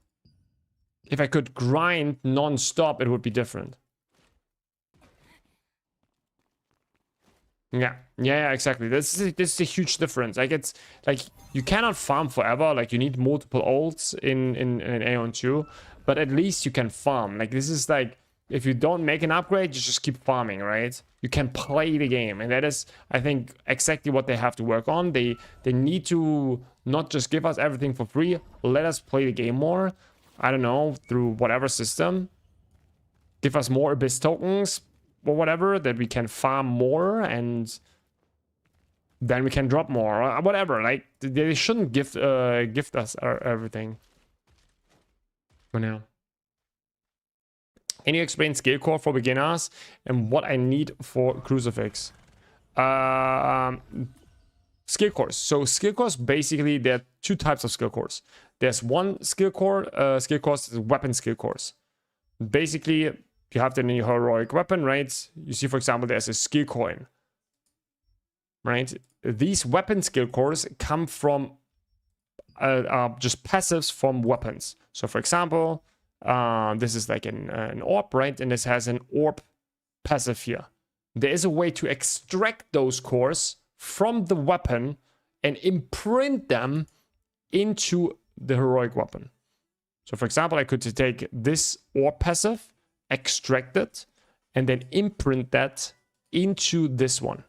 If I could grind non-stop, it would be different. Yeah, exactly. This is a huge difference. Like, it's like you cannot farm forever. Like, you need multiple ults in Aeon 2, but at least you can farm. Like, this is like, if you don't make an upgrade, you just keep farming, right? You can play the game, and that is, I think, exactly what they have to work on. They need to not just give us everything for free. Let us play the game more. I don't know, through whatever system. Give us more Abyss tokens or whatever, that we can farm more, and then we can drop more or whatever. Like, they shouldn't gift us everything for now. Can you explain skill core for beginners and what I need for Crucifix? Skill cores. So skill cores, basically, there are two types of skill cores. There's one skill core, weapon skill cores. Basically, you have the new heroic weapon, right? You see, for example, there's a skill coin, right? These weapon skill cores come from just passives from weapons. So, for example, this is like an orb, right? And this has an orb passive here. There is a way to extract those cores from the weapon and imprint them into the heroic weapon. So, for example, I could take this orb passive, extract it, and then imprint that into this one,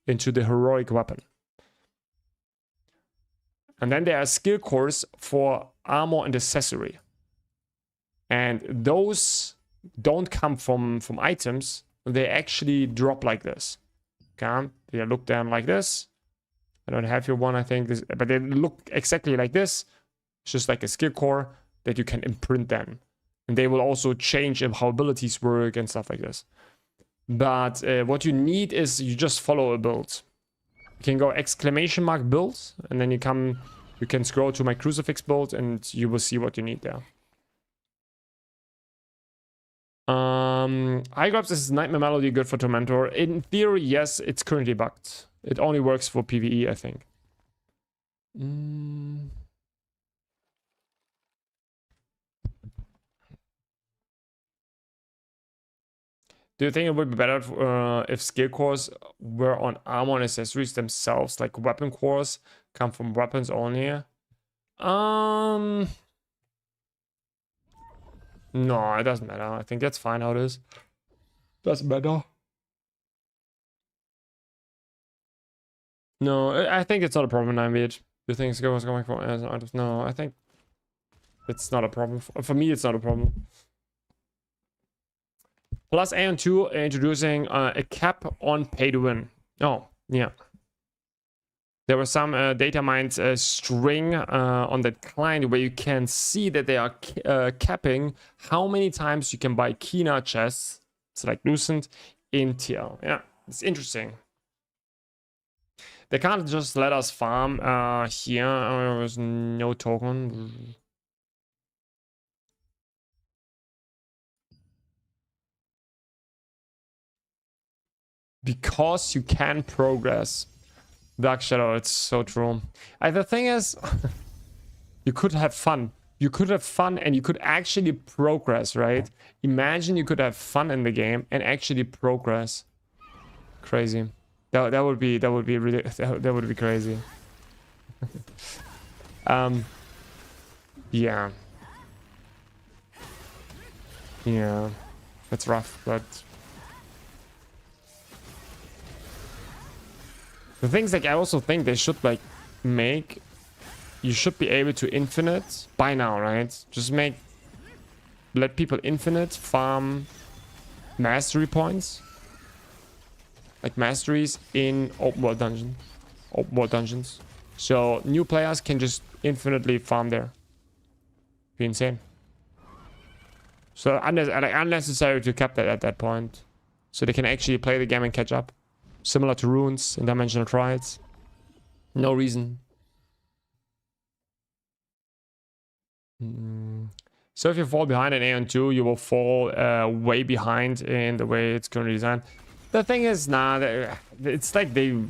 into the heroic weapon. And then there are skill cores for armor and accessory. And those don't come from items. They actually drop like this. Okay, they look down like this. I don't have here one, I think, but they look exactly like this. It's just like a skill core that you can imprint then. And they will also change how abilities work and stuff like this. But what you need is you just follow a build. You can go !build, and then you can scroll to my Crucifix build, and you will see what you need there. High grabs is Nightmare Melody good for Tormentor? In theory, yes, it's currently bugged. It only works for PvE, I think. Do you think it would be better if skill cores were on armor and accessories themselves, like weapon cores come from weapons only? No, it doesn't matter. I think that's fine how it is. Doesn't matter. No, I think it's not a problem, 9-bit. You think skill was going for as an artist? No, I think it's not a problem. For me, it's not a problem. Plus Aeon 2 introducing a cap on pay to win. Oh, yeah. There was some data mined string on that client where you can see that they are capping how many times you can buy Kina chests, it's like loosened, in TL. Yeah, it's interesting. They can't just let us farm here. There's no token. Because you can progress. Dark Shadow, it's so true. The thing is, you could have fun. You could have fun and you could actually progress, right? Imagine you could have fun in the game and actually progress. Crazy. That would be really that would be crazy. Yeah. Yeah. That's rough, but the things like I also think they should like make, you should be able to infinite by now, right? Just let people infinite farm mastery points, like masteries in open world dungeons. So new players can just infinitely farm there. Be insane. So unnecessary to cap that at that point, so they can actually play the game and catch up. Similar to runes in dimensional trials. No reason. So if you fall behind in Aeon 2, you will fall way behind in the way it's currently designed. The thing is, it's like the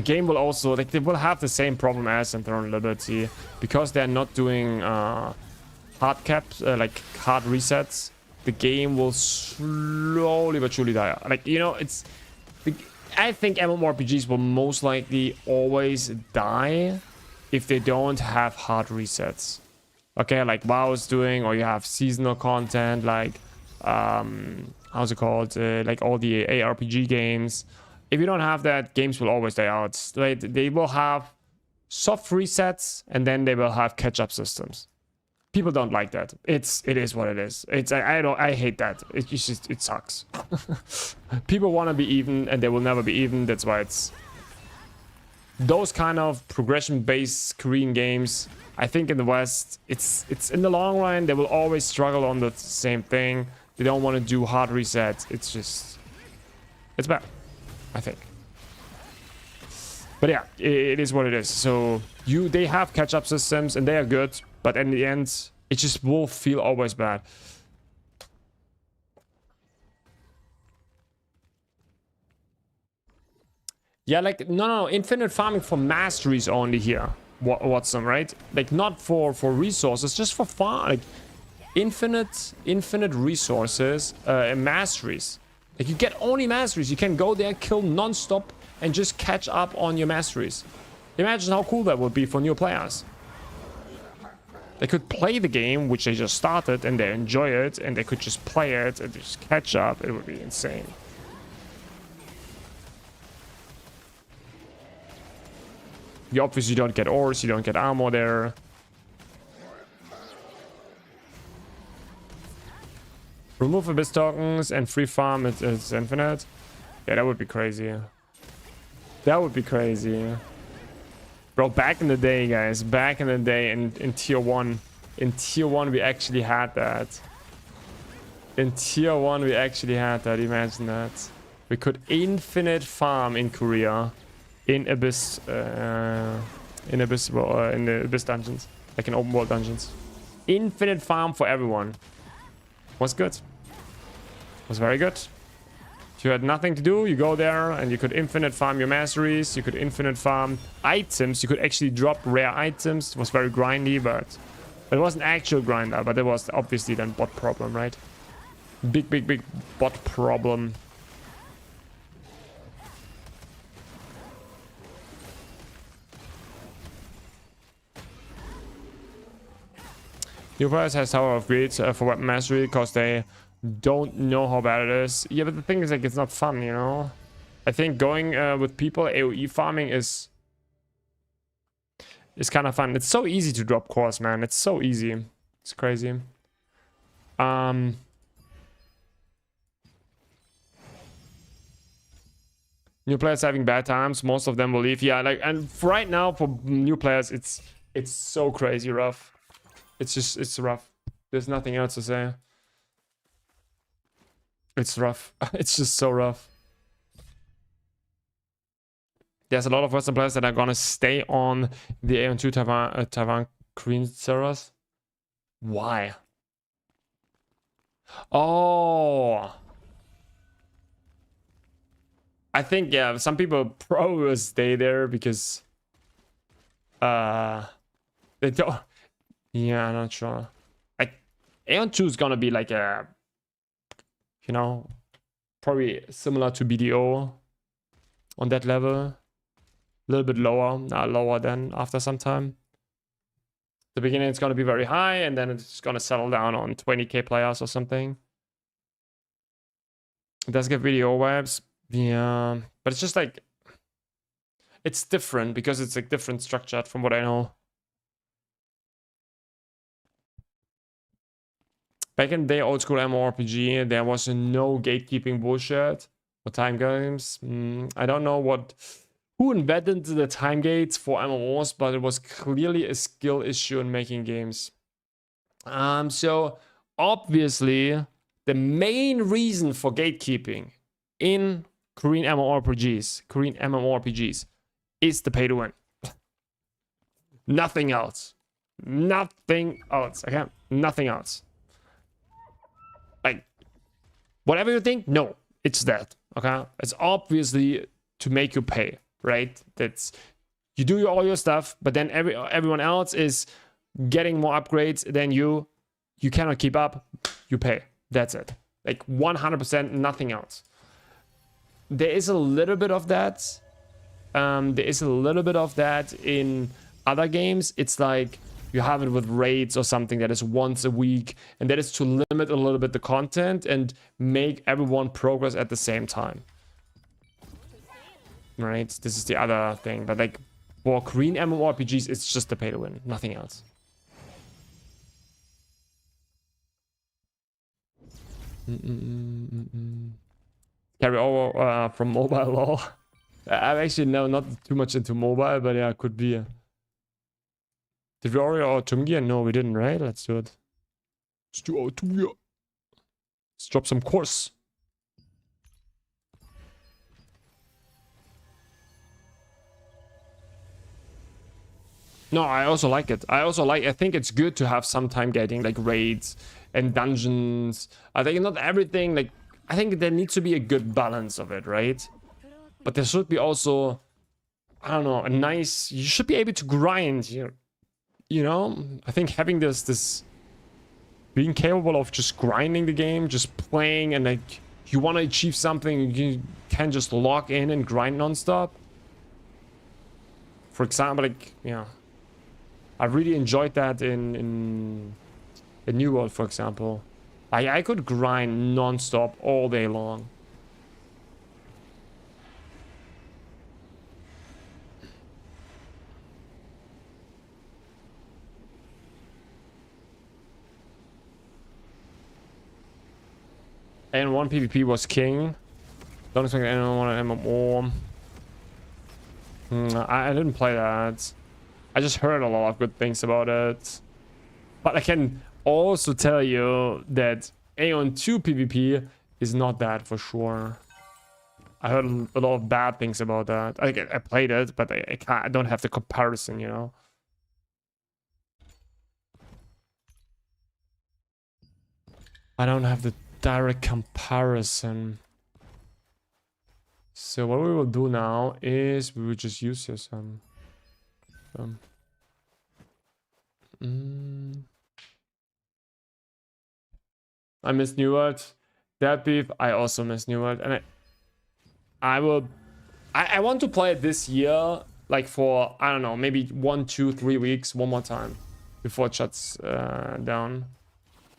game will also, like, they will have the same problem as in Throne of Liberty, because they're not doing hard caps, like hard resets. The game will slowly but surely die. Like, you know, I think MMORPGs will most likely always die if they don't have hard resets. Okay, like WoW is doing, or you have seasonal content, like how's it called? Like all the ARPG games. If you don't have that, games will always die out. Right? They will have soft resets, and then they will have catch-up systems. People don't like that. It is what it is. I hate that. It sucks. People want to be even, and they will never be even. That's why it's those kind of progression-based Korean games. I think in the West, it's in the long run, they will always struggle on the same thing. They don't want to do hard resets. It's bad, I think. But yeah, it is what it is. So they have catch-up systems and they are good, but in the end, it just will feel always bad. Yeah, like no, infinite farming for masteries only here. Watson, right? Like not for resources, just for farm, like infinite resources and masteries. Like you get only masteries. You can go there, kill non-stop, and just catch up on your masteries. Imagine how cool that would be for new players. They could play the game, which they just started, and they enjoy it, and they could just play it and just catch up. It would be insane. You obviously don't get ores, you don't get armor there. Remove abyss tokens and free farm, it's infinite. Yeah, that would be crazy. That would be crazy. Bro, back in the day, guys. Back in the day in tier 1. In tier 1 we actually had that. In tier 1 we actually had that. Imagine that. We could infinite farm in Korea. In the abyss dungeons, like in open world dungeons. Infinite farm for everyone. Was good. Was very good. If you had nothing to do, you go there and you could infinite farm your masteries. You could infinite farm items. You could actually drop rare items. It was very grindy, but it was an actual grinder. But it was obviously then bot problem, right? Big bot problem. New players has Tower of Greed for weapon mastery because they don't know how bad it is. Yeah, but the thing is, like, it's not fun, you know? I think going with people AoE farming is kind of fun. It's so easy to drop cores, man. It's so easy. It's crazy. New players having bad times. Most of them will leave. Yeah, like, and right now for new players, it's so crazy rough. It's rough. There's nothing else to say. It's rough. It's just so rough. There's a lot of Western players that are gonna stay on the Aeon2 Taiwan Korean servers. Why? Oh, I think, yeah, some people probably will stay there because they don't. Yeah, I'm not sure. Aeon2 is gonna be like a, you know, probably similar to BDO on that level. A little bit lower, lower than after some time. The beginning it's gonna be very high, and then it's gonna settle down on 20k players or something. It does get video vibes, yeah, but it's just like, it's different because it's like different structured from what I know. Back in the day, old school MMORPG, there was no gatekeeping bullshit for time games. I don't know who invented the time gates for MMOs, but it was clearly a skill issue in making games. So obviously, the main reason for gatekeeping in Korean MMORPGs is the pay to win. Nothing else. Nothing else. Okay? Nothing else. Like, whatever you think, no, it's that. Okay? It's obviously to make you pay, right? That's, you do all your stuff, but then everyone else is getting more upgrades than you. You cannot keep up, you pay. That's it. Like 100%, nothing else. There is a little bit of that. There is a little bit of that in other games. It's like you have it with raids or something that is once a week, and that is to limit a little bit the content and make everyone progress at the same time. Right? This is the other thing. But like for Korean MMORPGs, it's just the pay to win, nothing else. Carry over from mobile law. I'm actually not too much into mobile, but yeah, could be. Did we already Autumgia? No, we didn't, right? Let's do it. Let's do Autumgia. Let's drop some course. No, I also like it. I think it's good to have some time gating, like raids and dungeons. I think not everything, like, I think there needs to be a good balance of it, right? But there should be also, I don't know, a nice, you should be able to grind here. You know, I think having this being capable of just grinding the game, just playing, and like you want to achieve something, you can just log in and grind non-stop. For example, like, yeah, I really enjoyed that in New World, for example. I could grind non-stop all day long. And one PvP was king. Don't expect anyone want an MMO. I didn't play that. I just heard a lot of good things about it. But I can also tell you that Aeon2 PvP is not that for sure. I heard a lot of bad things about that. I played it, but I don't have the comparison, you know. I don't have the direct comparison. So what we will do now is we will just use here some I miss New World. That beef, I also miss New World, and I want to play it this year, like for, I don't know, maybe 1, 2, 3 weeks, one more time before it shuts down.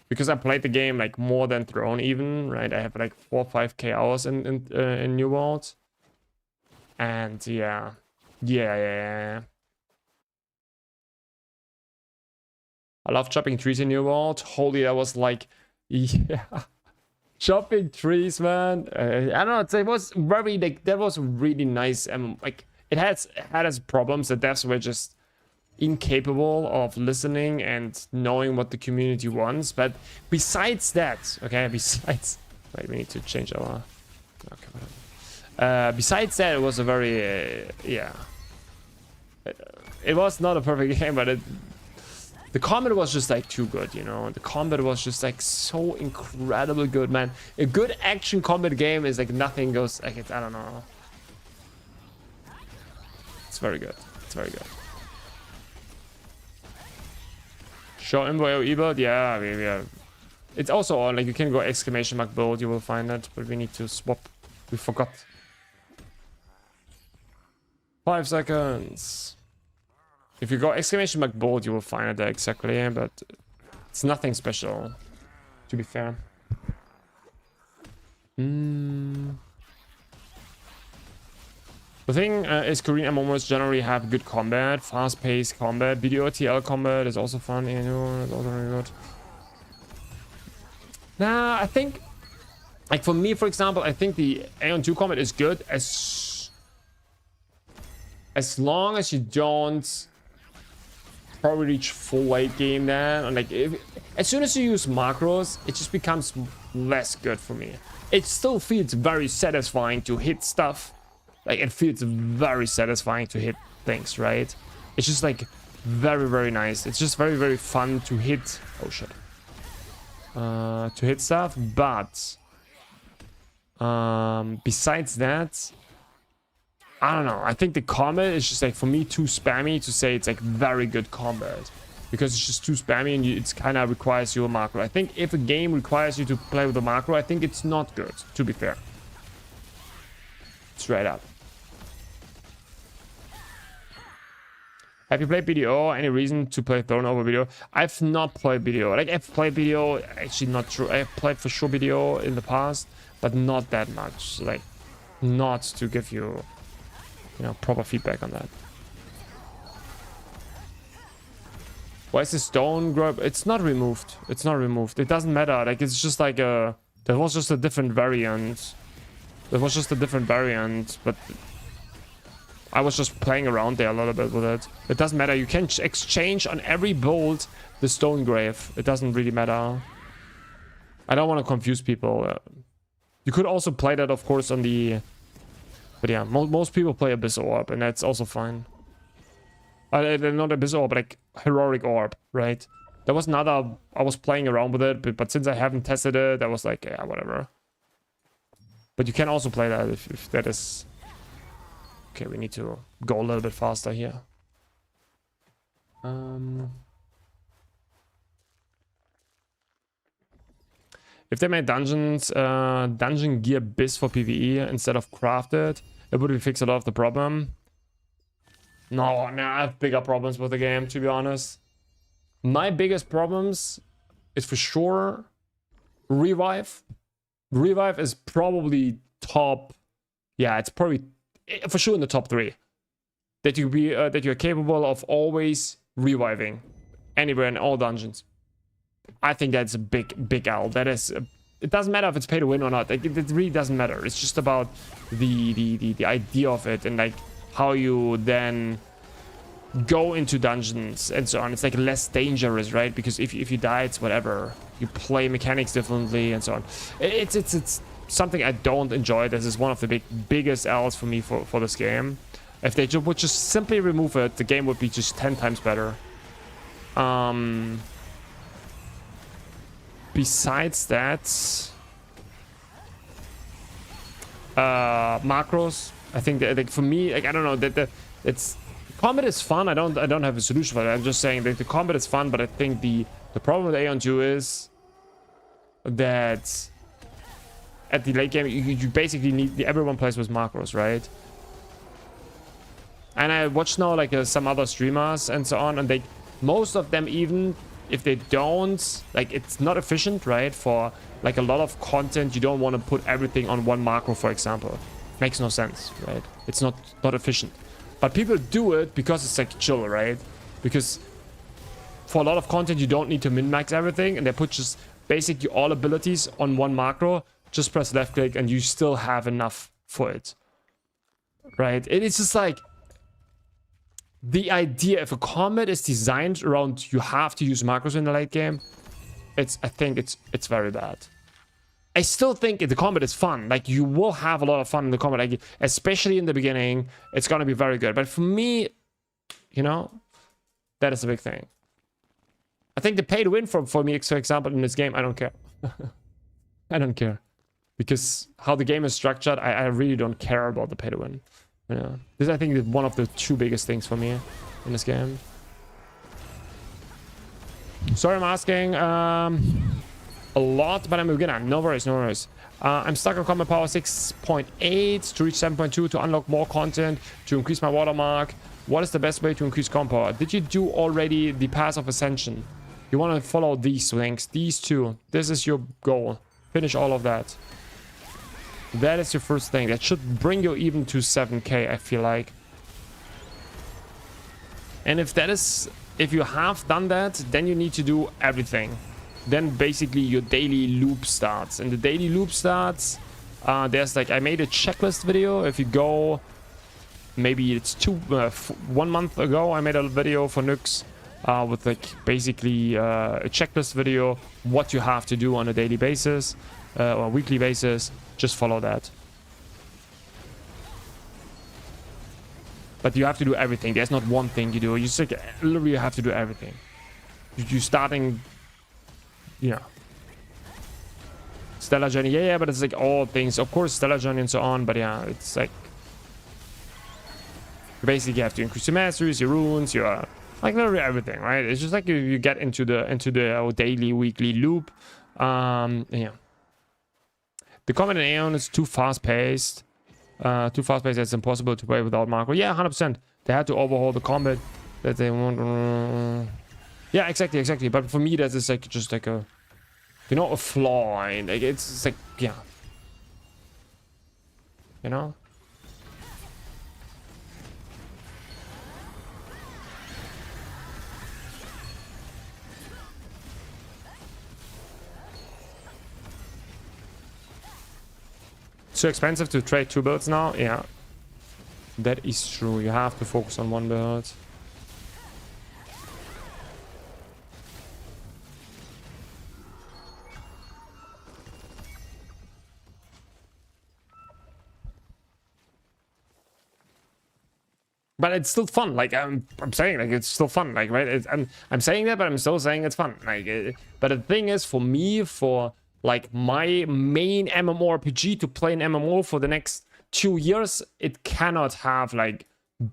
Because I played the game like more than Throne even, right? I have like 4 or 5k hours in New World. And yeah. I love chopping trees in New World. Holy, that was like, yeah. Chopping trees, man. I don't know. It was very like that was really nice. And like it had its problems. The devs were just incapable of listening and knowing what the community wants. But besides that, okay. Wait, we need to change our. Okay, whatever. Besides that, it was a very yeah. It was not a perfect game, but the combat was just like too good, you know. The combat was just like so incredibly good, man. A good action combat game is like nothing goes like it. I don't know. It's very good. It's very good. Show info e-build, yeah, yeah. It's also on like you can go exclamation mark build, you will find it, but we need to swap. We forgot. 5 seconds. If you go exclamation mark bold, you will find it there exactly, but it's nothing special, to be fair. The thing is, Korean MMOs generally have good combat, fast-paced combat. BDOTL combat is also fun, you know, it's also really good. Nah, I think, like for me, for example, I think the Aeon 2 combat is good as long as you don't probably reach full late game then. And like as soon as you use macros, it just becomes less good for me. It still feels very satisfying to hit stuff. Like it feels very satisfying to hit things, right? It's just like very, very nice. It's just very, very fun to hit. Oh shit. To hit stuff, but besides that, I don't know. I think the combat is just like for me too spammy to say it's like very good combat, because it's just too spammy and it's kind of requires you a macro. I think if a game requires you to play with a macro, I think it's not good, to be fair. Straight up. Have you played BDO? Any reason to play Throne over BDO? I've not played BDO. Like I've played BDO, actually not true. I've played for sure BDO in the past, but not that much. Like not to give you, you know, proper feedback on that. Why is the stone grab? It's not removed. It's not removed. It doesn't matter. Like it's just like a. There was just a different variant. There was just a different variant, but I was just playing around there a little bit with it. It doesn't matter. You can exchange on every bolt the stone grave. It doesn't really matter. I don't want to confuse people. You could also play that, of course, on the. But yeah, most people play Abyss Orb, and that's also fine. Not Abyss Orb, but like Heroic Orb, right? There was another, I was playing around with it, but since I haven't tested it, I was like, yeah, whatever. But you can also play that if that is... Okay, we need to go a little bit faster here. If they made dungeons, dungeon gear biz for PvE instead of crafted, it would fix a lot of the problem. No, I have bigger problems with the game, to be honest. My biggest problems is for sure revive. Revive is probably top. Yeah, it's probably for sure in the top 3. That you be that you're capable of always reviving anywhere in all dungeons. I think that's a big L. That is, it doesn't matter if it's pay to win or not. Like, it really doesn't matter. It's just about the idea of it and like how you then go into dungeons and so on. It's like less dangerous, right? Because if you die, it's whatever. You play mechanics differently and so on. It's something I don't enjoy. This is one of the biggest L's for me for this game. If they would just simply remove it, the game would be just 10 times better. Besides that, macros. I think that, like, for me, like, I don't know, that it's combat is fun. I don't have a solution for that. I'm just saying that the combat is fun, but I think the problem with Aeon 2 is that at the late game you basically need everyone plays with macros, right? And I watch now like some other streamers and so on, and they most of them, even if they don't, like, it's not efficient, right? For like a lot of content, you don't want to put everything on one macro, for example. Makes no sense, right? It's not efficient. But people do it because it's like chill, right? Because for a lot of content, you don't need to min-max everything, and they put just basically all abilities on one macro. Just press left click and you still have enough for it. Right? It's just like the idea, if a combat is designed around you have to use macros in the late game, I think it's very bad. I still think the combat is fun. Like, you will have a lot of fun in the combat, like, especially in the beginning. It's gonna be very good. But for me, you know, that is a big thing. I think the pay to win for me, for example, in this game, I don't care. I don't care. Because how the game is structured, I really don't care about the pay to win. You know? This, I think, is one of the two biggest things for me in this game. Sorry, I'm asking a lot, but I'm a beginner. No worries, no worries. I'm stuck on combat power 6.8 to reach 7.2 to unlock more content, to increase my watermark. What is the best way to increase combat power? Did you do already the Path of Ascension? You want to follow these links, these two. This is your goal. Finish all of that. That is your first thing. That should bring you even to 7k, I feel like. And if you have done that, then you need to do everything. Then basically your daily loop starts. And the daily loop starts, there's like, I made a checklist video. If you go, maybe it's 1 month ago, I made a video for Nux with like basically a checklist video, what you have to do on a daily basis or weekly basis. Just follow that. But you have to do everything. There's not one thing you do. You just like, literally have to do everything. You're starting, you know, Stellar Journey, yeah, but it's like all things. Of course, Stellar Journey and so on, but yeah, it's like you basically have to increase your masteries, your runes, your like literally everything, right? It's just like you get into the daily, weekly loop. Yeah. The combat in Aeon is too fast-paced. Too fast-paced, it's impossible to play without macro. Yeah, 100%. They had to overhaul the combat that they want. Yeah, exactly. But for me, that is like just like a, you know, a flaw. And like it's like, yeah, you know. Too expensive to trade 2 builds now? Yeah. That is true. You have to focus on 1 build. But it's still fun. Like I'm saying, like it's still fun. Like right, I'm saying that, but I'm still saying it's fun. Like, but the thing is, for me, for like my main MMORPG to play an MMO for the next 2 years, it cannot have like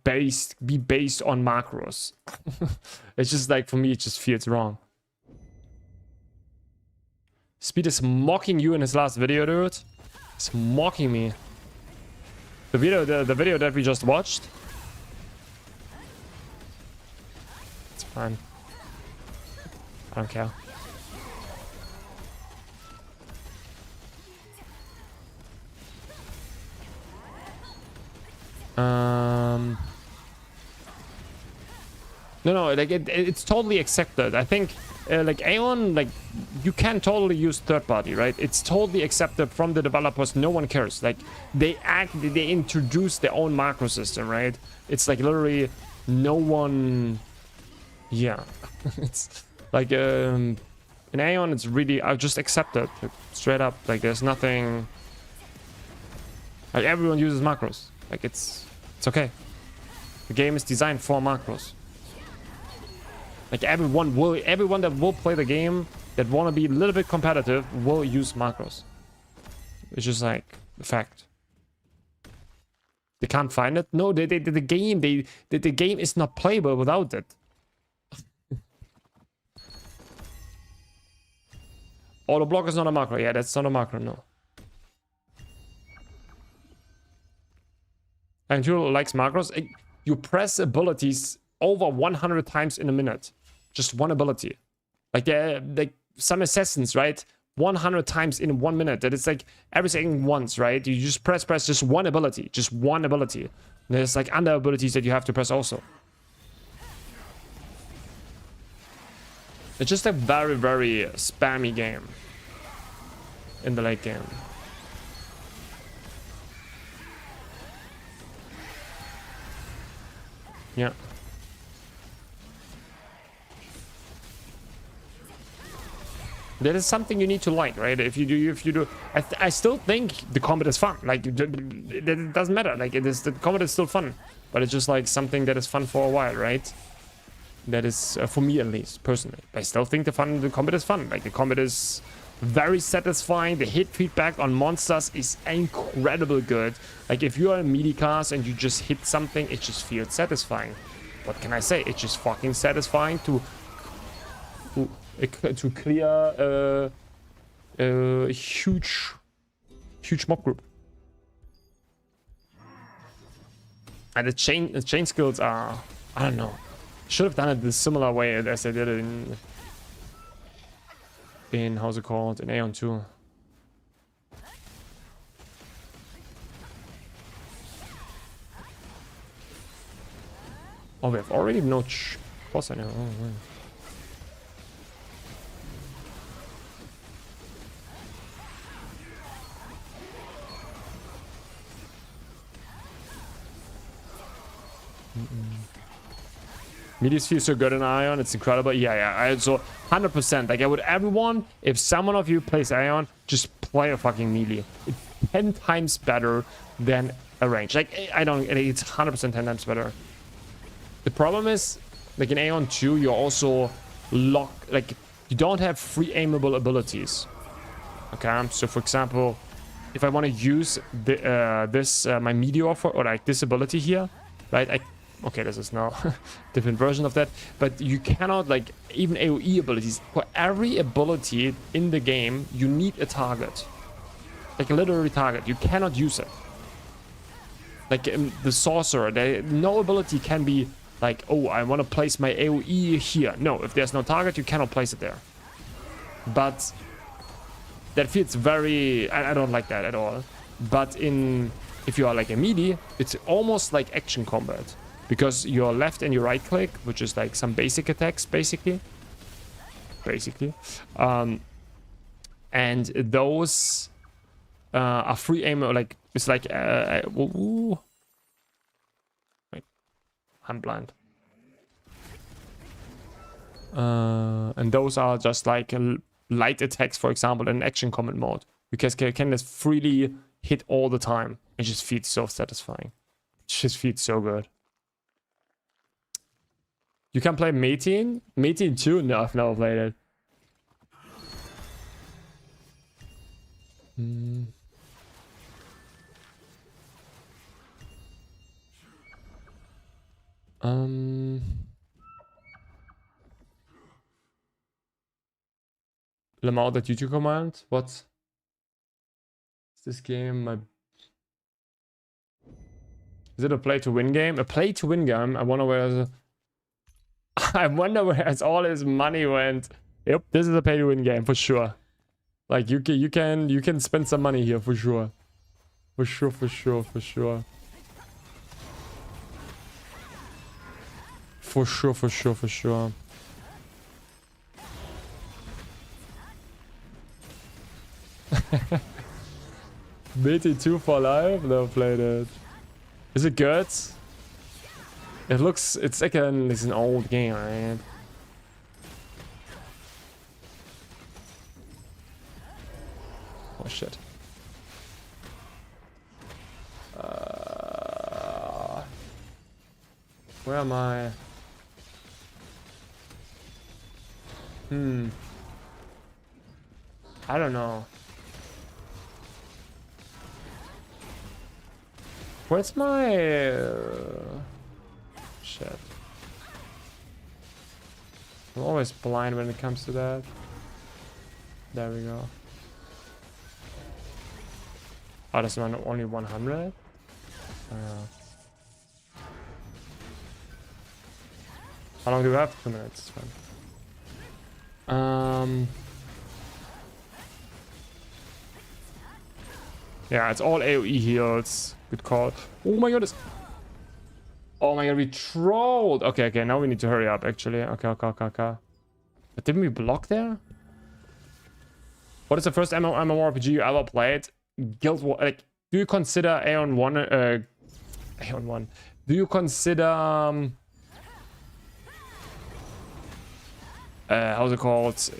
be based on macros. It's just like, for me, it just feels wrong. Speed is mocking you in his last video, dude. It's mocking me. The video that we just watched. It's fine. I don't care. No, like it's totally accepted. I think like Aeon, like you can totally use third party, right? It's totally accepted from the developers. No one cares. Like they introduce their own macro system, right? It's like literally no one. Yeah, it's like in Aeon, it's really I just accept it like, straight up. Like there's nothing. Like everyone uses macros. Like it's okay. The game is designed for macros. Like everyone that will play the game, that want to be a little bit competitive, will use macros. It's just like the fact. They can't find it. No, the game is not playable without it. Auto block is not a macro. Yeah, that's not a macro. No. And who likes macros? You press abilities over 100 times in a minute. Just one ability. Like some assassins, right? 100 times in 1 minute. That is like everything once, right? You just press just one ability. Just one ability. And there's like other abilities that you have to press also. It's just a very, very spammy game in the late game. Yeah. That is something you need to like, right? If you do, I still think the combat is fun. Like, it doesn't matter. Like, the combat is still fun, but it's just like something that is fun for a while, right? That is for me at least, personally. I still think the combat is fun. Like, the combat is very satisfying. The hit feedback on monsters is incredibly good. Like, if you are a melee class and you just hit something, it just feels satisfying. What can I say? It's just fucking satisfying to clear a huge mob group. And the chain skills are, I don't know, should have done it the similar way as I did it in how's it called, in Aeon 2. Oh, we have already no boss anymore. Oh, right. Meteors feel so good in Ion, it's incredible. Yeah, I also 100%. Like, I would everyone, if someone of you plays Ion, just play a fucking melee. It's 10 times better than a range. Like, it's 100% 10 times better. The problem is, like in Aeon 2, you're also locked, like, you don't have free aimable abilities. Okay, so for example, if I want to use my meteor for, or like this ability here, right? Okay, this is now a different version of that, but you cannot, like, even AoE abilities, for every ability in the game, you need a target. Like a literary target, you cannot use it. Like the sorcerer, no ability can be like, oh, I want to place my AoE here. No, if there's no target, you cannot place it there. But that feels very, I don't like that at all. But if you are like a melee, it's almost like action combat. Because your left and your right click, which is like some basic attacks, basically. And those are free aim, like, it's like, wait, I'm blind. And those are just like light attacks, for example, in action combat mode. Because you can just freely hit all the time. It just feels so satisfying. It just feels so good. You can play Metin? Metin 2? No, I've never played it. Lamau, that YouTube command? What? Is this game? Is it a play to win game? A play to win game? I wonder where all his money went. Yep, this is a pay to win game for sure. Like, you can spend some money here for sure. For sure. BT2 for life? Never played it. Is it good? It's like it's an old game, right? Oh shit. Where am I? I don't know. Where's my shit? I'm always blind when it comes to that. There we go. Oh, that's only 100? How long do we have? 2 minutes. It's fine. Yeah, it's all AoE heals. Good call. Oh my god, oh my god, we trolled. Okay, now we need to hurry up, actually. Okay. But didn't we block there? What is the first MMORPG you ever played? Guild War. Like, do you consider Aeon 1? Aeon 1. Do you consider how's it called?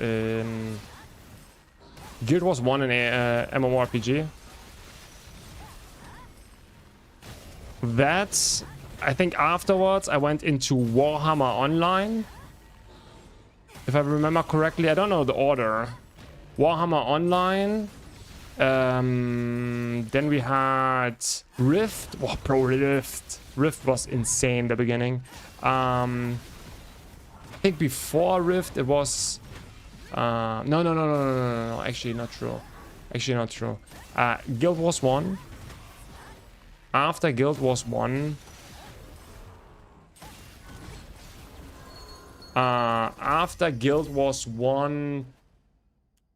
Guild Wars 1 an MMORPG? That, I think afterwards I went into Warhammer Online. If I remember correctly, I don't know the order. Warhammer Online. Then we had Rift. Oh, bro, Rift. Rift was insane in the beginning. I think before Rift it was... No. Actually, not true. Guild Wars 1. After Guild Wars 1... after Guild Wars 1...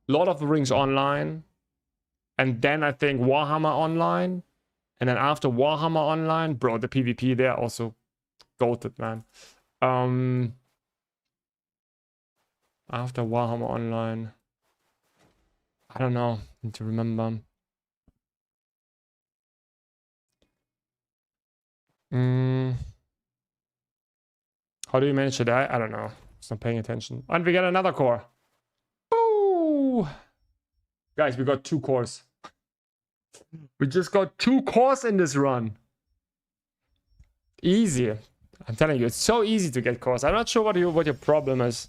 Lord of the Rings Online. And then I think Warhammer Online. And then after Warhammer Online, bro, the PvP there also goated, man. After Warhammer Online, I don't know. Need to remember. How do you manage to die? I don't know. Just not paying attention. And we get another core. Ooh. Guys, we got 2 cores. We just got 2 cores in this run. Easy. I'm telling you, it's so easy to get cores. I'm not sure what your problem is.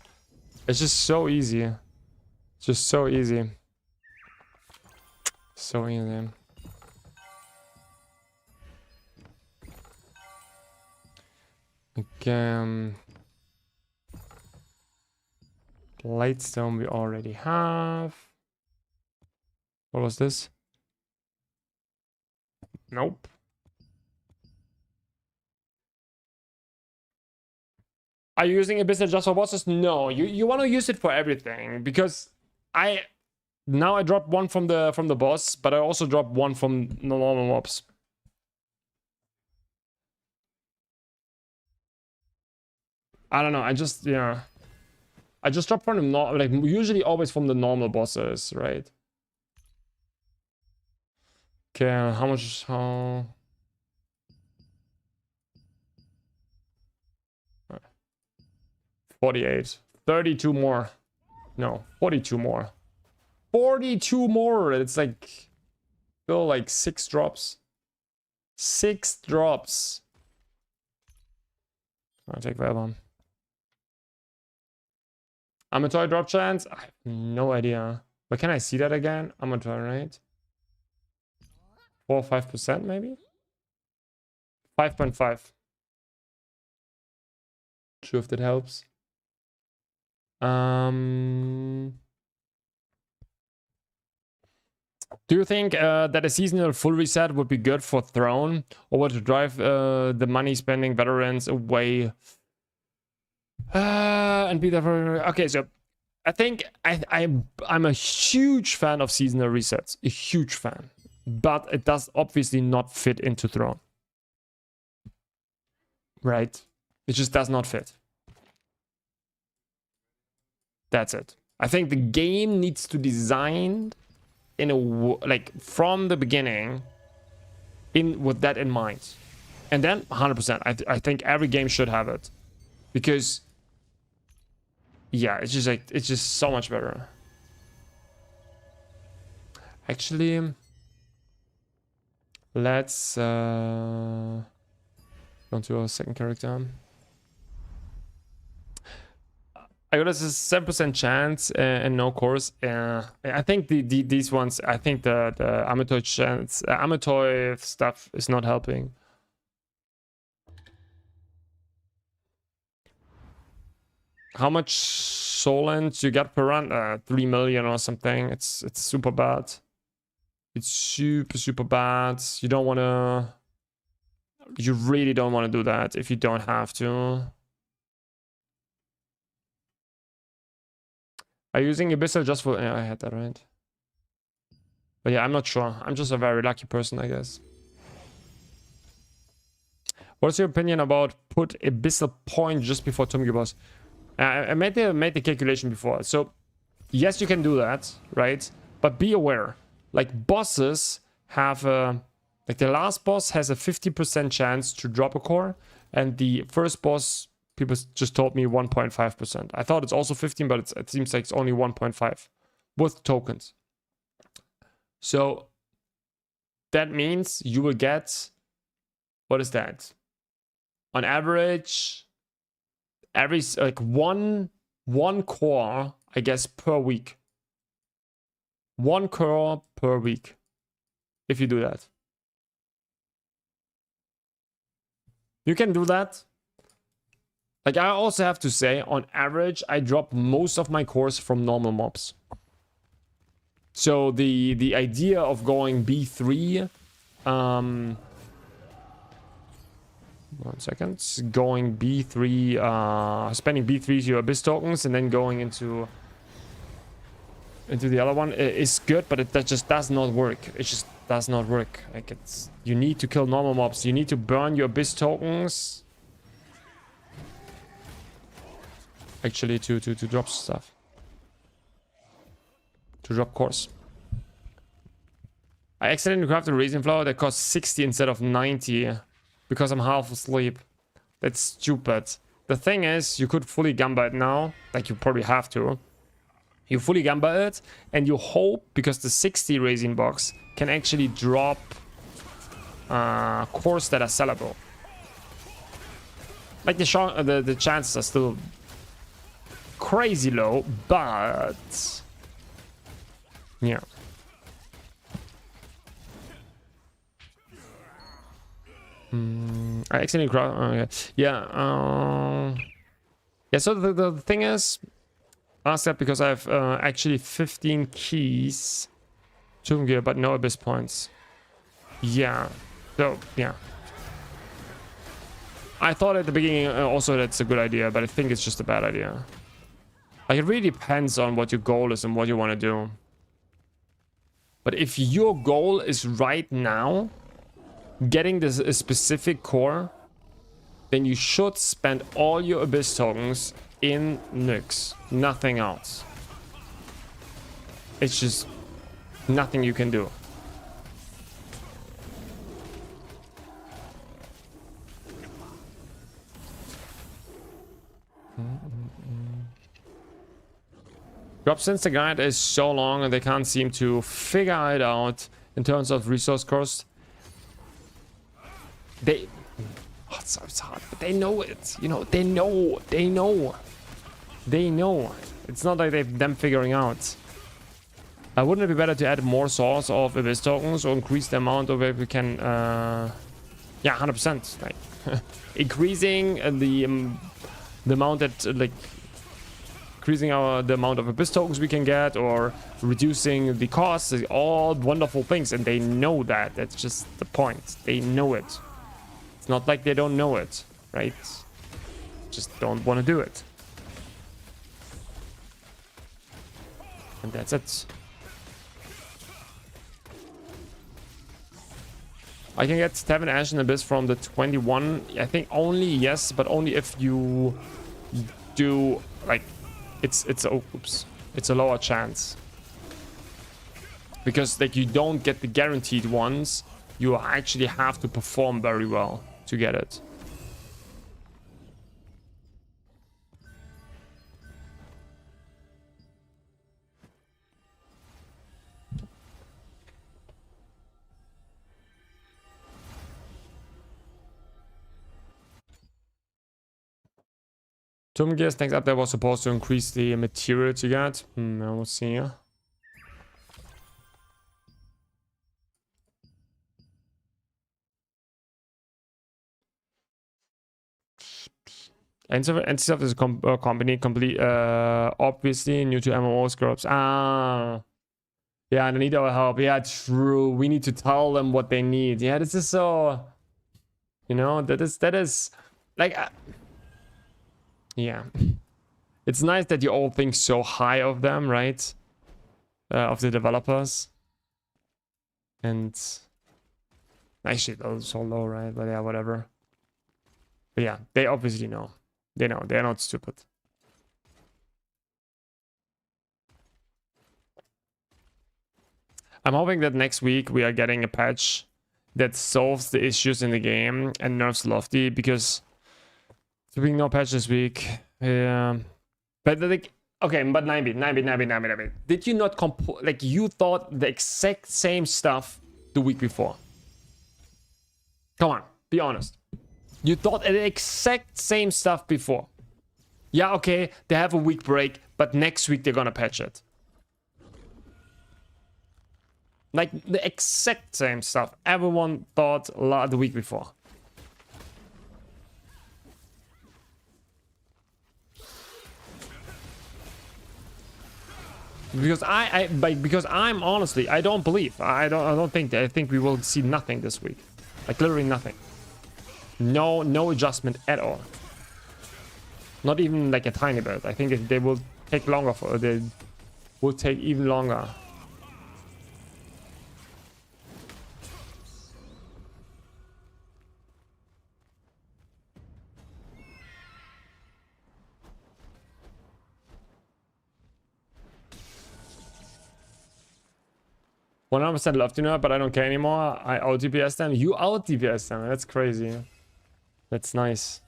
It's just so easy. It's just so easy. So easy. Okay. Lightstone we already have. What was this? Nope. Are you using Abyssal just for bosses? No, you want to use it for everything, because now I dropped 1 from the boss, but I also dropped 1 from the normal mobs. I don't know. I just dropped from the like usually always from the normal bosses, right? Okay, how much? How? 48. 32 more. No, 42 more. 42 more. It's like still like 6 drops. 6 drops. I'll take that one. Amateur drop chance? I have no idea. But can I see that again? Amateur, right? 4 or 5% maybe? 5.5. Sure if that helps. Do you think that a seasonal full reset would be good for Throne, or would it drive the money spending veterans away? And be there for... Okay, so I think I'm a huge fan of seasonal resets. A huge fan. But it does obviously not fit into Throne. Right? It just does not fit. That's it. I think the game needs to design in a like from the beginning with that in mind. And then 100%. I think every game should have it. Because yeah, it's just like it's just so much better. Actually, let's go to our second character. I got a 7% chance and no course. I think these ones. I think the amateur chance, amateur stuff is not helping. How much Solent you get per run? 3 million or something. It's super bad. It's super bad. You don't want to. You really don't want to do that if you don't have to. Are you using Abyssal just for... Yeah, I had that right. But yeah, I'm not sure. I'm just a very lucky person, I guess. What's your opinion about put Abyssal point just before Tomgi Boss? I made the calculation before. So yes, you can do that, right? But be aware, like bosses have like the last boss has a 50% chance to drop a core, and the first boss, people just told me 1.5%. I thought it's also 15, but it seems like it's only 1.5 with tokens. So that means you will get, what is that? On average, like one core, I guess, per week. 1 core per week, if you do that. You can do that. Like, I also have to say, on average, I drop most of my cores from normal mobs. So the idea of going B3, 1 second, going B3, spending B3 to your Abyss tokens and then going into the other one is good, but that just does not work. It just does not work. Like, it's, you need to kill normal mobs. You need to burn your Abyss tokens. Actually, to drop stuff. To drop cores. I accidentally grabbed a raisin flower that costs 60 instead of 90 because I'm half asleep. That's stupid. The thing is, you could fully gamba it now. Like, you probably have to. You fully gamba it, and you hope, because the 60 raisin box can actually drop cores that are sellable. Like, the chances are still crazy low, but yeah. I accidentally crossed. Yeah. So the thing is, ask that because I have actually 15 keys, Tomb Gear, but no Abyss points. Yeah. So yeah. I thought at the beginning also that's a good idea, but I think it's just a bad idea. Like, it really depends on what your goal is and what you want to do. But if your goal is right now getting this a specific core, then you should spend all your Abyss tokens in Nyx. Nothing else. It's just nothing you can do. Drop since the guide is so long and they can't seem to figure it out in terms of resource cost. It's hard, but they know it. You know, they know. It's not like them figuring out. Wouldn't it be better to add more source of Abyss tokens or increase the amount of it we can? Yeah, 100%. Like increasing the amount that like. Increasing the amount of Abyss tokens we can get, or reducing the costs, is all wonderful things, and they know that. That's just the point. They know it. It's not like they don't know it, right? Just don't want to do it. And that's it. I can get 7 Ash and Abyss from the 21. I think only, yes, but only if you do like. It's a lower chance, because like you don't get the guaranteed ones. You actually have to perform very well to get it. Tomb Gear's next update was supposed to increase the materials you get. We'll see. NCSoft is a company complete, obviously new to MMO scrubs. Yeah, they need our help. Yeah, true. We need to tell them what they need. Yeah, this is so. You know, that is like. Yeah, it's nice that you all think so high of them, right? Of the developers. And actually, they're so low, right? But yeah, whatever. But yeah, they obviously know. They know. They're not stupid. I'm hoping that next week we are getting a patch that solves the issues in the game and nerfs Lofty, because there being no patch this week. Yeah. But like, okay, but 90. Did you not like, you thought the exact same stuff the week before? Come on, be honest. You thought the exact same stuff before. Yeah, okay, they have a week break, but next week they're gonna patch it. Like the exact same stuff everyone thought the week before. Because I'm honestly, I don't believe. I don't think that. I think we will see nothing this week. Like literally nothing. No adjustment at all. Not even like a tiny bit. I think they will take longer they will take even longer. %100% love to know, but I don't care anymore. I out DPS them. You out DPS them. That's crazy. That's nice.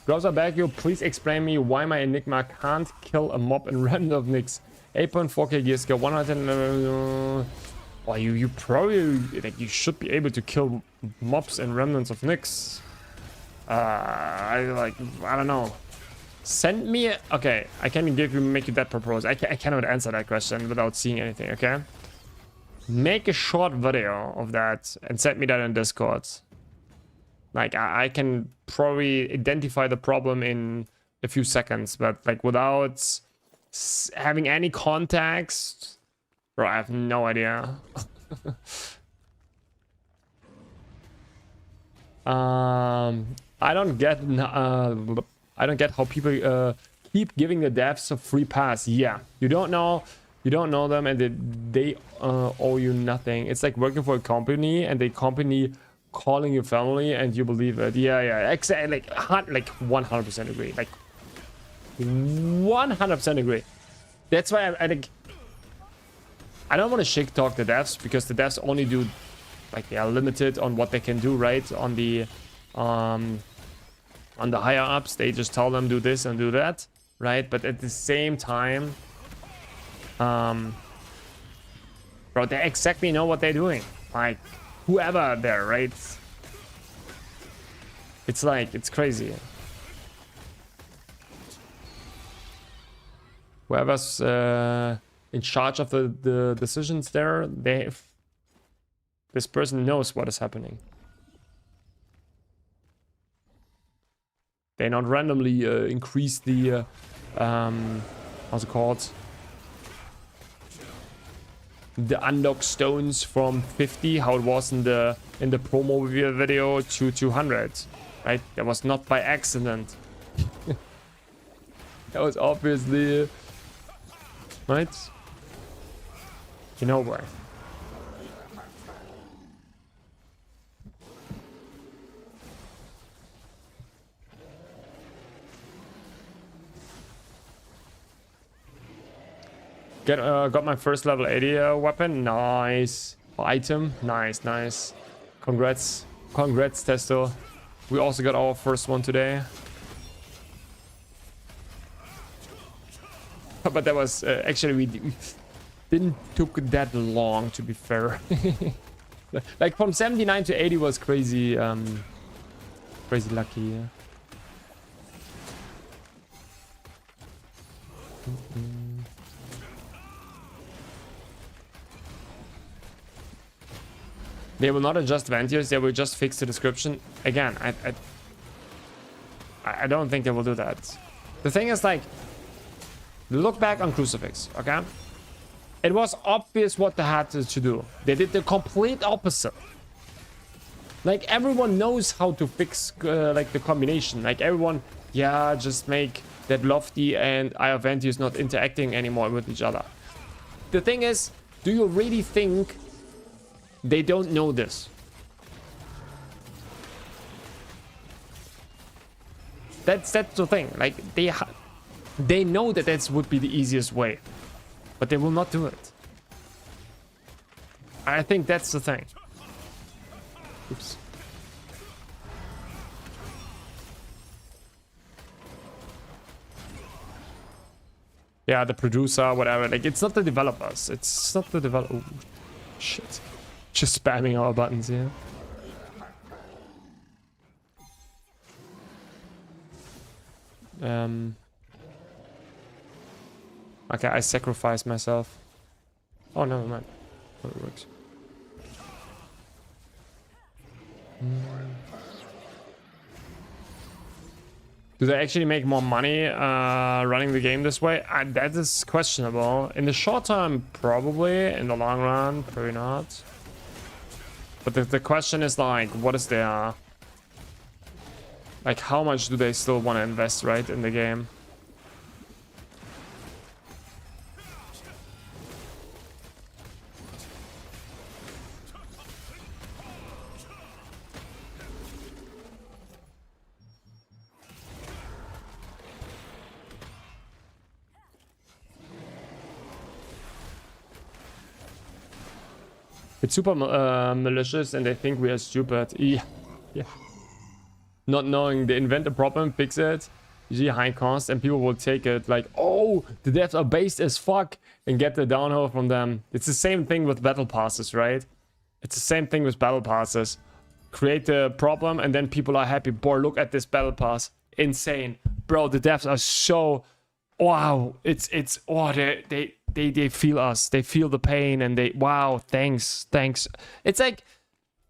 Browser back, you please explain me why my Enigma can't kill a mob in random nicks. 8.4k gear skill, 110. Well, you probably, like, you should be able to kill mobs and remnants of nicks. I don't know. Send me okay, I can make you that proposal. I cannot answer that question without seeing anything. Okay, make a short video of that and send me that in Discord. Like I can probably identify the problem in a few seconds, but like without having any context, bro, I have no idea. I don't get how people keep giving the devs a free pass. Yeah, you don't know them, and they owe you nothing. It's like working for a company and the company calling you family and you believe it. Yeah, exactly. Like 100% agree. Like 100% agree. That's why I think I don't want to shit talk the devs, because the devs only do, like, they are limited on what they can do, right? On the higher ups, they just tell them do this and do that, right? But at the same time, bro, they exactly know what they're doing. Like whoever there, right? It's like, it's crazy. Whoever's in charge of the decisions there, this person knows what is happening. They not randomly increase the how's it called? The unlock stones from 50, how it was in the promo video, to 200, right? That was not by accident. That was obviously, right? You know why. Got my first level 80 weapon. Nice. Item. Nice. Congrats, Testo. We also got our first one today. But that was actually, we didn't took that long, to be fair. Like from 79 to 80 was crazy, crazy lucky. Yeah. They will not adjust Ventius, they will just fix the description. Again, I don't think they will do that. The thing is, like, look back on Crucifix, okay? It was obvious what they had to do. They did the complete opposite. Like, everyone knows how to fix, like, the combination. Like, everyone, yeah, just make that Lofty and Eye of Ventius not interacting anymore with each other. The thing is, do you really think they don't know this? That's the thing. Like they know that that would be the easiest way, but they will not do it. I think that's the thing. Oops. Yeah, the producer, whatever. Like, it's not the developers. It's not the developer. Oh, shit. Just spamming our buttons here. Okay, I sacrifice myself. Oh, never mind. Oh, it works. Do they actually make more money running the game this way? That is questionable. In the short term, probably. In the long run, probably not. But the question is like, what is their... Like, how much do they still want to invest, right, in the game? It's super malicious and they think we are stupid. Yeah. Not knowing they invent a problem, fix it, usually high cost, and people will take it like, oh, the devs are based as fuck, and get the downhill from them. It's the same thing with battle passes, right? It's the same thing with battle passes. Create the problem and then people are happy. Boy, look at this battle pass. Insane. Bro, the devs are so... Wow. It's oh, they feel us. They feel the pain and they... Wow, thanks. It's like...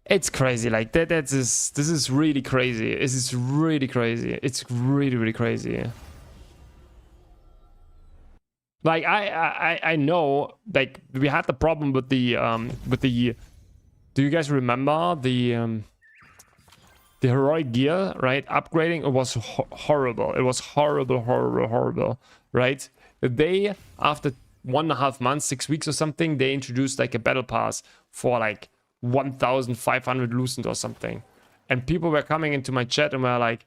It's crazy. Like, this is really crazy. This is really crazy. It's really, really crazy. Like, I know, like, we had the problem with the... Do you guys remember the heroic gear, right? Upgrading, it was horrible. It was horrible, right? They, after 1.5 months, 6 weeks or something, they introduced like a battle pass for like 1,500 loosened or something. And people were coming into my chat and were like,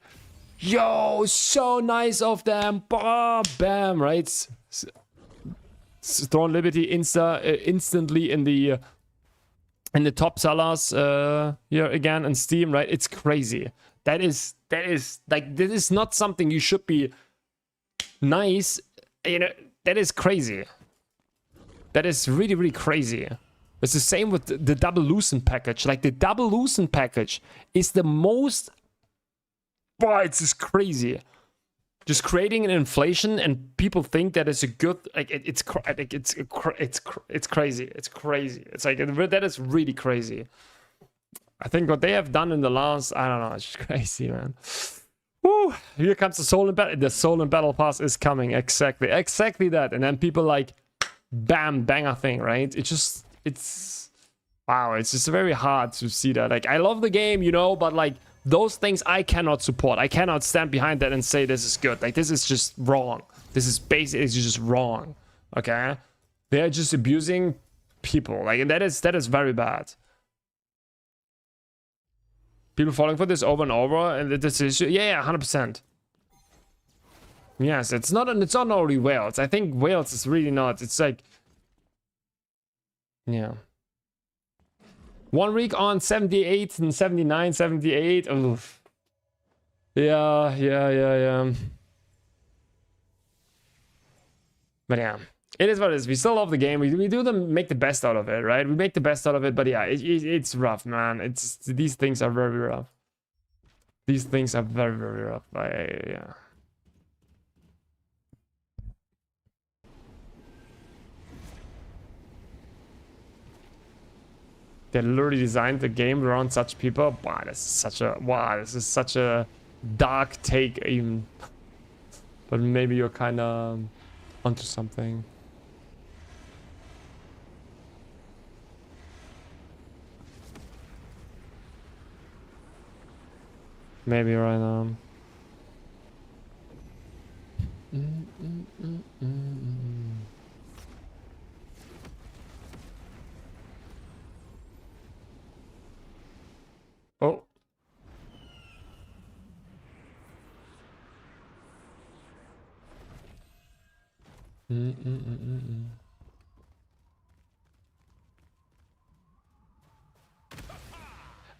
yo, so nice of them, bam, right? Throne Liberty instantly in the top sellers here again on Steam, right? It's crazy. That is like, this is not something you should be nice, you know. That is crazy. That is really, really crazy. It's the same with the double loosen package. Like, the double loosen package is the most... Boy, it's just crazy. Just creating an inflation and people think that it's a good... Like, it's crazy. It's crazy. It's like, that is really crazy. I think what they have done in the last... I don't know. It's just crazy, man. Woo! Here comes the Soul and Battle. The Soul and Battle Pass is coming. Exactly that. And then people like... Bam, banger thing, right? It's wow, it's just very hard to see that. Like, I love the game, you know, but like those things I cannot support. I cannot stand behind that and say this is good. Like, this is just wrong. This is basically just wrong. Okay? They're just abusing people. Like, and that is very bad. People falling for this over and over, and this is yeah, 100%. Yes, it's not only Wales. I think Wales is really not. It's like, yeah. 1 week on 78 and 79, 78. Oof. Yeah. But yeah, it is what it is. We still love the game. We do make the best out of it, right? We make the best out of it. But yeah, it's rough, man. These things are very rough. These things are very, very rough. Yeah. They literally designed the game around such people. Wow, this is such a dark take even. But maybe you're kind of onto something. Maybe right now. Oh.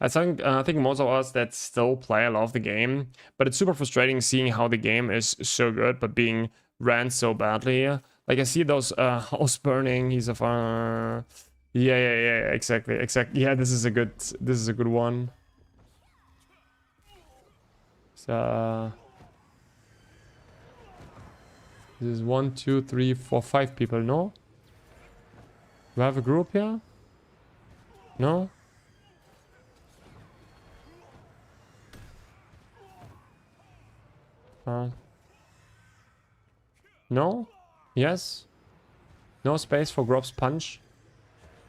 I think most of us that still play love the game, but it's super frustrating seeing how the game is so good but being ran so badly. Like I see those house burning. He's a farmer. Yeah, exactly. Yeah, this is a good one. So this is 1, 2, 3, 4, 5 people. No, do I have a group here? No. No? Yes? No space for Grob's punch?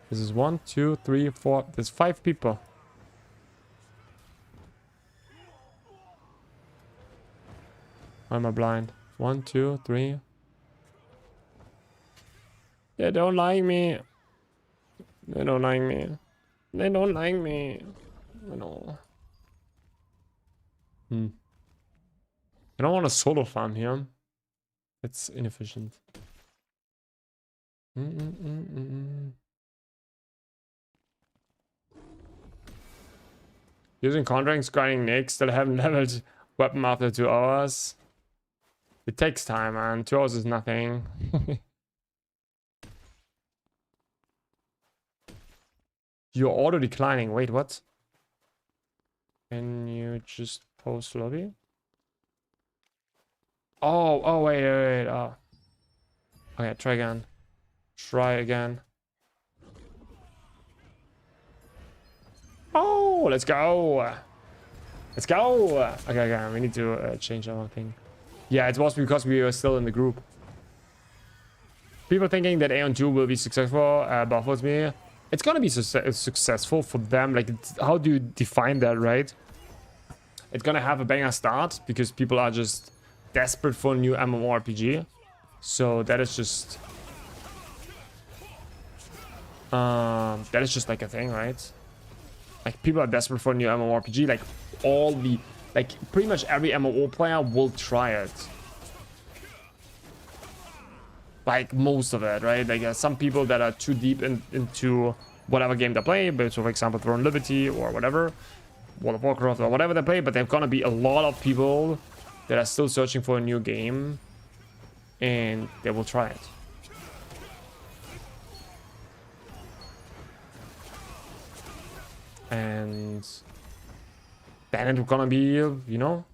This is 1, 2, 3, 4. There's 5 people. Why am I blind? 1, 2, 3. They don't like me. They don't like me. They don't like me. No. I don't want a solo farm here. It's inefficient. Using contracts, grinding nicks that haven't leveled weapon after 2 hours. It takes time, man. 2 hours is nothing. You're auto declining. Wait, what? Can you just post lobby? Oh, wait. Oh. Okay, try again. Try again. Oh, let's go. Let's go. Okay, we need to change our thing. Yeah, it was because we were still in the group. People thinking that Aeon 2 will be successful baffles me. It's gonna be successful for them. Like, how do you define that, right? It's gonna have a banger start because people are just desperate for a new MMORPG. So that is just like a thing, right? Like, people are desperate for a new MMORPG. Like, pretty much every MMO player will try it. Like, most of it, right? Like, some people that are too deep into whatever game they play, but so for example Throne Liberty or whatever, World of Warcraft or whatever they play, but there's gonna be a lot of people that are still searching for a new game and they will try it. And then it's gonna be, you know,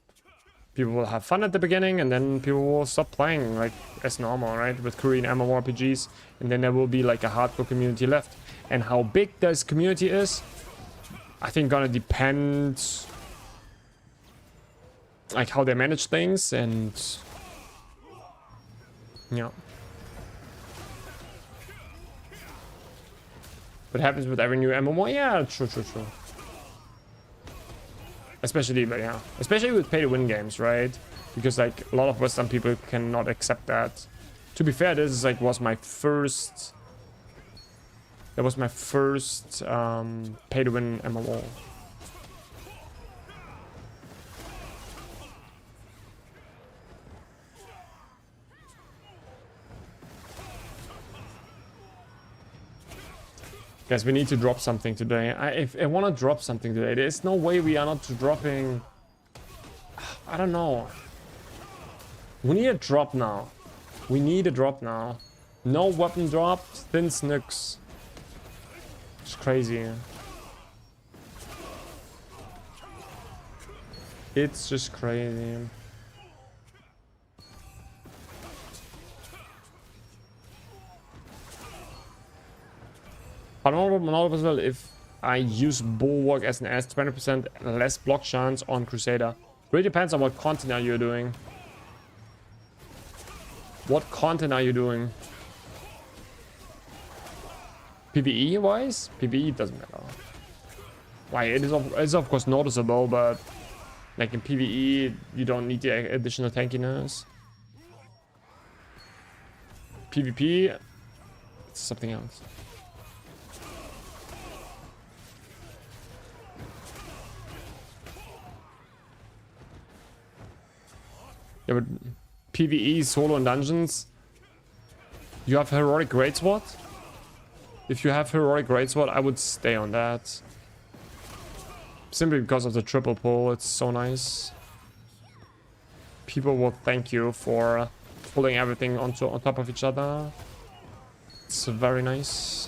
people will have fun at the beginning and then people will stop playing like as normal, right? With Korean MMORPGs, and then there will be like a hardcore community left. And how big this community is, I think gonna depend like how they manage things and yeah. What happens with every new MMO? Yeah, true. Especially with pay-to-win games, right? Because like a lot of Western people cannot accept that. To be fair, this is like was my first. That was my first pay-to-win MMO. Guys, we need to drop something today. If I want to drop something today, there's no way we are not dropping. I don't know. We need a drop now. No weapon drop, thin snooks. It's crazy. It's just crazy. I don't know as well if I use Bulwark as an S, 20% less block chance on Crusader. Really depends on what content are you doing. What content are you doing? PvE wise? PvE doesn't matter. Why, it is of course noticeable, but like in PvE you don't need the additional tankiness. PvP, it's something else. Yeah, but PvE, solo and dungeons, You have heroic greatsword? If you have heroic greatsword, I would stay on that. Simply because of the triple pull, it's so nice. People will thank you for pulling everything on top of each other. It's very nice.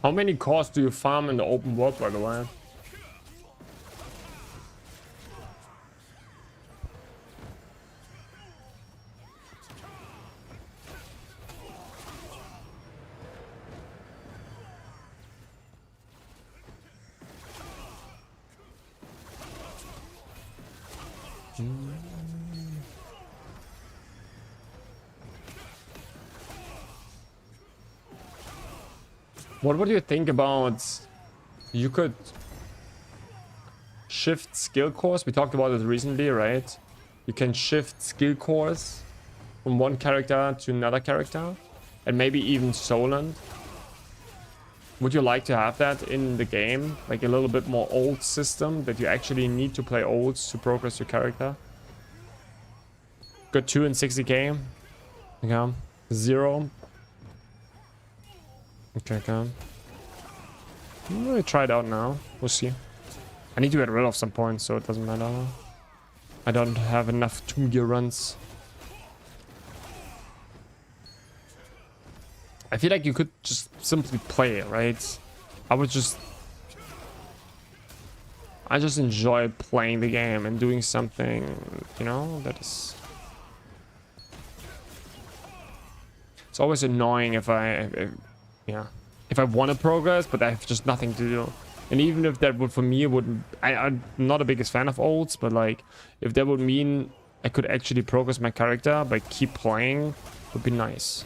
How many cores do you farm in the open world, by the way? What do you think about... You could shift skill cores. We talked about it recently, right? You can shift skill cores from one character to another character. And maybe even Soland. Would you like to have that in the game? Like a little bit more old system that you actually need to play olds to progress your character? Got 2 in 60k. Okay. 0. Okay. I'm gonna try it out now. We'll see. I need to get rid of some points, so it doesn't matter. I don't have enough 2-gear runs. I feel like you could just simply play it, right? I just enjoy playing the game and doing something, you know, that is... It's always annoying if I want to progress, but I have just nothing to do. And even if that would, for me, I'm not the biggest fan of olds, but like, if that would mean I could actually progress my character by keep playing, would be nice.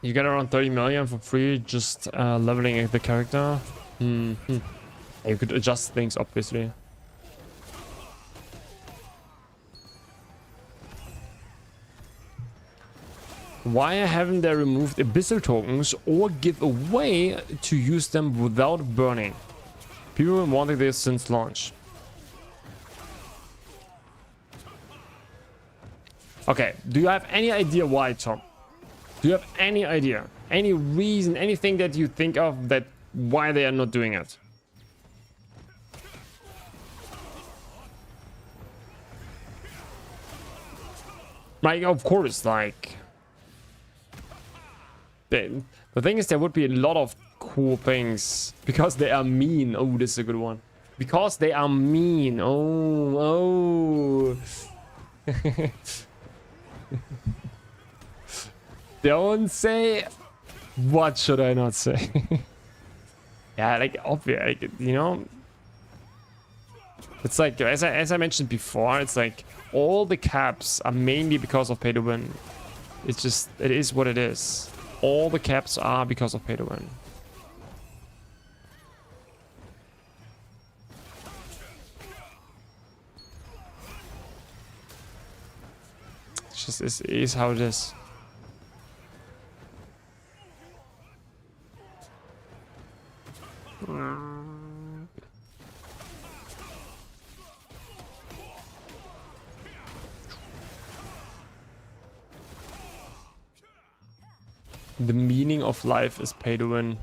You get around 30 million for free just leveling the character. You could adjust things, obviously. Why haven't they removed abyssal tokens or give a way to use them without burning? People have been wanting this since launch. Okay, do you have any idea why, Tom? Do you have any idea? Any reason, anything that you think of that why they are not doing it? Like, of course, like... The thing is, there would be a lot of cool things. Because they are mean. Oh, this is a good one. Because they are mean. Oh. Don't say... What should I not say? Yeah, like, obvious, like, you know... It's like, as I mentioned before, it's like, all the caps are mainly because of pay to win. It's just, it is what it is. All the caps are because of pay to win. It's just, it is how it is. The meaning of life is pay to win.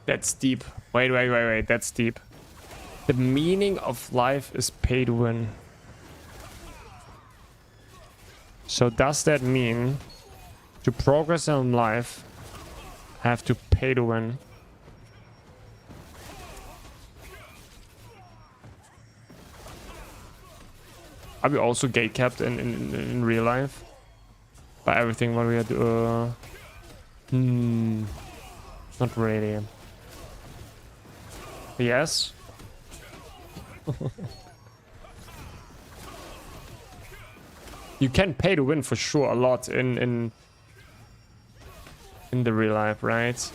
That's deep. Wait, that's deep. The meaning of life is pay to win. So does that mean to progress in life, have to pay to win? Are we also gatecapped in real life? By everything what we had not really. Yes. You can pay to win for sure a lot in the real life, right?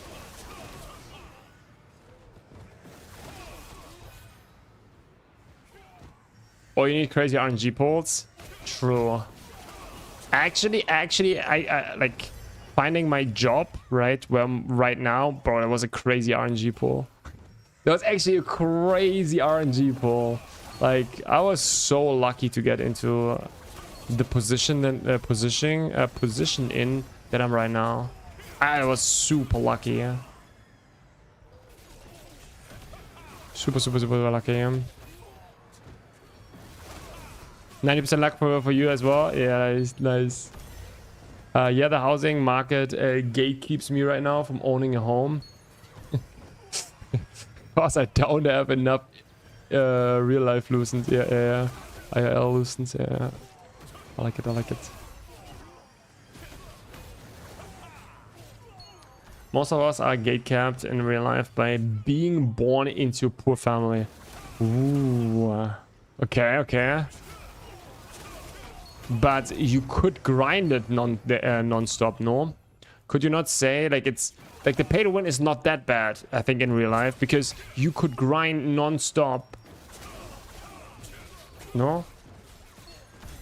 Oh, you need crazy RNG pulls? True. Actually, I like finding my job, right? Where I'm right now, bro, that was a crazy RNG pull. That was actually a crazy RNG pull. Like, I was so lucky to get into the position and position in that I'm right now. I was super lucky, yeah. Super lucky. 90% luck for you as well. Yeah, nice. Yeah, the housing market gatekeeps me right now from owning a home. Because I don't have enough real life loosens. Yeah. IRL loosens, yeah. I like it. Most of us are gatekept in real life by being born into a poor family. Ooh. Okay. But you could grind it non-stop, no? Could you not say, like, it's... Like, the pay to win is not that bad, I think, in real life. Because you could grind non-stop. No?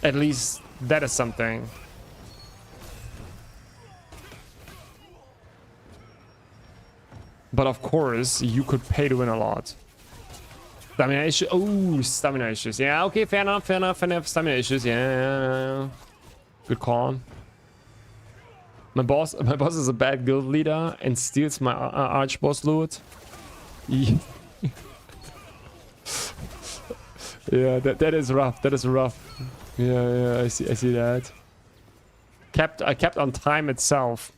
At least, that is something. But of course, you could pay to win a lot. Stamina issues. Oh, stamina issues. Yeah, okay, fair enough. Stamina issues. Yeah. Good call. My boss is a bad guild leader and steals my Archboss loot. Yeah, that is rough. Yeah, I see that. I kept on time itself.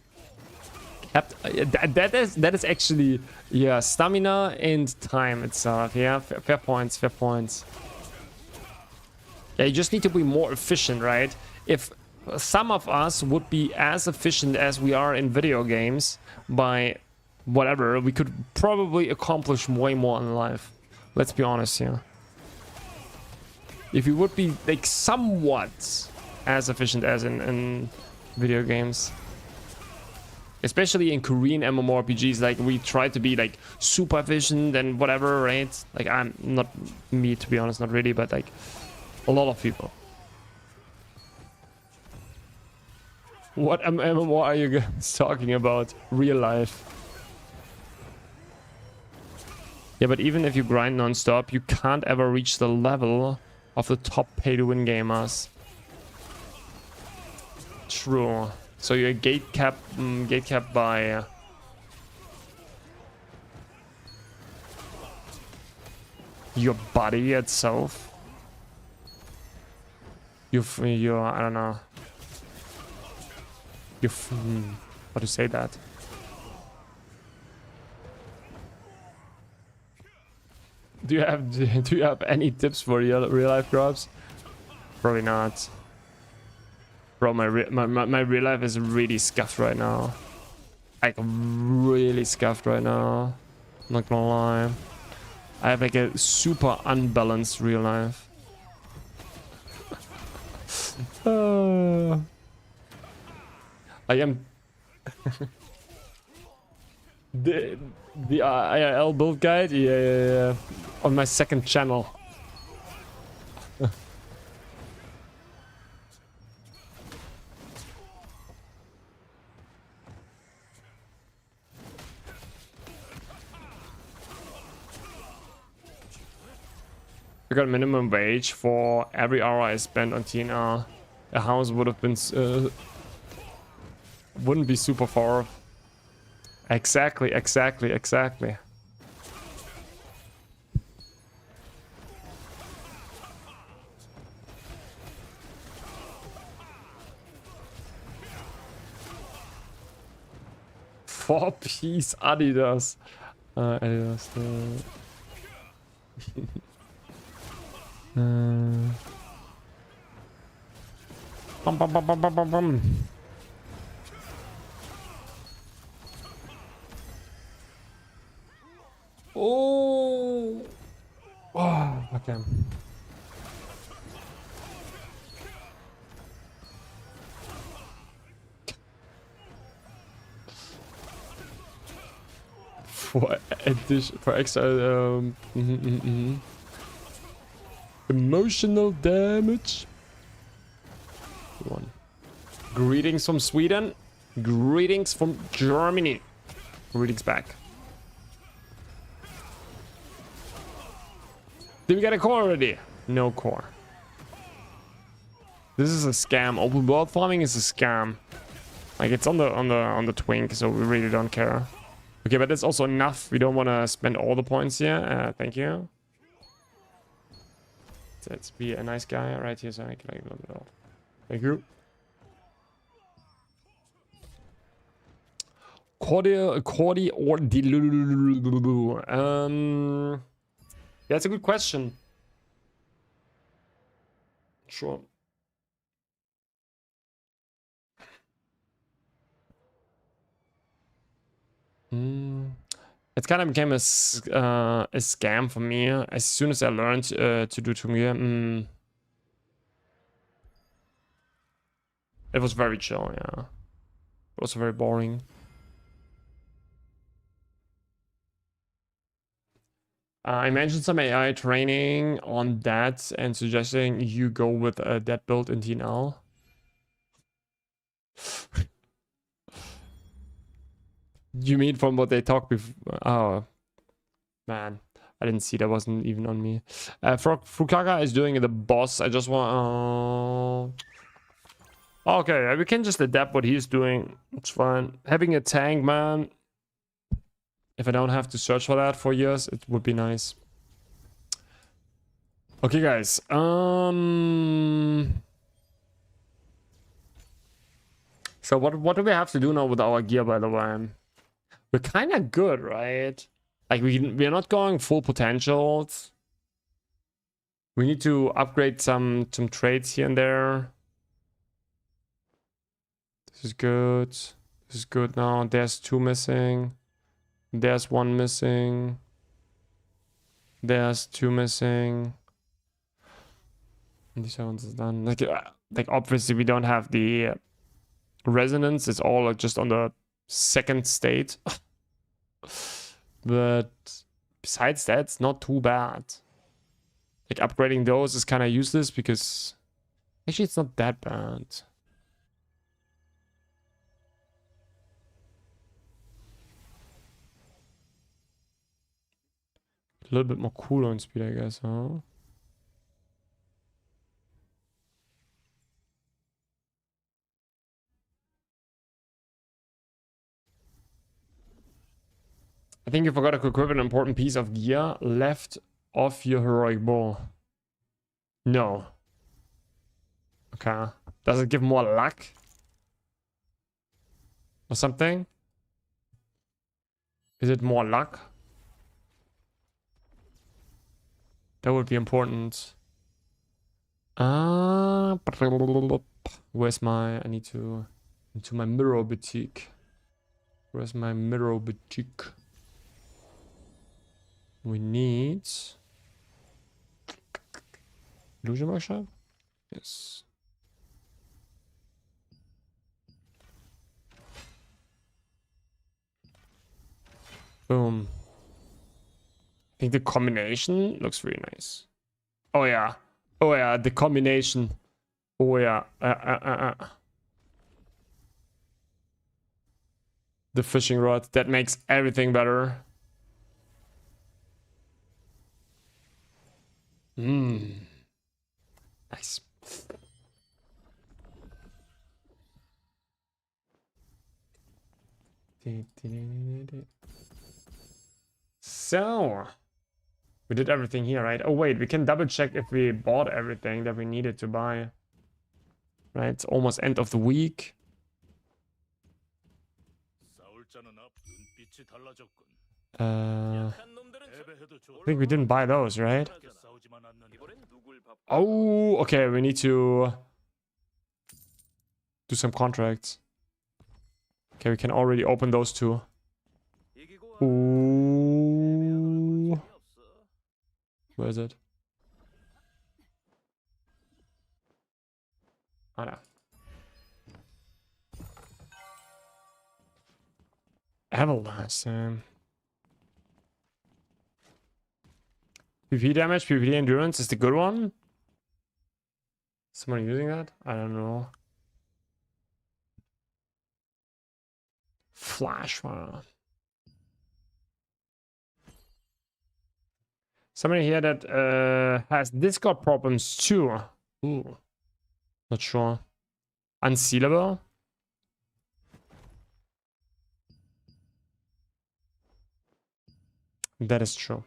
That is actually, yeah, stamina and time itself. Yeah, fair points. Yeah, you just need to be more efficient, right? If some of us would be as efficient as we are in video games by whatever, we could probably accomplish way more in life. Let's be honest here. If we would be like somewhat as efficient as in video games. Especially in Korean MMORPGs, like, we try to be, like, super efficient and whatever, right? Like, I'm not me, to be honest, not really, but, like, a lot of people. What MMO are you guys talking about? Real life. Yeah, but even if you grind non-stop, you can't ever reach the level of the top pay-to-win gamers. True. So you're gatecapped by your body itself. You're I don't know. How to say that? Do you have any tips for real life grabs? Probably not. Bro, my real life is really scuffed right now. Like, really scuffed right now. Not gonna lie. I have like a super unbalanced real life. I am the IRL build guide. Yeah. On my second channel. I got minimum wage for every hour I spent on TNR. A house would have been wouldn't be super far. Exactly. Four-piece Adidas. Adidas. Bum. Oh, okay. for extra emotional damage. One. Greetings from Sweden. Greetings from Germany. Greetings back. Did we get a core already? No core. This is a scam. Open world farming is a scam. Like it's on the twink, so we really don't care. Okay, but that's also enough. We don't want to spend all the points here. Thank you. Let's be a nice guy right here, so I can like a little bit off. Thank you. Cordy or Dilulu? Yeah, that's a good question. Sure. It kind of became a scam for me as soon as I learned to do Tungia. It was very chill, yeah. It was very boring. I mentioned some AI training on that and suggesting you go with that build in TNL. You mean from what they talked before? Oh, man. I didn't see, that wasn't even on me. Fukaka is doing the boss. I just want... Okay, we can just adapt what he's doing. It's fine. Having a tank, man. If I don't have to search for that for years, it would be nice. Okay, guys. So what do we have to do now with our gear, by the way? We're kind of good, right? Like we're not going full potentials. We need to upgrade some traits here and there. This is good. This is good now. There's 2 missing. There's 1 missing. There's 2 missing. And these ones is done. Like obviously we don't have the resonance. It's all just on the 2nd state. But besides that, it's not too bad. Like upgrading those is kind of useless because actually it's not that bad. A little bit more cooldown speed, I guess, huh? I think you forgot to equip an important piece of gear left of your heroic bow. No. Okay. Does it give more luck? Or something? Is it more luck? That would be important. Where's my... I need to... Into my mirror boutique. Where's my mirror boutique? We need... Illusion workshop? Yes. Boom. I think the combination looks really nice. Oh yeah. Oh yeah, the combination. Oh yeah. The fishing rod. That makes everything better. Nice. So, we did everything here, right? Oh wait, we can double check if we bought everything that we needed to buy. Right, it's almost end of the week. I think we didn't buy those, right? Oh, okay, we need to do some contracts. Okay, we can already open those 2. Ooh. Where is it? Oh no. Everlast. PvP damage, PvP endurance is the good one. Someone using that? I don't know. Flash fire. Somebody here that has Discord problems too. Ooh. Not sure. Unsealable? That is true.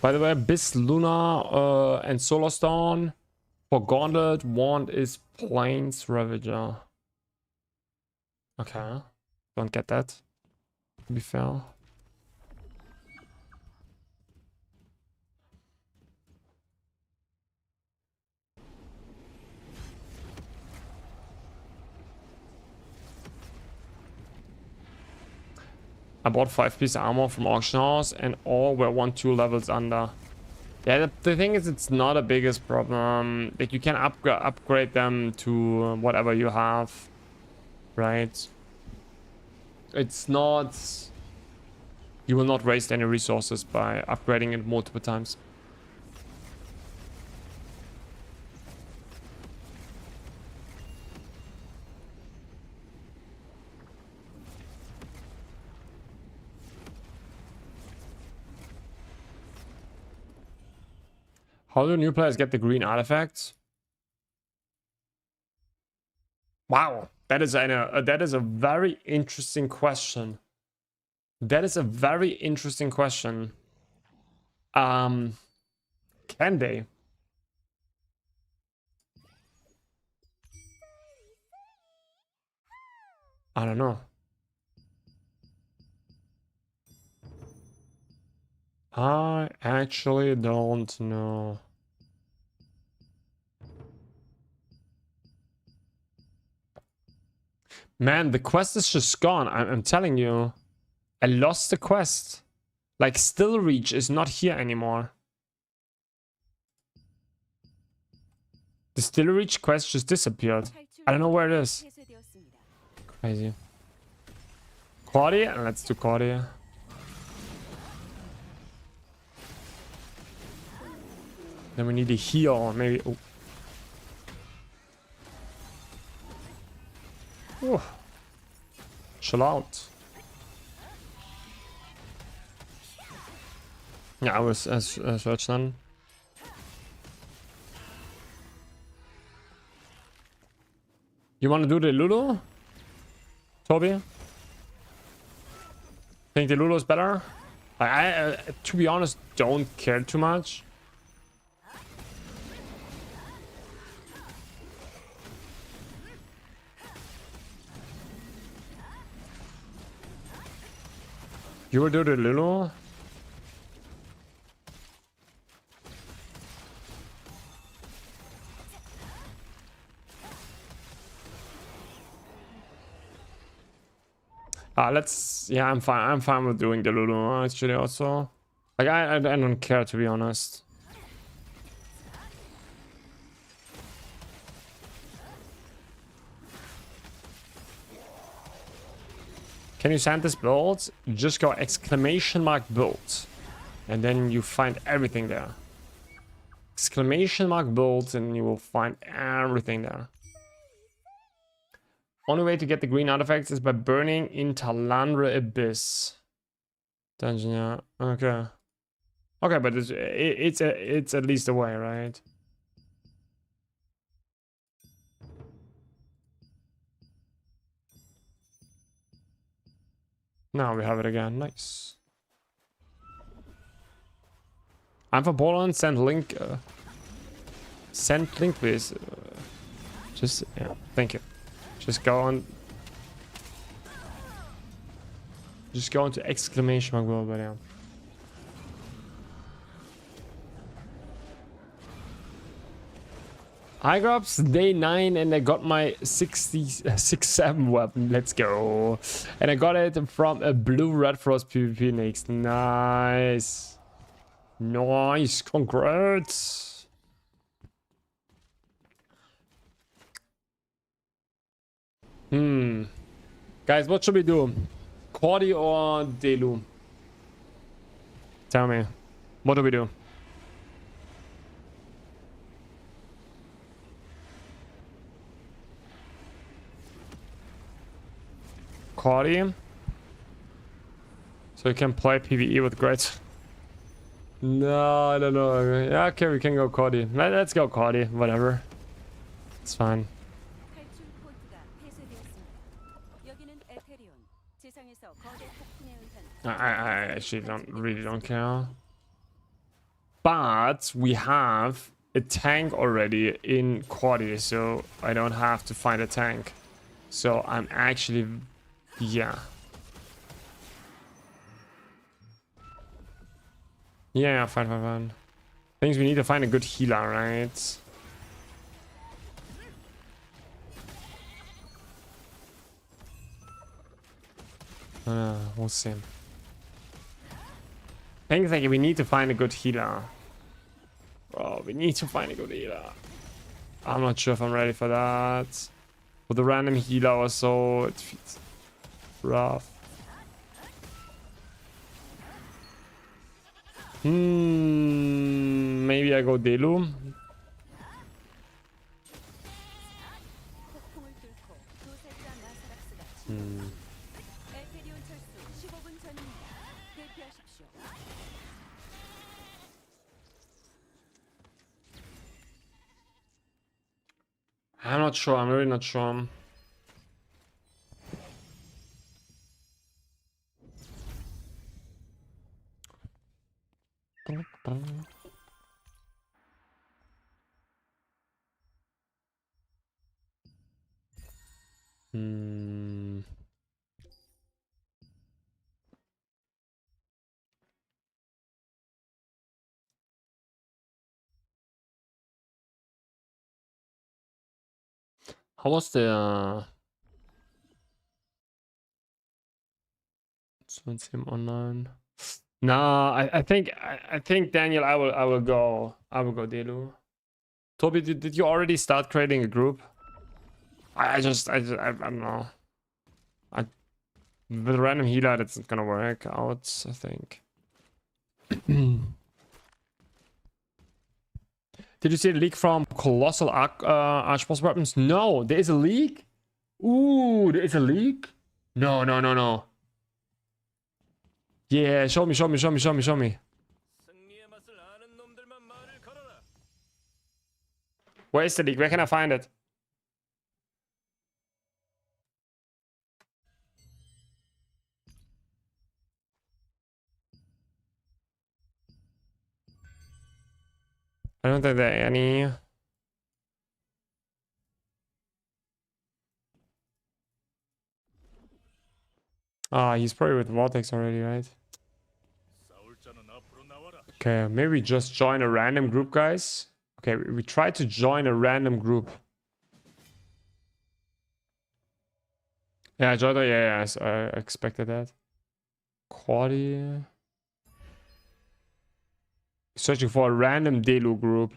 By the way, Abyss, Luna, and Solarstone for Gauntlet, Wand is Plains Ravager. Okay. Don't get that, to be fair. I bought 5-piece armor from auction house and all were 1-2 levels under. Yeah, the thing is, it's not a biggest problem. Like, you can upgrade them to whatever you have, right? It's not... You will not waste any resources by upgrading it multiple times. How do new players get the green artifacts? Wow, that is a very interesting question. That is a very interesting question. Can they? I don't know. I actually don't know. Man, the quest is just gone. I'm telling you. I lost the quest. Like, Still Reach is not here anymore. The Still Reach quest just disappeared. I don't know where it is. Crazy. Cordy? Let's do Cordy. Then we need a heal, maybe. Oh. Ooh. Chill out. Yeah, I was search then. You want to do the Lulu? Toby? Think the Lulu is better? I to be honest, don't care too much. You will do the Lulu? Let's... Yeah, I'm fine. I'm fine with doing the Lulu, actually, also. Like, I don't care, to be honest. Can you send this build? Just go exclamation mark build. And then you find everything there. Exclamation mark build, and you will find everything there. Only way to get the green artifacts is by burning in Talandra Abyss. Dungeon, yeah. Okay. Okay, but it's at least a way, right? Now we have it again. Nice. I'm from Poland. Send link. Send link, please. Just, yeah. Thank you. Just go on. Just go into exclamation mark world, but yeah. I drops day 9 and I got my 67 weapon. Let's go. And I got it from a blue red frost PvP next. Nice. Nice. Congrats. Guys, what should we do? Cordy or Delu? Tell me. What do we do? Cordy. So you can play PvE with great. No, I don't know. Yeah, okay, we can go Cordy. Let's go Cordy. Whatever. It's fine. 탈출 포트가 폐쇄되었습니다. 여기는 에테리온. 지상에서 거대 폭풍에 의한 I actually really don't care. But we have a tank already in Cordy, so I don't have to find a tank. So I'm actually, yeah. Yeah, fine. Things we need to find a good healer, right? We'll see. Things like we need to find a good healer. Bro, we need to find a good healer. I'm not sure if I'm ready for that. With the random healer or so, it feels rough. Maybe I go Delu. 폭풍을 뚫고 두세자 나사락스가 에테리온 철수 15분 전입니다. 대피하십시오. I'm not sure. I'm really not sure. How was the let's him online? No, I think Daniel, I will go Delu. Toby, did you already start creating a group? I don't know. With a random healer, that's not gonna work out, I think. Did you see the leak from Colossal Archboss weapons? No, there is a leak? Ooh, there is a leak? No. Yeah, show me. Where is the leak? Where can I find it? I don't think there are any. He's probably with Vortex already, right? Okay, maybe we just join a random group, guys. Okay, we try to join a random group. Yeah, Jodo, yeah, I expected that. Cordy. Searching for a random Delu group.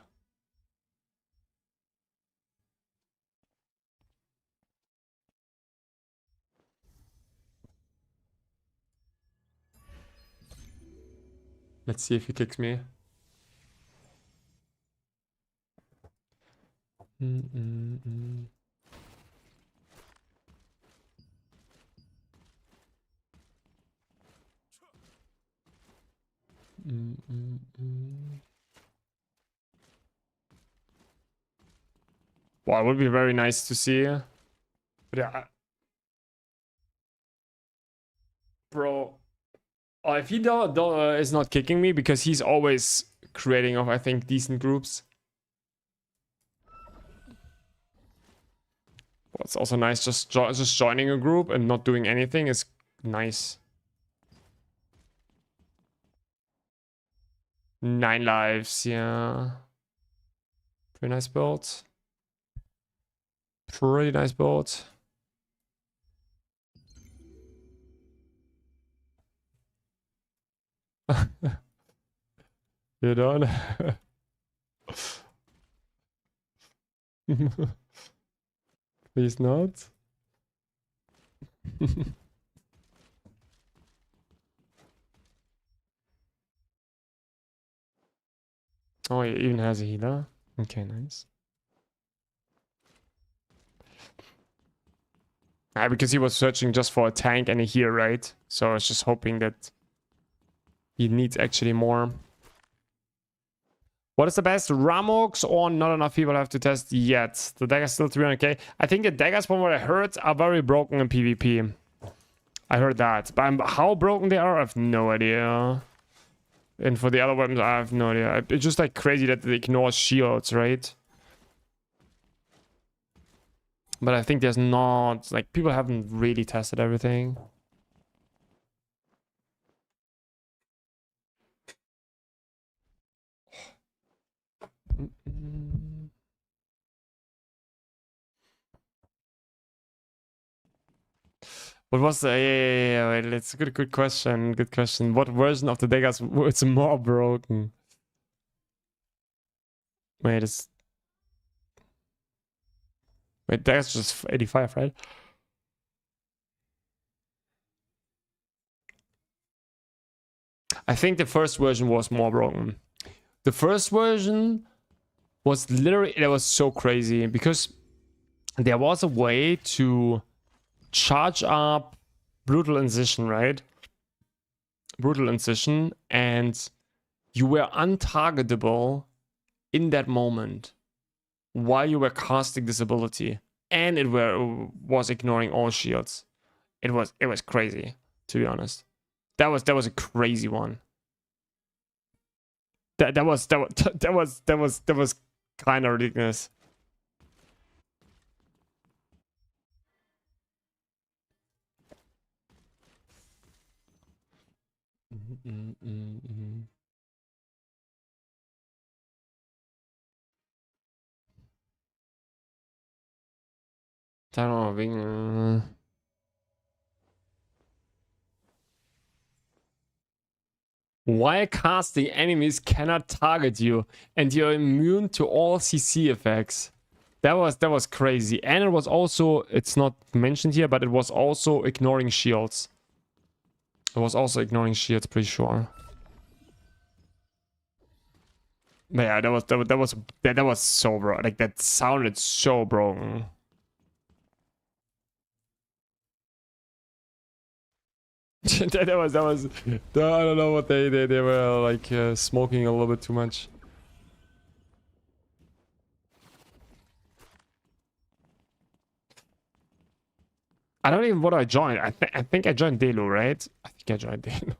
Let's see if he kicks me. Wow, it would be very nice to see. But yeah. Bro. Oh, if he is not kicking me, because he's always creating I think, decent groups. Well, it's also nice just joining a group and not doing anything is nice. 9 lives, yeah. Pretty nice build. Pretty nice build. You don't? Please not. Oh, he even has a healer. Okay, nice. Because he was searching just for a tank and a heal, right? So I was just hoping that he needs actually more. What is the best? Ramox or not enough people have to test yet? The dagger's still 300k. I think the daggers, from what I heard, are very broken in PvP. I heard that. But how broken they are, I have no idea. And for the other weapons, I have no idea. It's just like crazy that they ignore shields, right? But I think there's not... Like, people haven't really tested everything. What was the... Yeah, wait, it's a good question. Good question. What version of the daggers was more broken? Wait, it's... Wait, daggers just 85, right? I think the first version was more broken. The first version was literally... It was so crazy because there was a way to charge up Brutal Incision, right? Brutal Incision, and you were untargetable in that moment while you were casting this ability, and it was ignoring all shields. It was crazy, to be honest. That was a crazy one. That was kind of ridiculous. I don't know. While casting, enemies cannot target you, and you're immune to all CC effects. That was crazy. And it was also, it's not mentioned here, but it was also ignoring shields. It was also ignoring shields, pretty sure. But yeah, that was so broken. Like, that sounded so broken. that was I don't know what they were like smoking a little bit too much. I don't even what I joined. I think I joined Delu, right? I think I joined Delu.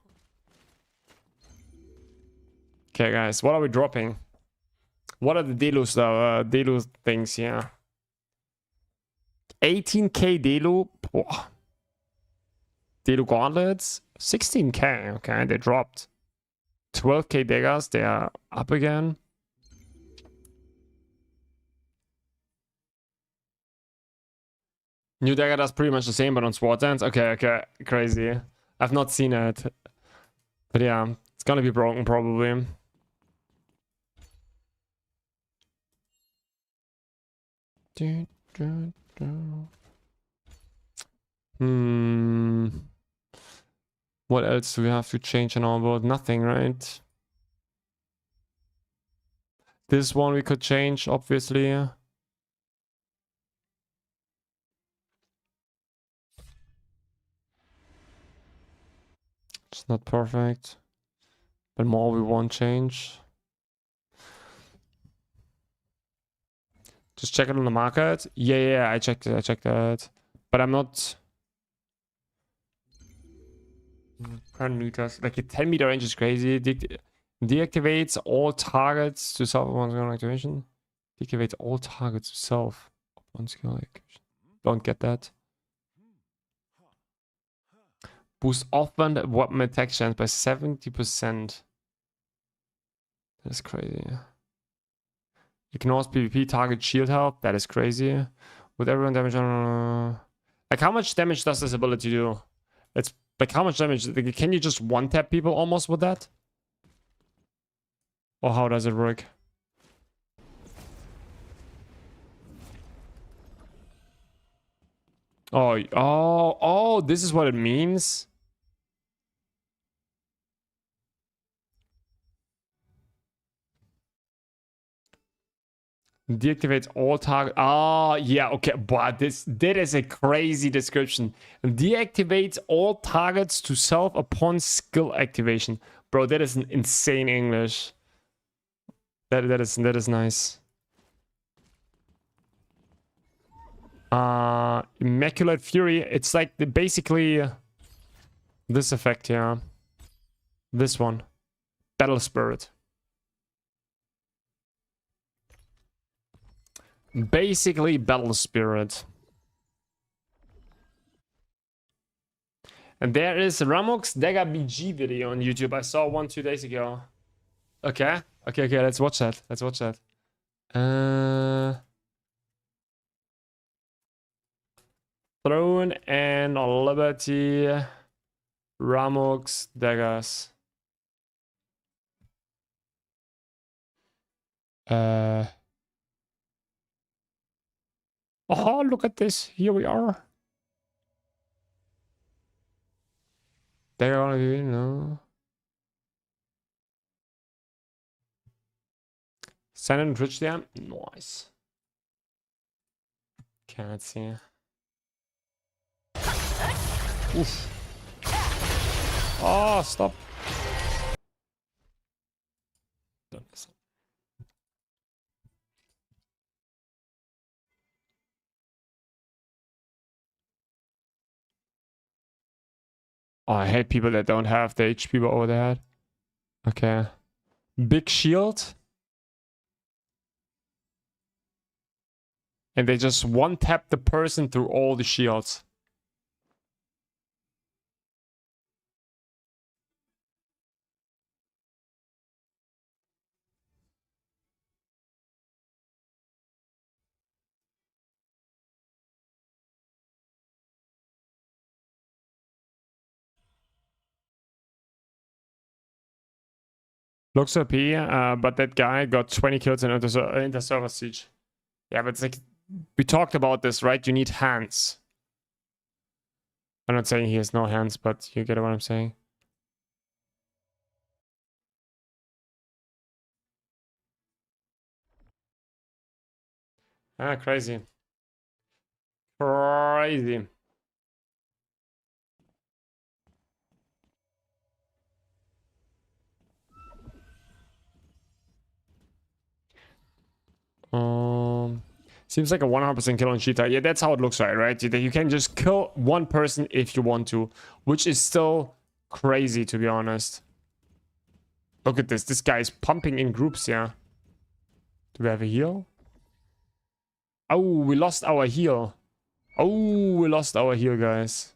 Okay, guys, what are we dropping? What are the Delu stuff? Delu things, yeah. 18k Delu. Oh. Delu gauntlets, 16k. Okay, they dropped. 12k daggers, they are up again. New dagger does pretty much the same, but on sword dance. Okay, crazy. I've not seen it, but yeah, it's gonna be broken probably. What else do we have to change in our world? Nothing, right? This one we could change, obviously. It's not perfect, but more we won't change. Just check it on the market. Yeah, I checked that. But I'm not... 10 meters. Like, a 10 meter range is crazy. Deactivates all targets to self one skill activation. Deactivates all targets to self one skill activation. Don't get that. Boost offhand weapon attack chance by 70%. That's crazy. Ignores PvP target shield health. That is crazy. With everyone damage on... Like, how much damage does this ability do? It's like, how much damage? Can you just one-tap people almost with that? Or how does it work? Oh, this is what it means. Deactivates all target. Ah, yeah, okay. But that is a crazy description. Deactivates all targets to self upon skill activation. Bro, that is an insane English. That is nice. Immaculate Fury. It's like basically this effect, yeah. This one. Battle Spirit. Basically Battle Spirit. And there is Ramok's Dagger BG video on YouTube. I saw one 2 days ago. Okay. Okay, let's watch that. Throne and Liberty. Ramok's Daggers. Oh, look at this. Here we are. They're gonna be, no. Send and Twitch there. Nice. Can't see. Oof. Oh, stop. Don't listen. Oh, I hate people that don't have the HP over their head. Okay. Big shield. And they just one-tap the person through all the shields. Looks OP, but that guy got 20 kills in inter-server siege. Yeah, but it's like, we talked about this, right? You need hands. I'm not saying he has no hands, but you get what I'm saying. Ah, crazy. Crazy. Seems like a 100% kill on Cheetah. Yeah, that's how it looks like, right? You can just kill one person if you want to, which is still crazy, to be honest. Look at this. This guy is pumping in groups, yeah. Do we have a heal? Oh, we lost our heal. Oh, we lost our heal, guys.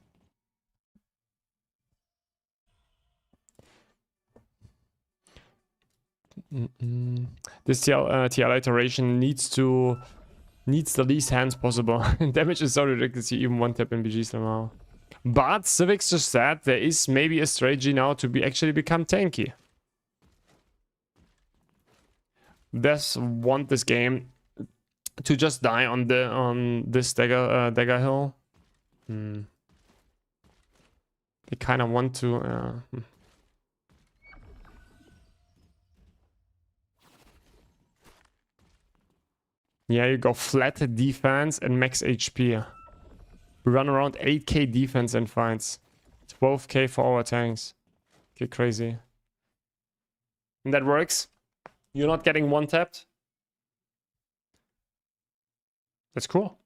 This TL iteration needs the least hands possible. Damage is so ridiculous, you even one tap in BG somehow. But Civics just said there is maybe a strategy now to actually become tanky. Devs want this game to just die on this dagger hill. They kind of want to. Yeah, you go flat defense and max HP. We run around 8k defense in fights. 12k for our tanks. Get crazy. And that works. You're not getting one tapped. That's cool.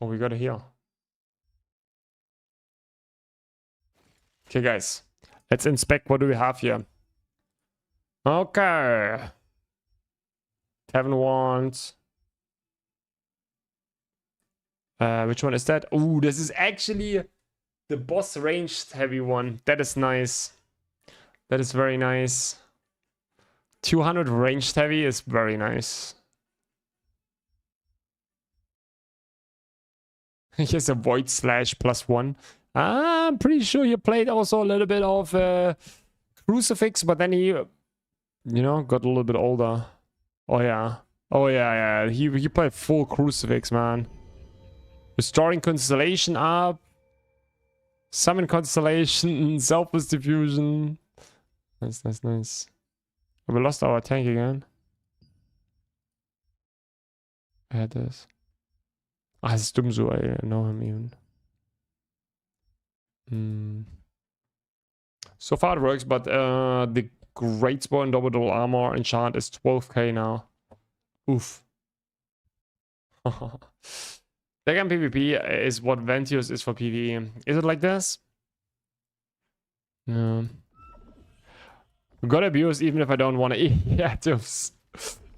Oh, we got a heal. Okay, guys. Let's inspect what do we have here. Okay. Tavern Wands. Which one is that? Oh, this is actually the boss ranged heavy one. That is nice. That is very nice. 200 ranged heavy is very nice. Here's a Void Slash +1. I'm pretty sure he played also a little bit of Crucifix, but then he You know, got a little bit older. Oh yeah. Oh yeah, yeah. He played full crucifix, man. Restoring constellation up. Summon constellation. Selfless diffusion. Nice, nice, nice. Oh, we lost our tank again. I had this. Ah, it's Dumzu. I know him even. So far it works, but the great spot and double armor enchant is 12k now. Oof. Second PvP is what Ventius is for PvE. Is it like this? No. Got abuse even if I don't want to. Yeah, just.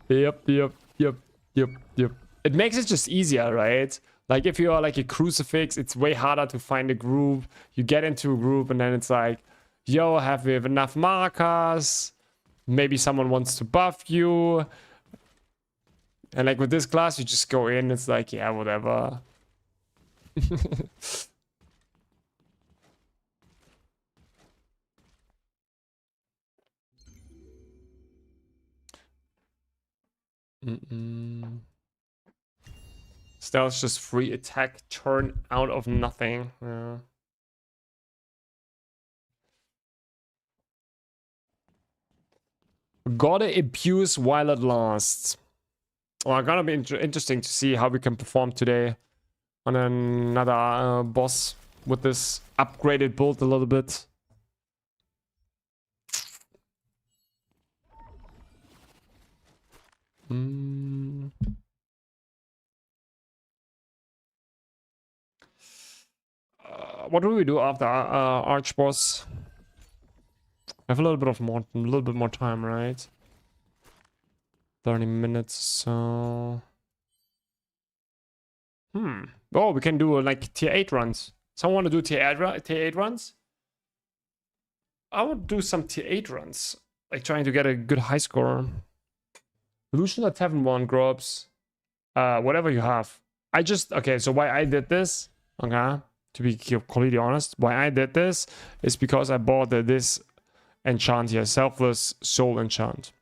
Yep. It makes it just easier, right? Like if you are like a crucifix, it's way harder to find a group. You get into a group and then it's like, yo, have we have enough markers? Maybe someone wants to buff you. And like with this class, you just go in, it's like, yeah, whatever. Stealth's just free attack turn out of nothing. Yeah. Gotta abuse while it lasts. Well, gonna be interesting to see how we can perform today on another boss with this upgraded build a little bit. What do we do after Archboss? I have a little bit more time, right? 30 minutes, so... Oh, we can do like tier 8 runs. Someone want to do tier 8 runs? I would do some tier 8 runs. Like trying to get a good high score. Illusion or Tavern 1 grubs. Whatever you have. Okay, so why I did this, okay, to be completely honest, why I did this is because I bought this enchant here, Selfless Soul Enchant.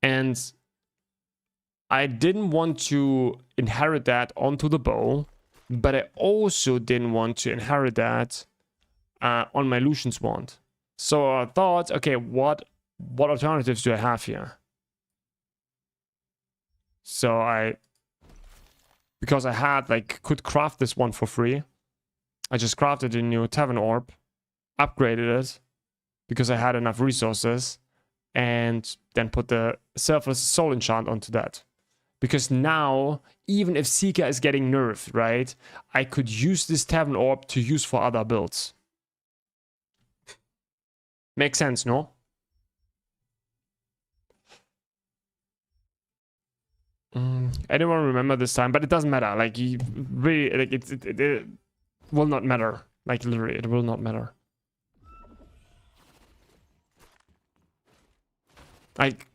And I didn't want to inherit that onto the bow, but I also didn't want to inherit that on my Lucian's wand. So I thought, okay, what alternatives do I have here? So because I had could craft this one for free, I just crafted a new Tavern Orb, upgraded it because I had enough resources, and then put the Selfless Soul Enchant onto that. Because now, even if Seeker is getting nerfed, right, I could use this Tavern Orb to use for other builds. Makes sense, no? Anyone remember this time? But it doesn't matter. Like, you really, like, it will not matter. Like, literally, it will not matter. Like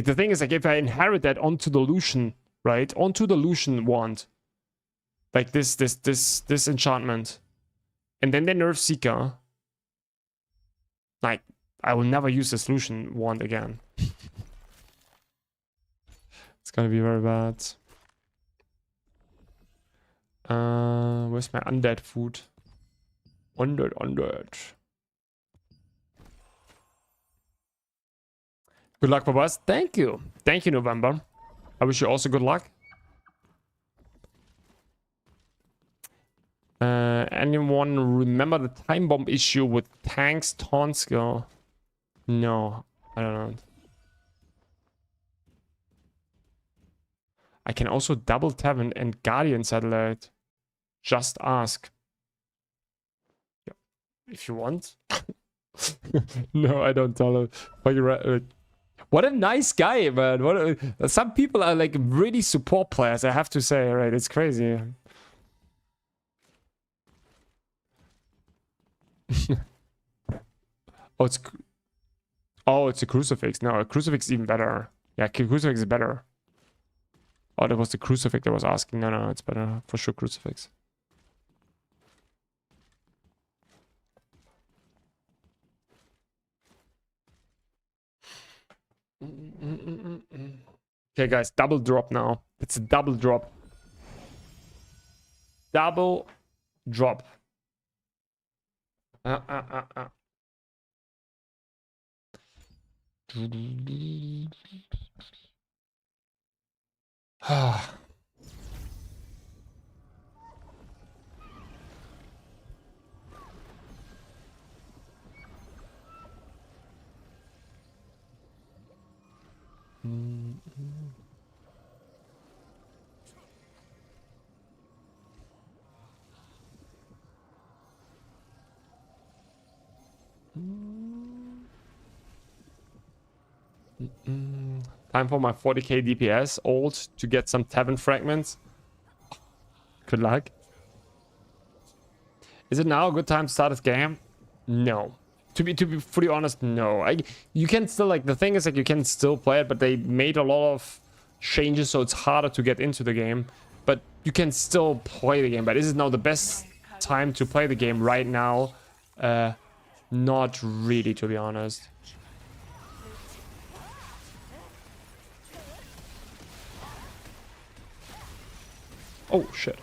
the thing is, like, if I inherit that onto the Lucian, right? Onto the Lucian wand. Like this enchantment. And then they nerf Seeker. Like, I will never use this Lucian wand again. It's gonna be very bad. Where's my undead food? Undead. Good luck, Babas. Thank you. Thank you, November. I wish you also good luck. Anyone remember the time bomb issue with tanks taunt skill? No, I don't know. I can also double Tavern and Guardian Satellite. Just ask. Yeah. If you want. No, I don't tell her. What a nice guy, man. Some people are like really support players, I have to say, right? It's crazy. It's a crucifix. No, a crucifix is even better. Yeah, crucifix is better. Oh, that was the crucifix I was asking. No, it's better. For sure, crucifix. Okay, guys, double drop now. It's a double drop. Double drop. Time for my 40k DPS ult to get some tavern fragments. Good luck. Is it now a good time to start this game? No. To be fully honest, no. You can still, like, the thing is, like, you can still play it, but they made a lot of changes, so it's harder to get into the game. But you can still play the game. But is it now the best time to play the game right now? Not really, to be honest. Oh, shit.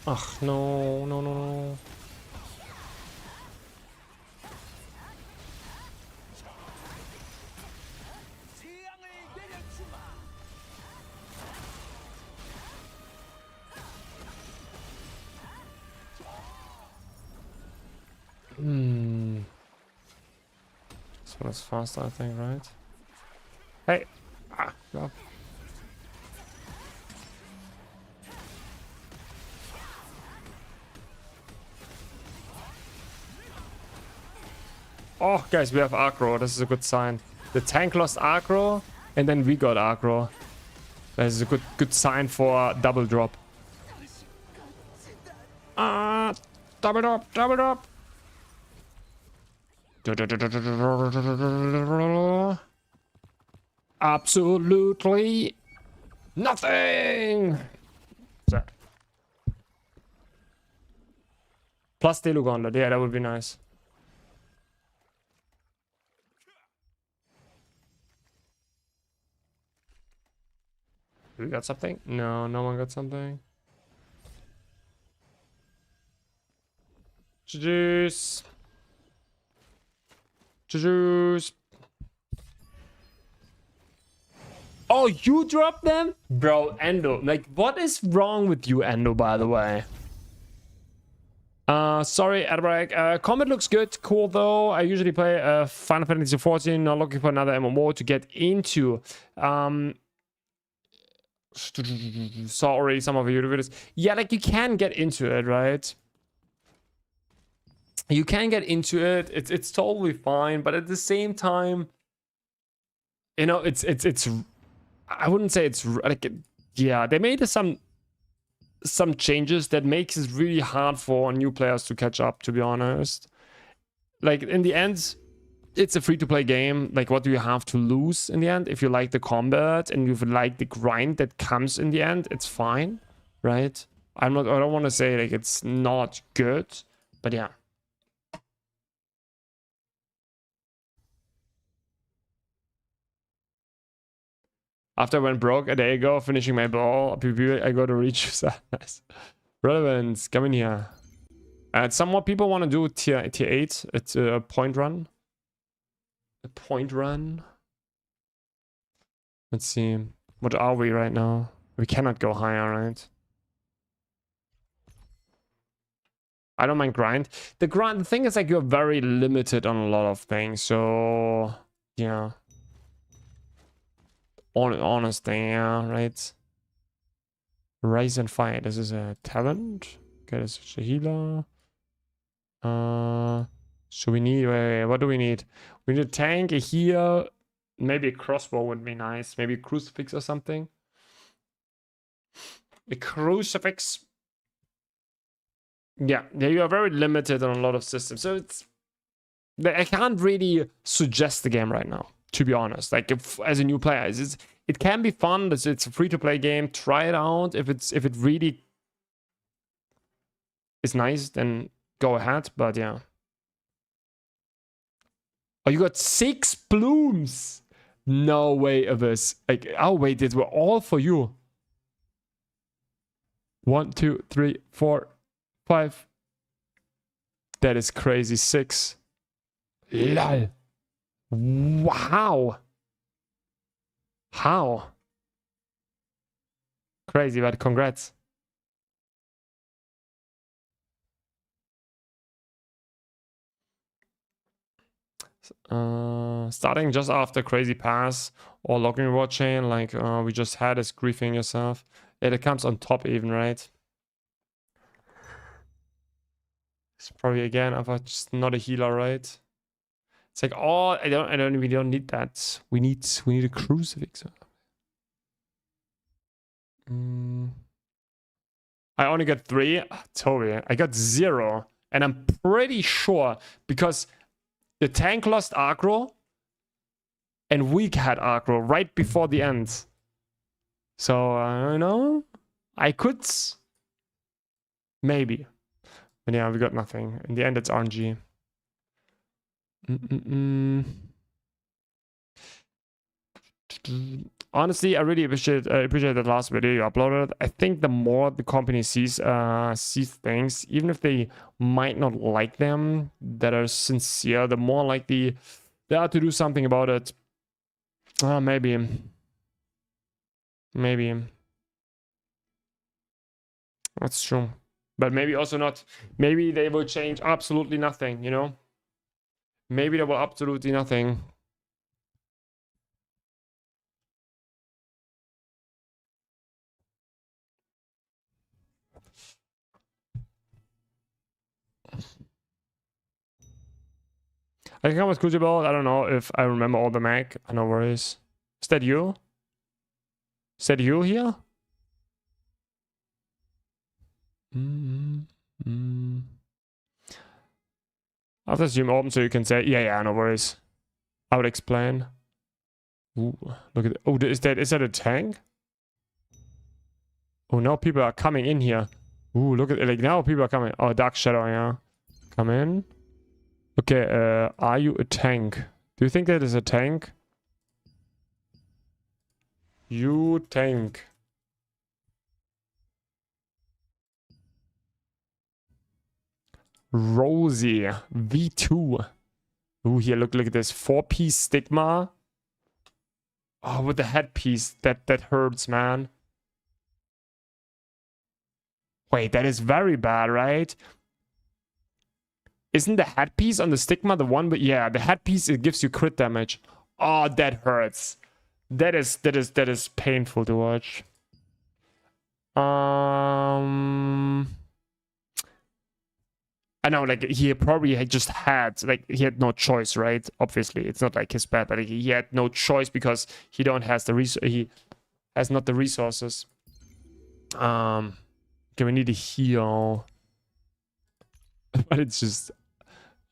Ach, no, no, no, no. This one is faster, I think, right? Hey! Ah, no. Oh, guys, we have aggro. This is a good sign. The tank lost aggro, and then we got aggro. This is a good sign for double drop. Double drop, double drop. Absolutely nothing. Sad. Plus Delu Gauntlet. Yeah, that would be nice. We got something? No, no one got something. Juice. Juice. Oh, you dropped them? Bro, Endo. Like, what is wrong with you, Endo, by the way? Sorry, Adabrak. Combat looks good. Cool, though. I usually play Final Fantasy XIV. Not looking for another MMO to get into. Saw already some of your videos. Yeah, like, you can get into it, right? You can get into it. It's totally fine, but at the same time, you know, it's I wouldn't say it's like, yeah, they made some changes that makes it really hard for new players to catch up, to be honest. Like, in the end, it's a free-to-play game. Like, what do you have to lose in the end? If you like the combat and you like the grind that comes in the end, it's fine, right? I don't want to say, like, it's not good, but yeah. After I went broke a day ago, finishing my ball, PvP, I got to reach. Nice. Relevance, come in here. Some more people want to do tier 8. It's a point run. A point run. Let's see. What are we right now? We cannot go higher, right? I don't mind grind. The thing is, like, you're very limited on a lot of things, so yeah. honestly, yeah, right? Rise and Fire. This is a talent. Okay, this is a healer. So we need, wait, what do we need? We need a tank, a heal, maybe a crossbow would be nice. Maybe a crucifix or something. A crucifix. Yeah, you are very limited on a lot of systems. So I can't really suggest the game right now, to be honest. Like, if as a new player, it can be fun. It's a free-to-play game. Try it out. If it really is nice, then go ahead. But yeah. Oh, you got 6 blooms. No way of this. Like, oh wait, these were all for you. 1, 2, 3, 4, 5. That is crazy. 6. Lol. Wow. How? Crazy, but congrats. Starting just after Crazy Pass or Login Reward Chain, like we just had, is griefing yourself. It comes on top even, right? It's probably again, I'm just not a healer, right? It's like, oh, we don't need that. We need a crucifix. I only got 3. Toby, I got 0, and I'm pretty sure because the tank lost aggro and weak had aggro right before the end. So I don't know. I could maybe, but yeah, we got nothing. In the end, it's RNG. Honestly, I really appreciate the last video you uploaded. I think the more the company sees things, even if they might not like them, that are sincere, the more likely they are to do something about it. Maybe. That's true. But maybe also not. Maybe they will change absolutely nothing, you know? Maybe they will absolutely nothing. I can come with Crucible. I don't know if I remember all the mag. No worries. Is that you? Is that you here? After stream open, so you can say, yeah, no worries. I would explain. Ooh, look at it. Oh, is that a tank? Oh, now people are coming in here. Ooh, look at it. Like, now people are coming. Oh, Dark Shadow, yeah. Come in. Okay, are you a tank? Do you think that is a tank? You tank. Rosie, V2. Ooh, here, look at this 4-piece stigma. Oh, with the headpiece, that hurts, man. Wait, that is very bad, right? Isn't the headpiece on the stigma the one? But yeah, the headpiece, it gives you crit damage. Oh, that hurts. That is painful to watch. I know, like, he probably had just had, like, he had no choice, right? Obviously, it's not like his bad, but he had no choice because he don't has the he has not the resources. Okay, we need to heal, but it's just,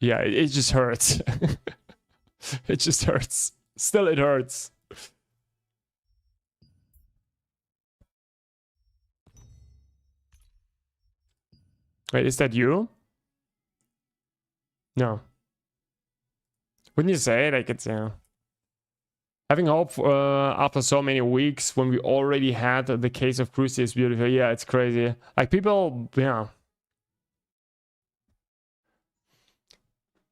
yeah, it just hurts. It just hurts. Still, it hurts. Wait, is that you? No. Wouldn't you say? Like, it's, yeah. Having hope after so many weeks when we already had the case of Cruci is beautiful. Yeah, it's crazy. Like, people, yeah.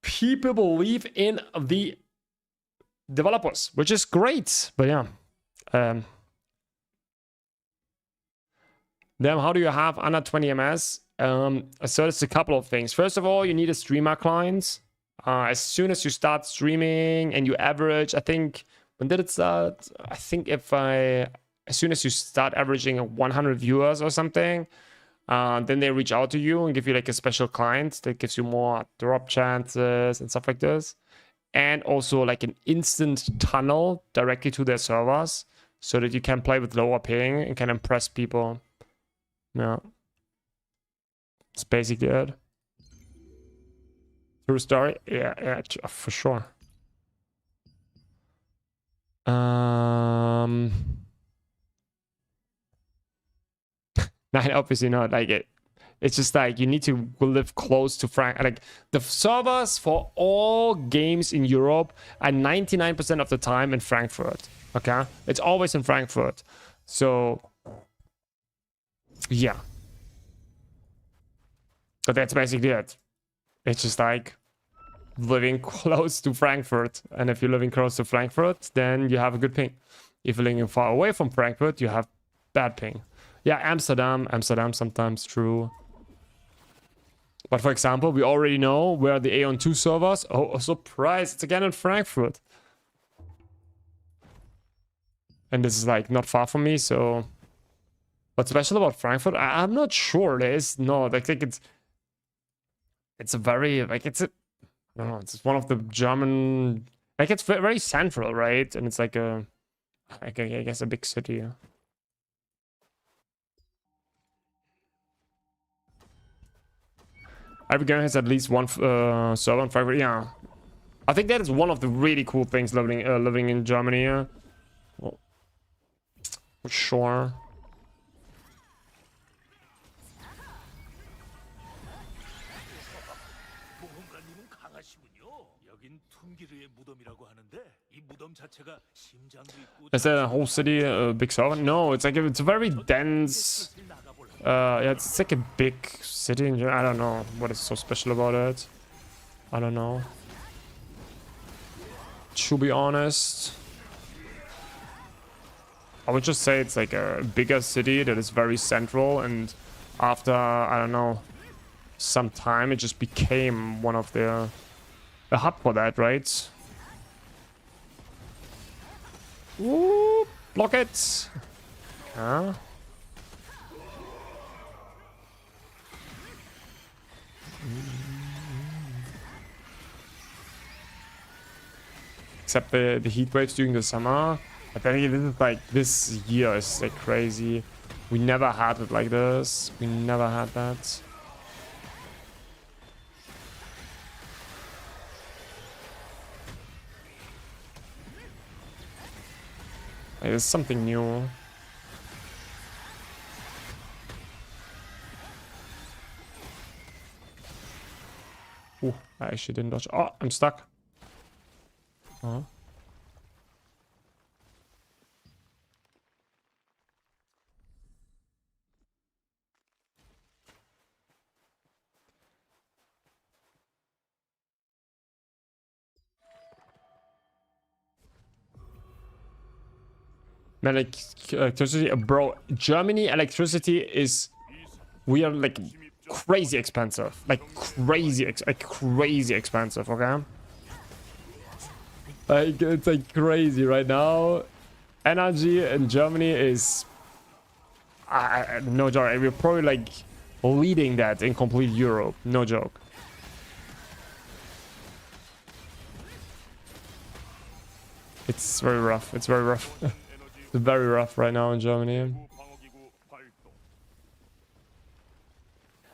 People believe in the developers, which is great. But yeah. Then how do you have under 20 ms? So it's a couple of things. First of all, you need a streamer client. As soon as you start streaming and you average, I think When did it start? I think as soon as you start averaging 100 viewers or something, then they reach out to you and give you like a special client that gives you more drop chances and stuff like this. And also like an instant tunnel directly to their servers so that you can play with lower ping and can impress people. Yeah. It's basically it. True story? Yeah, for sure. Nine, obviously not. Like it's just like you need to live close to like the servers for all games in Europe are 99% of the time in Frankfurt. Okay, it's always in Frankfurt. So yeah, but that's basically it. It's just like living close to Frankfurt, and if you're living close to Frankfurt, then you have a good ping. If you're living far away from Frankfurt, you have bad ping. Yeah, Amsterdam sometimes true. But for example, we already know where the Aeon 2 servers. Oh, surprise! It's again in Frankfurt. And this is like not far from me, so what's special about Frankfurt? I'm not sure. There is no, I think it's a very like it's a I don't know, it's one of the German, like it's very central, right? And it's like a, like I guess a big city. Every game has at least one server in Frankfurt. Yeah, I think that is one of the really cool things living in Germany. Well, for sure. Is that a whole city a big server? No, it's like it's a very dense. Yeah, it's like a big city. I don't know what is so special about it. I don't know. To be honest, I would just say it's like a bigger city that is very central, and after I don't know some time, it just became one of the a hub for that, right? Ooh, block it. Huh? Except the heat waves during the summer. I think this is like this year is like crazy. We never had it like this. We never had that. Like, it's something new. Ooh, I actually didn't dodge. Oh, I'm stuck. Huh? Man, like electricity, bro. Germany electricity is, we are like crazy expensive, like crazy expensive. Okay, like it's like crazy right now. Energy in Germany is, no joke. We're probably like leading that in complete Europe. No joke. It's very rough. It's very rough. It's very rough right now in Germany.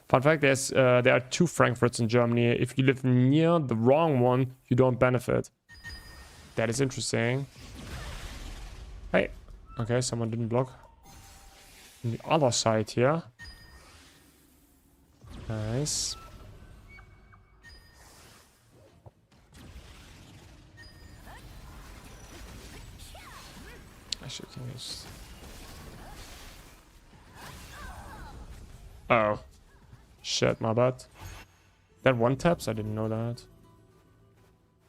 Fun fact, there are 2 Frankfurts in Germany. If you live near the wrong one, you don't benefit. That is interesting. Hey. Okay, someone didn't block. On the other side here. Nice. Oh. Shit, my bad. That one taps? I didn't know that.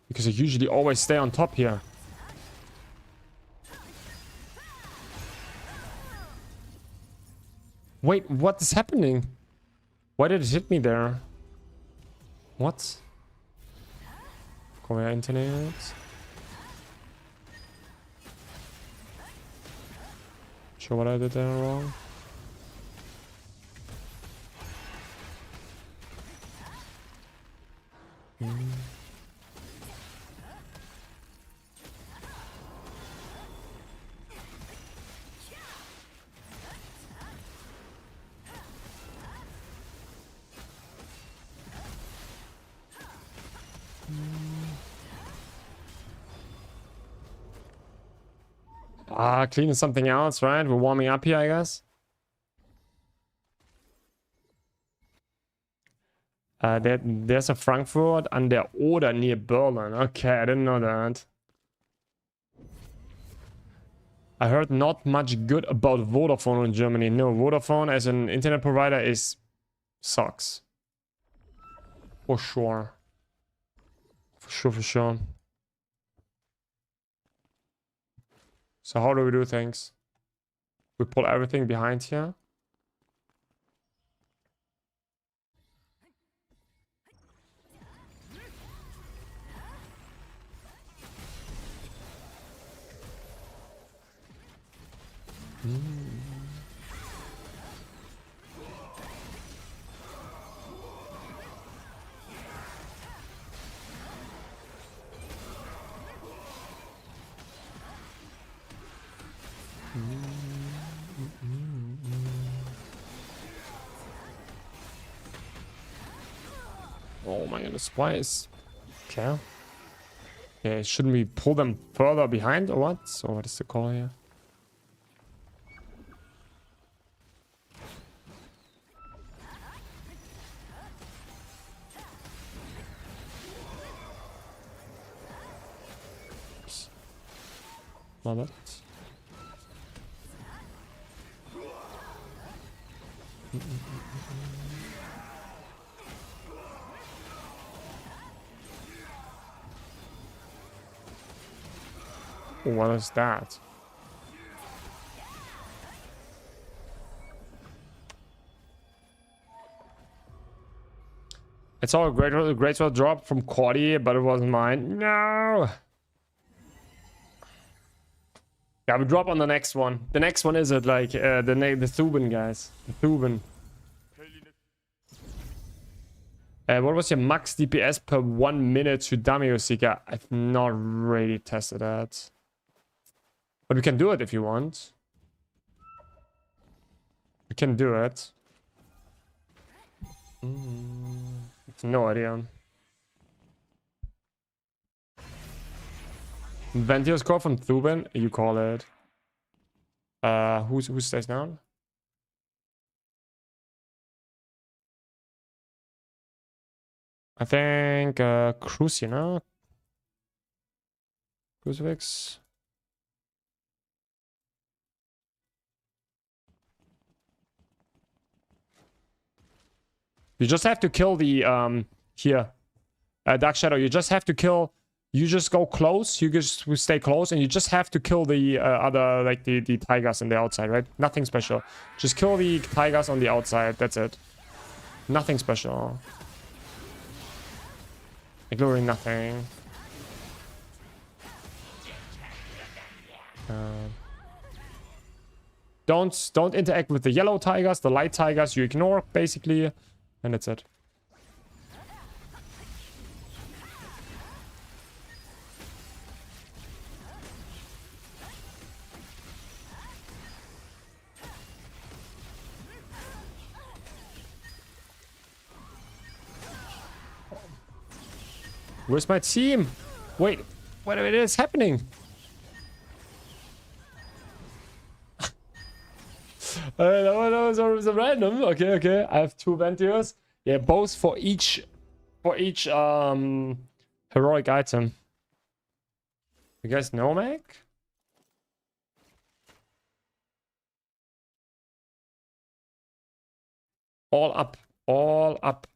Because I usually always stay on top here. Wait, what is happening? Why did it hit me there? What? Kommer jag internet? sure what I did there wrong. Cleaning something else, right? We're warming up here, I guess. There's a Frankfurt an der Oder near Berlin. Okay, I didn't know that. I heard not much good about Vodafone in Germany. No, Vodafone as an internet provider sucks. For sure. For sure. So how do we do things? We pull everything behind here. Oh my goodness, why is... Okay. Okay, shouldn't we pull them further behind or what? So what is the call here? Love it. What is that? It's all a great drop from Cordy, but it wasn't mine. No. Yeah, we drop on the next one. The next one is it like the Thuban guys. The Thuban. What was your max DPS per 1 minute to Damio Seeker? I've not really tested that. But we can do it if you want. We can do it. No idea. Ventio score from Thuban, you call it. Who stays down? I think Cruci, no? Crucifix. You just have to kill the here. Dark Shadow, you just have to kill. You just go close, you just stay close, and you just have to kill the other, like the tigers on the outside, right? Nothing special. Just kill the tigers on the outside, that's it. Nothing special. Ignoring nothing. Don't interact with the yellow tigers, the light tigers you ignore, basically, and that's it. Where's my team? Wait, what is happening? That was random. Okay. I have 2 Ventios. Yeah, both for each heroic item. You guys know Mac? All up. All up.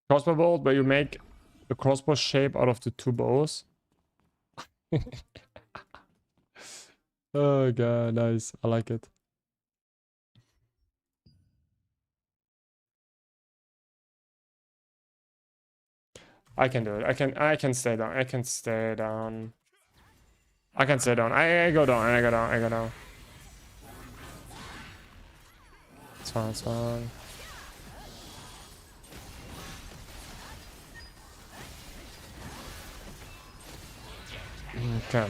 Crossbow bolt where you make the crossbow shape out of the 2 bows. Oh god, nice. I like it. I can do it. I can stay down. I can stay down. I can stay down. I go down. I go down. I go down. It's fine. It's fine. Okay.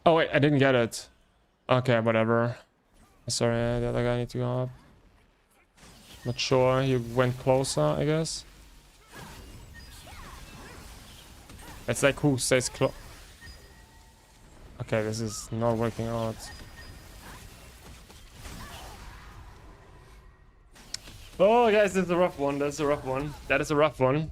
Oh wait, I didn't get it. Okay, whatever. Sorry, the other guy needs to go up. Not sure. He went closer, I guess. It's like who stays close. Okay, this is not working out. Oh, guys, this is a rough one. That's a rough one. That is a rough one.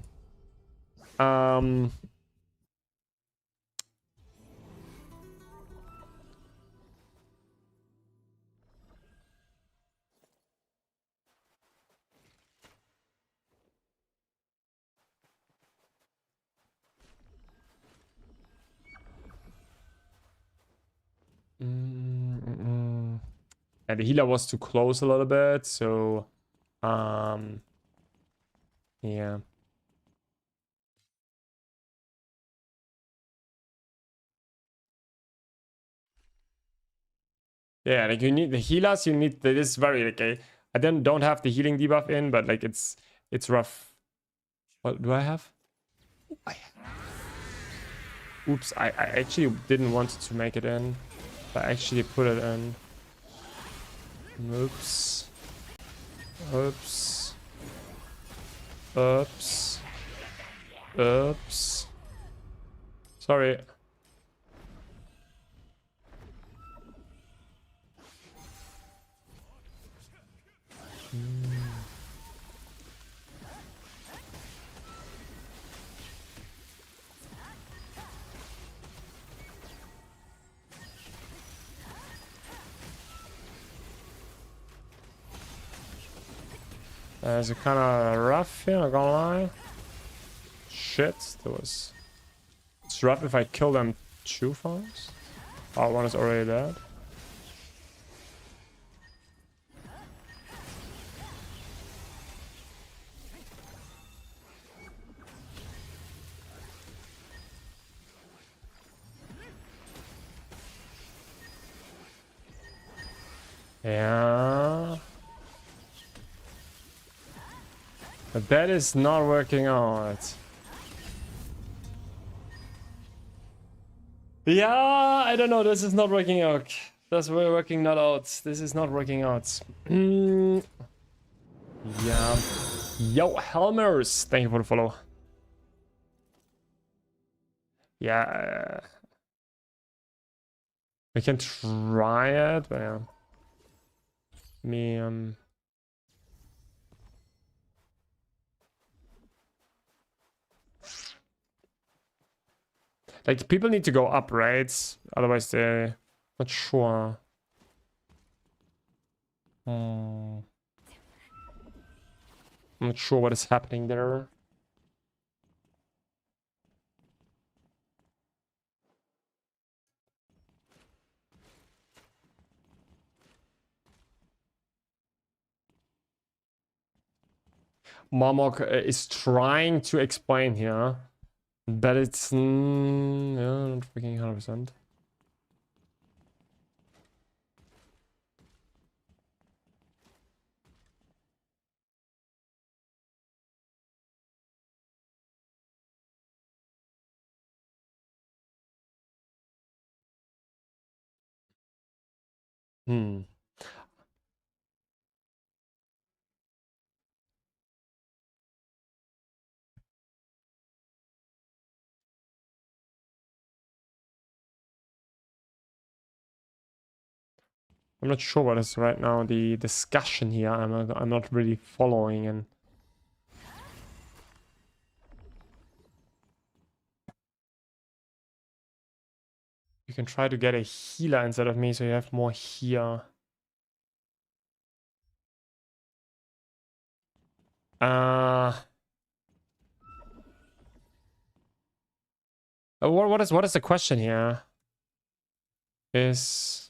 And the healer was too close a little bit, so yeah. Yeah, like you need the healers, you need this is very like I don't have the healing debuff in, but like it's rough. What do I have? Oops, I actually didn't want to make it in. I actually put it in. Oops. Oops. Oops. Oops. Sorry. It's kind of rough here, not gonna lie. Shit, it's rough if I kill them too fast. Oh, one is already dead. Yeah. But that is not working out. Yeah, I don't know. This is not working out. That's working not out. This is not working out. Yeah. Yo, Helmers. Thank you for the follow. Yeah. We can try it, but yeah. Like, people need to go up, right? Otherwise, they're not sure. I'm not sure what is happening there. Marmok is trying to explain here, but it's yeah, not freaking 100%. I'm not sure what is right now the discussion here. I'm not really following, and you can try to get a healer instead of me, so you have more here. What is the question here? Is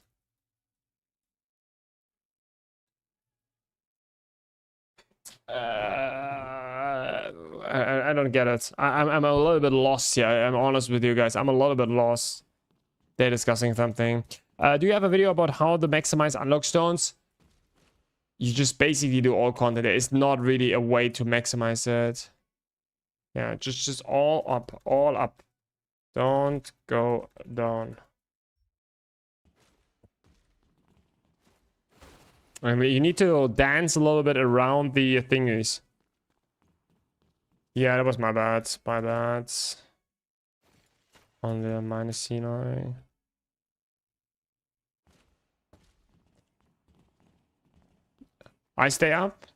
I don't get it. I'm a little bit lost here. I'm honest with you guys. I'm a little bit lost. They're discussing something. Do you have a video about how to maximize unlock stones? You just basically do all content. There is not really a way to maximize it. Yeah, just all up, all up. Don't go down. I mean, you need to dance a little bit around the thingies. Yeah, that was my bad. My bad. On the minus C9. I stay up.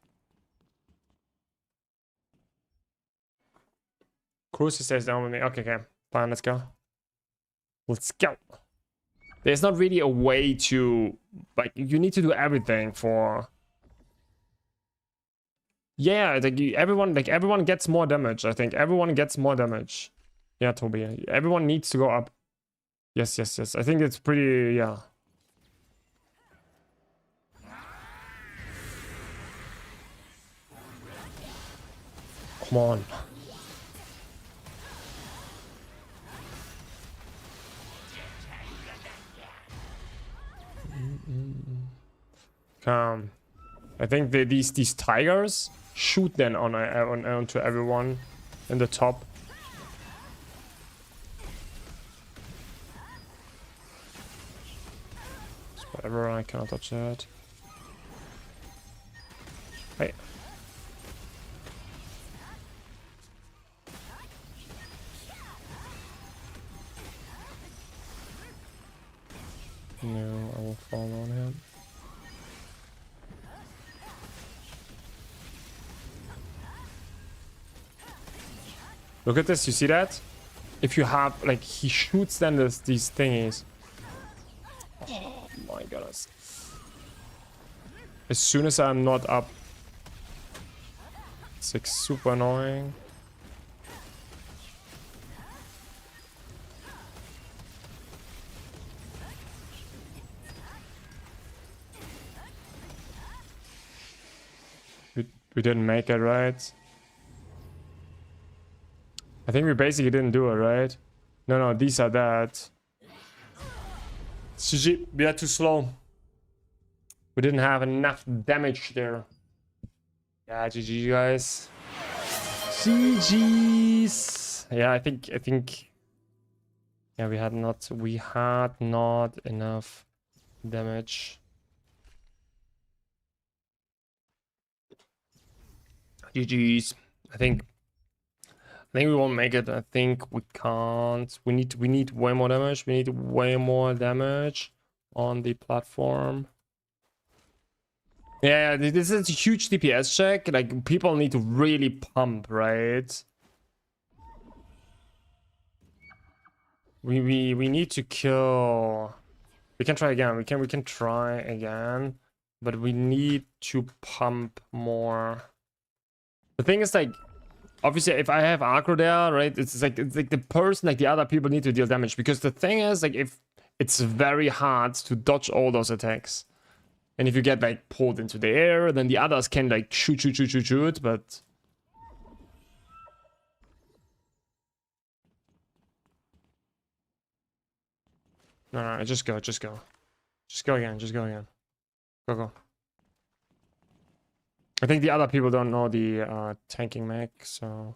Cruiser stays down with me. Okay, okay. Fine, let's go. Let's go. There's not really a way to... Like, you need to do everything for... Yeah, like everyone gets more damage, I think. Everyone gets more damage. Yeah, Toby. Everyone needs to go up. Yes, yes, yes. I think it's pretty... Yeah. Come on. I think these tigers shoot then onto everyone in the top. Whatever, I cannot touch that. Hey. No, I will fall on him. Look at this, you see that? If you have, like, he shoots then these thingies. Oh my goodness. As soon as I'm not up. It's like super annoying. We didn't make it, right? I think we basically didn't do it, right? No, these are that. GG, we are too slow. We didn't have enough damage there. Yeah, GG, guys. GG's. Yeah, I think. Yeah, we had not enough damage. GG's. I think we won't make it. I think we can't. We need way more damage. We need way more damage on the platform. Yeah, this is a huge DPS check. Like, people need to really pump, right? We need to kill. We can try again. We can try again, but we need to pump more. The thing is, like, obviously, if I have aggro there, right, it's like the person, like the other people need to deal damage, because the thing is, like, if it's very hard to dodge all those attacks, and if you get like pulled into the air, then the others can like shoot, but no, just go again, go. I think the other people don't know the tanking mech, so.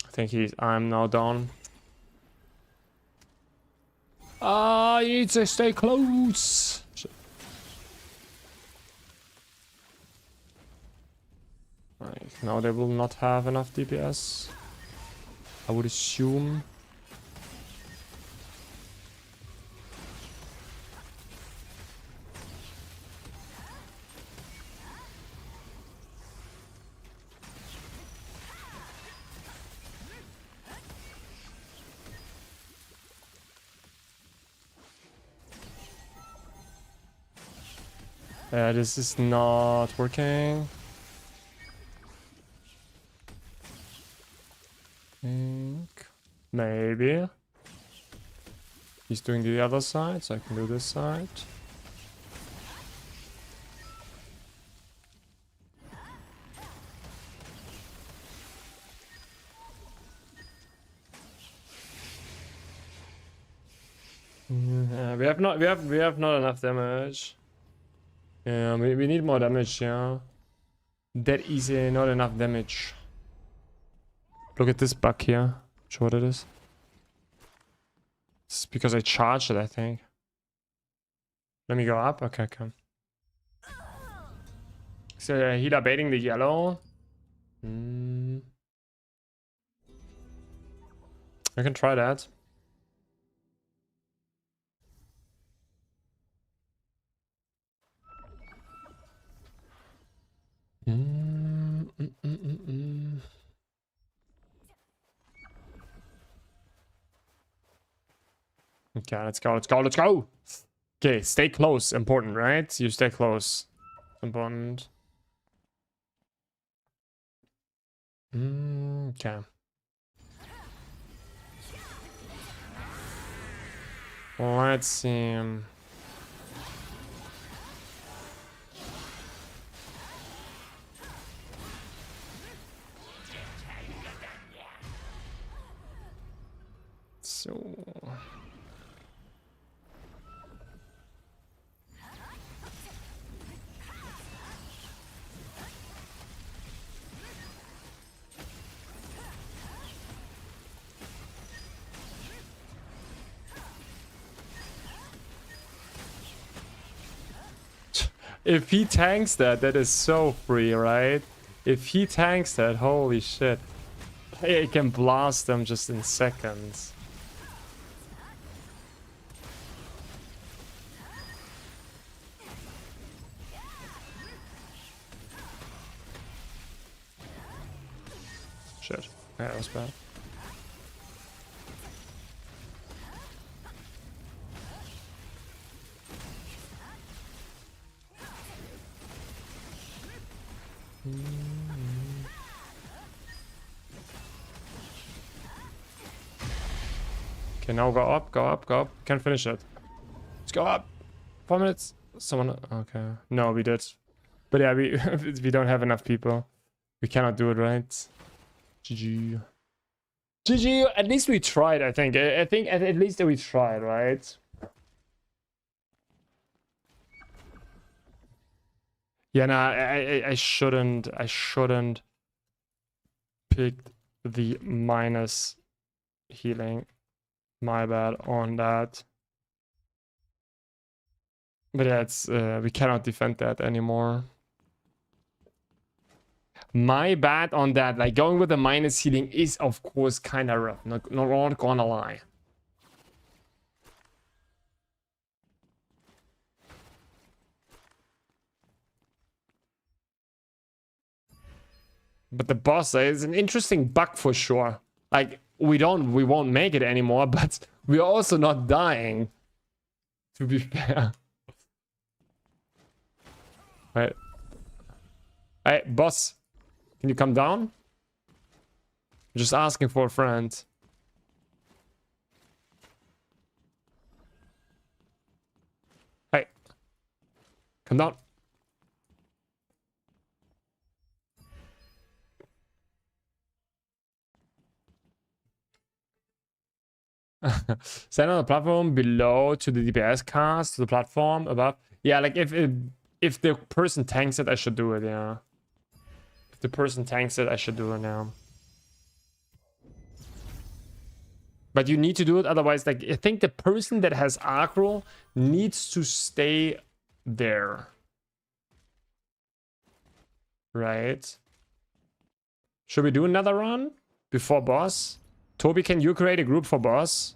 I think I'm now down. Ah, you need to stay close. Right, now they will not have enough DPS, I would assume. Yeah, this is not working. think maybe he's doing the other side, so I can do this side. Yeah, we have not enough damage. Yeah, we need more damage, yeah. That easy, not enough damage. Look at this bug here. Show what it is. It's because I charged it, I think. Let me go up. Okay, come. So healer baiting the yellow. I can try that. Okay, let's go, let's go, let's go! Okay, stay close. Important, right? You stay close. Important. Okay. Let's see. So... If he tanks that, that is so free, right? If he tanks that, holy shit. I can blast them just in seconds. Shit. Yeah, that was bad. Okay, now go up, go up, go up. Can't finish it. Let's go up. 4 minutes. Someone... Okay. No, we did. But yeah, we we don't have enough people. We cannot do it, right? GG. GG, at least we tried, I think. I think at least we tried, right? Yeah, no, I shouldn't pick the minus healing. My bad on that. But yeah, it's we cannot defend that anymore. My bad on that. Like going with the minus healing is of course kind of rough. Not gonna lie. But the boss is an interesting bug for sure. Like we won't make it anymore, but we're also not dying. To be fair. Right. Hey, boss. Can you come down? Just asking for a friend. Hey. Come down. Stand on the platform below to the DPS cast, to the platform above. Yeah, like if the person tanks it, I should do it, yeah. If the person tanks it, I should do it now. But you need to do it, otherwise, like, I think the person that has aggro needs to stay there. Right? Should we do another run before boss? Toby, can you create a group for boss?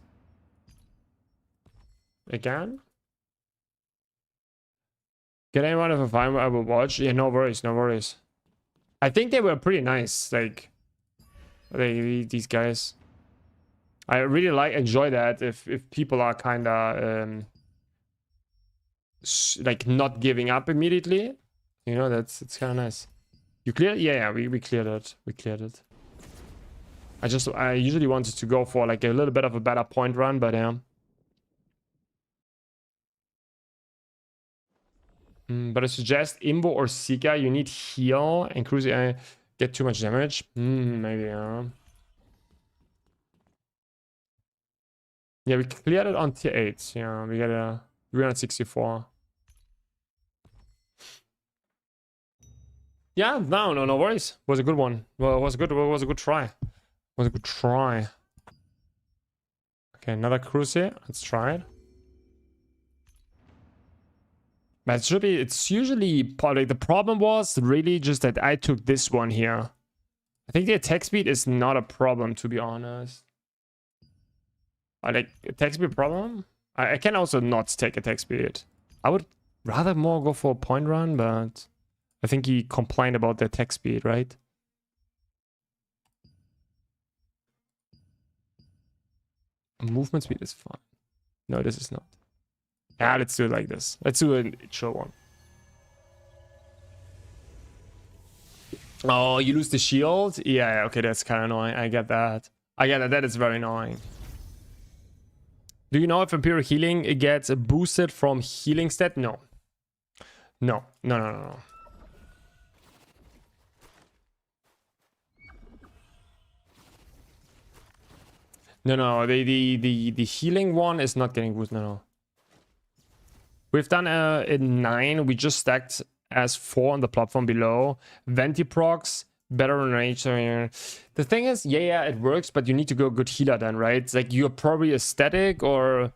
Again? Get anyone if I find I will watch? Yeah, no worries, no worries. I think they were pretty nice, like these guys. I really enjoy that if people are kind of like not giving up immediately. You know, it's kind of nice. You cleared? Yeah, we cleared it. We cleared it. I usually wanted to go for like a little bit of a better point run, but yeah. But I suggest Imbo or Sika. You need heal and cruise get too much damage. Maybe, yeah. Yeah, we cleared it on tier 8. Yeah, we got a 364. Yeah, no worries. Was a good one. Well, was a good try. Was a good try. Okay, another cruise here. Let's try it. But it should be, it's usually probably the problem was really just that I took this one here. I think the attack speed is not a problem, to be honest. Like attack speed problem? I can also not take attack speed. I would rather more go for a point run, but I think he complained about the attack speed, right? Movement speed is fine. No, this is not. Yeah, let's do it like this. Let's do a chill one. Oh, you lose the shield? Yeah, okay, that's kind of annoying. I get that. I get that. That is very annoying. Do you know if Imperial Healing gets boosted from healing stat? No. No. No. No, the healing one is not getting boosted. No. We've done a 9. We just stacked as 4 on the platform below. Ventiprox, better on range. The thing is, yeah, it works, but you need to go good healer then, right? It's like you're probably a static or,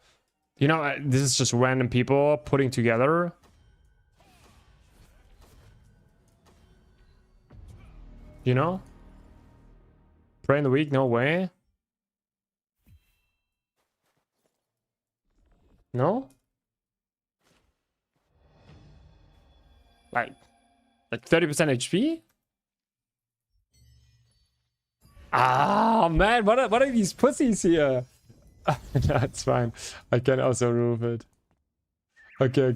you know, this is just random people putting together. You know? Pray in the week? No way. No? Like 30% HP? Ah, man, what are these pussies here? That's fine. I can also remove it. Okay.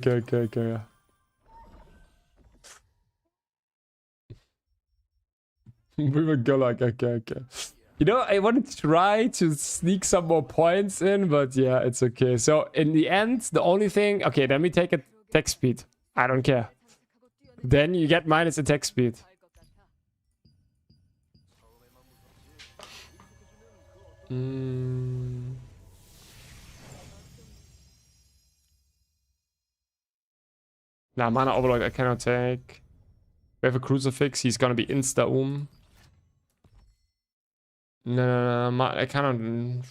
We would go like, okay. You know, I want to try to sneak some more points in, but yeah, it's okay. So in the end, the only thing... Okay, let me take attack speed. I don't care. Then you get minus attack speed. Nah, mana overload I cannot take. We have a crucifix. He's gonna be insta No, I cannot. I'm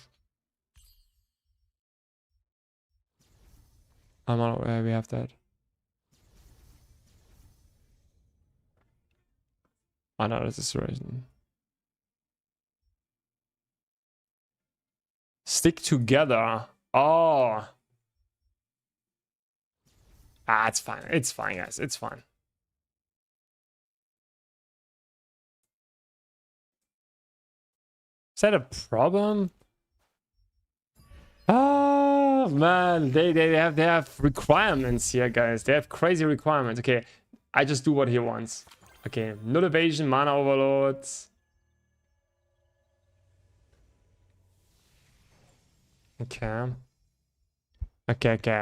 not aware we have that. Oh no, this is situation. Stick together. Oh. It's fine. It's fine, guys. It's fine. Is that a problem? Oh man, they have requirements here, guys. They have crazy requirements. Okay, I just do what he wants. Okay, null evasion, mana overload. Okay.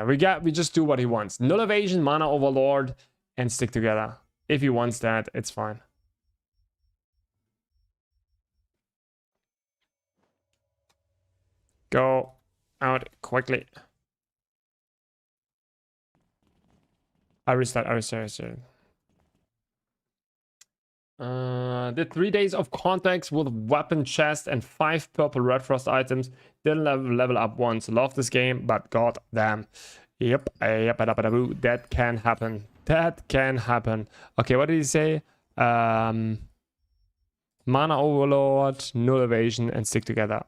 We just do what he wants. Null evasion, mana overlord, and stick together. If he wants that, it's fine. Go out quickly. I restart. Did 3 days of contacts with weapon chest and 5 purple red frost items. Didn't level up once. Love this game, but god damn. Yep, that can happen. That can happen. Okay, what did he say? Mana overload, null evasion, and stick together.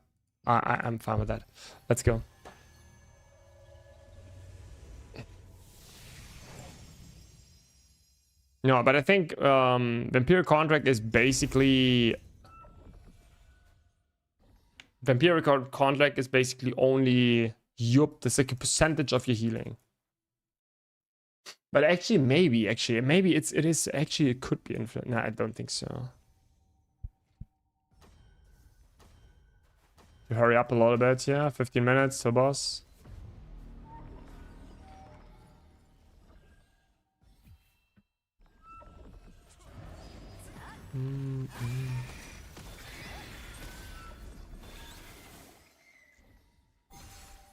I'm fine with that. Let's go. No, but I think Vampiric Contract is basically... Vampiric Contract is basically only... Yup, that's like a percentage of your healing. But actually, maybe it could be infinite. No, I don't think so. To hurry up a little bit, yeah. 15 minutes till boss.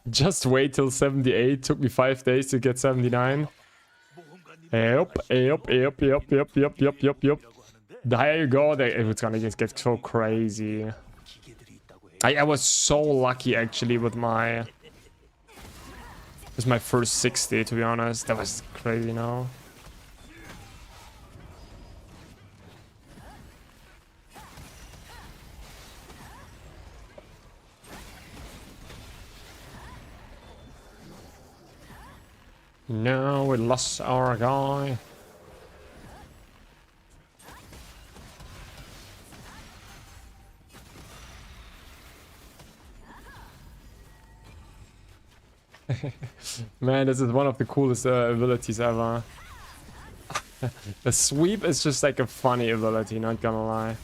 Just wait till 78. Took me 5 days to get 79. Yep. The higher you go, it's gonna just get so crazy. I was so lucky actually with my first 60, to be honest. That was crazy now. No, we lost our guy. Man, this is one of the coolest abilities ever. The sweep is just like a funny ability, not gonna lie.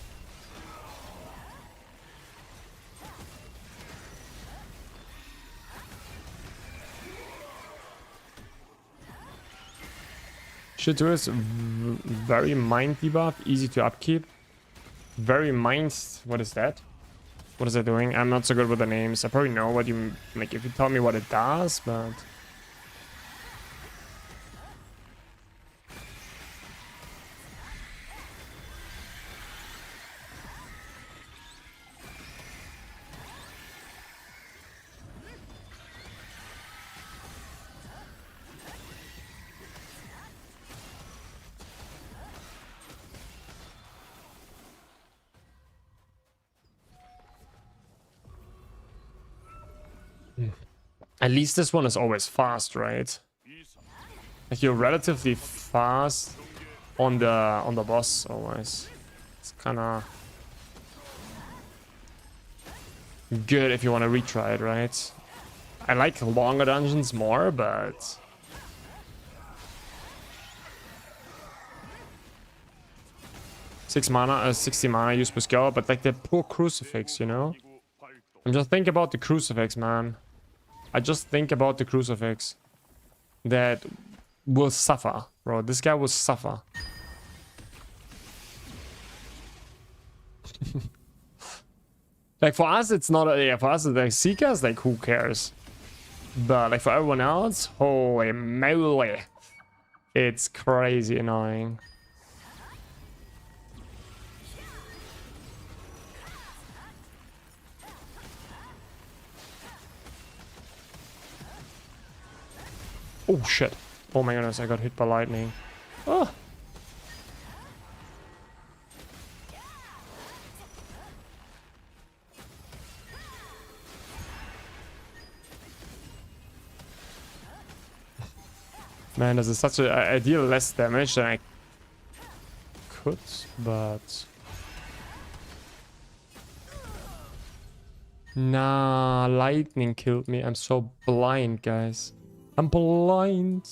Should do is very mind debuff, easy to upkeep. Very mind. What is that? What is it doing? I'm not so good with the names. I probably know what you like if you tell me what it does, but. At least this one is always fast, right? Like you're relatively fast on the boss always. It's kind of good if you want to retry it, right? I like longer dungeons more, but 6 mana, 60 mana use per skill, but like the poor crucifix, you know? I'm just thinking about the crucifix, man. I just think about the crucifix that will suffer, bro. This guy will suffer. Like for us, it's not a, yeah, for us, it's like Seekers, like who cares? But like for everyone else, holy moly, it's crazy annoying. Oh shit. Oh my goodness, I got hit by lightning. Oh. Man, this is such a... I deal less damage than I could, but... Nah, lightning killed me. I'm so blind, guys. I'm blind.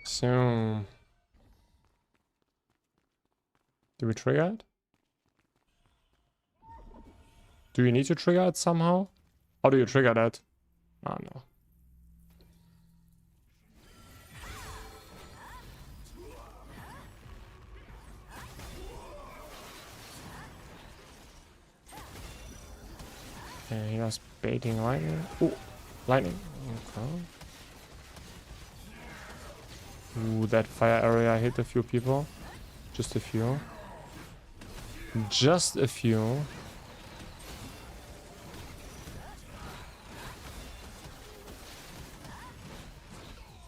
So... Do we trigger it? Do you need to trigger it somehow? How do you trigger that? Oh no. Okay, he was baiting lightning. Ooh, lightning. Okay. Ooh, that fire area hit a few people. Just a few. Just a few.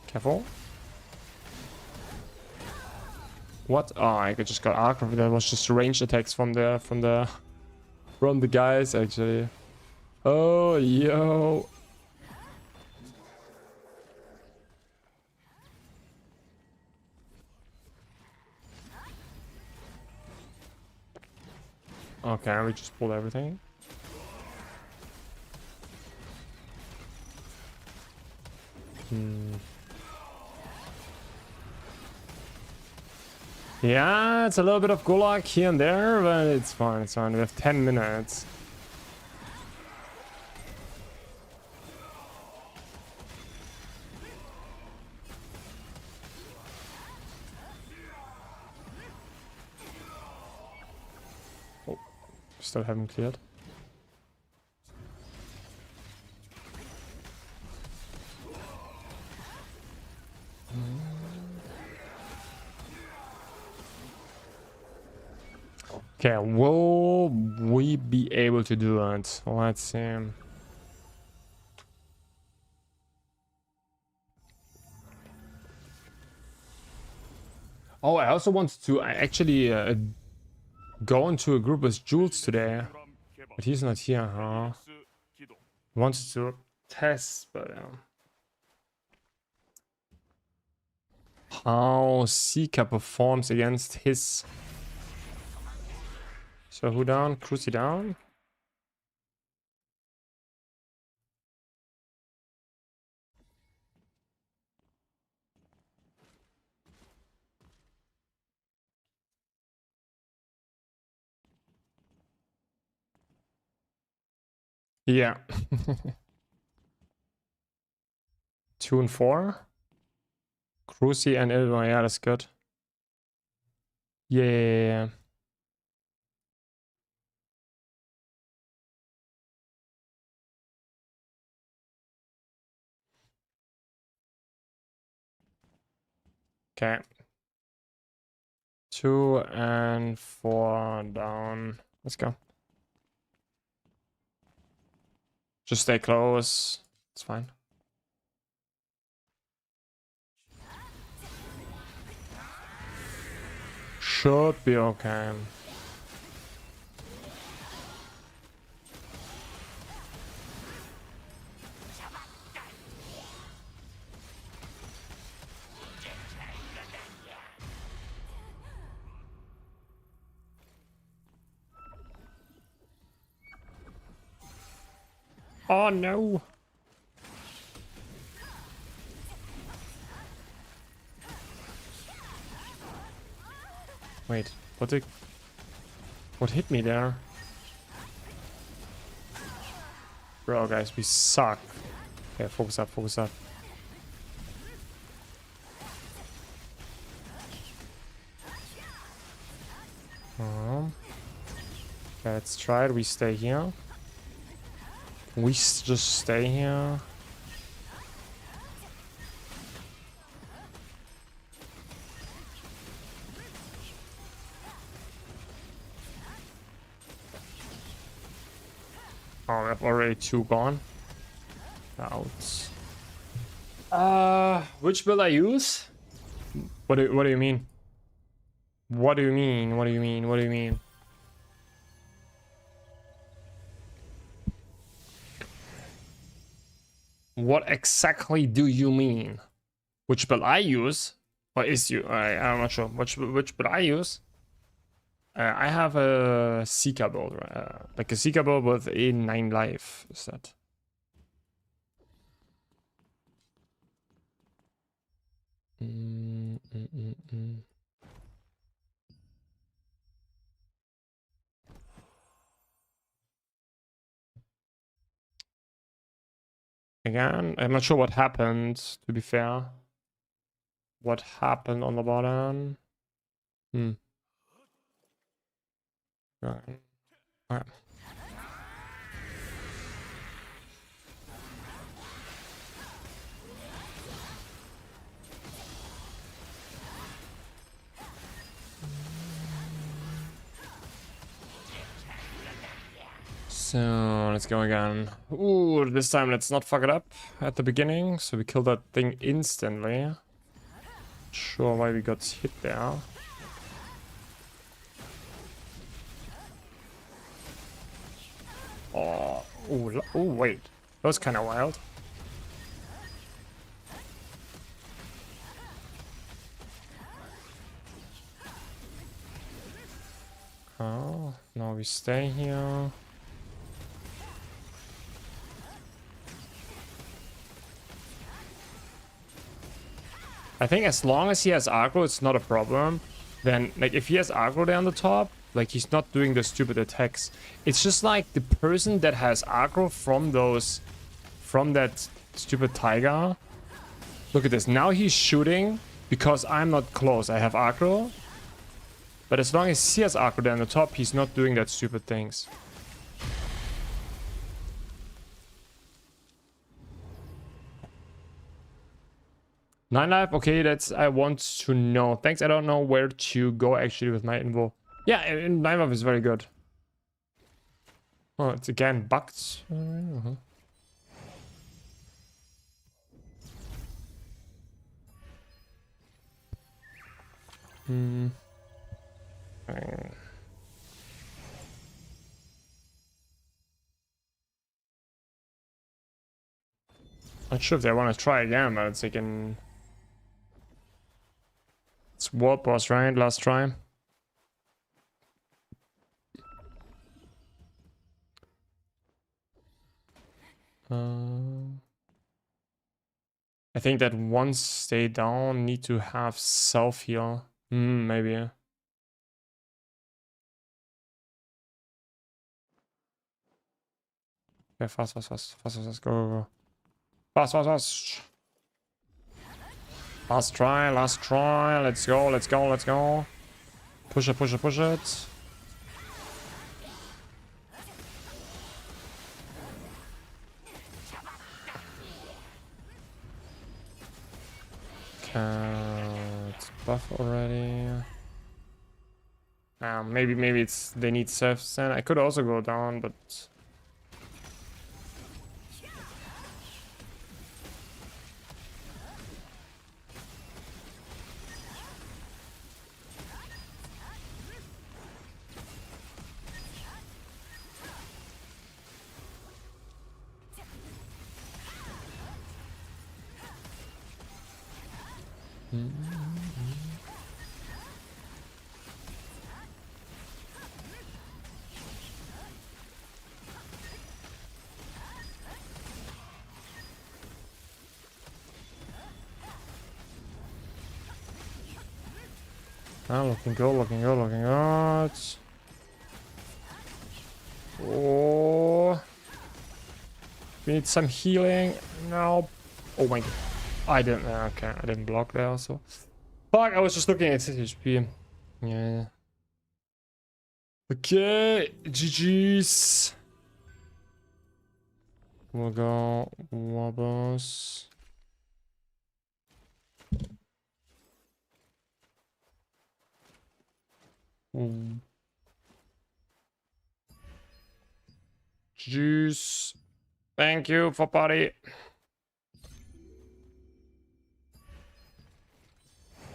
Careful. What? Oh, I just got arc. That was just range attacks from the guys actually. Oh, yo. Okay, we just pulled everything. Yeah, it's a little bit of gulag here and there, but it's fine, it's fine. We have 10 minutes. Oh, still haven't cleared. Okay, will we be able to do it? Let's see. Oh, I also wanted to actually go into a group with Jules today, but he's not here, huh? Wanted to test, but how Seeker performs against his. So who down? Cruci down? Yeah. 2 and 4. Cruci and Ilva, yeah, that's good. Yeah. Okay. 2 and 4 down. Let's go. Just stay close. It's fine. Should be okay. Oh no. Wait, what hit me there? Bro, guys, we suck. Okay, focus up, focus up. Okay, let's try it. We stay here. We just stay here. Oh, we have already 2 gone. Out. Which build I use? What do you mean? What do you mean? What do you mean? What do you mean? What exactly do you mean? Which build I use? Or is you? I'm not sure. Which build I use? I have a Seeker build, like a Seeker build with a 9 life. Is that? Again, I'm not sure what happened, to be fair. What happened on the bottom? Right. Alright. So let's go again. Ooh, this time let's not fuck it up at the beginning. So we kill that thing instantly. Not sure why we got hit there. Oh, ooh, wait. That was kind of wild. Oh, now we stay here. I think as long as he has aggro, it's not a problem. Then, like, if he has aggro there on the top, like, he's not doing the stupid attacks. It's just like the person that has aggro from those... From that stupid tiger. Look at this. Now he's shooting because I'm not close. I have aggro. But as long as he has aggro there on the top, he's not doing that stupid things. Nine life, okay, that's I want to know. Thanks, I don't know where to go actually with my info. Yeah, and 9 life is very good. Oh, it's again bugged. Not sure if they want to try again, but it's like an... It's Watermark, right? Last try. I think that once they down, need to have self heal. Maybe. Okay, fast, fast, fast, fast, fast, fast, go, go, go. Fast, fast, fast. Last try, last try. Let's go, let's go, let's go. Push it, push it, push it. It's buff already. Maybe it's they need self stand. I could also go down, but looking good, looking good, looking good. Oh, we need some healing. No. Oh my god. I didn't. Okay, I didn't block there also. Fuck, I was just looking at his HP. Yeah. Okay, GG's. We'll go Wobbles. Juice. Thank you for party.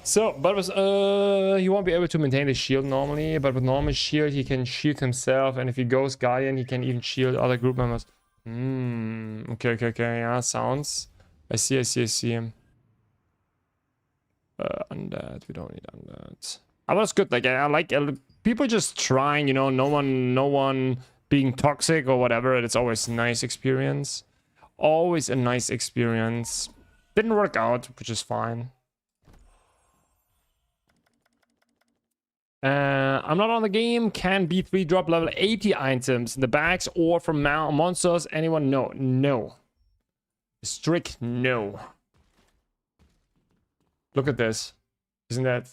So, but with, he won't be able to maintain the shield normally, but with normal shield he can shield himself, and if he goes Guardian he can even shield other group members. Okay, yeah, sounds. I see. Undead, we don't need undead. But it's good, like, I like people just trying, you know, no one being toxic or whatever. It's always a nice experience. Always a nice experience. Didn't work out, which is fine. I'm not on the game. Can B3 drop level 80 items in the bags or from monsters? Anyone? No. Strict no. Look at this. Isn't that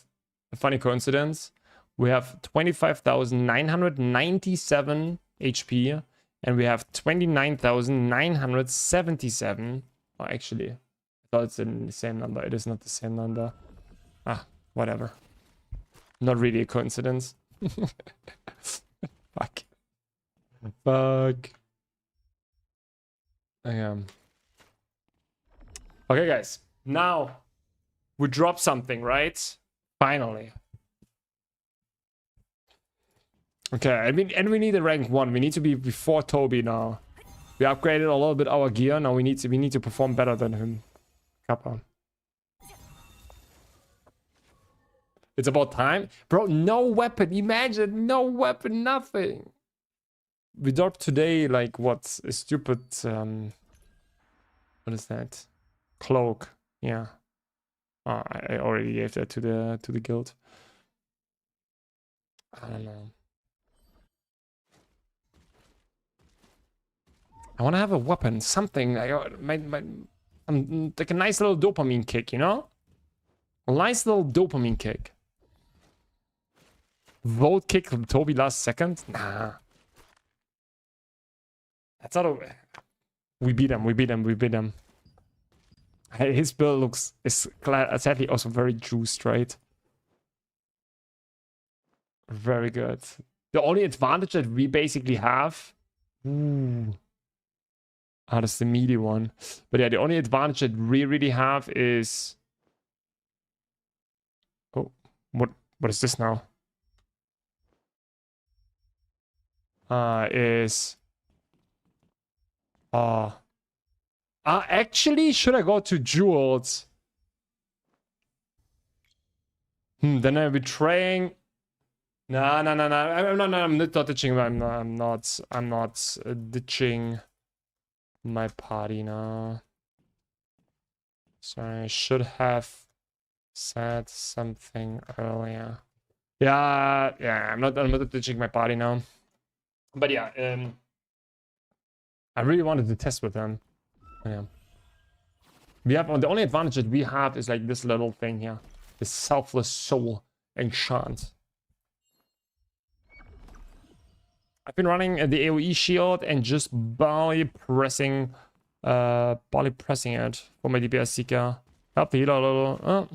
a funny coincidence? We have 25,997 HP and we have 29,977. Oh, actually, I thought it's in the same number. It is not the same number. Whatever. Not really a coincidence. Fuck. I am. Okay, guys. Now we drop something, right? Finally. Okay, and we need a rank 1. We need to be before Toby now. We upgraded a little bit our gear. Now we need to perform better than him. Kappa. It's about time. Bro, no weapon. Imagine, no weapon, nothing. We dropped today, like, what? A stupid, what is that? Cloak. Yeah. Oh, I already gave that to the guild. I don't know. I want to have a weapon, something. Like a nice little dopamine kick, you know? A nice little dopamine kick. Vote kick from Toby last second? Nah. That's not a... We beat him, we beat him, we beat him. His build is sadly also very juiced, right? Very good. The only advantage that we basically have... Ooh. Ah, that's the meaty one. But yeah, the only advantage that we really have is... Oh, what is this now? Actually, should I go to jewels? Then I'm betraying... No. I'm not ditching. I'm not ditching my party now. Sorry, I should have said something earlier. Yeah, I'm not ditching my party now. But yeah, I really wanted to test with them. Yeah. We have the only advantage that we have is like this little thing here. The selfless soul enchant. I've been running the AoE shield and just barely pressing it for my DPS seeker. Help the healer a little. Oh.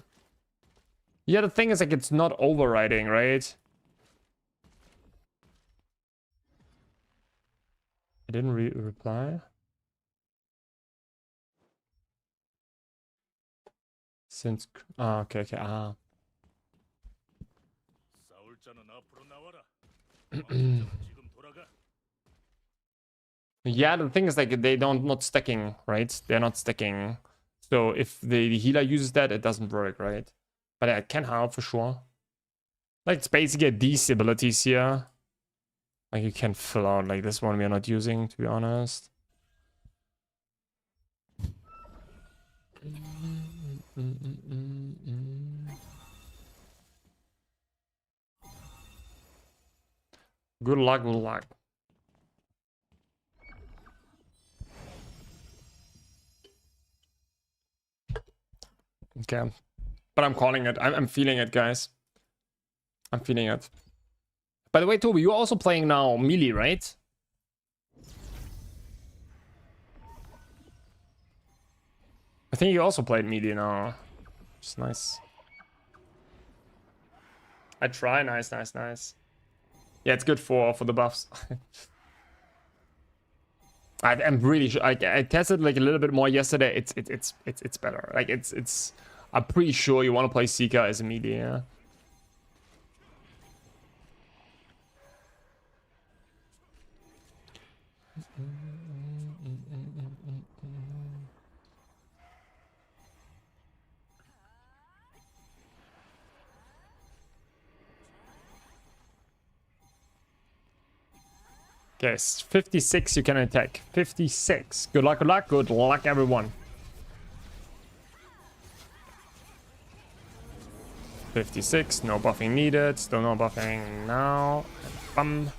Yeah, the thing is like it's not overriding, right? I didn't reply. Since okay. Yeah, the thing is like they not stacking, right? They're not stacking. So if the healer uses that, it doesn't work, right? But it can help for sure. Like it's basically these abilities here. Like you can fill out like this one we are not using, to be honest. Good luck, good luck. Okay. But I'm calling it. I'm feeling it, guys. I'm feeling it. By the way, Toby, you're also playing now melee, right? I think you also played melee now. It's nice. I try. Nice. Yeah, it's good for the buffs. I'm really sure. I tested like a little bit more yesterday. It's better. Like it's. I'm pretty sure you want to play Seeker as a melee. Yeah? Yes, 56 you can attack. 56. Good luck, everyone. 56, no buffing needed. Still no buffing now. Bum.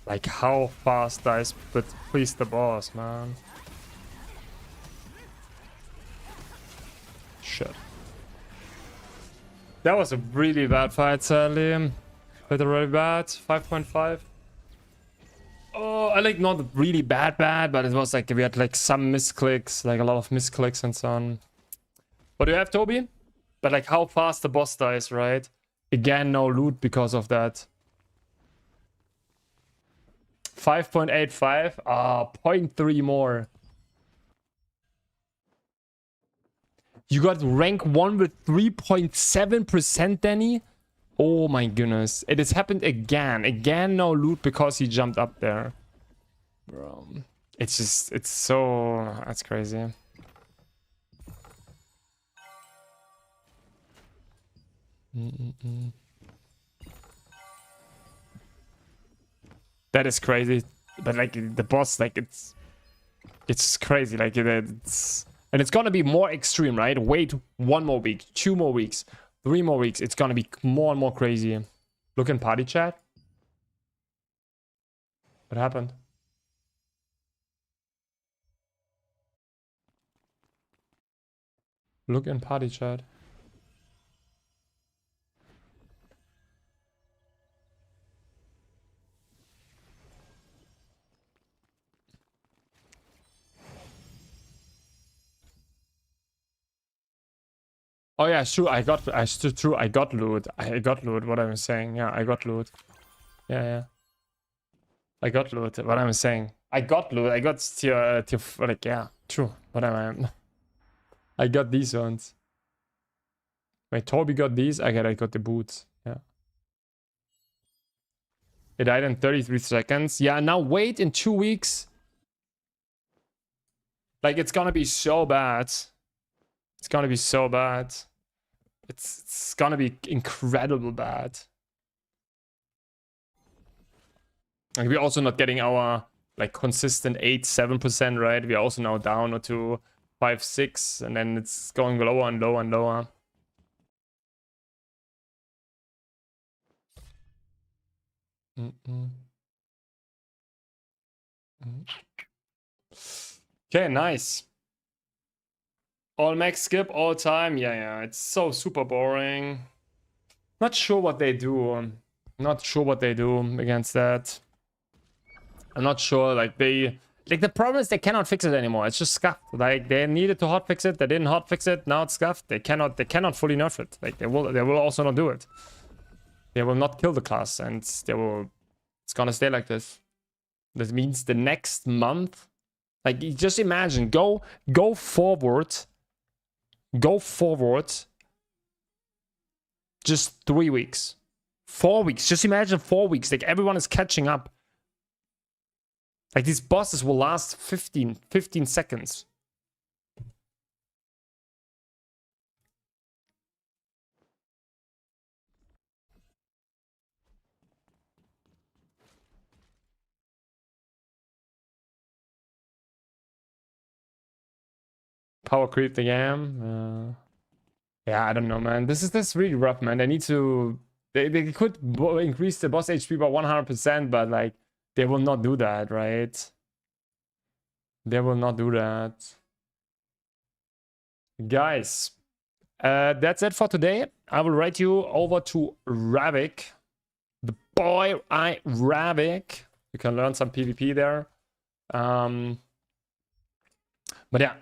Like how fast I please the boss, man. Shit. That was a really bad fight, sadly. But really bad. 5.5. Oh, I like not really bad, but it was like we had like some misclicks, like a lot of misclicks and so on. What do you have, Toby? But like how fast the boss dies, right? Again, no loot because of that. 5.85. Ah, 0.3 more. You got rank 1 with 3.7%, Danny? Oh my goodness. It has happened again. Again, no loot because he jumped up there. Bro. It's just, it's so... That's crazy. That is crazy. But like the boss, like it's crazy. Like it's... And it's gonna be more extreme, right? Wait 1 more week, 2 more weeks, 3 more weeks. It's gonna be more and more crazy. Look in party chat. What happened? Look in party chat. Oh yeah, sure. I got loot. I got loot. What I'm saying, yeah, I got loot. Yeah. I got loot. What I'm saying, I got loot. I got tier like yeah, true. What am I? I got these ones. Wait, Toby got these. I got the boots. Yeah. It died in 33 seconds. Yeah. Now wait in 2 weeks. Like it's gonna be so bad. It's gonna be so bad. It's gonna be incredible bad. Like we're also not getting our like consistent 8-7%, right? We're also now down to 5-6, and then it's going lower and lower and lower. Okay, nice. All max skip all time. Yeah. It's so super boring. Not sure what they do. Not sure what they do against that. I'm not sure. Like the problem is they cannot fix it anymore. It's just scuffed. Like they needed to hotfix it. They didn't hotfix it. Now it's scuffed. They cannot fully nerf it. Like they will also not do it. They will not kill the class, and it's gonna stay like this. That means the next month, like just imagine, go forward just 3 weeks, 4 weeks. Just imagine 4 weeks. Like everyone is catching up. Like these bosses will last 15 seconds. Power creep the game. Yeah, I don't know, man. This is really rough, man. They need to... They could increase the boss HP by 100%, but like they will not do that, right? They will not do that. Guys, that's it for today. I will write you over to Ravik. The boy Ravik. You can learn some PvP there. But yeah,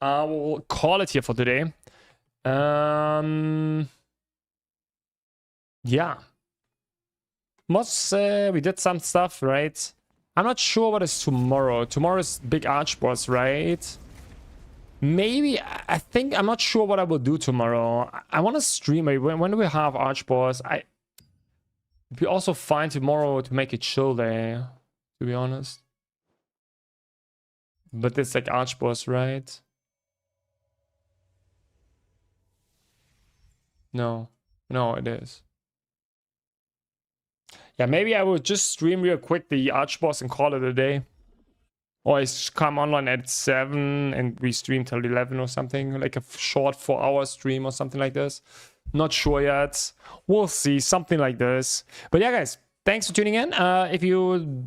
I will call it here for today. Yeah. We did some stuff, right? I'm not sure what is tomorrow. Tomorrow's big Archboss, right? Maybe, I think, I'm not sure what I will do tomorrow. I want to stream. When do we have Archboss? It'd be also fine tomorrow to make a chill day, to be honest. But it's like Archboss, right? No, it is. Yeah, maybe I will just stream real quick the Archboss and call it a day. Or I come online at 7 and we stream till 11 or something. Like a short 4-hour stream or something like this. Not sure yet. We'll see. Something like this. But yeah, guys, thanks for tuning in. If you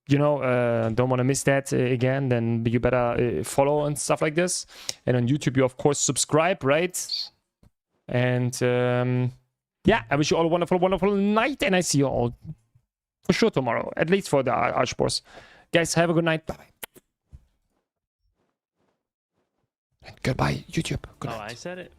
don't want to miss that again, then you better follow and stuff like this. And on YouTube, you, of course, subscribe, right? And Yeah, I wish you all a wonderful, wonderful night, and I see you all for sure tomorrow, at least for the Archboss. Guys, have a good night. Bye-bye. And goodbye, YouTube. Good night. I said it.